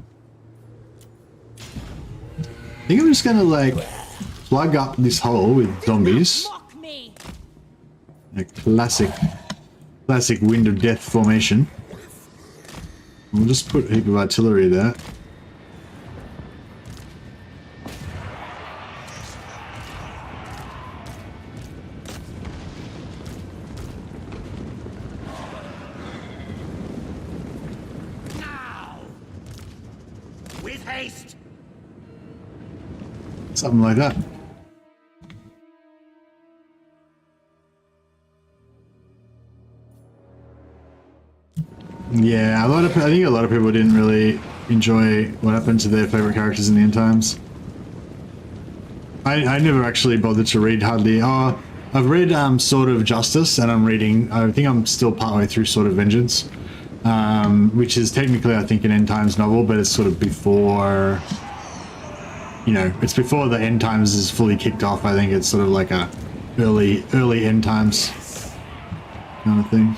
I think I'm just gonna like plug up this hole with zombies. A classic Wind of Death formation. We'll just put a heap of artillery there. Something like that. Yeah, I think a lot of people didn't really enjoy what happened to their favorite characters in the end times. I never actually bothered to read hardly. Oh, I've read Sword of Justice, and I think I'm still partway through Sword of Vengeance, which is technically, I think, an end times novel, but it's sort of before. You know, it's before the end times is fully kicked off. I think it's sort of like a early end times kind of thing.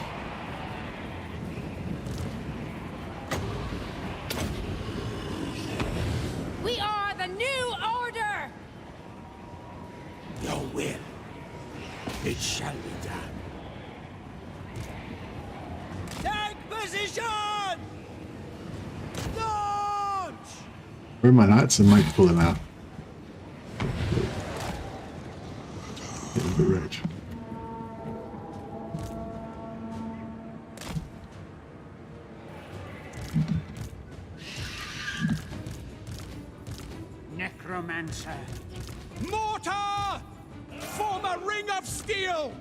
We are the new order. Your will Where are my knights? I might pull them out. Get a bit wrecked. Necromancer. Mortar! Form a ring of steel!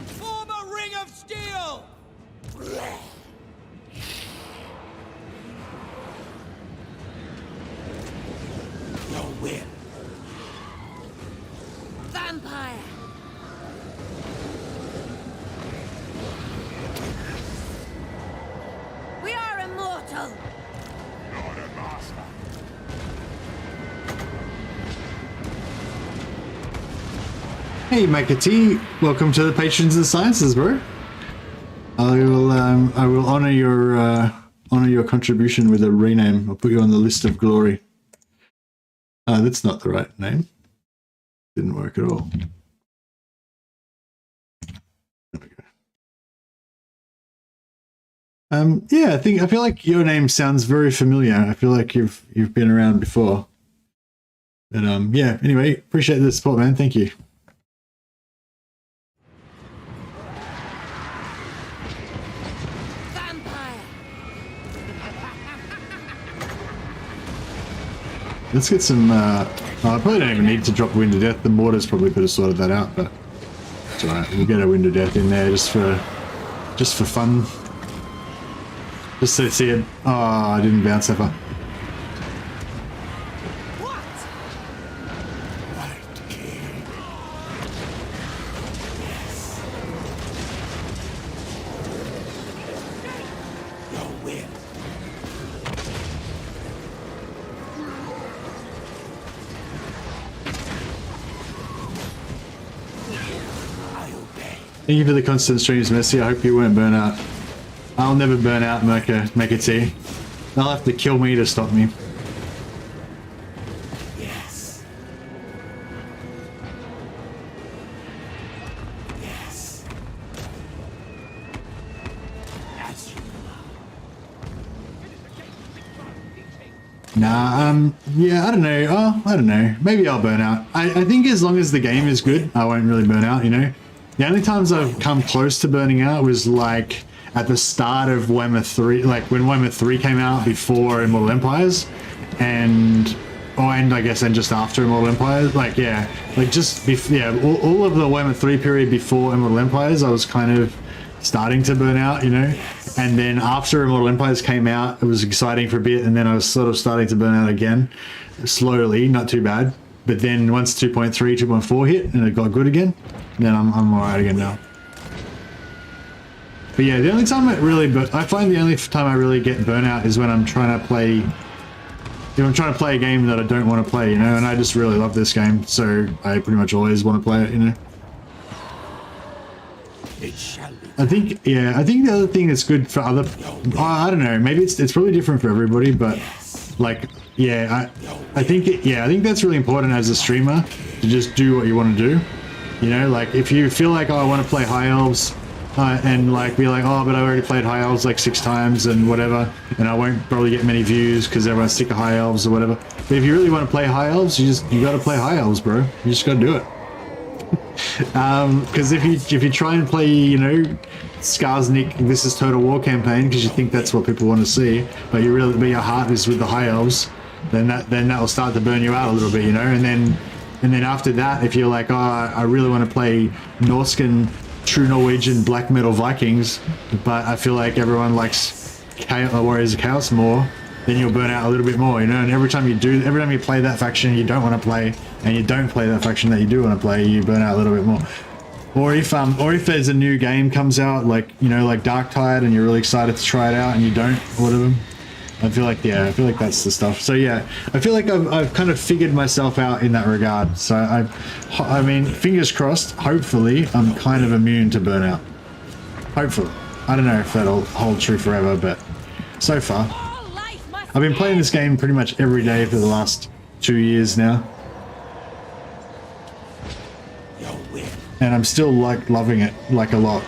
Form a ring of steel! Your will. Vampire! We are immortal! Not a master. Hey, Makati, welcome to the Patrons of Sciences, bro. I will honor your contribution with a rename. I'll put you on the list of glory. That's not the right name. Didn't work at all. There we go. Yeah, I feel like your name sounds very familiar. I feel like you've been around before. But yeah. Anyway, appreciate the support, man. Thank you. Let's get some, I probably don't even need to drop Wind of Death. The mortars probably could have sorted that out, but it's alright. We'll get a Wind of Death in there just for fun. Just to see it. Oh, I didn't bounce ever. Thank you for the constant streams, Messi. I hope you won't burn out. I'll never burn out, Merca T. They'll have to kill me to stop me. Yes. Yes. As you Nah, yeah, I don't know. Oh, I don't know. Maybe I'll burn out. I think as long as the game is good, I won't really burn out, you know? The only times I've come close to burning out was like at the start of Warhammer 3, like when Warhammer 3 came out before Immortal Empires, and I guess then just after Immortal Empires, like yeah, like just all of the Warhammer 3 period before Immortal Empires, I was kind of starting to burn out, you know, and then after Immortal Empires came out, it was exciting for a bit, and then I was sort of starting to burn out again, slowly, not too bad. But then once 2.3, 2.4 hit and it got good again, then I'm alright again now. But yeah, the only time I find the only time I really get burnout is when I'm trying to play, if I'm trying to play a game that I don't want to play, you know, and I just really love this game, so I pretty much always want to play it, you know. It shall be. I think the other thing that's good for other, I don't know, maybe it's probably different for everybody, but like, yeah, I think that's really important as a streamer to just do what you want to do. You know, like if you feel like, oh, I want to play High Elves, and like be like, oh, but I already played High Elves like 6 times and whatever, and I won't probably get many views because everyone's sick of High Elves or whatever. But if you really want to play High Elves, you got to play High Elves, bro. You just got to do it. Because if you try and play, you know, Skarsnik, this is Total War campaign because you think that's what people want to see, but your heart is with the High Elves, then that will start to burn you out a little bit, you know. And then after that, if you're like, oh, I really want to play Norscan, true Norwegian black metal Vikings, but I feel like everyone likes Warriors of Chaos more, then you'll burn out a little bit more, you know. And every time you play that faction you don't want to play, and you don't play that faction that you do want to play, you burn out a little bit more. Or if there's a new game comes out, like, you know, like Darktide, and you're really excited to try it out and you don't, or whatever. I feel like that's the stuff. So yeah, I feel like I've kind of figured myself out in that regard. So I mean, fingers crossed, hopefully I'm kind of immune to burnout. Hopefully. I don't know if that'll hold true forever, but so far. I've been playing this game pretty much every day for the last 2 years now. And I'm still like loving it like a lot.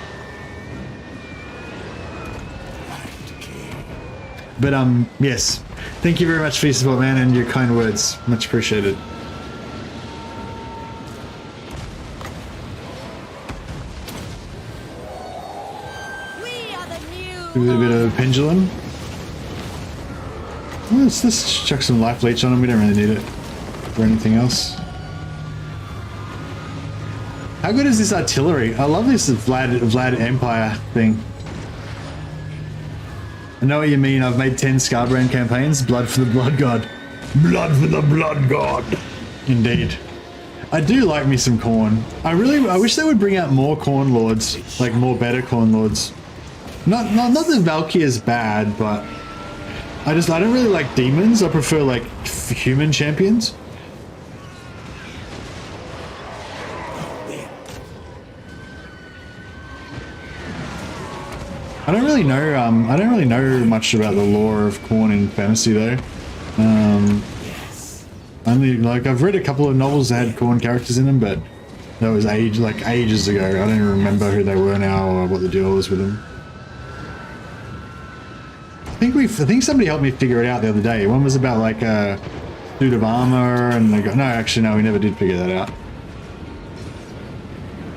But yes, thank you very much for your support, man, and your kind words. Much appreciated. We are the new. Give it a bit of a pendulum. Let's chuck some life leech on him. We don't really need it for anything else. How good is this artillery? I love this Vlad Empire thing. I know what you mean. I've made 10 Scarbrand campaigns. Blood for the Blood God. Blood for the Blood God. Indeed. I do like me some corn. I wish they would bring out more corn lords, like more better corn lords. Not that Valkyrie is bad, but I don't really like demons. I prefer like human champions. I don't really know much about the lore of corn in fantasy though. Only like I've read a couple of novels that had corn characters in them, but that was ages ago. I don't even remember who they were now or what the deal was with them. I think somebody helped me figure it out the other day. One was about like a suit of armor, and they got we never did figure that out.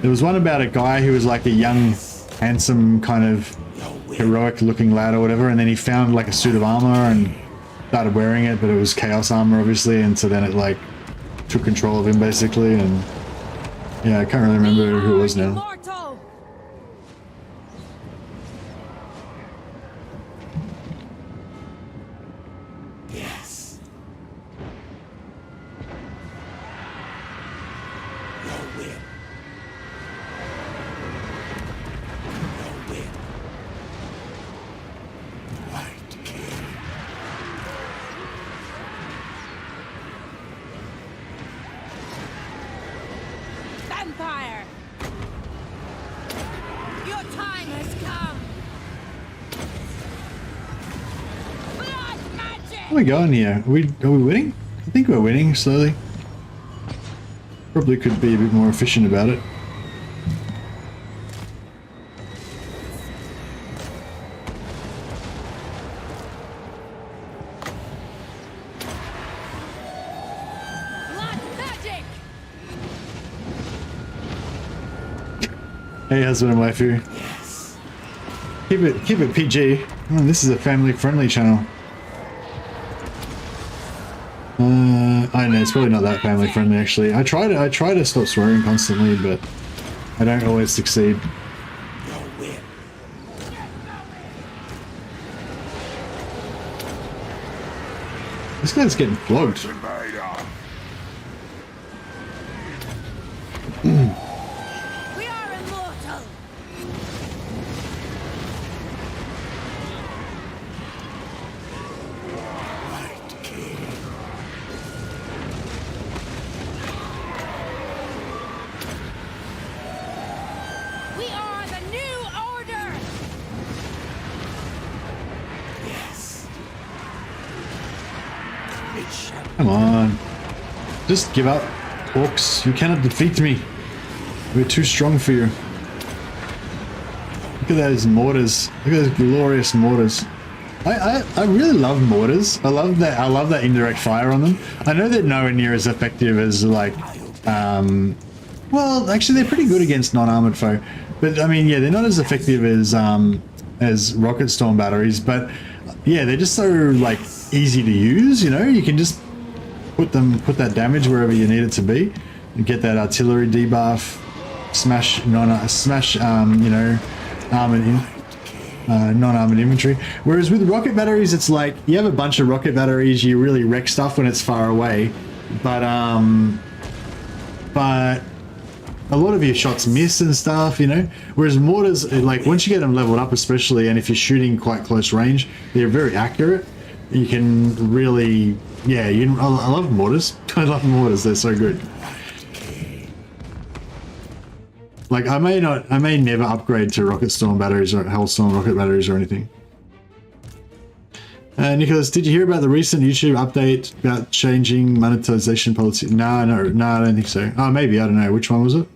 There was one about a guy who was like a young, handsome kind of heroic looking lad or whatever, and then he found like a suit of armor and started wearing it, but it was chaos armor obviously, and so then it like took control of him basically, and yeah, I can't really remember who it was now. Immortal. Yes. Your will. Your will. Right, King. Vampire. Your time has come. Blood magic. How are we going here? Are we winning? I think we're winning slowly. Probably could be a bit more efficient about it. Blood magic. Hey, husband and wife here. Yes. Keep it PG. Oh, this is a family-friendly channel. I don't know, it's probably not that family-friendly actually. I try to stop swearing constantly, but I don't always succeed. Your will. This guy's getting flogged. We are immortal. Right, King. We are the new order. Yes. It shall Come on. Just give up, orcs. You cannot defeat me. We're too strong for you. Look at those mortars. Look at those glorious mortars. I really love mortars. I love that indirect fire on them. I know they're nowhere near as effective as like well, actually they're pretty good against non-armored foe. But I mean, yeah, they're not as effective as rocket storm batteries, but yeah, they're just so like easy to use, you know? You can just put that damage wherever you need it to be and get that artillery debuff, smash you know, non-armored infantry. Whereas with rocket batteries, it's like you have a bunch of rocket batteries, you really wreck stuff when it's far away, but a lot of your shots miss and stuff, you know. Whereas mortars, like once you get them leveled up, especially, and if you're shooting quite close range, they're very accurate. You can really, yeah. I love mortars. I love mortars. They're so good. Like I may never upgrade to rocket storm batteries or hellstorm rocket batteries or anything. Nicholas, did you hear about the recent YouTube update about changing monetization policy? No, I don't think so. Oh, maybe, I don't know. Which one was it?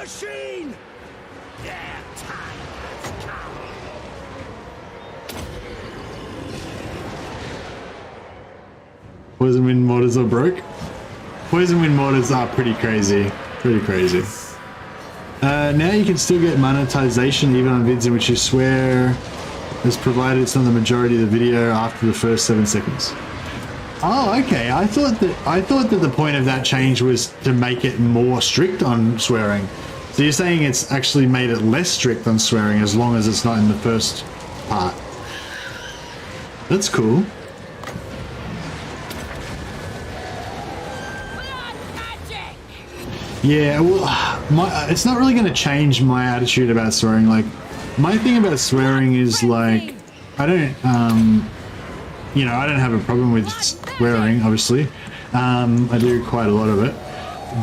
machine! Their time has come. Poison wind mortars are broke. Poison wind mortars are pretty crazy. Pretty crazy. Now you can still get monetization even on vids in which you swear is provided it's on the majority of the video after the first 7 seconds. Oh, okay. I thought that the point of that change was to make it more strict on swearing. So you're saying it's actually made it less strict on swearing as long as it's not in the first part. That's cool. Yeah, well, it's not really going to change my attitude about swearing. Like, my thing about swearing is like, I don't, you know, I don't have a problem with swearing, obviously. I do quite a lot of it,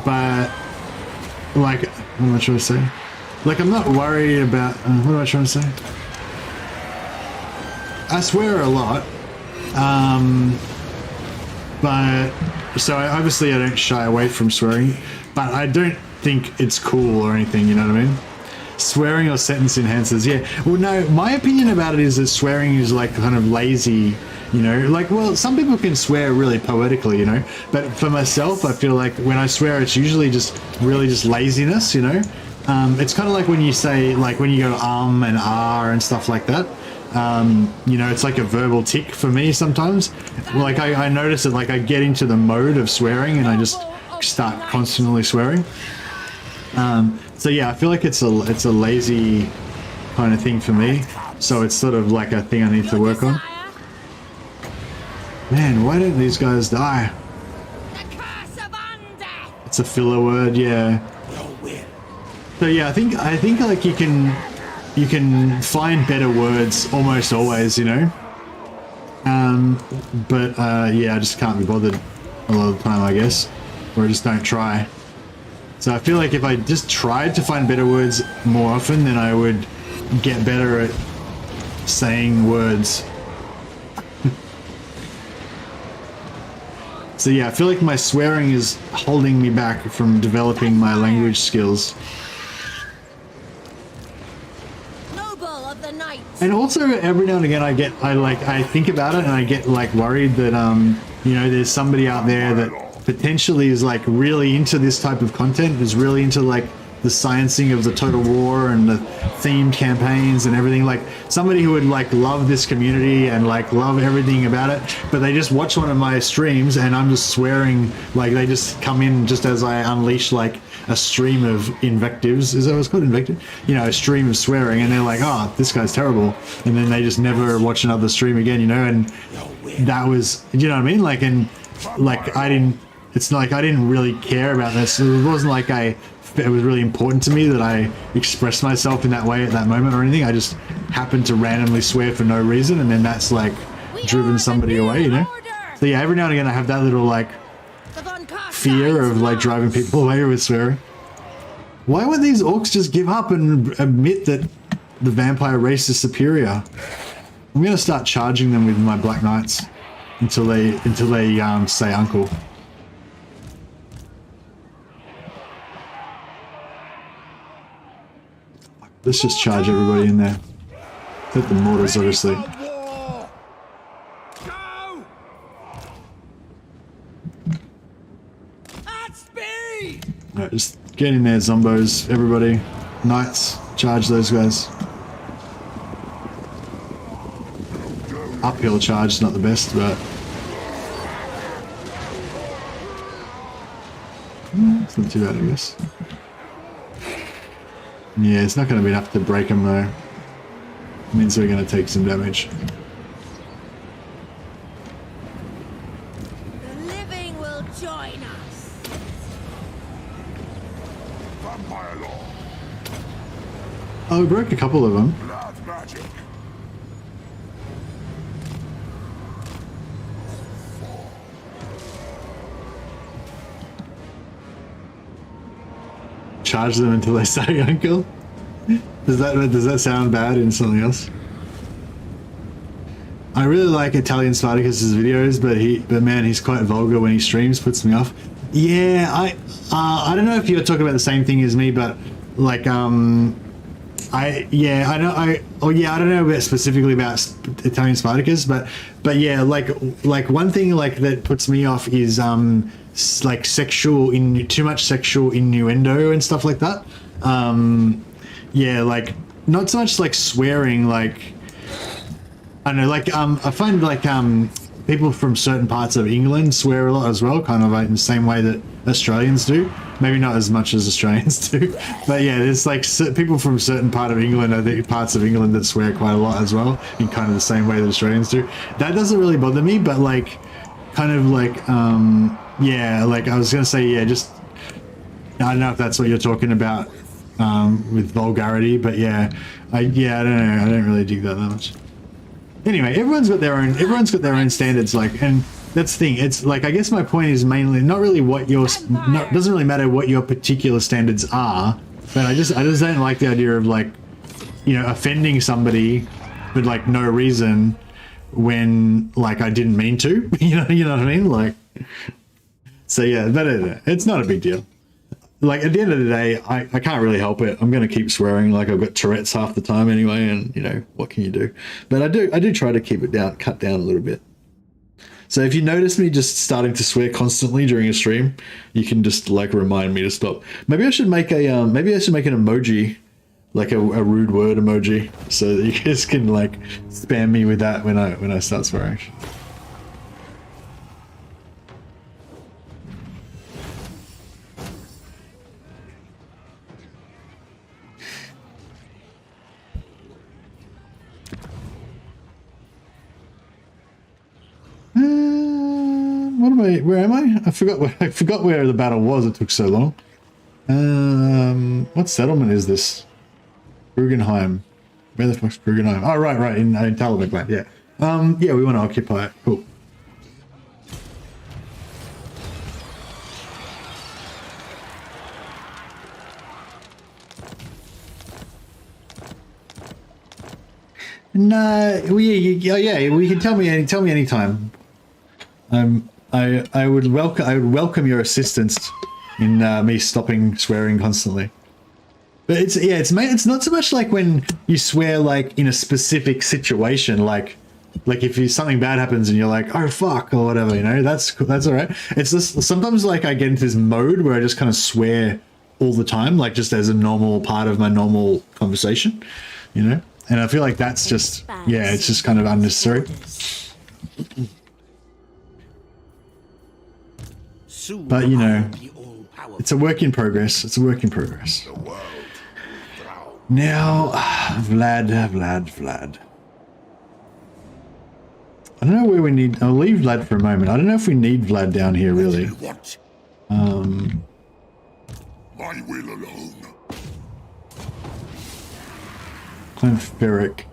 but like, what am I trying to say? Like, I'm not worried about, what am I trying to say? I swear a lot, but, so obviously I don't shy away from swearing, but I don't think it's cool or anything, you know what I mean? Swearing or sentence enhancers, yeah. Well, no, my opinion about it is that swearing is like kind of lazy, you know? Like, well, some people can swear really poetically, you know? But for myself, I feel like when I swear, it's usually just really just laziness, you know? It's kind of like when you say, like when you go and and stuff like that. You know, it's like a verbal tick for me sometimes. Like I notice it, like I get into the mode of swearing and I just start constantly swearing. So yeah, I feel like it's a lazy kind of thing for me. So it's sort of like a thing I need to work on. Man, why don't these guys die? It's a filler word, yeah. So yeah, I think like you can find better words almost always, you know. But yeah, I just can't be bothered a lot of the time, I guess, or I just don't try. So I feel like if I just tried to find better words more often, then I would get better at saying words. So yeah, I feel like my swearing is holding me back from developing my language skills. And also every now and again I think about it and I get like worried that you know, there's somebody out there that potentially is like really into this type of content, is really into like the sciencing of the total war and the themed campaigns and everything, like somebody who would like love this community and like love everything about it, but they just watch one of my streams and I'm just swearing, like they just come in just as I unleash like a stream of invectives. Is that what it's called? Invective? You know, a stream of swearing, and they're like, oh, this guy's terrible, and then they just never watch another stream again, you know. And that was, you know what I mean? Like, and like it's like I didn't really care about this. It wasn't like it was really important to me that I expressed myself in that way at that moment or anything. I just happened to randomly swear for no reason, and then that's like driven somebody away, you know. So yeah, every now and again I have that little like fear of like driving people away with swearing. Why would these orcs just give up and admit that the vampire race is superior? I'm gonna start charging them with my black knights until they say uncle. Let's just charge everybody in there. Hit the mortars, obviously. Alright, just get in there, zombos, everybody. Knights, charge those guys. Uphill charge is not the best, but it's not too bad, I guess. Yeah, it's not going to be enough to break them though. It means we're going to take some damage. The living will join us. Vampire law. Oh, we broke a couple of them. Blood magic. Charge them until they say uncle. Does that sound bad in something else? I really like Italian Spartacus's videos, but man, he's quite vulgar when he streams, puts me off. Yeah, I don't know if you're talking about the same thing as me, but like I don't know about specifically about Italian Spartacus, but yeah, like one thing like that puts me off is like too much sexual innuendo and stuff like that. Yeah, like not so much like swearing, like I don't know, like I find like people from certain parts of England swear a lot as well, kind of like in the same way that Australians do. Maybe not as much as Australians do, but yeah, there's like people from certain parts of England that swear quite a lot as well, in kind of the same way that Australians do. That doesn't really bother me, but like, kind of like, yeah, like I was gonna say, yeah, just I don't know if that's what you're talking about with vulgarity, but yeah, I don't know, I don't really dig that much. Anyway, everyone's got their own standards, like, and that's the thing. It's like, I guess my point is mainly not really what your doesn't really matter what your particular standards are, but I just don't like the idea of like, you know, offending somebody for like no reason when like I didn't mean to. you know what I mean? Like, so yeah, but it's not a big deal. Like at the end of the day, I can't really help it. I'm going to keep swearing. Like I've got Tourette's half the time anyway, and you know, what can you do? But I do try to keep it down, cut down a little bit. So if you notice me just starting to swear constantly during a stream, you can just like remind me to stop. Maybe I should make an emoji, like a rude word emoji, so that you guys can like spam me with that when I start swearing. Where am I? I forgot where the battle was. It took so long. What settlement is this? Brugenheim. Where the fuck's Brugenheim? Oh, right, in Talabheim, yeah. Yeah, we want to occupy it. Cool. No, yeah, we can tell me anytime. I would welcome your assistance in me stopping swearing constantly. But it's not so much like when you swear like in a specific situation, like if something bad happens and you're like, oh fuck, or whatever, you know, that's all right. It's just sometimes like I get into this mode where I just kind of swear all the time, like just as a normal part of my normal conversation, you know. And I feel like that's just, yeah, it's just kind of unnecessary. But you know, it's a work in progress. Now, Vlad. I don't know where we need. I'll leave Vlad for a moment. I don't know if we need Vlad down here, really. My will alone. Clanferic.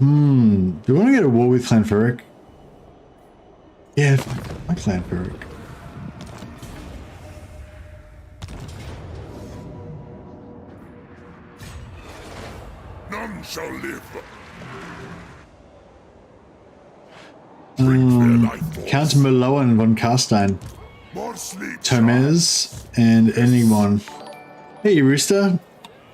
Do we want to get a war with Clanferic? Yeah, my Clanferic. None shall live. Count Merlowen von Carstein, Tomez, and anyone. Hey, Rooster.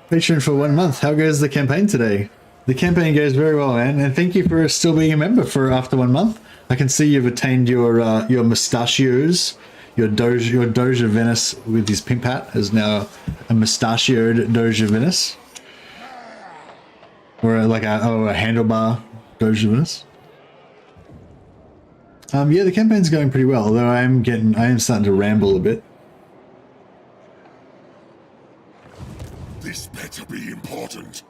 Patron for 1 month. How goes the campaign today? The campaign goes very well, man, and thank you for still being a member for after 1 month. I can see you've attained your mustachios. Your Doge of Venice with his pimp hat is now a mustachioed Doge of Venice, or like a handlebar Doge of Venice. Yeah, the campaign's going pretty well, although I am starting to ramble a bit. This better be important.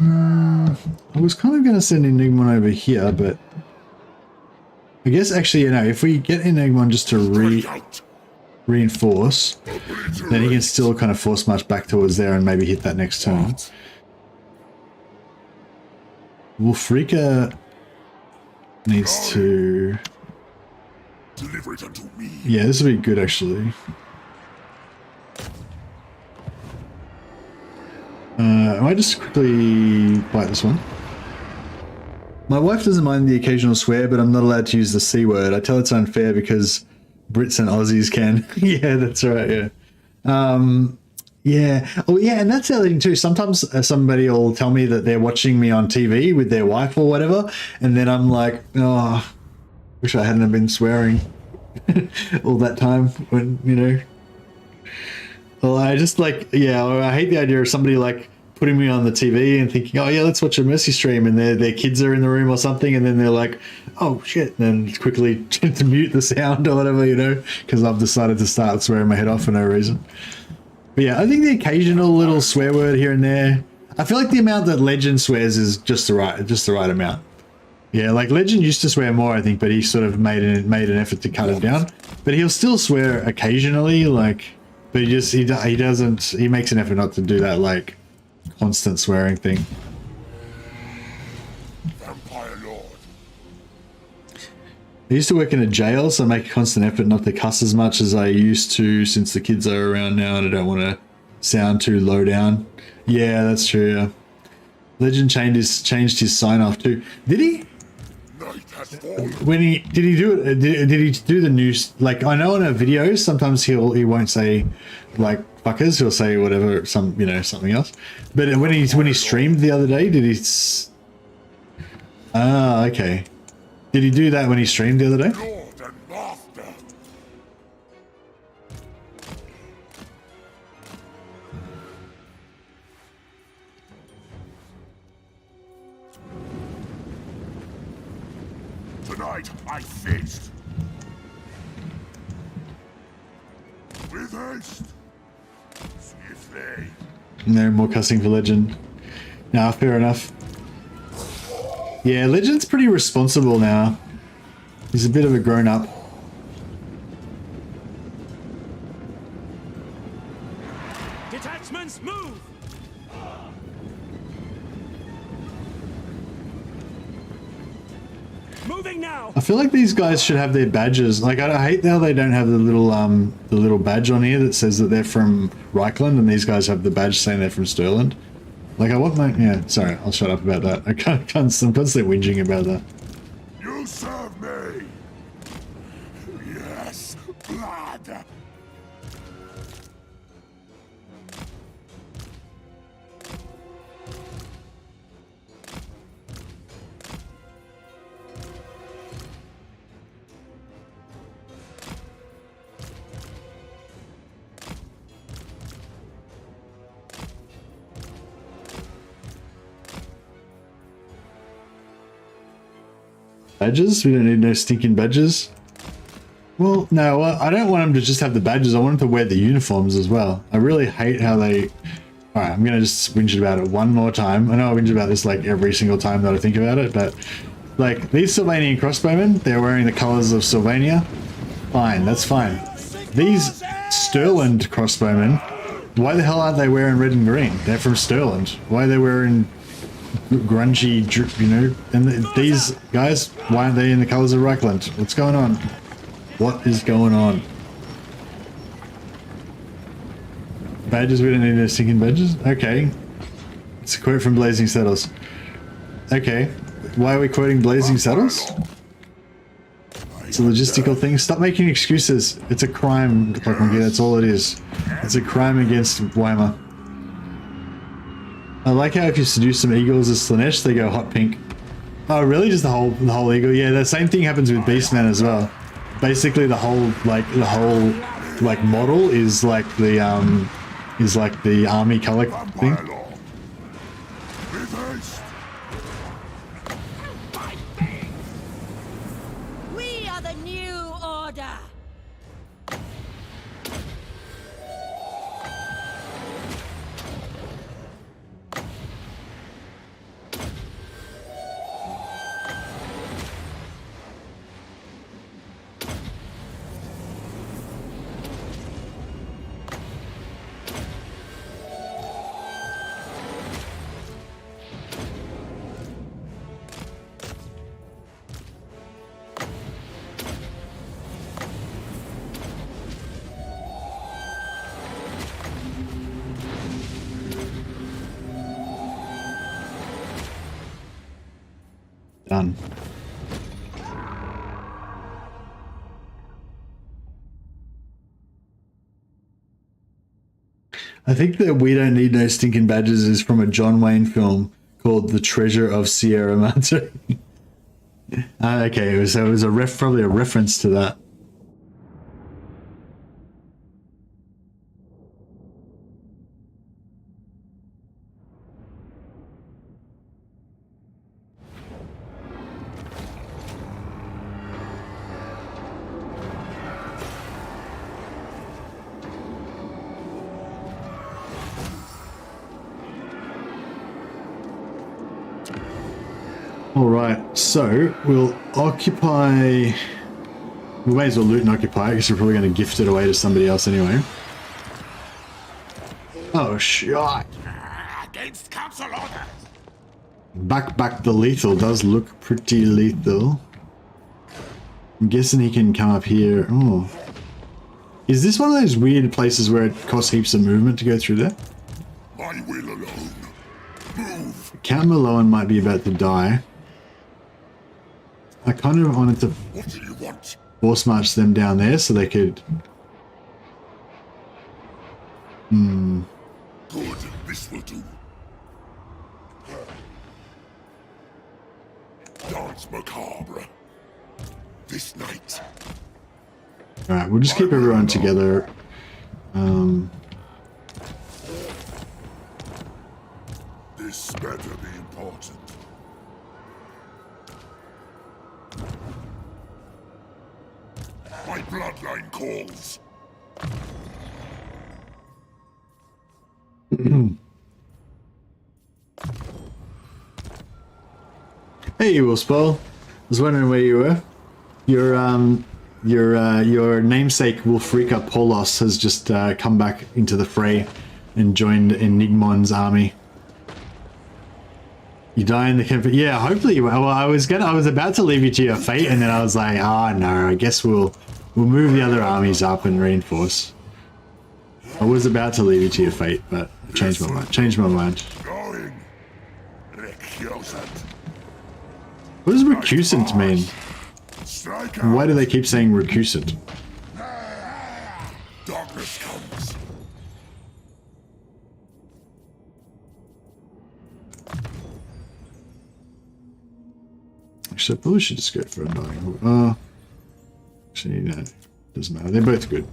I was kind of going to send Enigma over here, but I guess actually, you know, if we get Enigma just to reinforce, then he can still kind of force march back towards there and maybe hit that next turn. Wolfrika needs to... Deliver it unto me. Yeah, this would be good actually. I might just quickly bite this one. My wife doesn't mind the occasional swear, but I'm not allowed to use the C word. I tell it's unfair because Brits and Aussies can. Yeah, that's right, yeah. Yeah. Oh, yeah. And that's the other thing too. Sometimes somebody will tell me that they're watching me on TV with their wife or whatever, and then I'm like, oh, wish I hadn't have been swearing all that time when, you know. Well, I just like, yeah, I hate the idea of somebody like putting me on the TV and thinking, oh yeah, let's watch a Mercy stream, and their kids are in the room or something, and then they're like, oh shit, and then quickly to mute the sound or whatever, you know, because I've decided to start swearing my head off for no reason. But yeah, I think the occasional little swear word here and there. I feel like the amount that Legend swears is just the right amount. Yeah, like Legend used to swear more, I think, but he sort of made an effort to cut it down. But he'll still swear occasionally, like, but he makes an effort not to do that like constant swearing thing. Vampire Lord. I used to work in a jail, so I make a constant effort not to cuss as much as I used to since the kids are around now and I don't want to sound too low down. Yeah, that's true, yeah. Legend changed his sign-off too. Did he? Night has fallen. When did he do it? Did he do the news? Like, I know in our videos, sometimes he won't say like fuckers, he'll say whatever, something else. But when he streamed the other day, did he? Ah, okay. Did he do that when he streamed the other day? Lord and Master. Tonight I feast. With haste. Swiftly. No more cussing for Legend. Nah, fair enough. Yeah, Legend's pretty responsible now. He's a bit of a grown-up. Detachments, move! Moving now! I feel like these guys should have their badges. Like, I hate how they don't have the little badge on here that says that they're from Reichland, and these guys have the badge saying they're from Stirland. Like, I want my... Yeah, sorry, I'll shut up about that. I'm constantly whinging about that. You serve me. Yes, blood. Badges? We don't need no stinking badges. Well, no, I don't want them to just have the badges. I want them to wear the uniforms as well. I really hate how they... Alright, I'm going to just whinge about it one more time. I know I whinge about this like every single time that I think about it, but like these Sylvanian crossbowmen, they're wearing the colours of Sylvania. Fine, that's fine. These Stirland crossbowmen, why the hell aren't they wearing red and green? They're from Stirland. Why are they wearing grungy, you know? And these guys, why aren't they in the colours of Reichland? What's going on? What is going on? Badges? We don't need no stinking badges? Okay. It's a quote from Blazing Saddles. Okay. Why are we quoting Blazing Saddles? It's a logistical thing. Stop making excuses. It's a crime, Monkey. That's all it is. It's a crime against Warhammer. I like how if you seduce some eagles as Slanesh, they go hot pink. Oh, really? Just the whole eagle? Yeah, the same thing happens with Beastman as well. Basically, the whole model is like the army color thing. We are the new order. Done. I think that We Don't Need No Stinking Badges is from a John Wayne film called The Treasure of Sierra Madre. Okay, it was probably a reference to that. Alright, so we'll occupy... We may as well loot and occupy because we're probably going to gift it away to somebody else anyway. Oh, shit. Against council orders. Back the lethal does look pretty lethal. I'm guessing he can come up here. Oh. Is this one of those weird places where it costs heaps of movement to go through there? My will alone. Move. Count Malone might be about to die. I kind of wanted to What do you want? force march them down there so they could... Good, this will do. Dance macabre. This night. Alright, we'll just keep everyone together. This better be important. My bloodline calls. Hey, Willspell. I was wondering where you were. Your namesake Wolfrika Polos has just come back into the fray and joined Enigmon's army. You die in the camp. Yeah, hopefully. Well, I was about to leave you to your fate, and then I was like, oh no, I guess we'll move the other armies up and reinforce. I was about to leave you to your fate, but I changed my mind. Going. Recusant. What does recusant mean? Strike And why out. do they keep saying recusant? Darkness comes. Actually, I probably should just go for a dying. Actually, no, doesn't matter. They're both good.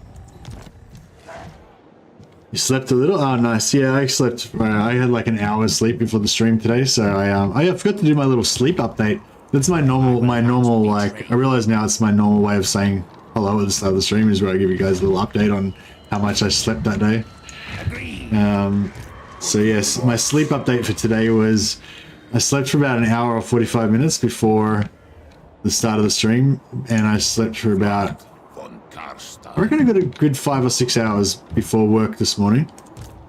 You slept a little? Oh, nice. Yeah, I slept. I had like an hour's sleep before the stream today, so I forgot to do my little sleep update. That's my normal. Like, I realize now it's my normal way of saying hello at the start of the stream is where I give you guys a little update on how much I slept that day. So yes, my sleep update for today was I slept for about an hour or 45 minutes before the start of the stream, and I slept for about, Von Carstein, I reckon I got a good 5 or 6 hours before work this morning.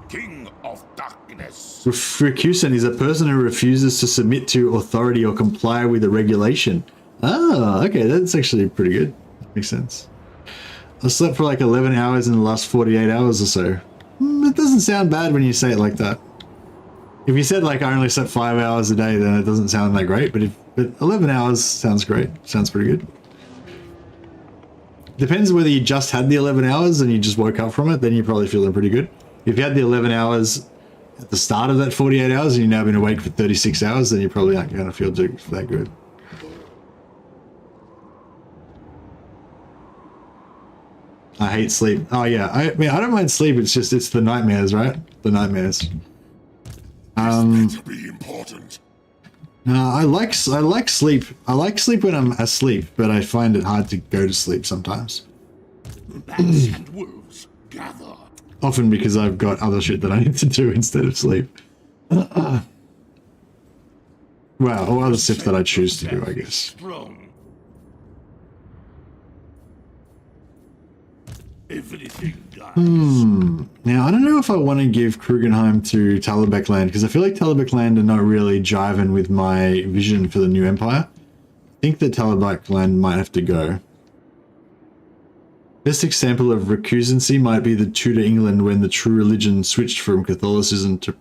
King of Darkness. Recusant is a person who refuses to submit to authority or comply with a regulation. Oh, okay, that's actually pretty good. Makes sense. I slept for like 11 hours in the last 48 hours or so. It doesn't sound bad when you say it like that. If you said like I only slept 5 hours a day, then it doesn't sound that great, but 11 hours sounds great. Sounds pretty good. Depends whether you just had the 11 hours and you just woke up from it, then you're probably feeling pretty good. If you had the 11 hours at the start of that 48 hours and you've now been awake for 36 hours, then you probably aren't going to feel that good. I hate sleep. Oh yeah, I mean I don't mind sleep. It's just it's the nightmares, right? The nightmares. Better be important. No, I like sleep. I like sleep when I'm asleep, but I find it hard to go to sleep sometimes. Bats and wolves gather. Often because I've got other shit that I need to do instead of sleep. Well, or other stuff that I choose to do, I guess. Strong. Everything dies. Now, I don't know if I want to give Krugenheim to Talabek Land, because I feel like Talabek Land are not really jiving with my vision for the new empire. I think that Talabek Land might have to go. Best example of recusancy might be the Tudor England when the true religion switched from Catholicism to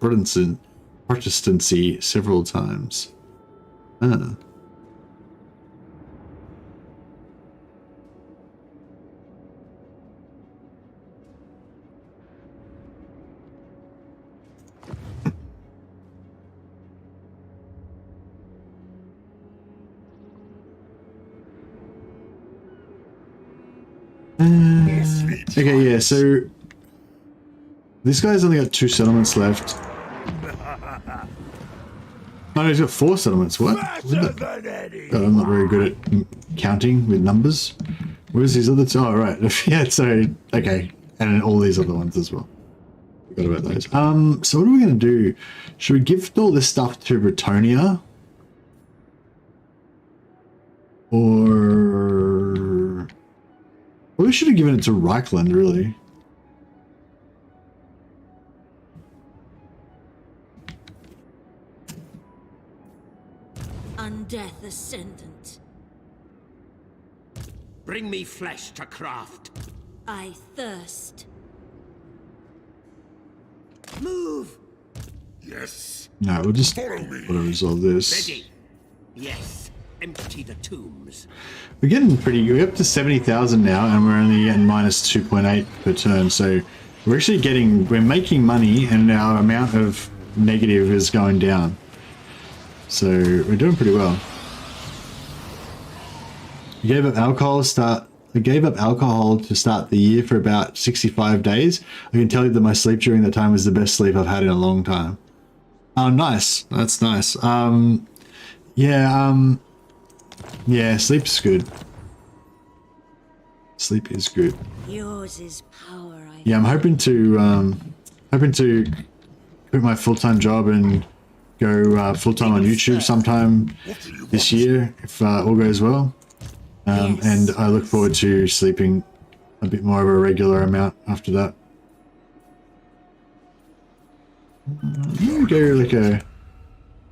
Protestancy several times. Ah. Okay, yeah, so this guy's only got 2 settlements left. Oh, no, he's got 4 settlements. What? God, I'm not very good at counting with numbers. Where's these other 2? Oh, right. Yeah, so, okay. And all these other ones as well. Forgot about those. So what are we going to do? Should we give all this stuff to Bretonia? Or... Well, we should have given it to Reichland, really. Undeath Ascendant. Bring me flesh to craft. I thirst. Move! Yes. No, we'll just Follow me. we'll resolve this. Ready? Yes. Empty the tombs. We're getting pretty good. We're up to 70,000 now, and we're only getting minus 2.8 per turn. So we're actually getting, we're making money, and our amount of negative is going down. So we're doing pretty well. I gave up alcohol to start the year for about 65 days. I can tell you that my sleep during that time was the best sleep I've had in a long time. Oh, nice. That's nice. Yeah, sleep's good. Sleep is good. Yours is power. Yeah, I'm hoping to quit my full-time job and go full-time on YouTube sometime this year if all goes well. And I look forward to sleeping a bit more of a regular amount after that. Go like a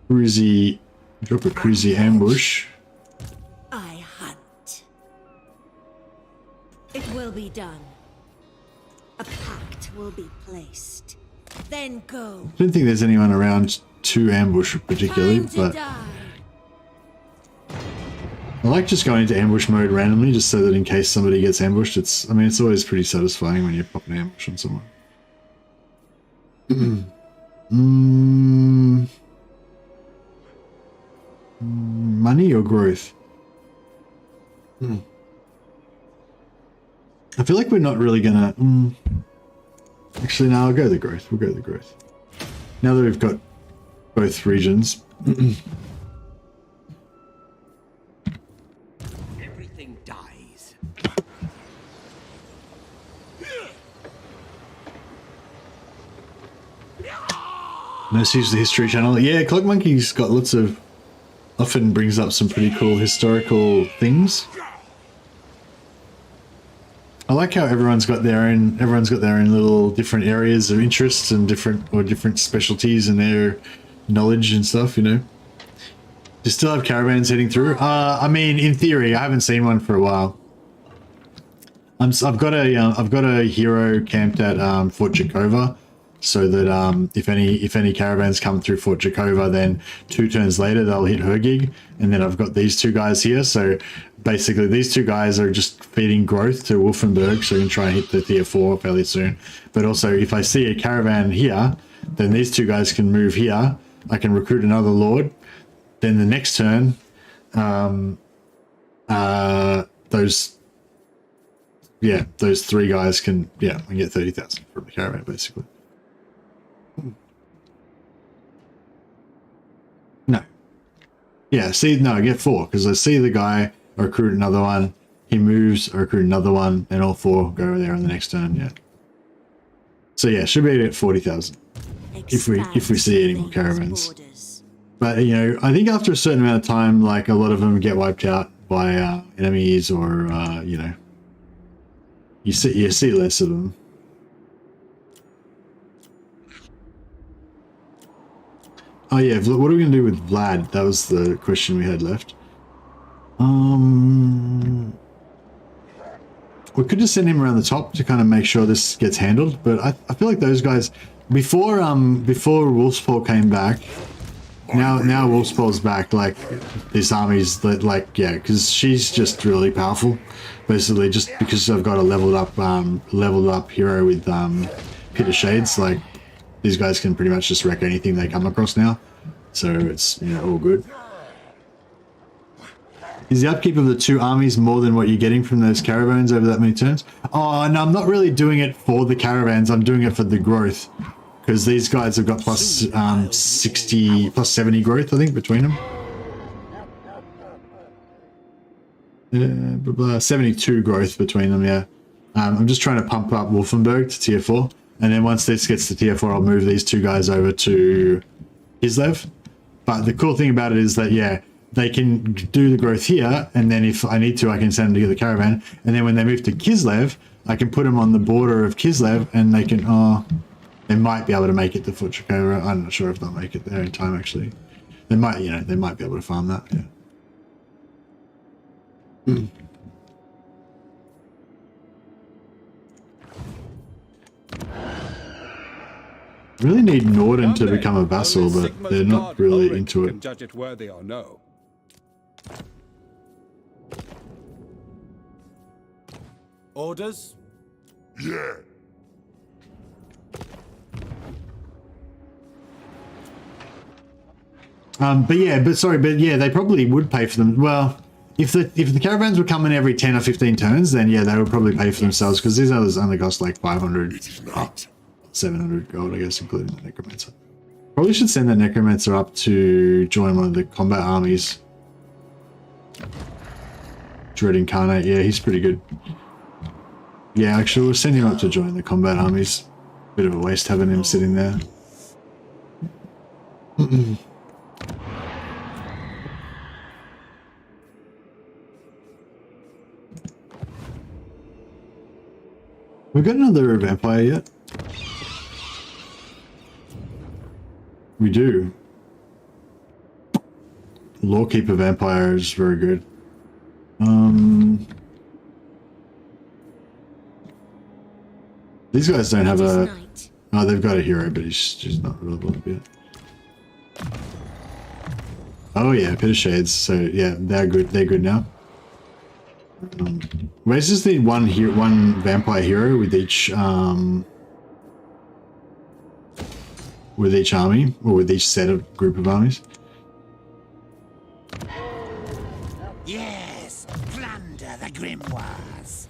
cruisy, drop a cruisy ambush. I hunt. It will be done. A pact will be placed. Then go. I don't think there's anyone around to ambush particularly, but I like just going into ambush mode randomly, just so that in case somebody gets ambushed, it's always pretty satisfying when you pop an ambush on someone. Money or growth? I feel like we're not really gonna... Actually, no, I'll go the growth. We'll go the growth. Now that we've got both regions. Everything dies. Mercy's the History Channel. Yeah, Clock Monkey's got lots of... Often brings up some pretty cool historical things. I like how everyone's got their own little different areas of interest and different specialties in their knowledge and stuff, you know. Do you still have caravans heading through? I mean, in theory, I haven't seen one for a while. I've got a hero camped at Fort Jakova, so that if any caravans come through Fort Jakova, then 2 turns later they'll hit her gig, and then I've got these 2 guys here. So basically, these 2 guys are just feeding growth to Wolfenberg, so we can try and hit the tier 4 fairly soon. But also, if I see a caravan here, then these 2 guys can move here. I can recruit another lord. Then the next turn, those 3 guys can I get 30,000 from the caravan basically. No. Yeah, see, no, I get 4 because I see the guy, I recruit another one, he moves, I recruit another one, and all 4 go there on the next turn. Yeah. So yeah, should be at 40,000 if we see any more caravans. But you know, I think after a certain amount of time, like a lot of them get wiped out by enemies, or you know, you see less of them. Oh yeah, what are we gonna do with Vlad? That was the question we had left. We could just send him around the top to kind of make sure this gets handled, but I feel like those guys before Wolfspaw came back. Now Wolfspaw's back, like this army's like because she's just really powerful, basically just because I've got a leveled up hero with Pit of Shades. Like these guys can pretty much just wreck anything they come across now, so it's all good. Is the upkeep of the 2 armies more than what you're getting from those caravans over that many turns? Oh, no, I'm not really doing it for the caravans. I'm doing it for the growth. Because these guys have got plus 60, plus 70 growth, I think, between them. 72 growth between them, yeah. I'm just trying to pump up Wolfenburg to tier 4. And then once this gets to tier 4, I'll move these 2 guys over to Kislev. But the cool thing about it is that, yeah, they can do the growth here, and then if I need to, I can send them to get the caravan. And then when they move to Kislev, I can put them on the border of Kislev, and they can, they might be able to make it to Futrakova. I'm not sure if they'll make it there in time, actually. They might, you know, they might be able to farm that, yeah. Really need Norden to become a vassal, but they're not really into it. Judge it worthy or no. Orders? Yeah. But yeah, they probably would pay for them. Well, if the caravans were coming every 10 or 15 turns, then yeah, they would probably pay for themselves, because these others only cost like 500, 700 gold, I guess, including the necromancer. Probably should send the necromancer up to join one of the combat armies. Dread Incarnate, yeah, he's pretty good. Yeah, actually, we'll send him up to join the combat armies. Bit of a waste having him sitting there. We got another vampire yet? We do. Lawkeeper vampire is very good. These guys don't have a... Oh, they've got a hero, but he's just not relevant yet. Oh yeah, Pit of Shades. So yeah, they're good. They're good now. We just need one vampire hero with each army, or with each set of group of armies. Yes, plunder the grimoires.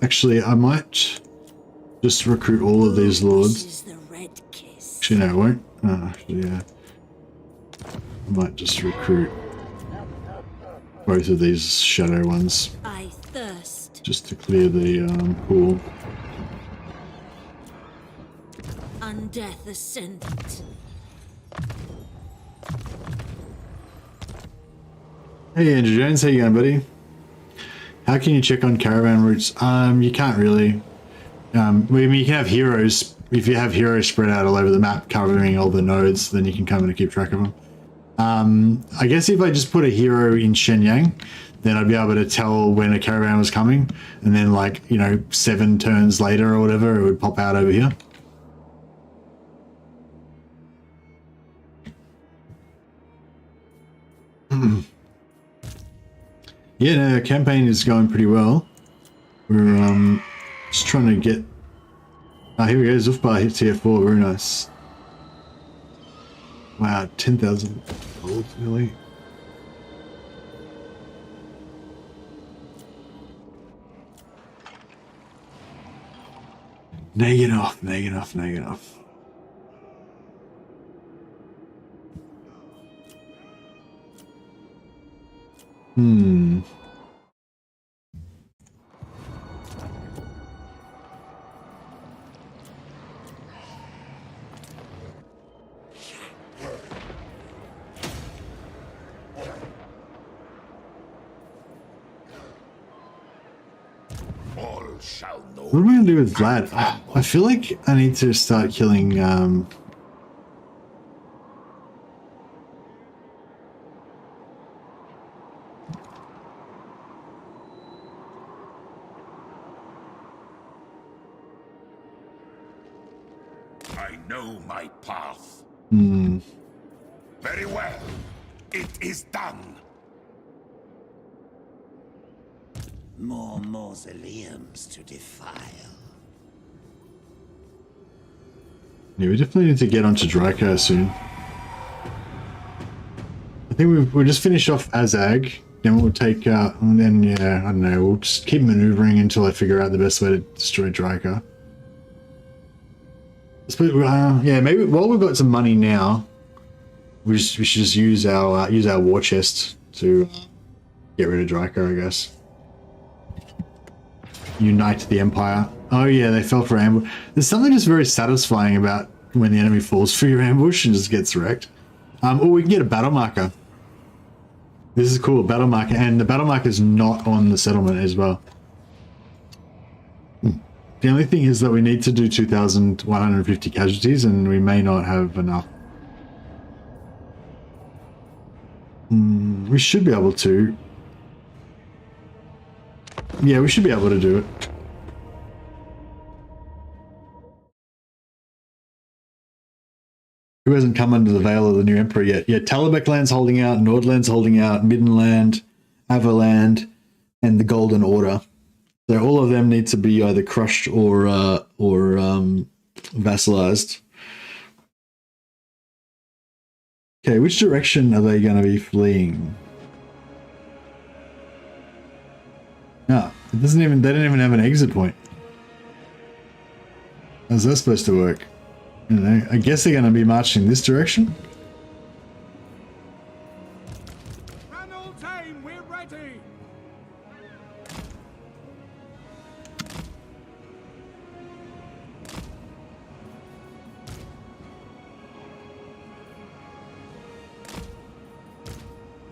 Actually, I might just recruit all of these lords. Actually, no, I won't. Actually, yeah. I might just recruit both of these shadow ones. I thirst. Just to clear the pool. Undeath ascendant. Hey Andrew Jones, how you going, buddy? How can you check on caravan routes? You can't really. I mean, you can have heroes. If you have heroes spread out all over the map covering all the nodes, then you can come in and keep track of them. I guess if I just put a hero in Shenyang, then I'd be able to tell when a caravan was coming, and then, like, you know, 7 turns later or whatever, it would pop out over here. Yeah, no, the campaign is going pretty well. We're just trying to get... Ah, here we go, Zufbar hit tier 4, very nice. Wow, 10,000 gold, really? Nagging off. What am I gonna do with Vlad? I feel like I need to start killing I know my path. Very well. It is done. More mausoleums to defile. Yeah, we definitely need to get onto Draco soon. I think we'll just finish off Azag, then we'll take, and then, yeah, I don't know, we'll just keep maneuvering until I figure out the best way to destroy Draco. Yeah, maybe while we've got some money now, we should just use our war chest to get rid of Draco, I guess. Unite the Empire. Oh yeah, they fell for ambush. There's something just very satisfying about when the enemy falls for your ambush and just gets wrecked. Oh, we can get a battle marker. This is cool, battle marker, and the battle marker is not on the settlement as well. The only thing is that we need to do 2,150 casualties, and we may not have enough. We should be able to. Yeah, we should be able to do it. Who hasn't come under the veil of the new emperor yet? Yeah, Talabekland's holding out, Nordland's holding out, Middenland, Averland, and the Golden Order. So all of them need to be either crushed or vassalized. Okay, which direction are they going to be fleeing? No, it doesn't even. They don't even have an exit point. How's that supposed to work? I don't know. I guess they're going to be marching this direction. We're ready.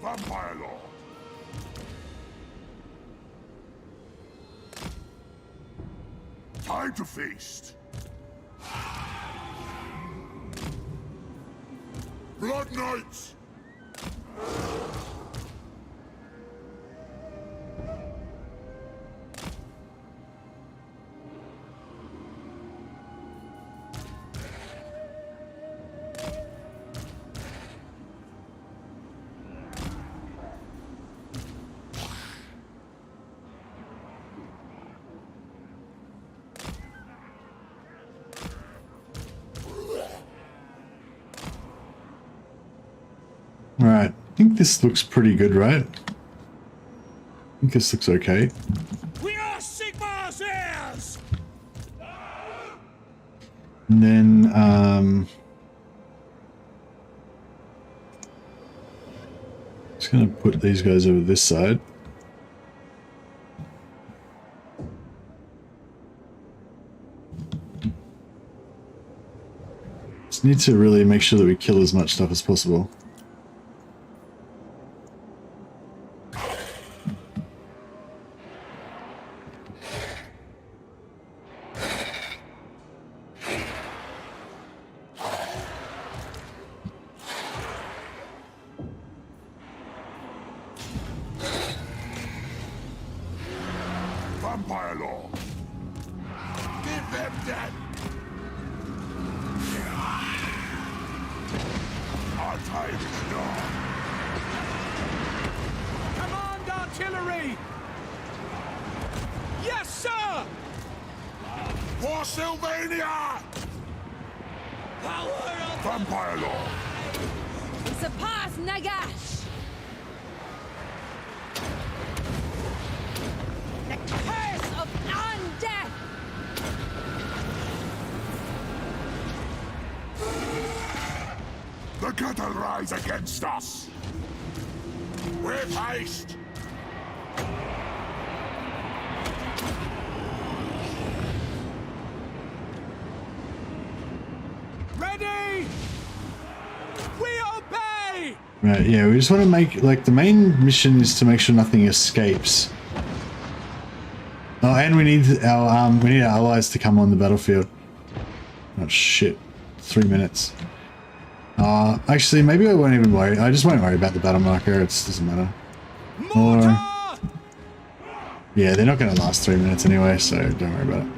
Vampire Lord. Time to feast. Blood Knights! Alright, I think this looks pretty good, right? I think this looks okay. We are Sigmar's heirs! And then, just gonna put these guys over this side. Just need to really make sure that we kill as much stuff as possible. Vampire Lord. Give them death. Our time is done. Command artillery! Yes, sir! For Sylvania! Vampire Lord. Surpass Nagash! The curse of undeath! The cattle rise against us. With haste. Ready! We obey! Right, yeah, we just want to make, like, the main mission is to make sure nothing escapes. Oh, and we need our allies to come on the battlefield. Oh shit, 3 minutes. Actually, maybe I won't even worry. I just won't worry about the battle marker. It doesn't matter. Or, yeah, they're not going to last 3 minutes anyway, so don't worry about it.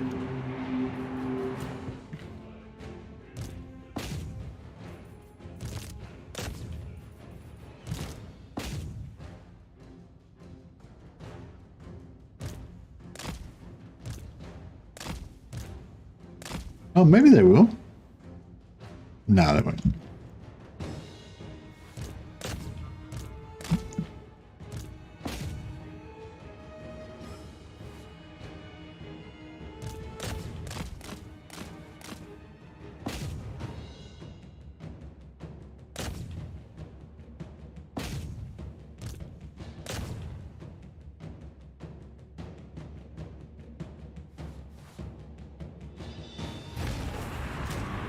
Oh, maybe they will. No, they won't.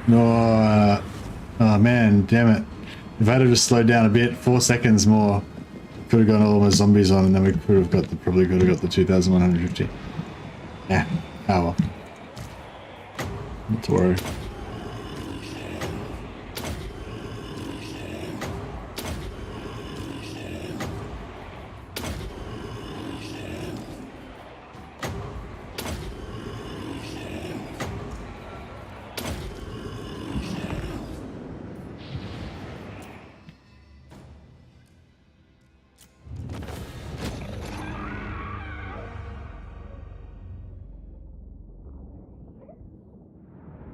No, oh man, damn it. If I had just slowed down a bit, 4 seconds more, could have got all my zombies on, and then we could have got the, probably could have got the 2,150. Yeah, oh well. Not to worry.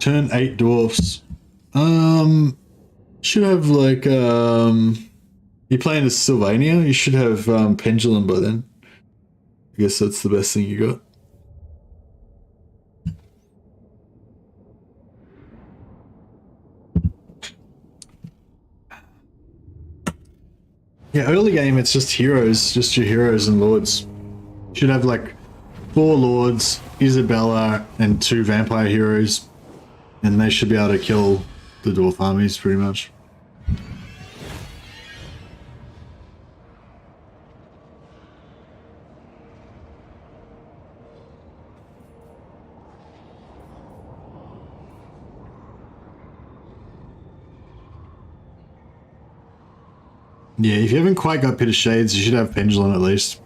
Turn 8 dwarfs. Should have like you're playing as Sylvania, you should have pendulum by then. I guess that's the best thing you got. Yeah, early game it's just heroes, just your heroes and lords. Should have like 4 lords, Isabella, and 2 vampire heroes. And they should be able to kill the dwarf armies pretty much. Yeah, if you haven't quite got Pit of Shades, you should have Pendulum at least.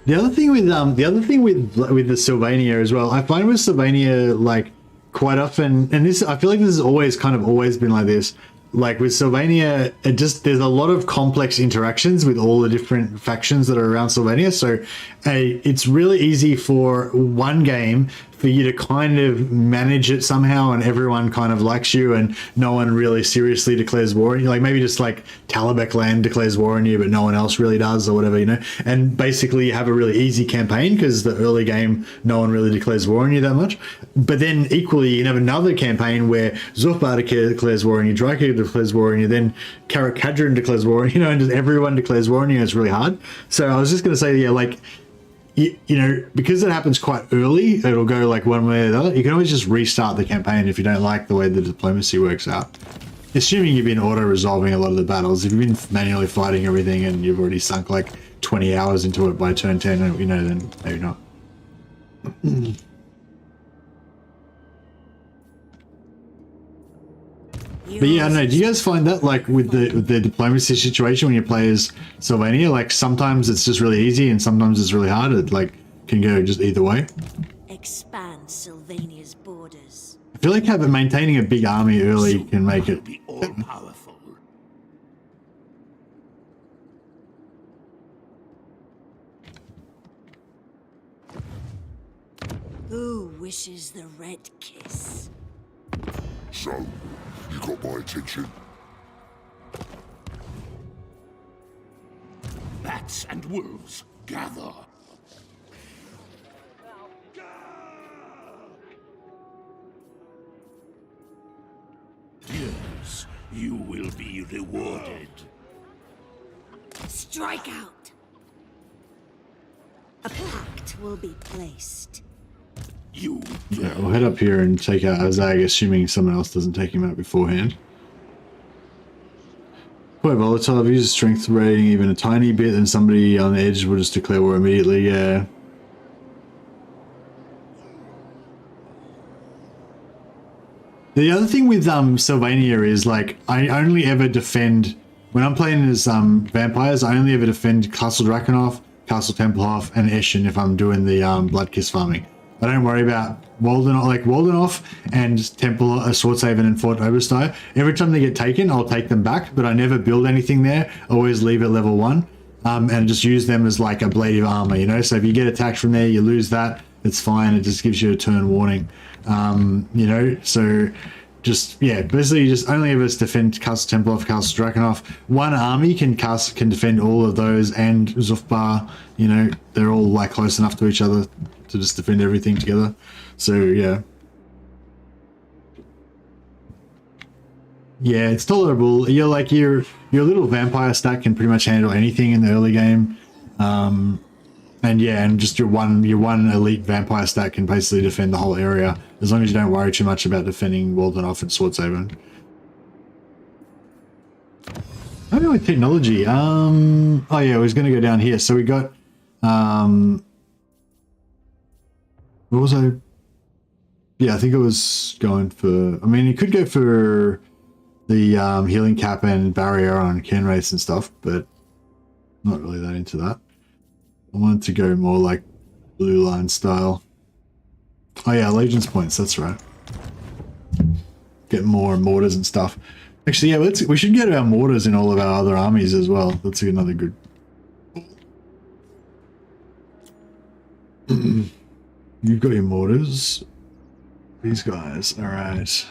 The other thing with the Sylvania as well, I find with Sylvania like quite often, and this I feel like this has always been like this. Like with Sylvania, there's a lot of complex interactions with all the different factions that are around Sylvania. So it's really easy for one game for you to kind of manage it somehow, and everyone kind of likes you, and no one really seriously declares war on you. Like maybe just like Talabek land declares war on you, but no one else really does, or whatever, you know. And basically, you have a really easy campaign because the early game, no one really declares war on you that much. But then equally, you can have another campaign where Zufbar declares war on you, Dryker declares war on you, then Karakadrin declares war on you, and just everyone declares war on you. It's really hard. So I was just going to say, yeah, like. You know, because it happens quite early, it'll go like one way or the other. You can always just restart the campaign if you don't like the way the diplomacy works out. Assuming you've been auto-resolving a lot of the battles. If you've been manually fighting everything and you've already sunk like 20 hours into it by turn 10, you know, then maybe not. But yeah, I don't know. Do you guys find that like with the diplomacy situation when you play as Sylvania, like sometimes it's just really easy and sometimes it's really hard? It like can go just either way. Expand Sylvania's borders. I feel like maintaining a big army early can make it. Be all powerful. Who wishes the red kiss? So, you got my attention. Bats and wolves, gather. Yes, you will be rewarded. Strike out! A pact will be placed. You Yeah, we'll head up here and take out Azag, assuming someone else doesn't take him out beforehand. Quite volatile. If you use a strength rating even a tiny bit, then somebody on the edge will just declare war immediately. Yeah. The other thing with Sylvania is like I only ever defend when I'm playing as vampires. I only ever defend Castle Drakenhof, Castle Tempelhof, and Eschen if I'm doing the Bloodkiss farming. I don't worry about Waldenhof and Temple, Swordshaven and Fort Oberstyre. Every time they get taken, I'll take them back, but I never build anything there. I always leave at level 1 and just use them as like a blade of armor, you know? So if you get attacked from there, you lose that, it's fine. It just gives you a turn warning, you know? So just, yeah, basically just only ever defend Castle Tempelhof, Castle Drakenhof. One army can defend all of those, and Zufbar, you know, they're all like close enough to each other to just defend everything together. So yeah, it's tolerable. You're like your little vampire stack can pretty much handle anything in the early game, and yeah, and just your one elite vampire stack can basically defend the whole area as long as you don't worry too much about defending Waldenhof and Swordshaven. I don't know with technology. Oh yeah, I was going to go down here. So we got what was I? Yeah, I think I was going for... I mean, you could go for the healing cap and barrier on cairn race and stuff, but not really that into that. I wanted to go more like blue line style. Oh yeah, Legion's points, that's right. Get more mortars and stuff. Actually, yeah, we should get our mortars in all of our other armies as well. That's another good... You've got your mortars. These guys, alright.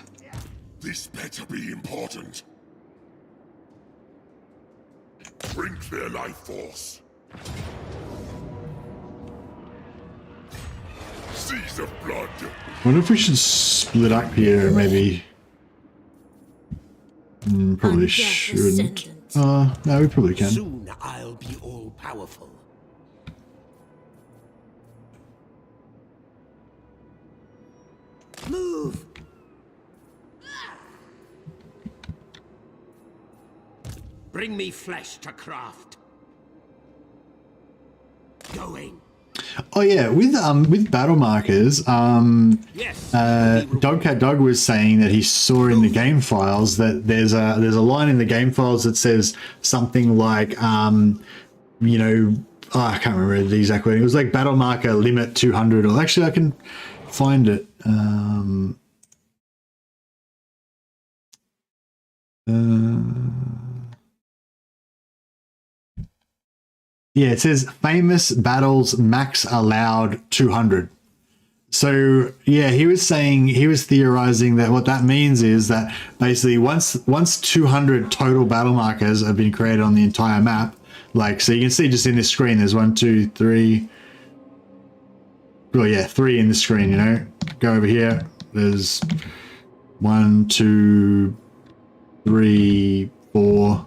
This better be important. Drink their life force. Seas of blood. I wonder if we should split up here, maybe. Probably shouldn't. No, we probably can. Soon I'll be all powerful. Move! Bring me flesh to craft. Going. Oh yeah, with battle markers, Yes. Dogcat Dog was saying that he saw in the game files that there's a line in the game files that says something like you know, I can't remember the exact wording. It was like battle marker limit 200, or actually I can find it. Yeah, it says famous battles max allowed 200. So yeah, he was theorizing that what that means is that basically once 200 total battle markers have been created on the entire map, like, so you can see just in this screen, there's 1, 2, 3. Well, yeah, 3 in the screen, you know. Go over here. There's 1, 2, 3, 4.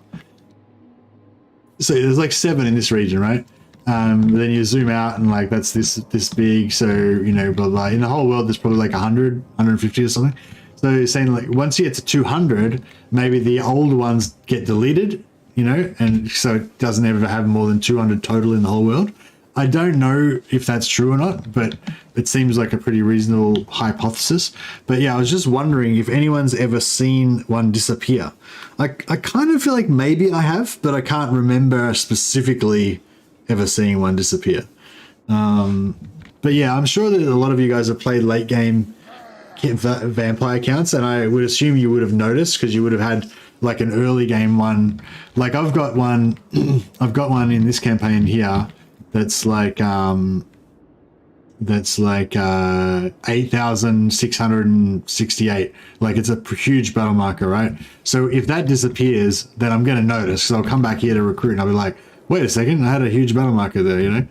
So there's like 7 in this region, right? Then you zoom out and like that's this big. So, you know, blah, blah. In the whole world, there's probably like 100, 150 or something. So you're saying like once you get to 200, maybe the old ones get deleted, you know, and so it doesn't ever have more than 200 total in the whole world. I don't know if that's true or not, but it seems like a pretty reasonable hypothesis. But yeah, I was just wondering if anyone's ever seen one disappear. I kind of feel like maybe I have, but I can't remember specifically ever seeing one disappear. But yeah, I'm sure that a lot of you guys have played late game vampire counts, and I would assume you would have noticed because you would have had like an early game one. Like I've got one in this campaign here that's like 8,668. Like it's a huge battle marker, right? So if that disappears, then I'm going to notice. So I'll come back here to recruit and I'll be like, wait a second, I had a huge battle marker there, you know?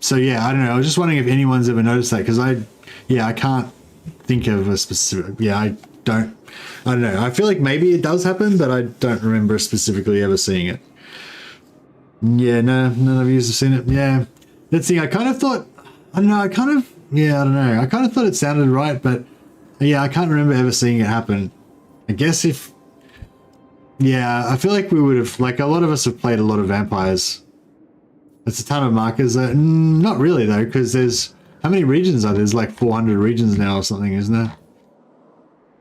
So yeah, I don't know. I was just wondering if anyone's ever noticed that, because I can't think of a specific, I don't know. I feel like maybe it does happen, but I don't remember specifically ever seeing it. Yeah, no, none of you have seen it. Yeah. That's the thing. I kind of thought, I don't know. I kind of thought it sounded right, but yeah, I can't remember ever seeing it happen. I guess I feel like we would have, like a lot of us have played a lot of vampires. It's a ton of markers. Not really though, because there's, how many regions are there? There's like 400 regions now or something, isn't there?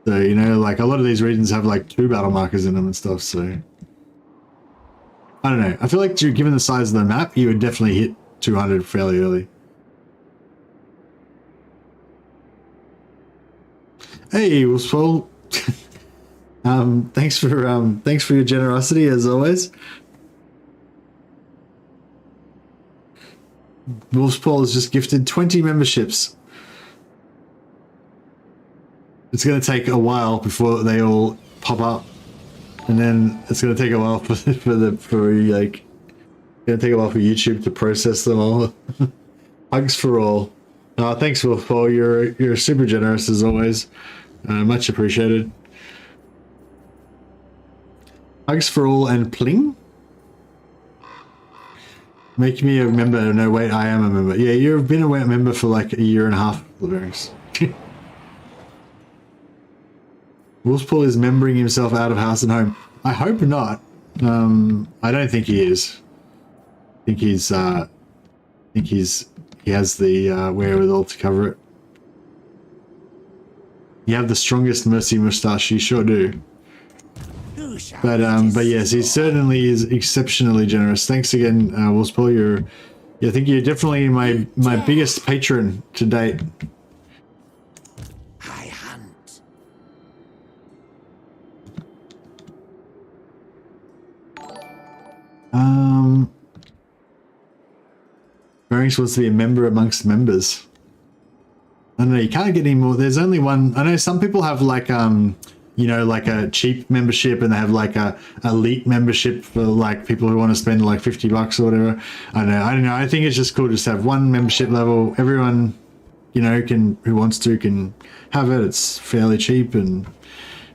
So, you know, like a lot of these regions have like 2 battle markers in them and stuff, so. I don't know. I feel like given the size of the map, you would definitely hit 200 fairly early. Hey, Wolfspaul. Thanks for your generosity as always. Wolfspaul has just gifted 20 memberships. It's going to take a while before they all pop up, and then it's going to take a while for YouTube to process them all. Hugs for all. Thanks, Wolfpaul. You're super generous as always. Much appreciated. Hugs for all and pling. Make me a member. No, wait, I am a member. Yeah, you've been a member for like a year and a half, Laverius. Wolfspaul is membering himself out of house and home. I hope not. I don't think he is. I think he has the wherewithal to cover it. You have the strongest mercy moustache, you sure do. But yes, he certainly is exceptionally generous. Thanks again, Wolfspaul. I think you're definitely my biggest patron to date. I hunt. Varings wants to be a member amongst members. I don't know, you can't get any more. There's only one. I know some people have like you know, like a cheap membership, and they have like a elite membership for like people who want to spend like $50 or whatever. I don't know. I think it's just cool just to have one membership level. Everyone, you know, who wants to can have it. It's fairly cheap, and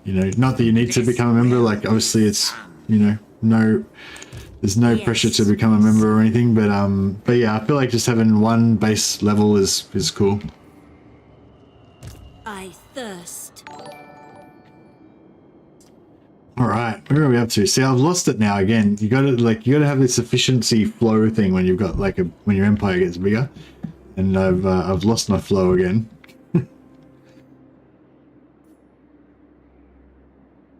you know, not that you need to become a member. Like obviously, it's, you know, there's no pressure to become a member or anything. But yeah, I feel like just having one base level is cool. I thirst. All right, where are we up to? See, I've lost it now again. You gotta have this efficiency flow thing when you've got like when your empire gets bigger, and I've lost my flow again.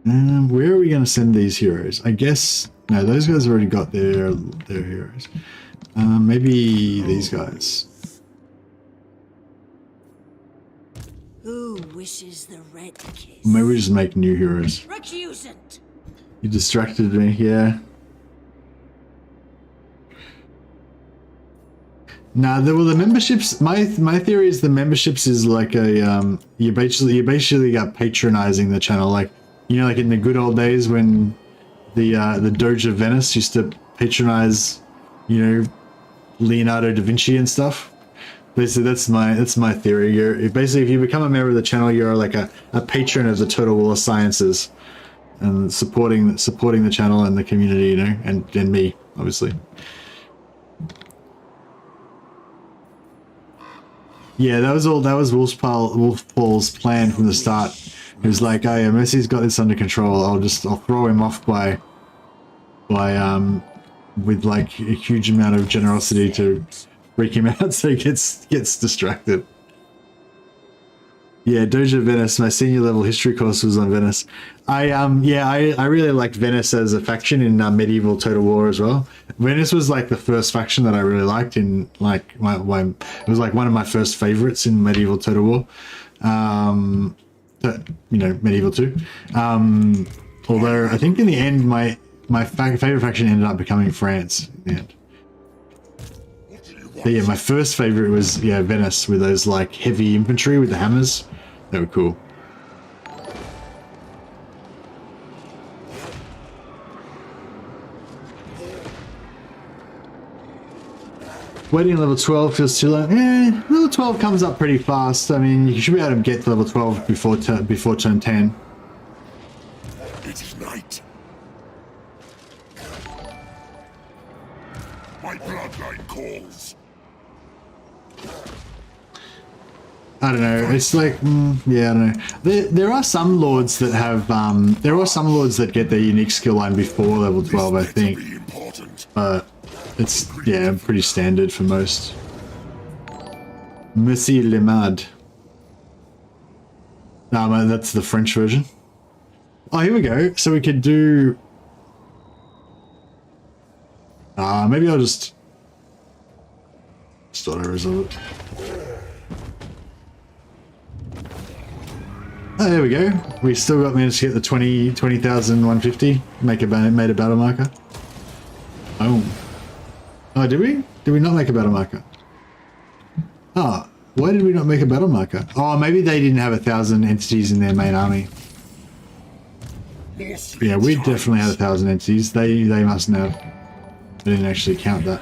Where are we gonna send these heroes? I guess no, those guys already got their heroes. Maybe these guys. Who wishes the red kiss? Maybe we just make new heroes. Recusant. You distracted me, yeah. Nah, the memberships. My theory is the memberships is like a you basically got patronizing the channel, like, you know, like in the good old days when the Doge of Venice used to patronize, you know, Leonardo da Vinci and stuff. Basically, that's my theory. You're basically, if you become a member of the channel, you're like a patron of the Total War Sciences, and supporting the channel and the community, you know, and me, obviously. Yeah, that was Wolfpaul's plan from the start. He was like, "Oh yeah, Mercy's got this under control. I'll throw him off by with like a huge amount of generosity to freak him out so he gets distracted." Yeah, Doge of Venice. My senior level history course was on Venice. I really liked Venice as a faction in medieval Total War as well. Venice was like the first faction that I really liked in like it was like one of my first favorites in medieval Total War. You know, medieval 2. Although I think in the end my favorite faction ended up becoming France in the end. But yeah, my first favorite was Venice with those like heavy infantry with the hammers. They were cool. Waiting level 12 feels too long. Yeah, level 12 comes up pretty fast. I mean, you should be able to get to level 12 before turn 10. It is night. My bloodline calls. I don't know. It's like, yeah, I don't know. There are some lords that have, there are some lords that get their unique skill line before level 12, I think. But it's, yeah, pretty standard for most. Monsieur Lemad. No, that's the French version. Oh, here we go. So we could do... Maybe I'll just auto-resolve it. Oh, there we go. We still managed to get the 20,150. Made a battle marker. Oh. Oh, did we? Did we not make a battle marker? Oh, why did we not make a battle marker? Oh, maybe they didn't have 1,000 entities in their main army. Yeah, we definitely had 1,000 entities. They mustn't have. They didn't actually count that.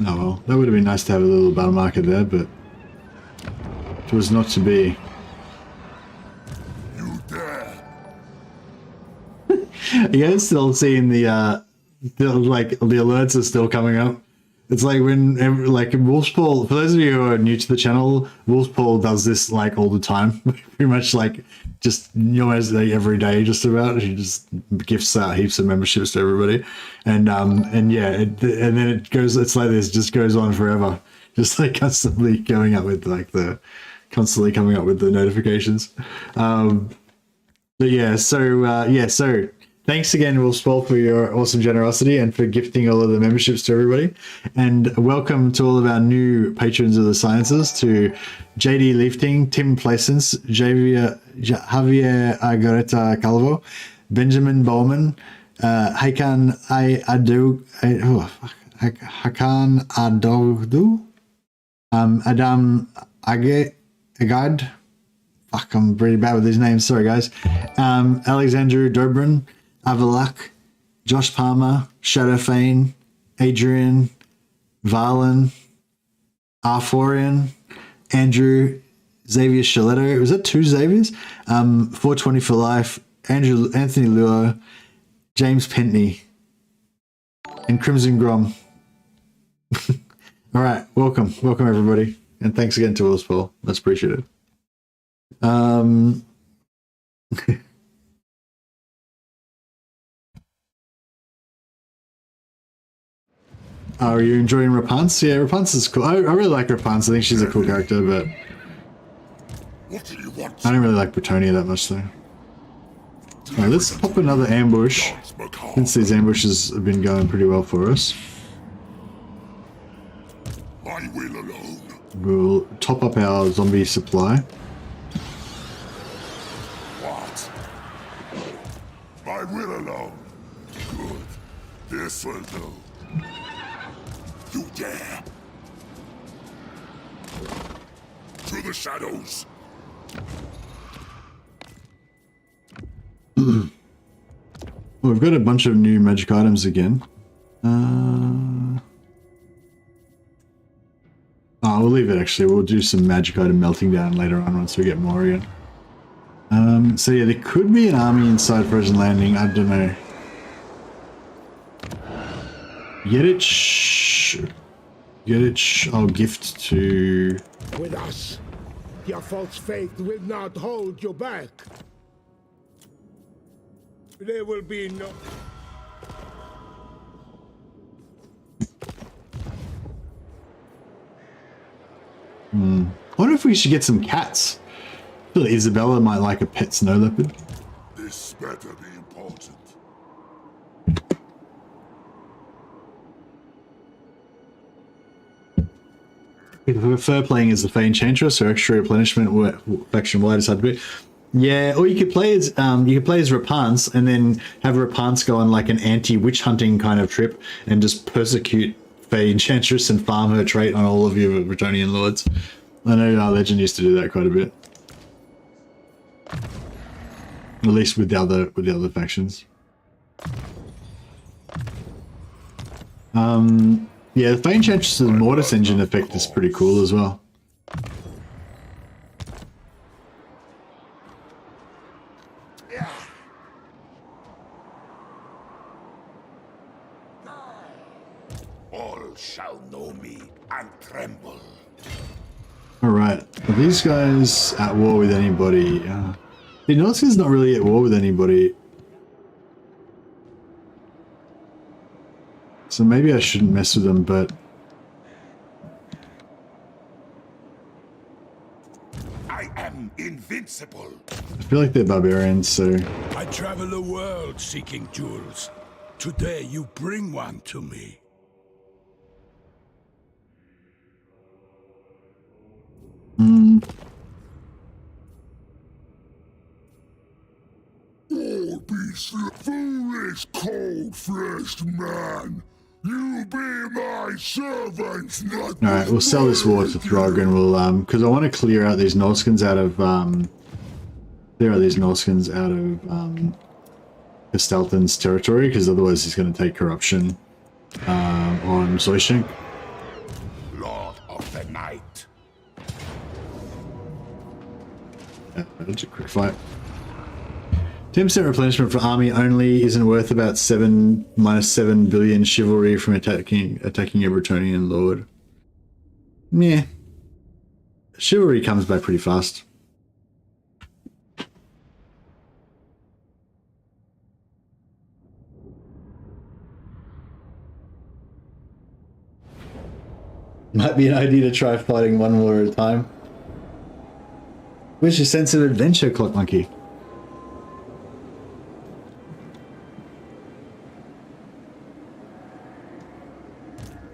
Oh well, that would have been nice to have a little battle marker there, but it was not to be. You dare! You guys still seeing the alerts are still coming up. It's like when Wolfspaw, for those of you who are new to the channel, Wolfspaw does this like all the time. Pretty much like just almost like every day just about. He just gifts out heaps of memberships to everybody. And yeah, and then it goes, it's like this, just goes on forever. Just like constantly coming up with constantly coming up with the notifications. But yeah, so thanks again, Wolfspaw, for your awesome generosity and for gifting all of the memberships to everybody. And welcome to all of our new patrons of the sciences, to JD Lifting, Tim Placence, Javier Agareta Calvo, Benjamin Bowman, Hakan Adogdu, Adam Agad. Fuck, I'm really bad with these names. Sorry, guys. Alexander Dobrin, Avalak, Josh Palmer, Shadowfane, Adrian, Varlin, Arforian, Andrew, Xavier Shaletto. Was that 2 Xaviers? 420 for life, Anthony Luo, James Pentney, and Crimson Grom. All right, welcome everybody, and thanks again to Willspaul. That's appreciated. Are you enjoying Rapunzel? Yeah, Rapunzel is cool. I really like Rapunzel. I think she's a cool character, but What do you want? I don't really like Bretonia that much, though. Alright, let's pop another ambush, since these ambushes have been going pretty well for us. I will alone. We'll top up our zombie supply. What? I will alone. Good. This will do. You dare? To the shadows. Well, we've got a bunch of new magic items again. We'll leave it actually. We'll do some magic item melting down later on once we get more again. So yeah, there could be an army inside Frozen Landing. I don't know. I'll gift to... With us, your false faith will not hold you back. There will be no... I wonder if we should get some cats. I feel like Isabella might like a pet snow leopard. This better be important. If we prefer playing as the Fey Enchantress or extra replenishment faction wide as hard to be. Yeah, or you could play as Rapance and then have Rapance go on like an anti-witch hunting kind of trip and just persecute Fey Enchantress and farm her trait on all of your Bretonian lords. I know our Legend used to do that quite a bit. At least with the other factions. Yeah, the Fey Enchantress's Mortis engine effect is pretty cool as well. All shall know me and tremble. Alright, are these guys at war with anybody? Norski's not really at war with anybody. So maybe I shouldn't mess with them, but... invincible. I feel like they're barbarians, so I travel the world seeking jewels. Today you bring one to me. Oh, foolish, cold-fleshed man. You be my servant, not. alright, we'll sell this war to Throg and we'll because I want to clear out these Norskins out of Castelton's territory, because otherwise he's going to take corruption on Zoishink. Lord of the Night. That's a quick fight. 10% replenishment for army only isn't worth about -7 billion chivalry from attacking a Bretonnian lord. Meh. Chivalry comes back pretty fast. Might be an idea to try fighting one war at a time. Where's your sense of adventure, Clock Monkey?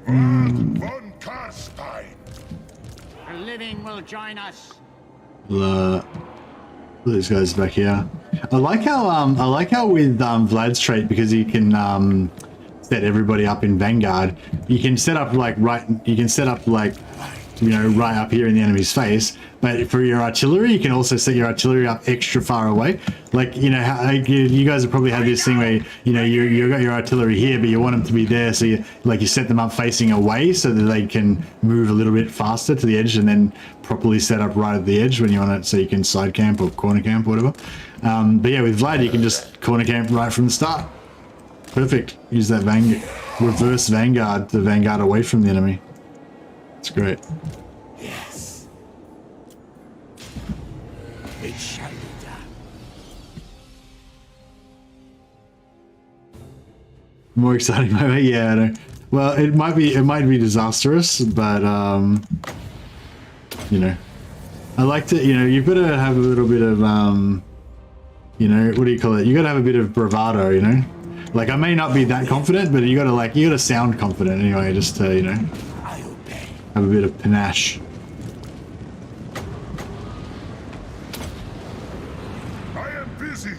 Von Carstein. The living will join us. These guys back here. I like how with Vlad's trait, because he can set everybody up in Vanguard, you can set up like right up here in the enemy's face, but for your artillery you can also set your artillery up extra far away. Like, you know how you guys have probably had this thing where you got your artillery here but you want them to be there, so you set them up facing away so that they can move a little bit faster to the edge, and then properly set up right at the edge when you want it, so you can side camp or corner camp or whatever. But yeah, with Vlad you can just corner camp right from the start. Perfect. Use that reverse Vanguard to Vanguard away from the enemy. It's great. Yes. It shall be done. More exciting moment? Yeah, I know. Well, it might be disastrous, but you know, I like to, you've got to have a little bit of what do you call it? You got to have a bit of bravado, Like, I may not be that confident, but you gotta sound confident anyway, just to, have a bit of panache. I am busy.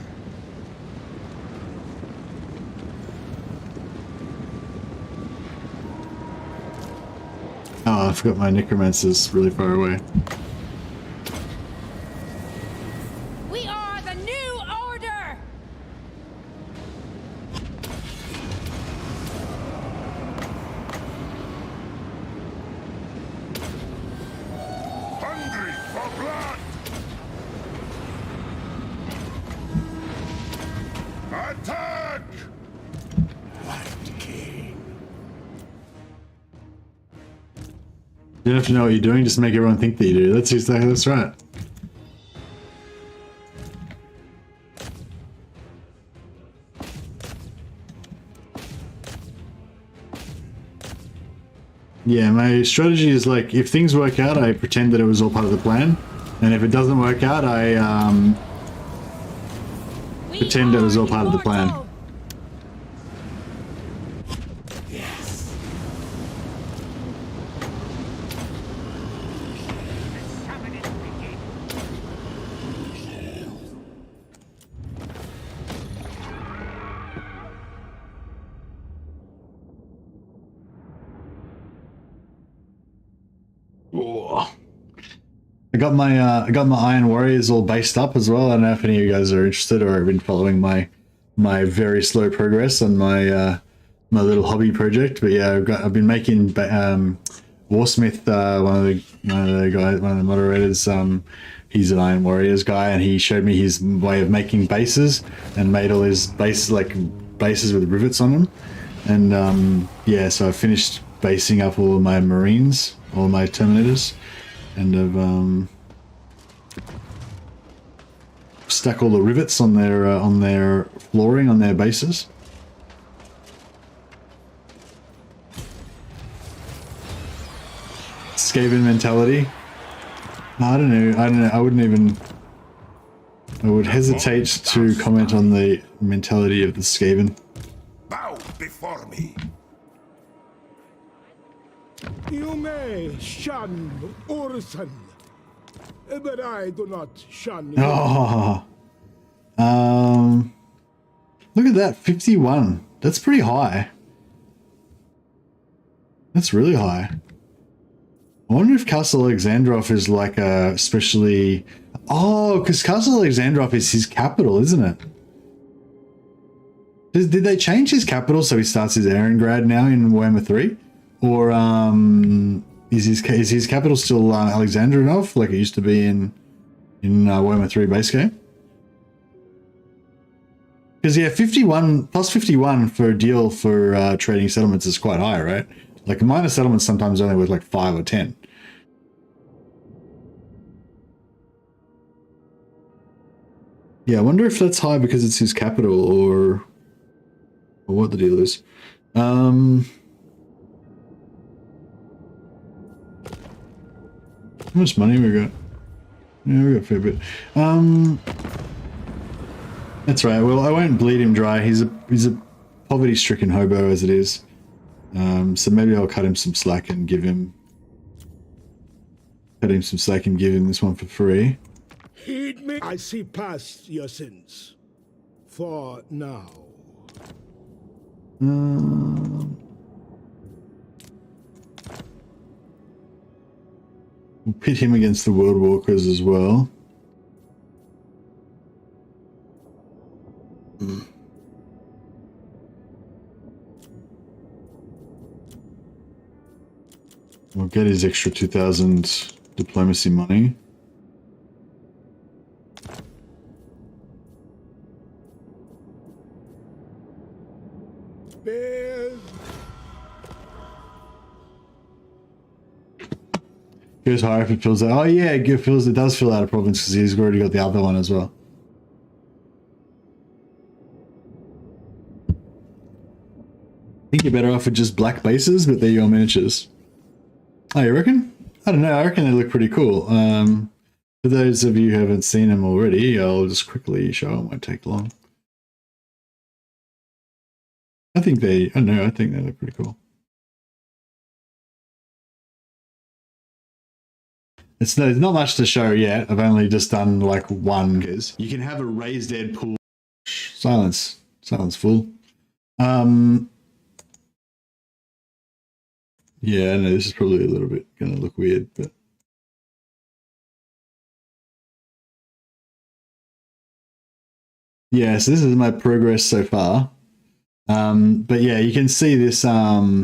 Oh, I forgot my necromancer's really far away. We are the new order. Hungry for blood. Attack! You don't have to know what you're doing, just make everyone think that you do. That's right. Yeah, my strategy is like, if things work out, I pretend that it was all part of the plan, and if it doesn't work out, I pretend it was all part of the plan. I got my Iron Warriors all based up as well. I don't know if any of you guys are interested or have been following my very slow progress on my my little hobby project. But yeah, I've been making Warsmith, one of the moderators. He's an Iron Warriors guy, and he showed me his way of making bases and made all his bases with rivets on them. And yeah, so I finished basing up all of my Marines, all my Terminators, and I've stuck all the rivets on their flooring on their bases. Skaven mentality. I don't know. I wouldn't even. I would hesitate to comment on the mentality of the Skaven. Bow before me. You may shun Urson, but I do not shun you. Oh, look at that, 51. That's pretty high. That's really high. I wonder if Castle Alexandrov is like a especially... Oh, because Castle Alexandrov is his capital, isn't it? Did they change his capital so he starts his Erengrad now in Warhammer 3? Or is his capital still Alexandrinov like it used to be in Warhammer 3 base game? Because yeah, 51 plus 51 for a deal for trading settlements is quite high, right? Like minor settlements sometimes only worth like 5 or 10. Yeah, I wonder if that's high because it's his capital or what the deal is. How much money we got? Yeah, we got a fair bit. That's right. Well, I won't bleed him dry. He's a poverty-stricken hobo as it is. So maybe I'll cut him some slack and give him this one for free. Heed me. I see past your sins. For now. We'll pit him against the World Walkers as well. We'll get his extra 2,000 diplomacy money. Goes higher if it fills out. Oh yeah, it does fill out a province because he's already got the other one as well. I think you're better off with just black bases, but they're your miniatures. Oh, you reckon? I don't know. I reckon they look pretty cool. For those of you who haven't seen them already, I'll just quickly show them. It won't take long. I think they look pretty cool. There's not much to show yet. I've only just done like one. You can have a raised dead pool. Silence full. Yeah, I know this is probably a little bit going to look weird, but yeah, so this is my progress so far. But yeah, you can see this, yeah,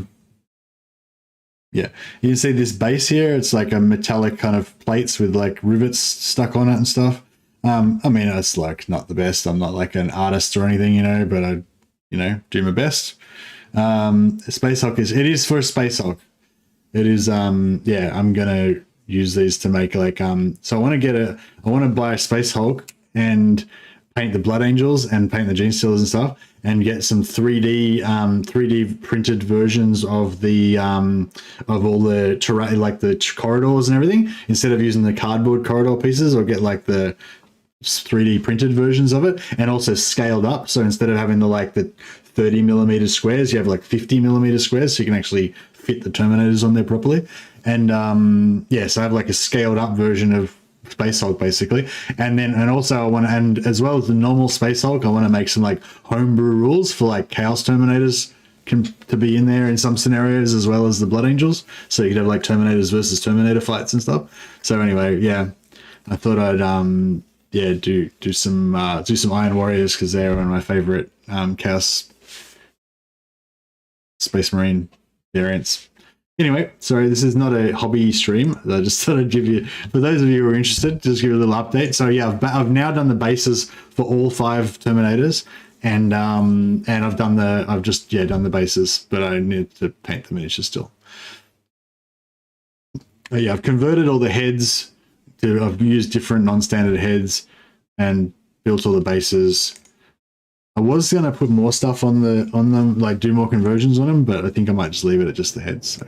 you can see this base here. It's like a metallic kind of plates with like rivets stuck on it and stuff. I mean, it's like not the best. I'm not like an artist or anything, but I, do my best. Space Hulk it is for a Space Hulk. It is, yeah, I'm going to use these to make like, so I want to buy a Space Hulk and paint the Blood Angels and paint the Gene Stealers and stuff and get some 3D printed versions of the, of all the terrain, like the corridors and everything, instead of using the cardboard corridor pieces, or get like the 3D printed versions of it, and also scaled up. So instead of having the 30mm squares, you have like 50mm squares, so you can actually fit the Terminators on there properly. And yeah, so I have like a scaled up version of Space Hulk basically. And also I want to, and as well as the normal Space Hulk, I want to make some like homebrew rules for like Chaos Terminators to be in there in some scenarios, as well as the Blood Angels. So you could have like Terminators versus Terminator fights and stuff. So anyway, yeah, I thought I'd yeah, do some Iron Warriors, because they're one of my favorite Chaos Space Marine variants. Anyway, sorry, this is not a hobby stream. I just thought I'd give you, for those of you who are interested, just give you a little update. So yeah, I've now done the bases for all 5 Terminators, and I've just done the bases, but I need to paint the miniatures still. But yeah, I've converted all the heads to, I've used different non-standard heads and built all the bases. I was gonna put more stuff on them, like do more conversions on them, but I think I might just leave it at just the heads. So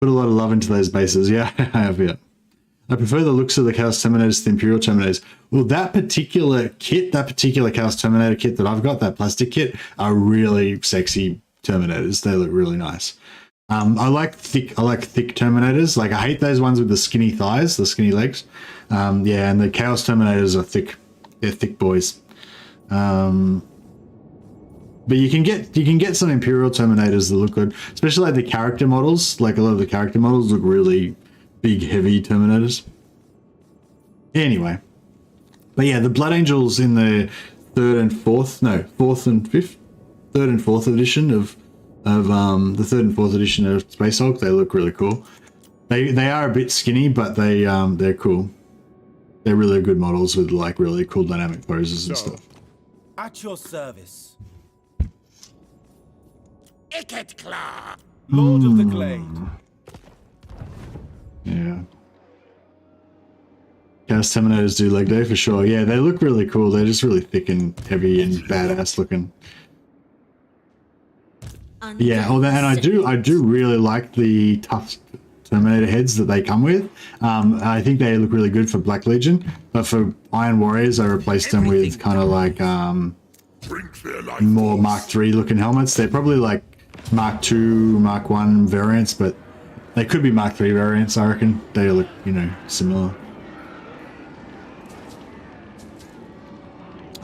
put a lot of love into those bases. Yeah, I have, yeah. I prefer the looks of the Chaos Terminators to the Imperial Terminators. Well, that particular kit, that particular Chaos Terminator kit that I've got, that plastic kit, are really sexy Terminators. They look really nice. I like thick Terminators. Like, I hate those ones with the skinny thighs, the skinny legs. Yeah, and the Chaos Terminators are thick. They're thick boys. But you can get some Imperial Terminators that look good, especially like the character models. Like, a lot of the character models look really big, heavy Terminators. Anyway, but yeah, the Blood Angels in the third and fourth edition of the third and fourth edition of Space Hulk, they look really cool. They are a bit skinny, but they're cool. They're really good models with like really cool dynamic poses and stuff. At your service. Claw. Lord of the Glade. Yeah. Chaos Terminators do leg day for sure. Yeah, they look really cool. They're just really thick and heavy and badass looking. Yeah, and I do really like the tough Terminator heads that they come with. I think they look really good for Black Legion, but for Iron Warriors, I replaced them with kind of like more Mark III looking helmets. They're probably like Mark II, Mark I variants, but they could be Mark III variants, I reckon. They look, you know, similar.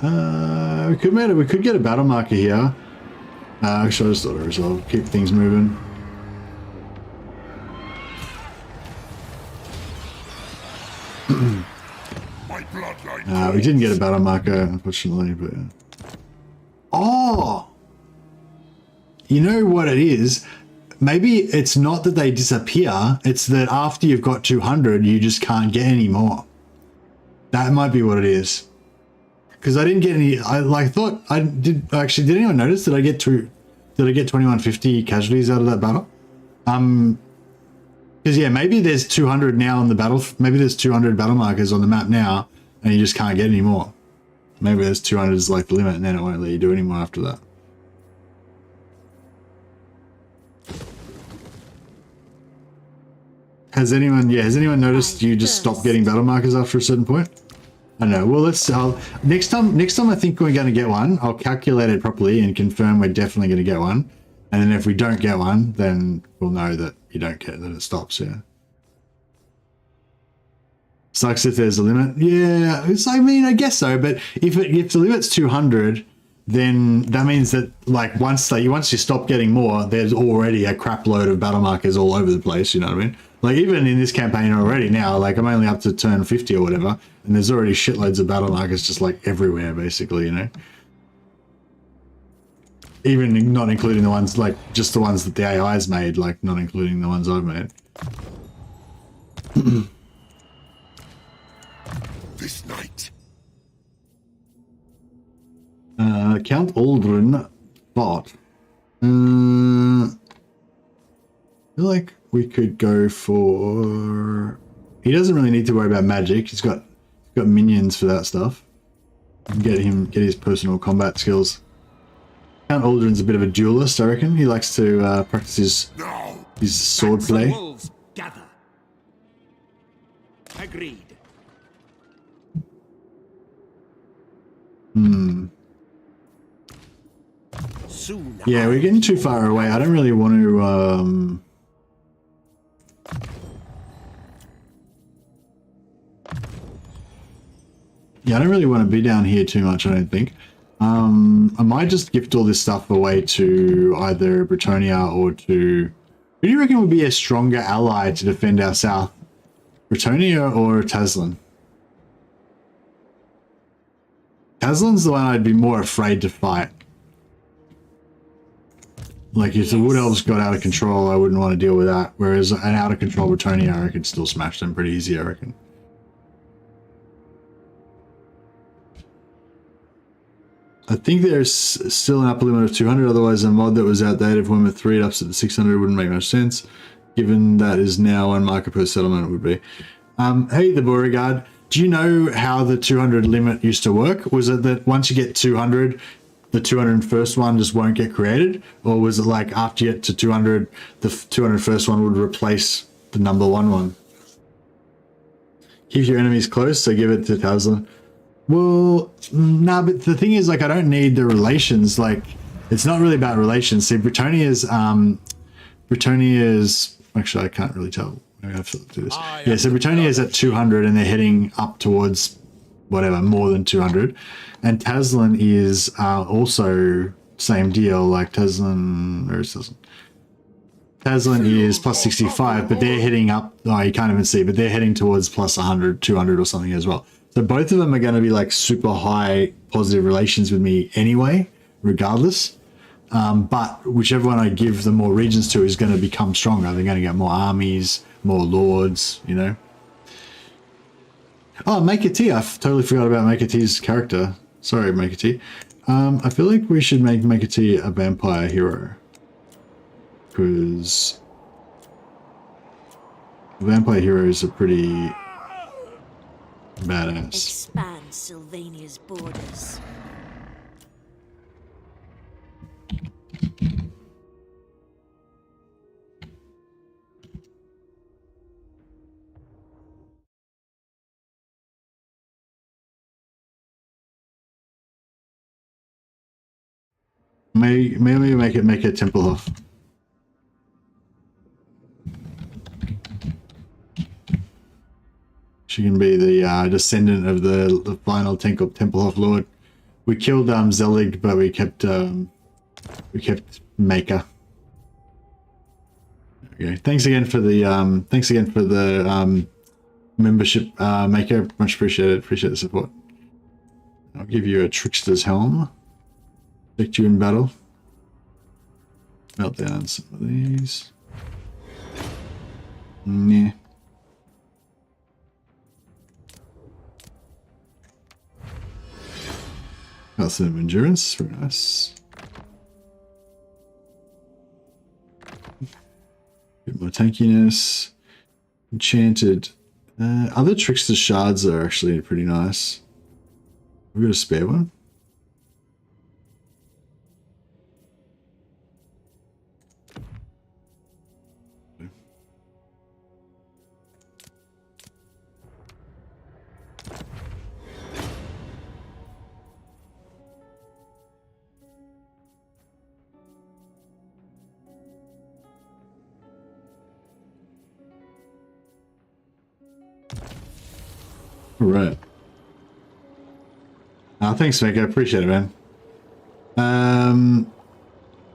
We could get a battle marker here. Actually, I just thought it was, I'll keep things moving. We didn't get a battle marker, unfortunately, but... Oh! You know what it is? Maybe it's not that they disappear, it's that after you've got 200, you just can't get any more. That might be what it is. Because I didn't get any, did anyone notice that did I get 2150 casualties out of that battle? Because yeah, maybe there's 200 now on the battle, maybe there's 200 battle markers on the map now, and you just can't get any more. Maybe there's 200 is like the limit, and then it won't let you do any more after that. Has anyone noticed you just stop getting battle markers after a certain point? I don't know. Well, next time I think we're going to get one. I'll calculate it properly and confirm we're definitely going to get one. And then if we don't get one, then we'll know that you don't get that it stops. Yeah. Sucks if there's a limit. Yeah, I mean, I guess so. But if the limit's 200, then that means that like once you stop getting more, there's already a crap load of battle markers all over the place. You know what I mean? Like even in this campaign already now, like I'm only up to turn 50 or whatever, and there's already shitloads of battle markers just like everywhere, basically. You know, even not including the ones like just the ones that the AI's made, like not including the ones I've made. This night. Count Aldrin fought. I feel like we could go for... He doesn't really need to worry about magic. He's got minions for that stuff. Get his personal combat skills. Count Aldrin's a bit of a duelist, I reckon. He likes to practice his sword play. Wolves gather. Agreed. Yeah, we're getting too far away. I don't really want to... Yeah, I don't really want to be down here too much, I don't think. I might just gift all this stuff away to either Bretonia or to... Who do you reckon would be a stronger ally to defend our south? Bretonia or Taslan? Taslan's the one I'd be more afraid to fight. Like, if the Wood Elves got out of control, I wouldn't want to deal with that. Whereas an out-of-control Bretonia, I could still smash them pretty easy, I reckon. I think there's still an upper limit of 200, otherwise a mod that was outdated when with 3 ups at 600 wouldn't make much sense, given that is now 1 marker per settlement it would be. Hey, the Beauregard, do you know how the 200 limit used to work? Was it that once you get 200, the 201st one just won't get created? Or was it like after you get to 200, the 201st one would replace the number 1 one? Keeps your enemies close, so give it to Taslan. Well, nah, but the thing is, like, I don't need the relations. Like, it's not really about relations. See, Britonia's actually, I can't really tell. Maybe I have to do this. Yeah, so Britonia is at 200 and they're heading up towards whatever, more than 200. And Taslan is also same deal, like Taslan, or Taslan? Taslan is plus 65, but they're heading up, oh, you can't even see, but they're heading towards plus 100, 200 or something as well. So both of them are going to be like super high positive relations with me anyway, regardless. But whichever one I give the more regions to is going to become stronger. They're going to get more armies, more lords, you know. Oh, Maker T. I totally forgot about Maker T's character. Sorry, Maker T. I feel like we should make Maker T a vampire hero. Because vampire heroes are pretty badass. Expand Sylvania's borders. Maybe make it Templehof. She can be the descendant of the final Templehof Lord. We killed Zelig, but we kept Maker. Okay. Thanks again for the membership, Maker. Much appreciated. Appreciate the support. I'll give you a Trickster's Helm. Protect you in battle. Melt down some of these. Yeah. Got some endurance, very nice. Bit more tankiness. Enchanted. Other Trickster shards are actually pretty nice. We've got a spare one. All right. Thanks, Mick. I appreciate it, man.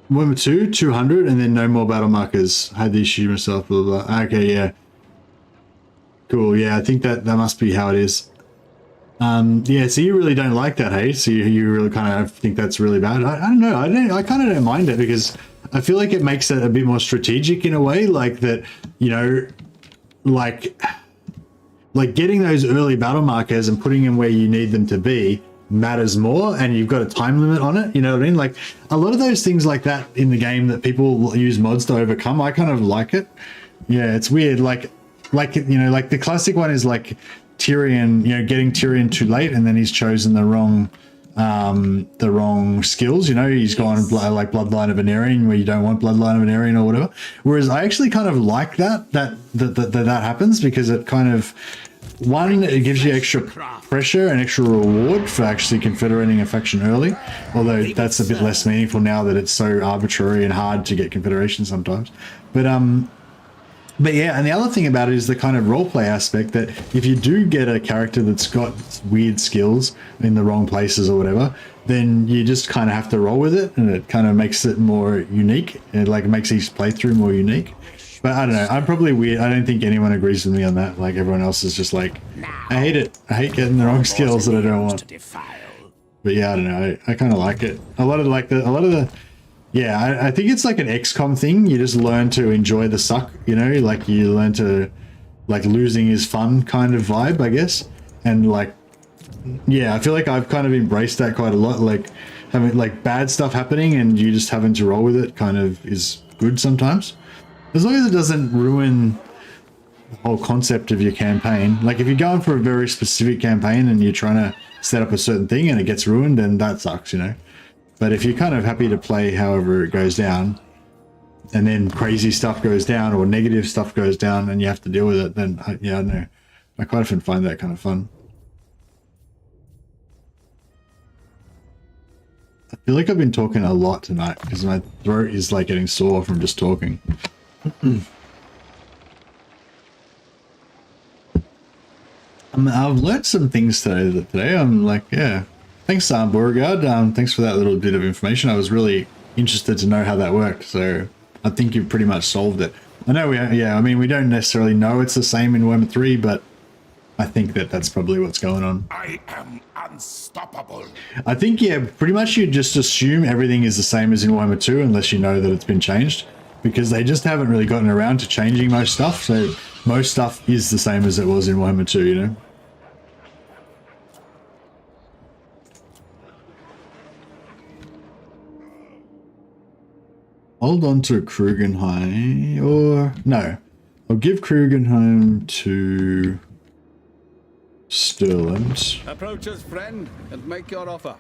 Number 200, and then no more battle markers. Had the issue myself, blah, blah, blah. Okay, yeah. Cool, yeah, I think that must be how it is. Yeah, so you really don't like that, hey? So you really kind of think that's really bad? I don't know. I kind of don't mind it because I feel like it makes it a bit more strategic in a way, like that, you know, like getting those early battle markers and putting them where you need them to be matters more, and you've got a time limit on it, you know what I mean? Like a lot of those things like that in the game that people use mods to overcome, I kind of like it. Yeah, it's weird. Like you know, like the classic one is like Tyrion, you know, getting Tyrion too late and then he's chosen the wrong skills, you know, he's gone like Bloodline of Venerean where you don't want Bloodline of Venerean or whatever. Whereas I actually kind of like that happens because it kind of, one, it gives you extra pressure and extra reward for actually confederating a faction early, although that's a bit less meaningful now that it's so arbitrary and hard to get confederation sometimes. But yeah, and the other thing about it is the kind of roleplay aspect that if you do get a character that's got weird skills in the wrong places or whatever, then you just kind of have to roll with it, and it kind of makes it more unique. It like makes each playthrough more unique. But I don't know, I'm probably weird. I don't think anyone agrees with me on that. Like everyone else is just like, I hate it. I hate getting the wrong skills that I don't want. But yeah, I don't know. I kind of like it. Yeah, I think it's like an XCOM thing. You just learn to enjoy the suck, you know, like you learn to, like losing is fun kind of vibe, I guess. And like, yeah, I feel like I've kind of embraced that quite a lot. Like having like bad stuff happening and you just having to roll with it kind of is good sometimes. As long as it doesn't ruin the whole concept of your campaign. Like if you're going for a very specific campaign and you're trying to set up a certain thing and it gets ruined, then that sucks, you know. But if you're kind of happy to play however it goes down, and then crazy stuff goes down or negative stuff goes down and you have to deal with it, then yeah, I don't know. I quite often find that kind of fun. I feel like I've been talking a lot tonight because my throat is like getting sore from just talking. I've learned some things today. I'm like, yeah. Thanks, Beauregard. Thanks for that little bit of information. I was really interested to know how that worked. So I think you've pretty much solved it. I know I mean, we don't necessarily know it's the same in Warhammer 3, but I think that's probably what's going on. I am unstoppable. I think, yeah, pretty much you just assume everything is the same as in Warhammer 2 unless you know that it's been changed, because they just haven't really gotten around to changing most stuff. So most stuff is the same as it was in Warhammer 2, you know? Hold on to Krugenheim, or no, I'll give Krugenheim to Stirland. Approach us, friend, and make your offer.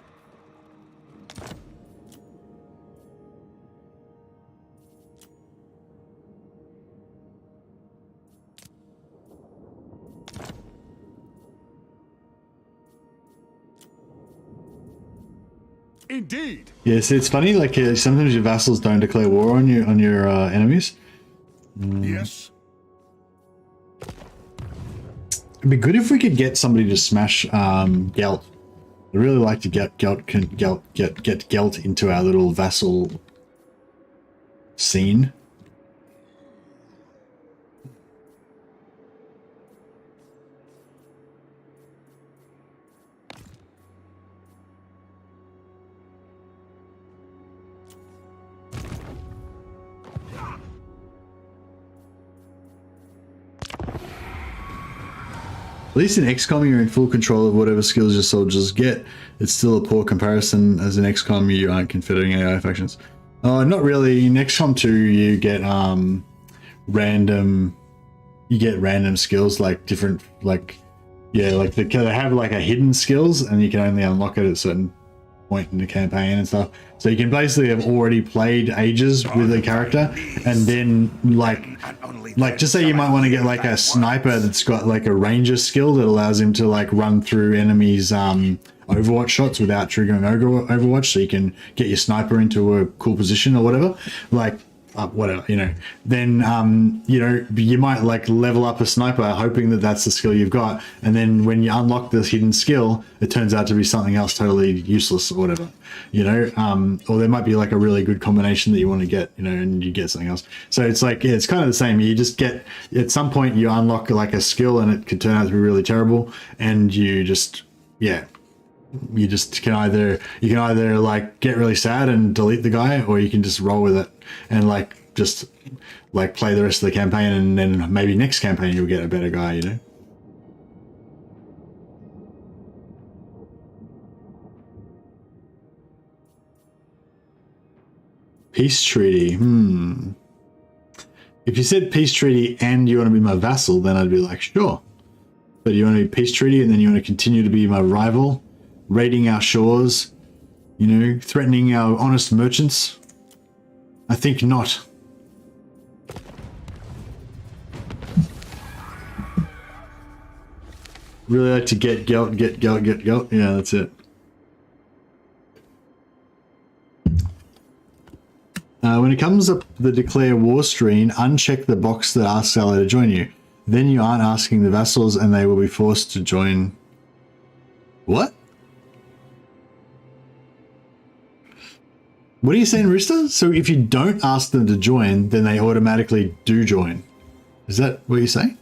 Indeed. Yes, it's funny. Like sometimes your vassals don't declare war on your enemies. Yes. It'd be good if we could get somebody to smash Gelt. I'd really like to get Gelt into our little vassal scene. At least in XCOM, you're in full control of whatever skills your soldiers get. It's still a poor comparison, as in XCOM you aren't configuring AI factions. Oh, not really. In XCOM 2, you get random skills, like different, like, yeah, like they have like a hidden skills, and you can only unlock it at a certain point in the campaign and stuff. So you can basically have already played ages with a character, and then like just say you might want to get like a sniper that's got like a ranger skill that allows him to like run through enemies Overwatch shots without triggering Overwatch, so you can get your sniper into a cool position or whatever, like whatever, you know. Then you know, you might like level up a sniper hoping that that's the skill you've got, and then when you unlock this hidden skill, it turns out to be something else totally useless or whatever, you know. Or there might be like a really good combination that you want to get, you know, and you get something else. So it's like, yeah, it's kind of the same. You just get, at some point you unlock like a skill and it could turn out to be really terrible, and you just, yeah, you just can either like get really sad and delete the guy, or you can just roll with it and like just like play the rest of the campaign, and then maybe next campaign you'll get a better guy, you know. Peace treaty. If you said peace treaty and you want to be my vassal, then I'd be like, sure. But you want to be peace treaty and then you want to continue to be my rival, raiding our shores, you know, threatening our honest merchants? I think not. Really like to get Gelt. Yeah, that's it. When it comes up the declare war screen, uncheck the box that asks ally to join you. Then you aren't asking the vassals and they will be forced to join. What? What are you saying, Rooster? So if you don't ask them to join, then they automatically do join. Is that what you say?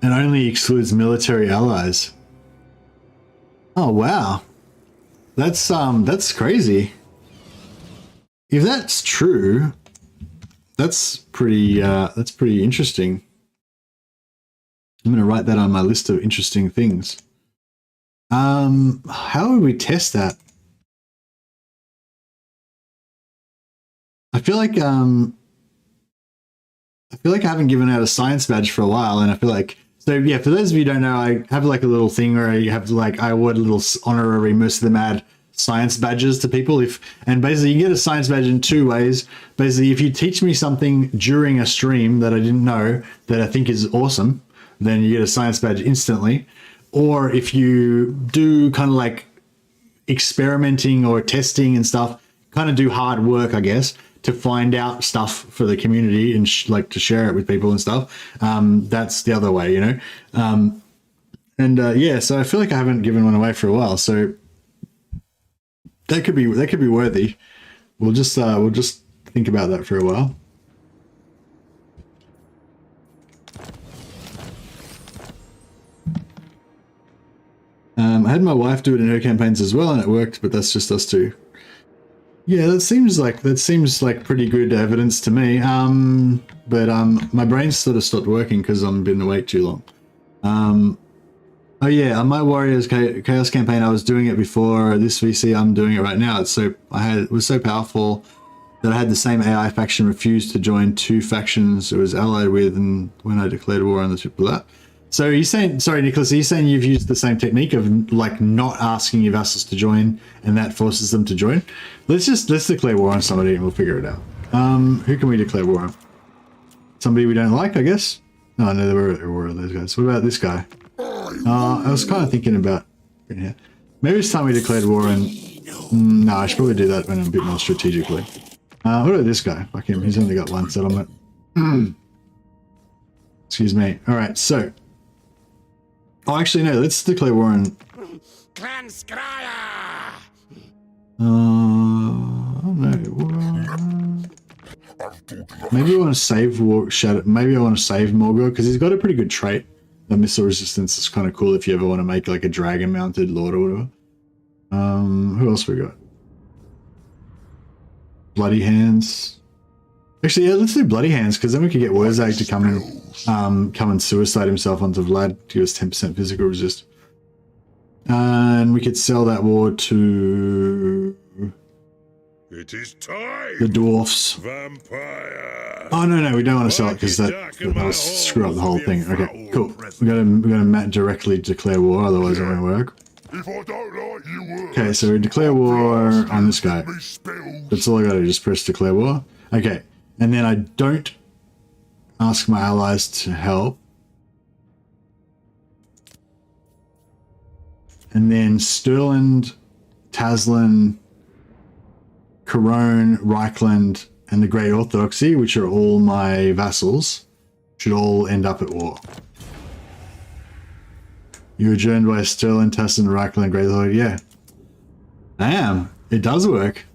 And only excludes military allies. Oh, wow. That's crazy. If that's true, that's pretty interesting. I'm going to write that on my list of interesting things. How would we test that? I feel like I haven't given out a science badge for a while, and I feel like, so yeah, for those of you who don't know, I have like a little thing where I have like, I award a little honorary Mercy the Mad science badges to people. And basically you get a science badge in 2 ways. Basically, if you teach me something during a stream that I didn't know that I think is awesome, then you get a science badge instantly. Or if you do kind of like experimenting or testing and stuff, kind of do hard work, I guess, to find out stuff for the community and like to share it with people and stuff. That's the other way, you know? Yeah, so I feel like I haven't given one away for a while. So that could be worthy. We'll just think about that for a while. I had my wife do it in her campaigns as well, and it worked, but that's just us two. Yeah, that seems like pretty good evidence to me. My brain sort of stopped working because I've been awake too long. Oh yeah, on my Warriors Chaos campaign, I was doing it before this VC. I'm doing it right now. It was so powerful that I had the same AI faction refuse to join 2 factions it was allied with, and when I declared war on the people that. So are you saying, sorry Nicholas, are you saying you've used the same technique of like not asking your vassals to join and that forces them to join? Let's declare war on somebody and we'll figure it out. Who can we declare war on? Somebody we don't like, I guess? Oh no, there were those guys. What about this guy? I was kind of thinking about, yeah, maybe it's time we declared war on, no, I should probably do that when I'm a bit more strategically. What about this guy? Fuck him, he's only got 1 settlement. Excuse me. Alright, so. Oh, actually, no, let's declare war on... Clan Scryer! No. Maybe I want to save Shadow. Maybe I want to save Morgul, because he's got a pretty good trait. The missile resistance is kind of cool if you ever want to make like a dragon mounted lord or whatever. Who else we got? Bloody Hands. Actually, yeah, let's do Bloody Hands, because then we could get Wurzag to come and suicide himself onto Vlad, give us 10% physical resist. And we could sell that war to... It is time. The dwarfs. Vampire. Oh no, we don't want to sell it because that'll screw up the whole thing. Okay, cool. We gotta directly declare war, otherwise it won't work. If I don't like you, okay, so we declare war on this guy. That's all I gotta do, just press declare war. Okay, and then I don't ask my allies to help. And then Stirland, Taslan, Corone, Reichland, and the Great Orthodoxy, which are all my vassals, should all end up at war. You were joined by Stirland, Taslan, Reichland, Great Orthodoxy. Yeah. Damn, it does work.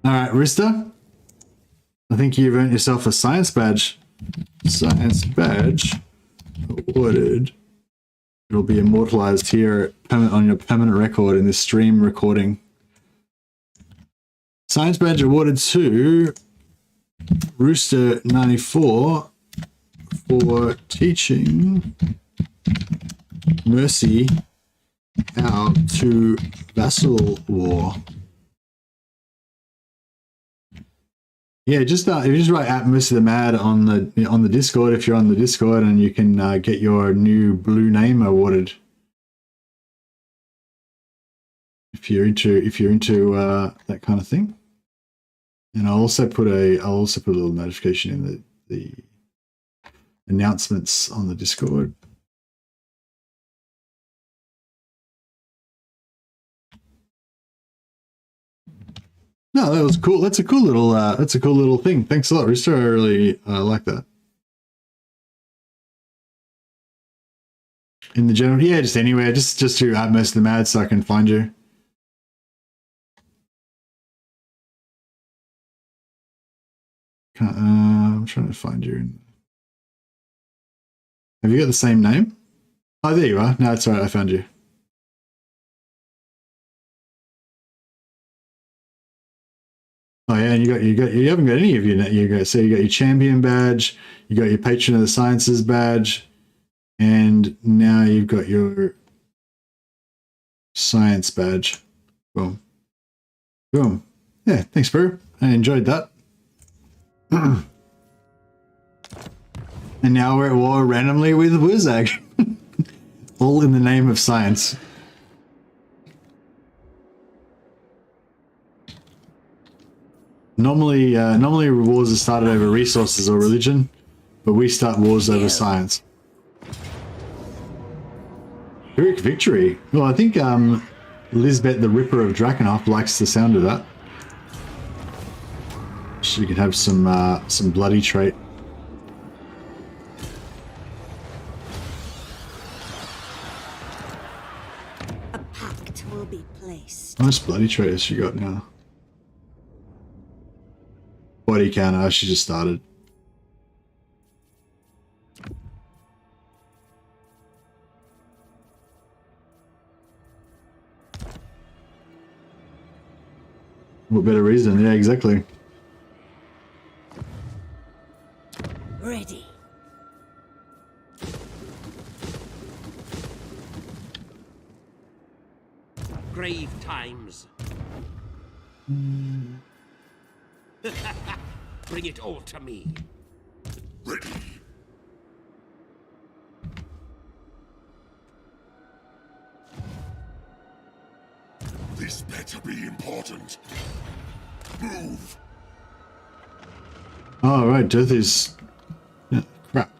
Alright, Rista. I think you've earned yourself a science badge. Science badge awarded. It'll be immortalized here on your permanent record in this stream recording. Science badge awarded to Rooster94 for teaching Mercy how to vassal war. Yeah, just if you just write at Mercy the Mad on the Discord, if you're on the Discord, and you can get your new blue name awarded. If you're into that kind of thing. And I'll also put a little notification in the announcements on the Discord. No, that was cool. That's a cool little thing. Thanks a lot, Rooster. I really like that. In the general, yeah, just anywhere, just to add most of the mad so I can find you. I'm trying to find you. Have you got the same name? Oh, there you are. No, it's all right. I found you. Oh yeah, and you haven't got any of your so you got your champion badge, you got your patron of the sciences badge, and now you've got your science badge. Boom. Boom. Yeah, thanks, bro. I enjoyed that. And now we're at war randomly with Wurzag. All in the name of science. Normally wars are started over resources or religion, but we start wars over science. Pyrrhic victory. Well, I think Lisbeth the Ripper of Drakenhof likes the sound of that. She could have some bloody trait. A pact will be placed. How much bloody trait has she got now? Body counter. She just started. What better reason? Yeah, exactly. Ready. Grave times. Bring it all to me. Ready. This better be important. Move. Oh, right. Death is... Yeah, crap.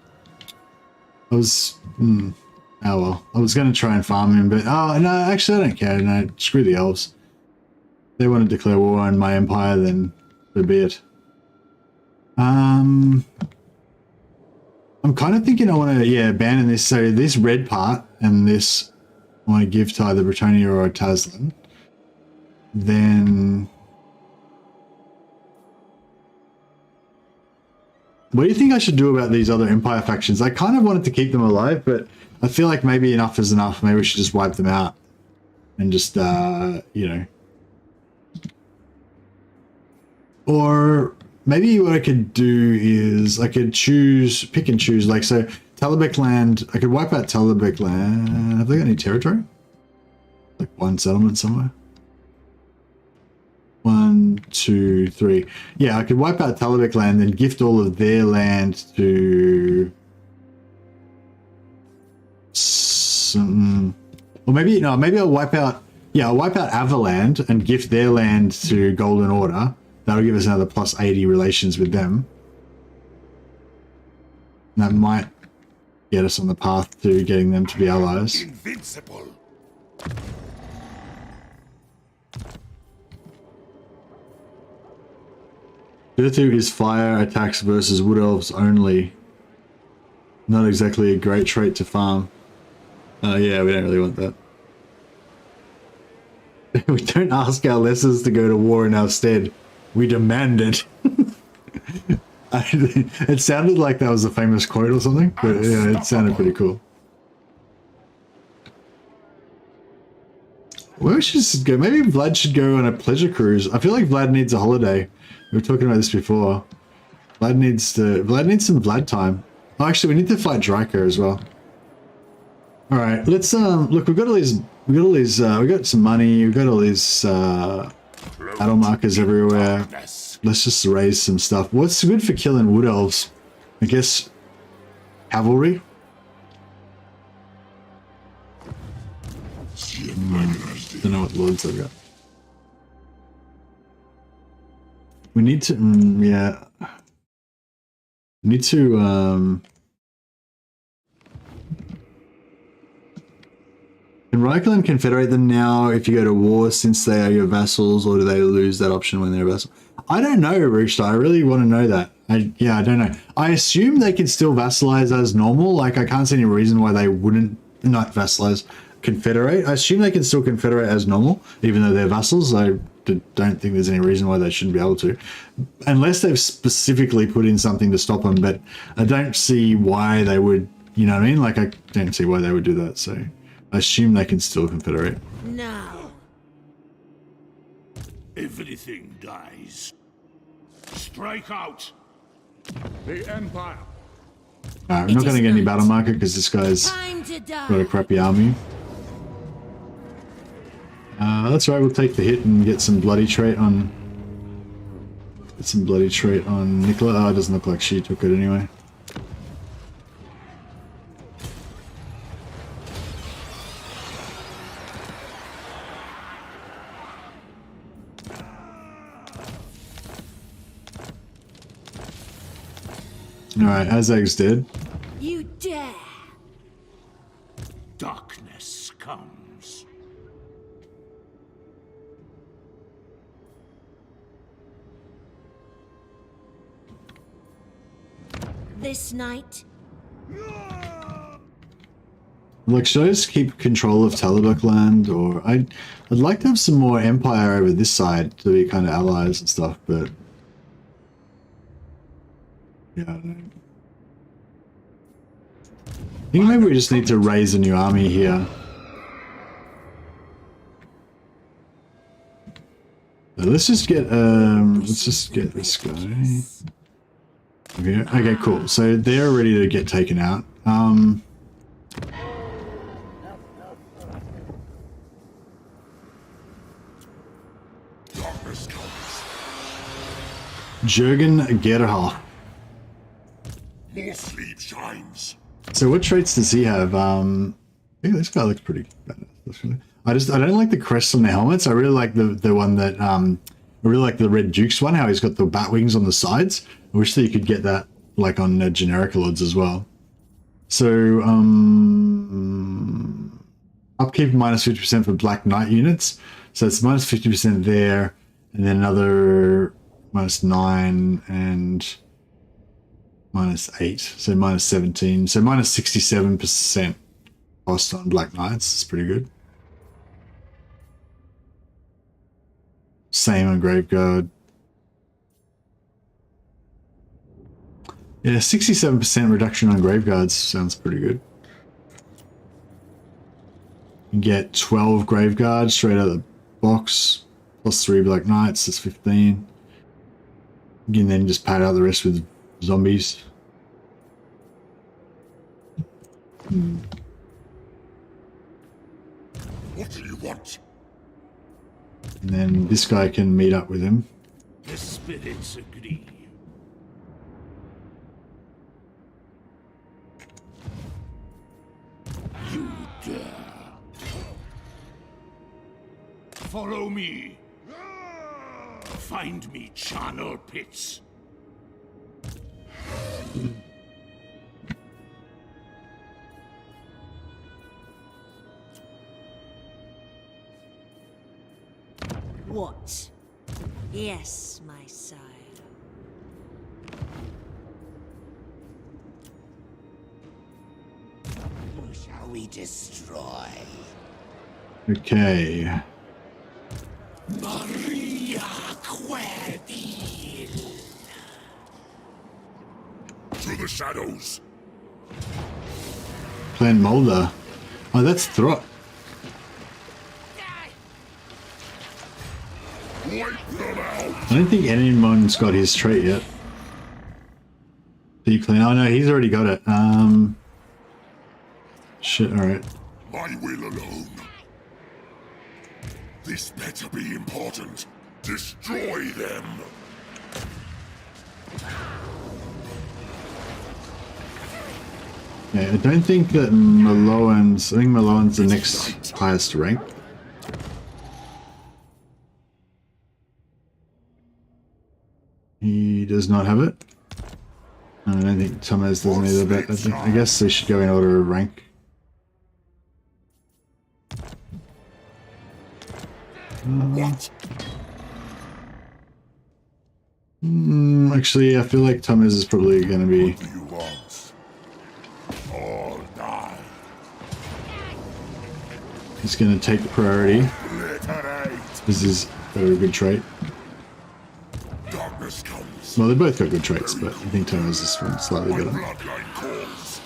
I was... oh, well. I was going to try and farm him, but... Oh, no, actually, I don't care. No, screw the elves. If they want to declare war on my empire, then so be it. I'm kind of thinking I want to, yeah, abandon this. So this red part and this I want to give to either Bretonia or Taslan. Then... What do you think I should do about these other Empire factions? I kind of wanted to keep them alive, but I feel like maybe enough is enough. Maybe we should just wipe them out and just, you know. Or maybe what I could do is I could pick and choose. Like, so Talabek land, I could wipe out Talabek land. Have they got any territory? Like one settlement somewhere? 1, 2, 3. Yeah, I could wipe out Talabek land and gift all of their land to some, or maybe no, maybe I'll wipe out. Yeah, I'll wipe out Avaland and gift their land to Golden Order. That'll give us another plus 80 relations with them. That might get us on the path to getting them to be allies. Invincible. Dirtu is fire attacks versus wood elves only. Not exactly a great trait to farm. Yeah, we don't really want that. We don't ask our lessers to go to war in our stead. We demand it. It sounded like that was a famous quote or something, but yeah, it sounded pretty cool. Where should we go? Maybe Vlad should go on a pleasure cruise. I feel like Vlad needs a holiday. We were talking about this before. Vlad needs some Vlad time. Oh, actually, we need to fight Draco as well. All right, let's look. We've got some money. We've got all these battle markers everywhere. Let's just raise some stuff. What's good for killing wood elves? I guess cavalry. Don't know what lords I've got. We need to, yeah. Need to, can Reichland confederate them now if you go to war since they are your vassals, or do they lose that option when they're a vassal? I don't know, Rooster. I really want to know that. I don't know. I assume they can still vassalize as normal. Like, I can't see any reason why they wouldn't not vassalize, confederate. I assume they can still confederate as normal, even though they're vassals. I don't think there's any reason why they shouldn't be able to, unless they've specifically put in something to stop them. But I don't see why they would, you know what I mean? Like, I don't see why they would do that. So I assume they can still confederate. Now. Everything dies. Strike out. The Empire. Alright, we're not going to get any battle market because this guy's got a crappy army. That's right, we'll take the hit and get some bloody trait on... Nicola. Oh, it doesn't look like she took it anyway. Alright, Azag's dead. You dare! Darkness comes. This night, Like, should I just keep control of Talabok land, or I'd like to have some more empire over this side to be kind of allies and stuff, but yeah, I don't know. I think maybe we just need to raise a new army here. Let's just get this guy over here. Okay, cool. So they're ready to get taken out. Jürgen Gerhoff. More sleep shines. So what traits does he have? Yeah, this guy looks pretty badass. I don't like the crests on the helmets. I really like the one that I really like the Red Duke's one, how he's got the bat wings on the sides. I wish that you could get that like on generic lords as well. So upkeep minus 50% for Black Knight units. So it's minus 50% there, and then another minus 9 and minus 8, so minus 17, so minus 67% cost on Black Knights. It's pretty good. Same on Graveguard. Yeah, 67% reduction on Graveguards sounds pretty good. You get 12 Graveguards straight out of the box, plus 3 Black Knights, that's 15. You can then just pad out the rest with zombies. What do you want? And then this guy can meet up with him. The spirits agree. You dare. Follow me. Find me charnel pits. what? Yes, my sire. Who shall we destroy? Okay. Maria Querdil. To the shadows. Clan Mulder. Oh, that's Throt. Wipe them out. I don't think anyone's got his trait yet. Deep clean. Oh no, he's already got it. Shit, alright. My will alone. This better be important. Destroy them. Yeah, I don't think that Maloan's... I think Maloan's the next highest rank. He does not have it. I don't think Thomas doesn't either, but I guess they should go in order of rank. What? Actually, I feel like Thomas is probably going to be... What do you want? All die. He's going to take the priority. Obliterate. This is a very good trait. Darkness comes. Well, they both got good traits, but I think Thomas is slightly My better. bloodline calls.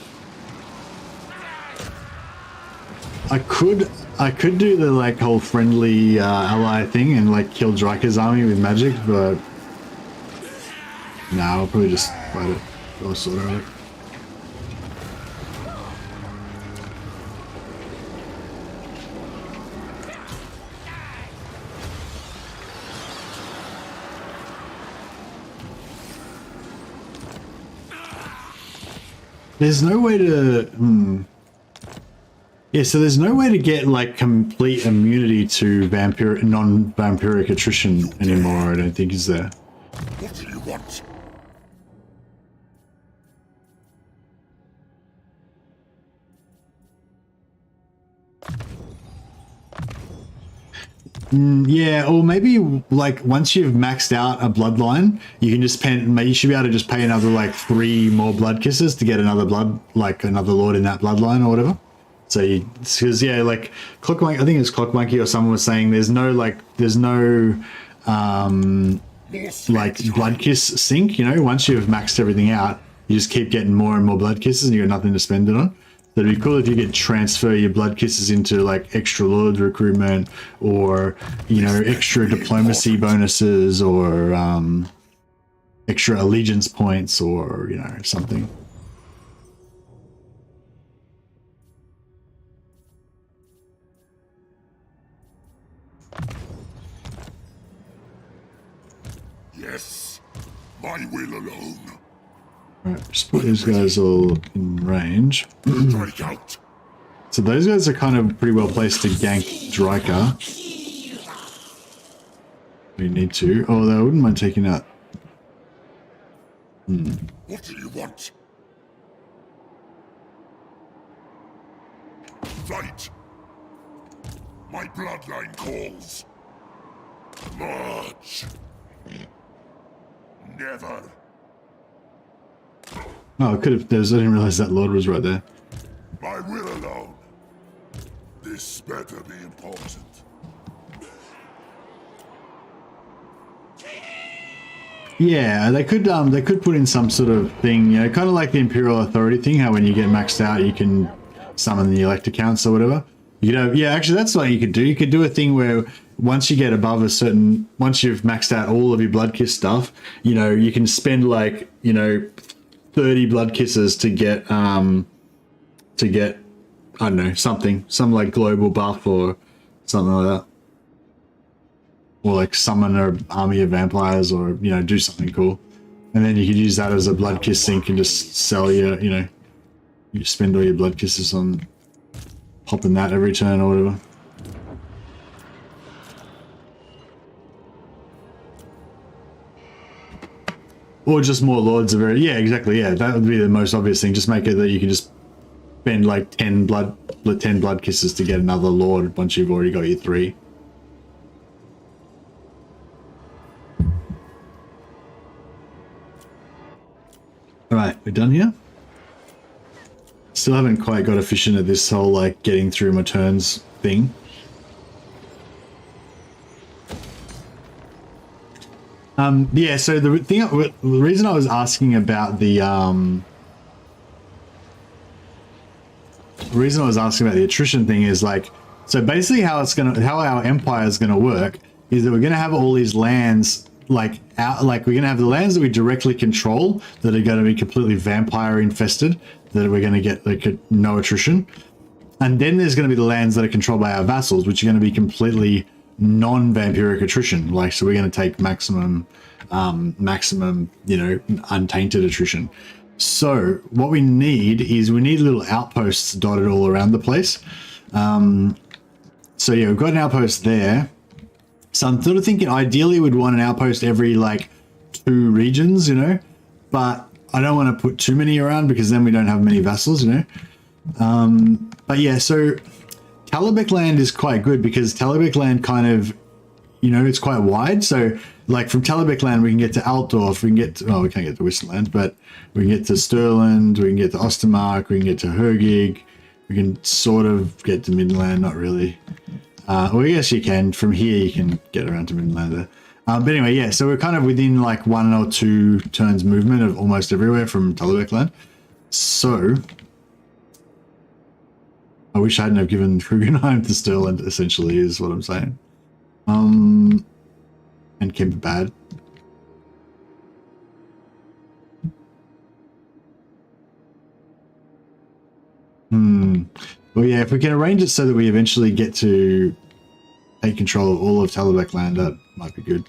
I could do the like whole friendly ally thing and like kill Dryker's army with magic, but no, I'll probably just fight it or sort of it. There's no way to... Yeah, so there's no way to get like complete immunity to non-vampiric attrition anymore, I don't think, is there? What do you want? Yeah, or maybe like once you've maxed out a bloodline, you can just pay. You should be able to just pay another like 3 more blood kisses to get another another lord in that bloodline or whatever. So because yeah, like Clock Monkey, I think it's Clock Monkey or someone was saying there's no like blood kiss sync. You know, once you've maxed everything out, you just keep getting more and more blood kisses, and you got nothing to spend it on. So it'd be cool if you could transfer your blood kisses into like extra lord recruitment, or you know, extra diplomacy bonuses, or extra allegiance points, or you know, something. Yes, my will alone. Alright, just put these guys all in range. Strike out. So those guys are kind of pretty well placed to gank Dryka. We need to. Although I wouldn't mind taking out. What do you want? Fight. My bloodline calls. March. Never. Oh, I could have. I didn't realize that Lord was right there. My will alone. This better be important. Yeah, they could put in some sort of thing, you know, kind of like the Imperial Authority thing. How when you get maxed out, you can summon the Elector counts or whatever. You know, yeah, actually, that's what you could do. You could do a thing where once you get above a certain, once you've maxed out all of your blood kiss stuff, you know, you can spend like, you know, 30 blood kisses to get I don't know, some like global buff or something like that, or like summon an army of vampires, or you know, do something cool, and then you could use that as a blood kiss sink and just sell your, you know, you spend all your blood kisses on popping that every turn or whatever. Or just more lords of yeah, exactly, yeah, that would be the most obvious thing. Just make it that you can just spend like 10 blood kisses to get another lord once you've already got your 3. Alright, we're done here. Still haven't quite got efficient at this whole like getting through my turns thing. Yeah, so the reason I was asking about the attrition thing is like, so basically how our empire is gonna work is that we're gonna have all these lands we're gonna have the lands that we directly control that are gonna be completely vampire infested, that we're gonna get like no attrition, and then there's gonna be the lands that are controlled by our vassals, which are gonna be completely non-vampiric attrition. Like, so we're gonna take maximum, you know, untainted attrition. So what we need is little outposts dotted all around the place. So yeah, we've got an outpost there. So I'm sort of thinking ideally we'd want an outpost every like 2 regions, you know, but I don't want to put too many around because then we don't have many vassals, you know. But yeah, so Talabek land is quite good because Talabek land kind of, you know, it's quite wide. So like from Talabek land, we can get to Altdorf, we can get to, well, we can't get to Whistland, but we can get to Stirland, we can get to Ostermark, we can get to Hergig, we can sort of get to Midland, not really. Well, I guess you can. From here, you can get around to Midland there. But anyway, yeah, so we're kind of within like 1 or 2 turns movement of almost everywhere from Talabek land. So I wish I hadn't have given Krugenheim to Stirland, essentially, is what I'm saying. And Kemperbad. Well, yeah, if we can arrange it so that we eventually get to take control of all of Talabek land, that might be good.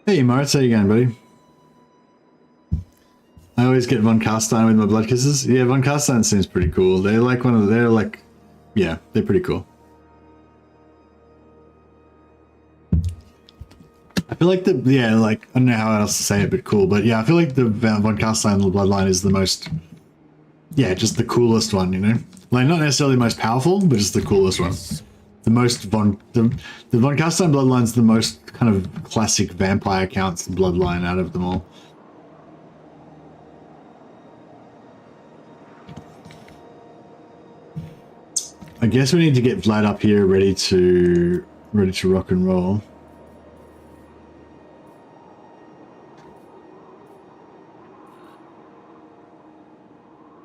Hey, Moritz, how you going, buddy? I always get Von Carstein with my blood kisses. Yeah, Von Carstein seems pretty cool. They're like yeah, they're pretty cool. I feel like I don't know how else to say it, but cool. But yeah, I feel like the Von Carstein bloodline is the most, yeah, just the coolest one, you know? Like, not necessarily the most powerful, but just the coolest one. the most the von Carstein bloodline's the most kind of classic vampire counts bloodline out of them all. I guess we need to get Vlad up here ready to rock and roll.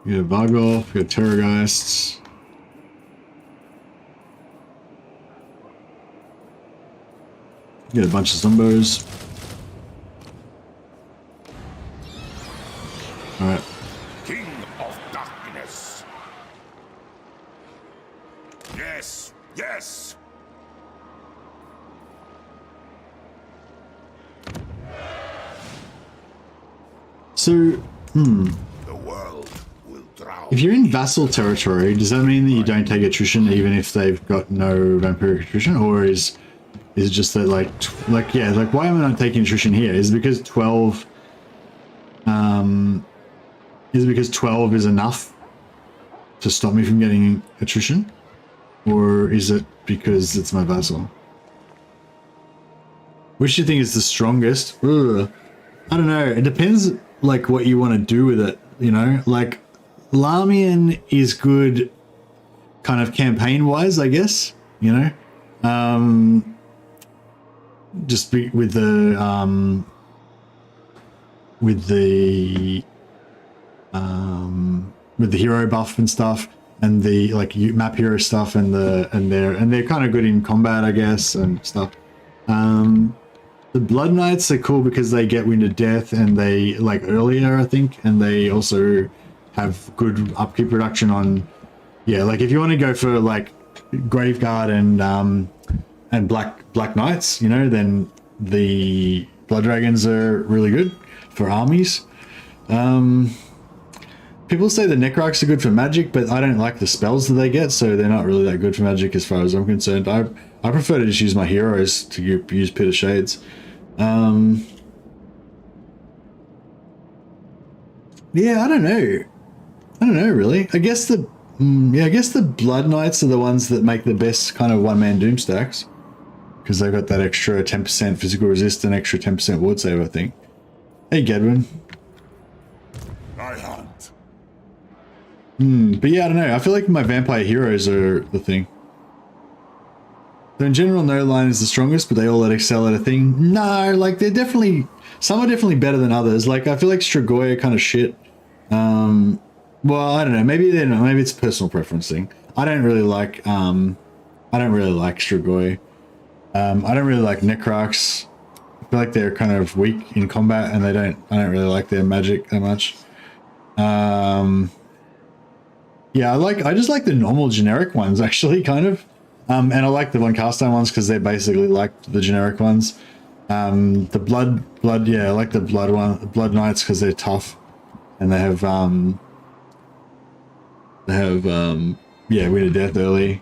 We got Vargolf, we got Terrorgeists. We got a bunch of Zumbos. Alright. King of Darkness. Yes, yes. So, The world will drown. if you're in vassal territory, does that mean that you don't take attrition even if they've got no vampiric attrition, or is it just that like why am I not taking attrition here? Is it because 12 is enough to stop me from getting attrition, or is it because it's my vassal? Which do you think is the strongest? Ugh. I don't know. It depends, like, what you want to do with it, you know? Like, Lamian is good kind of campaign-wise, I guess, you know? Just be with the hero buff and stuff, and the like map hero stuff, and they're kind of good in combat, I guess, and stuff. The Blood Knights are cool because they get Wind of Death, and they like earlier, I think, and they also have good upkeep reduction on. Yeah, like if you want to go for like Graveguard and Black Knights, you know, then the Blood Dragons are really good for armies. People say the Necrarchs are good for magic, but I don't like the spells that they get, so they're not really that good for magic as far as I'm concerned. I prefer to just use my heroes to use Pit of Shades. Yeah, I don't know really. I guess the Blood Knights are the ones that make the best kind of one-man doom stacks, because they've got that extra 10% physical resist and extra 10% ward save, I think. Hey, Gedwin. I hunt. But yeah, I don't know. I feel like my vampire heroes are the thing. So in general, no line is the strongest, but they all excel at a thing. No, like they're definitely, some are definitely better than others. Like I feel like Strigoi are kind of shit. Well, I don't know. Maybe they're not. Maybe it's a personal preference thing. I don't really like Strigoi. I don't really like Necrarchs. I feel like they're kind of weak in combat, and I don't really like their magic that much. Yeah, I just like the normal generic ones, actually, kind of. And I like the von Carstein ones because they're basically like the generic ones. The blood, yeah, I like the Blood Knights because they're tough, and they have yeah, Wind of Death early.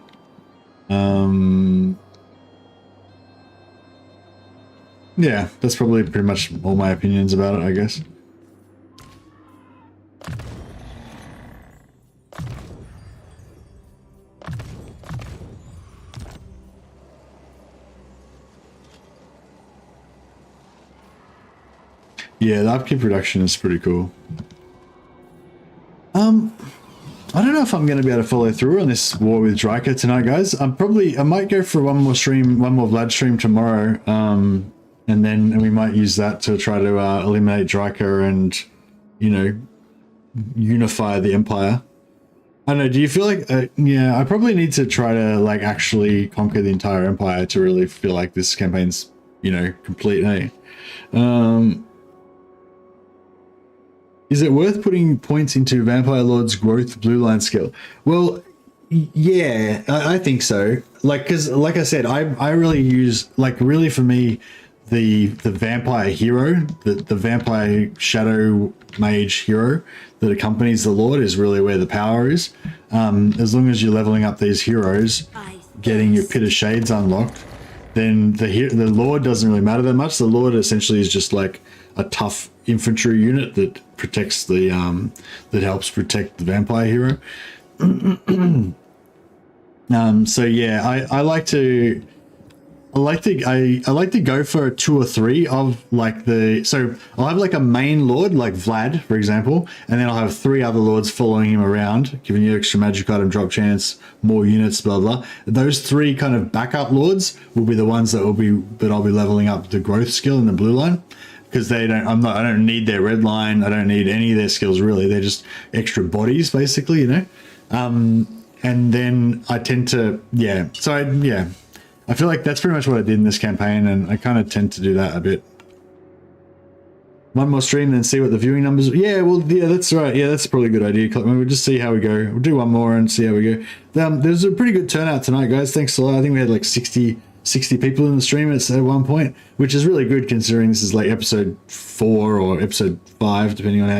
Yeah, that's probably pretty much all my opinions about it, I guess. Yeah, the upkeep reduction is pretty cool. I don't know if I'm going to be able to follow through on this war with Dryker tonight, guys. I might go for one more Vlad stream tomorrow, and then we might use that to try to eliminate Dryker and, you know, unify the Empire. I don't know, do you feel like, yeah, I probably need to try to, like, actually conquer the entire Empire to really feel like this campaign's, you know, complete, eh? Is it worth putting points into Vampire Lord's growth blue line skill? Well, yeah, I think so. Like, because, like I said, I really use, like, really for me, the vampire hero, the vampire shadow mage hero that accompanies the Lord is really where the power is. As long as you're leveling up these heroes, getting your Pit of Shades unlocked, then the Lord doesn't really matter that much. The Lord essentially is just like a tough infantry unit that protects the that helps protect the vampire hero. So yeah, I like to go for 2 or 3 of like so I'll have like a main lord like Vlad, for example, and then I'll have 3 other lords following him around, giving you extra magic item drop chance, more units, blah blah. Those 3 kind of backup lords will be the ones that I'll be leveling up the growth skill in the blue line, because I don't need their red line, I don't need any of their skills really. They're just extra bodies basically, you know. And then I tend to I feel like that's pretty much what I did in this campaign, and I kind of tend to do that a bit. One more stream, then see what the viewing numbers. Yeah, well, yeah, that's right. Yeah, that's probably a good idea. We'll just see how we go. We'll do one more and see how we go. There's a pretty good turnout tonight, guys. Thanks a lot. I think we had like 60 people in the stream at one point, which is really good considering this is like episode 4 or episode 5, depending on how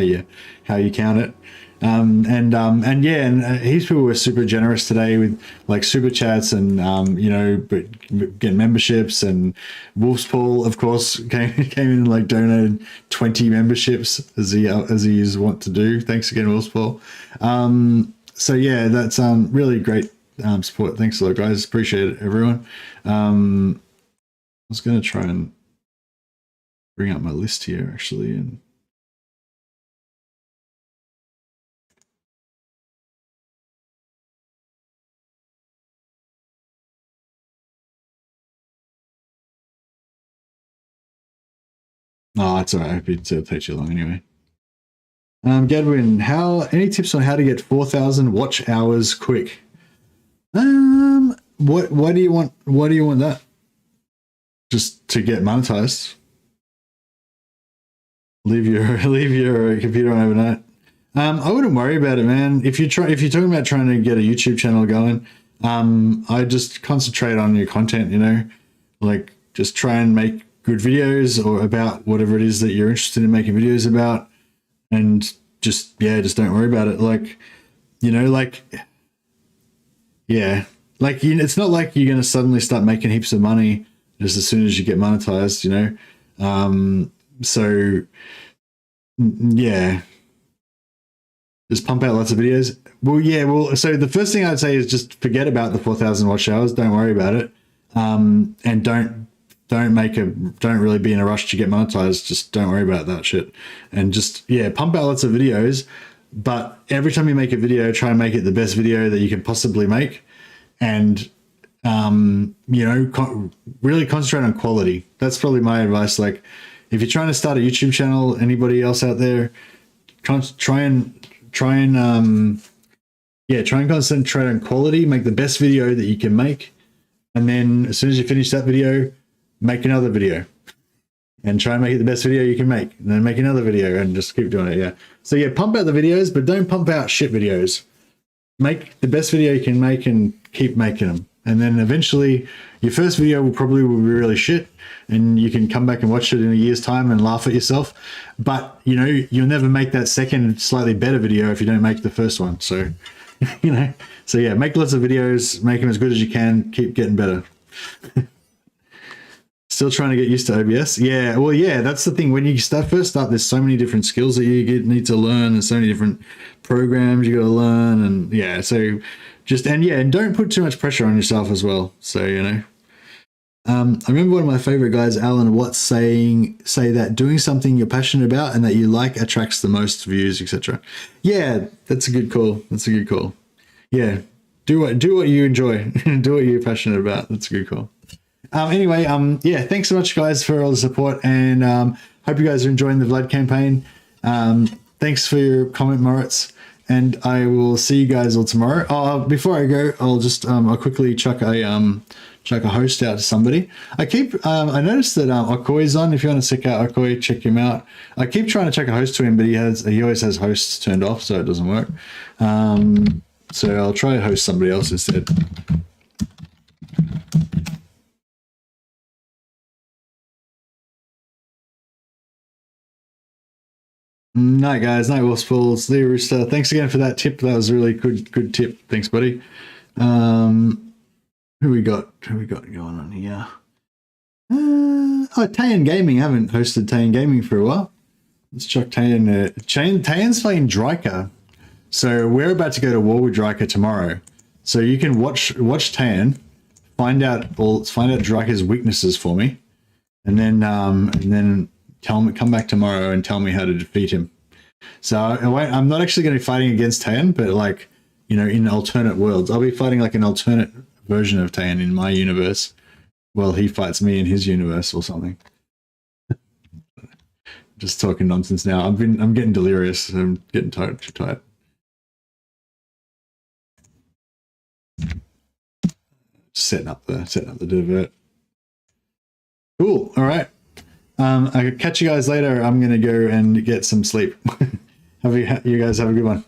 you count it. And heaps of people were super generous today with like super chats and getting memberships, and Wolf's Paul of course came in and like donated 20 memberships as he is wont to do. Thanks again, Wolf's Paul. So yeah, that's really great support. Thanks a lot, guys. Appreciate it, everyone. I was going to try and bring up my list here actually, and it's all right. I hope it takes too long anyway. Gadwin, any tips on how to get 4,000 watch hours quick? Why do you want that? Just to get monetized? Leave your computer on overnight. I wouldn't worry about it, man. If you're talking about trying to get a YouTube channel going, I just concentrate on your content, you know, like just try and make good videos or about whatever it is that you're interested in making videos about, and just don't worry about it. Like, you know, like, yeah, like, it's not like you're going to suddenly start making heaps of money just as soon as you get monetized, you know? So yeah, just pump out lots of videos. So the first thing I'd say is just forget about the 4,000 watch hours. Don't worry about it. And don't really be in a rush to get monetized. Just don't worry about that shit. And just, pump out lots of videos. But every time you make a video, try and make it the best video that you can possibly make. And, really concentrate on quality. That's probably my advice. Like, if you're trying to start a YouTube channel, anybody else out there, try and concentrate on quality, make the best video that you can make. And then as soon as you finish that video, make another video and try and make it the best video you can make, and then make another video and just keep doing it. Yeah. So pump out the videos, but don't pump out shit videos. Make the best video you can make and keep making them. And then eventually your first video will be really shit, and you can come back and watch it in a year's time and laugh at yourself. But, you know, you'll never make that second slightly better video if you don't make the first one. So, you know, make lots of videos, make them as good as you can, keep getting better. Still trying to get used to OBS? Yeah, well, yeah, that's the thing. When you first start, there's so many different skills that you need to learn, and so many different programs you got to learn, and and don't put too much pressure on yourself as well. So, you know, I remember one of my favorite guys, Alan Watts, say that doing something you're passionate about and that you like attracts the most views, etc. Yeah, that's a good call. Yeah, do what you enjoy, do what you're passionate about. That's a good call. Anyway, thanks so much, guys, for all the support, and hope you guys are enjoying the Vlad campaign. Thanks for your comment, Moritz, and I will see you guys all tomorrow. Before I go, I'll just I'll quickly chuck a host out to somebody. I noticed that Okoy's on. If you want to check out Okoy, check him out. I keep trying to check a host to him, but he always has hosts turned off, so it doesn't work. So I'll try to host somebody else instead. Night, guys. Night, Wolfspool. Lee Rooster. Thanks again for that tip. That was a really good tip. Thanks, buddy. Who we got going on here? Tayan Gaming. I haven't hosted Tayan Gaming for a while. Let's chuck Tayan. Tayan's playing Dryker. So we're about to go to war with Dryker tomorrow. So you can watch Tan, find out Draka's weaknesses for me, and then come back tomorrow and tell me how to defeat him. So I'm not actually going to be fighting against Tan, but like, you know, in alternate worlds, I'll be fighting like an alternate version of Tan in my universe. Well, he fights me in his universe or something. Just talking nonsense now. I'm getting delirious. I'm getting too tired. Setting up the divert. Cool. All right. I'll catch you guys later. I'm gonna go and get some sleep. You guys have a good one.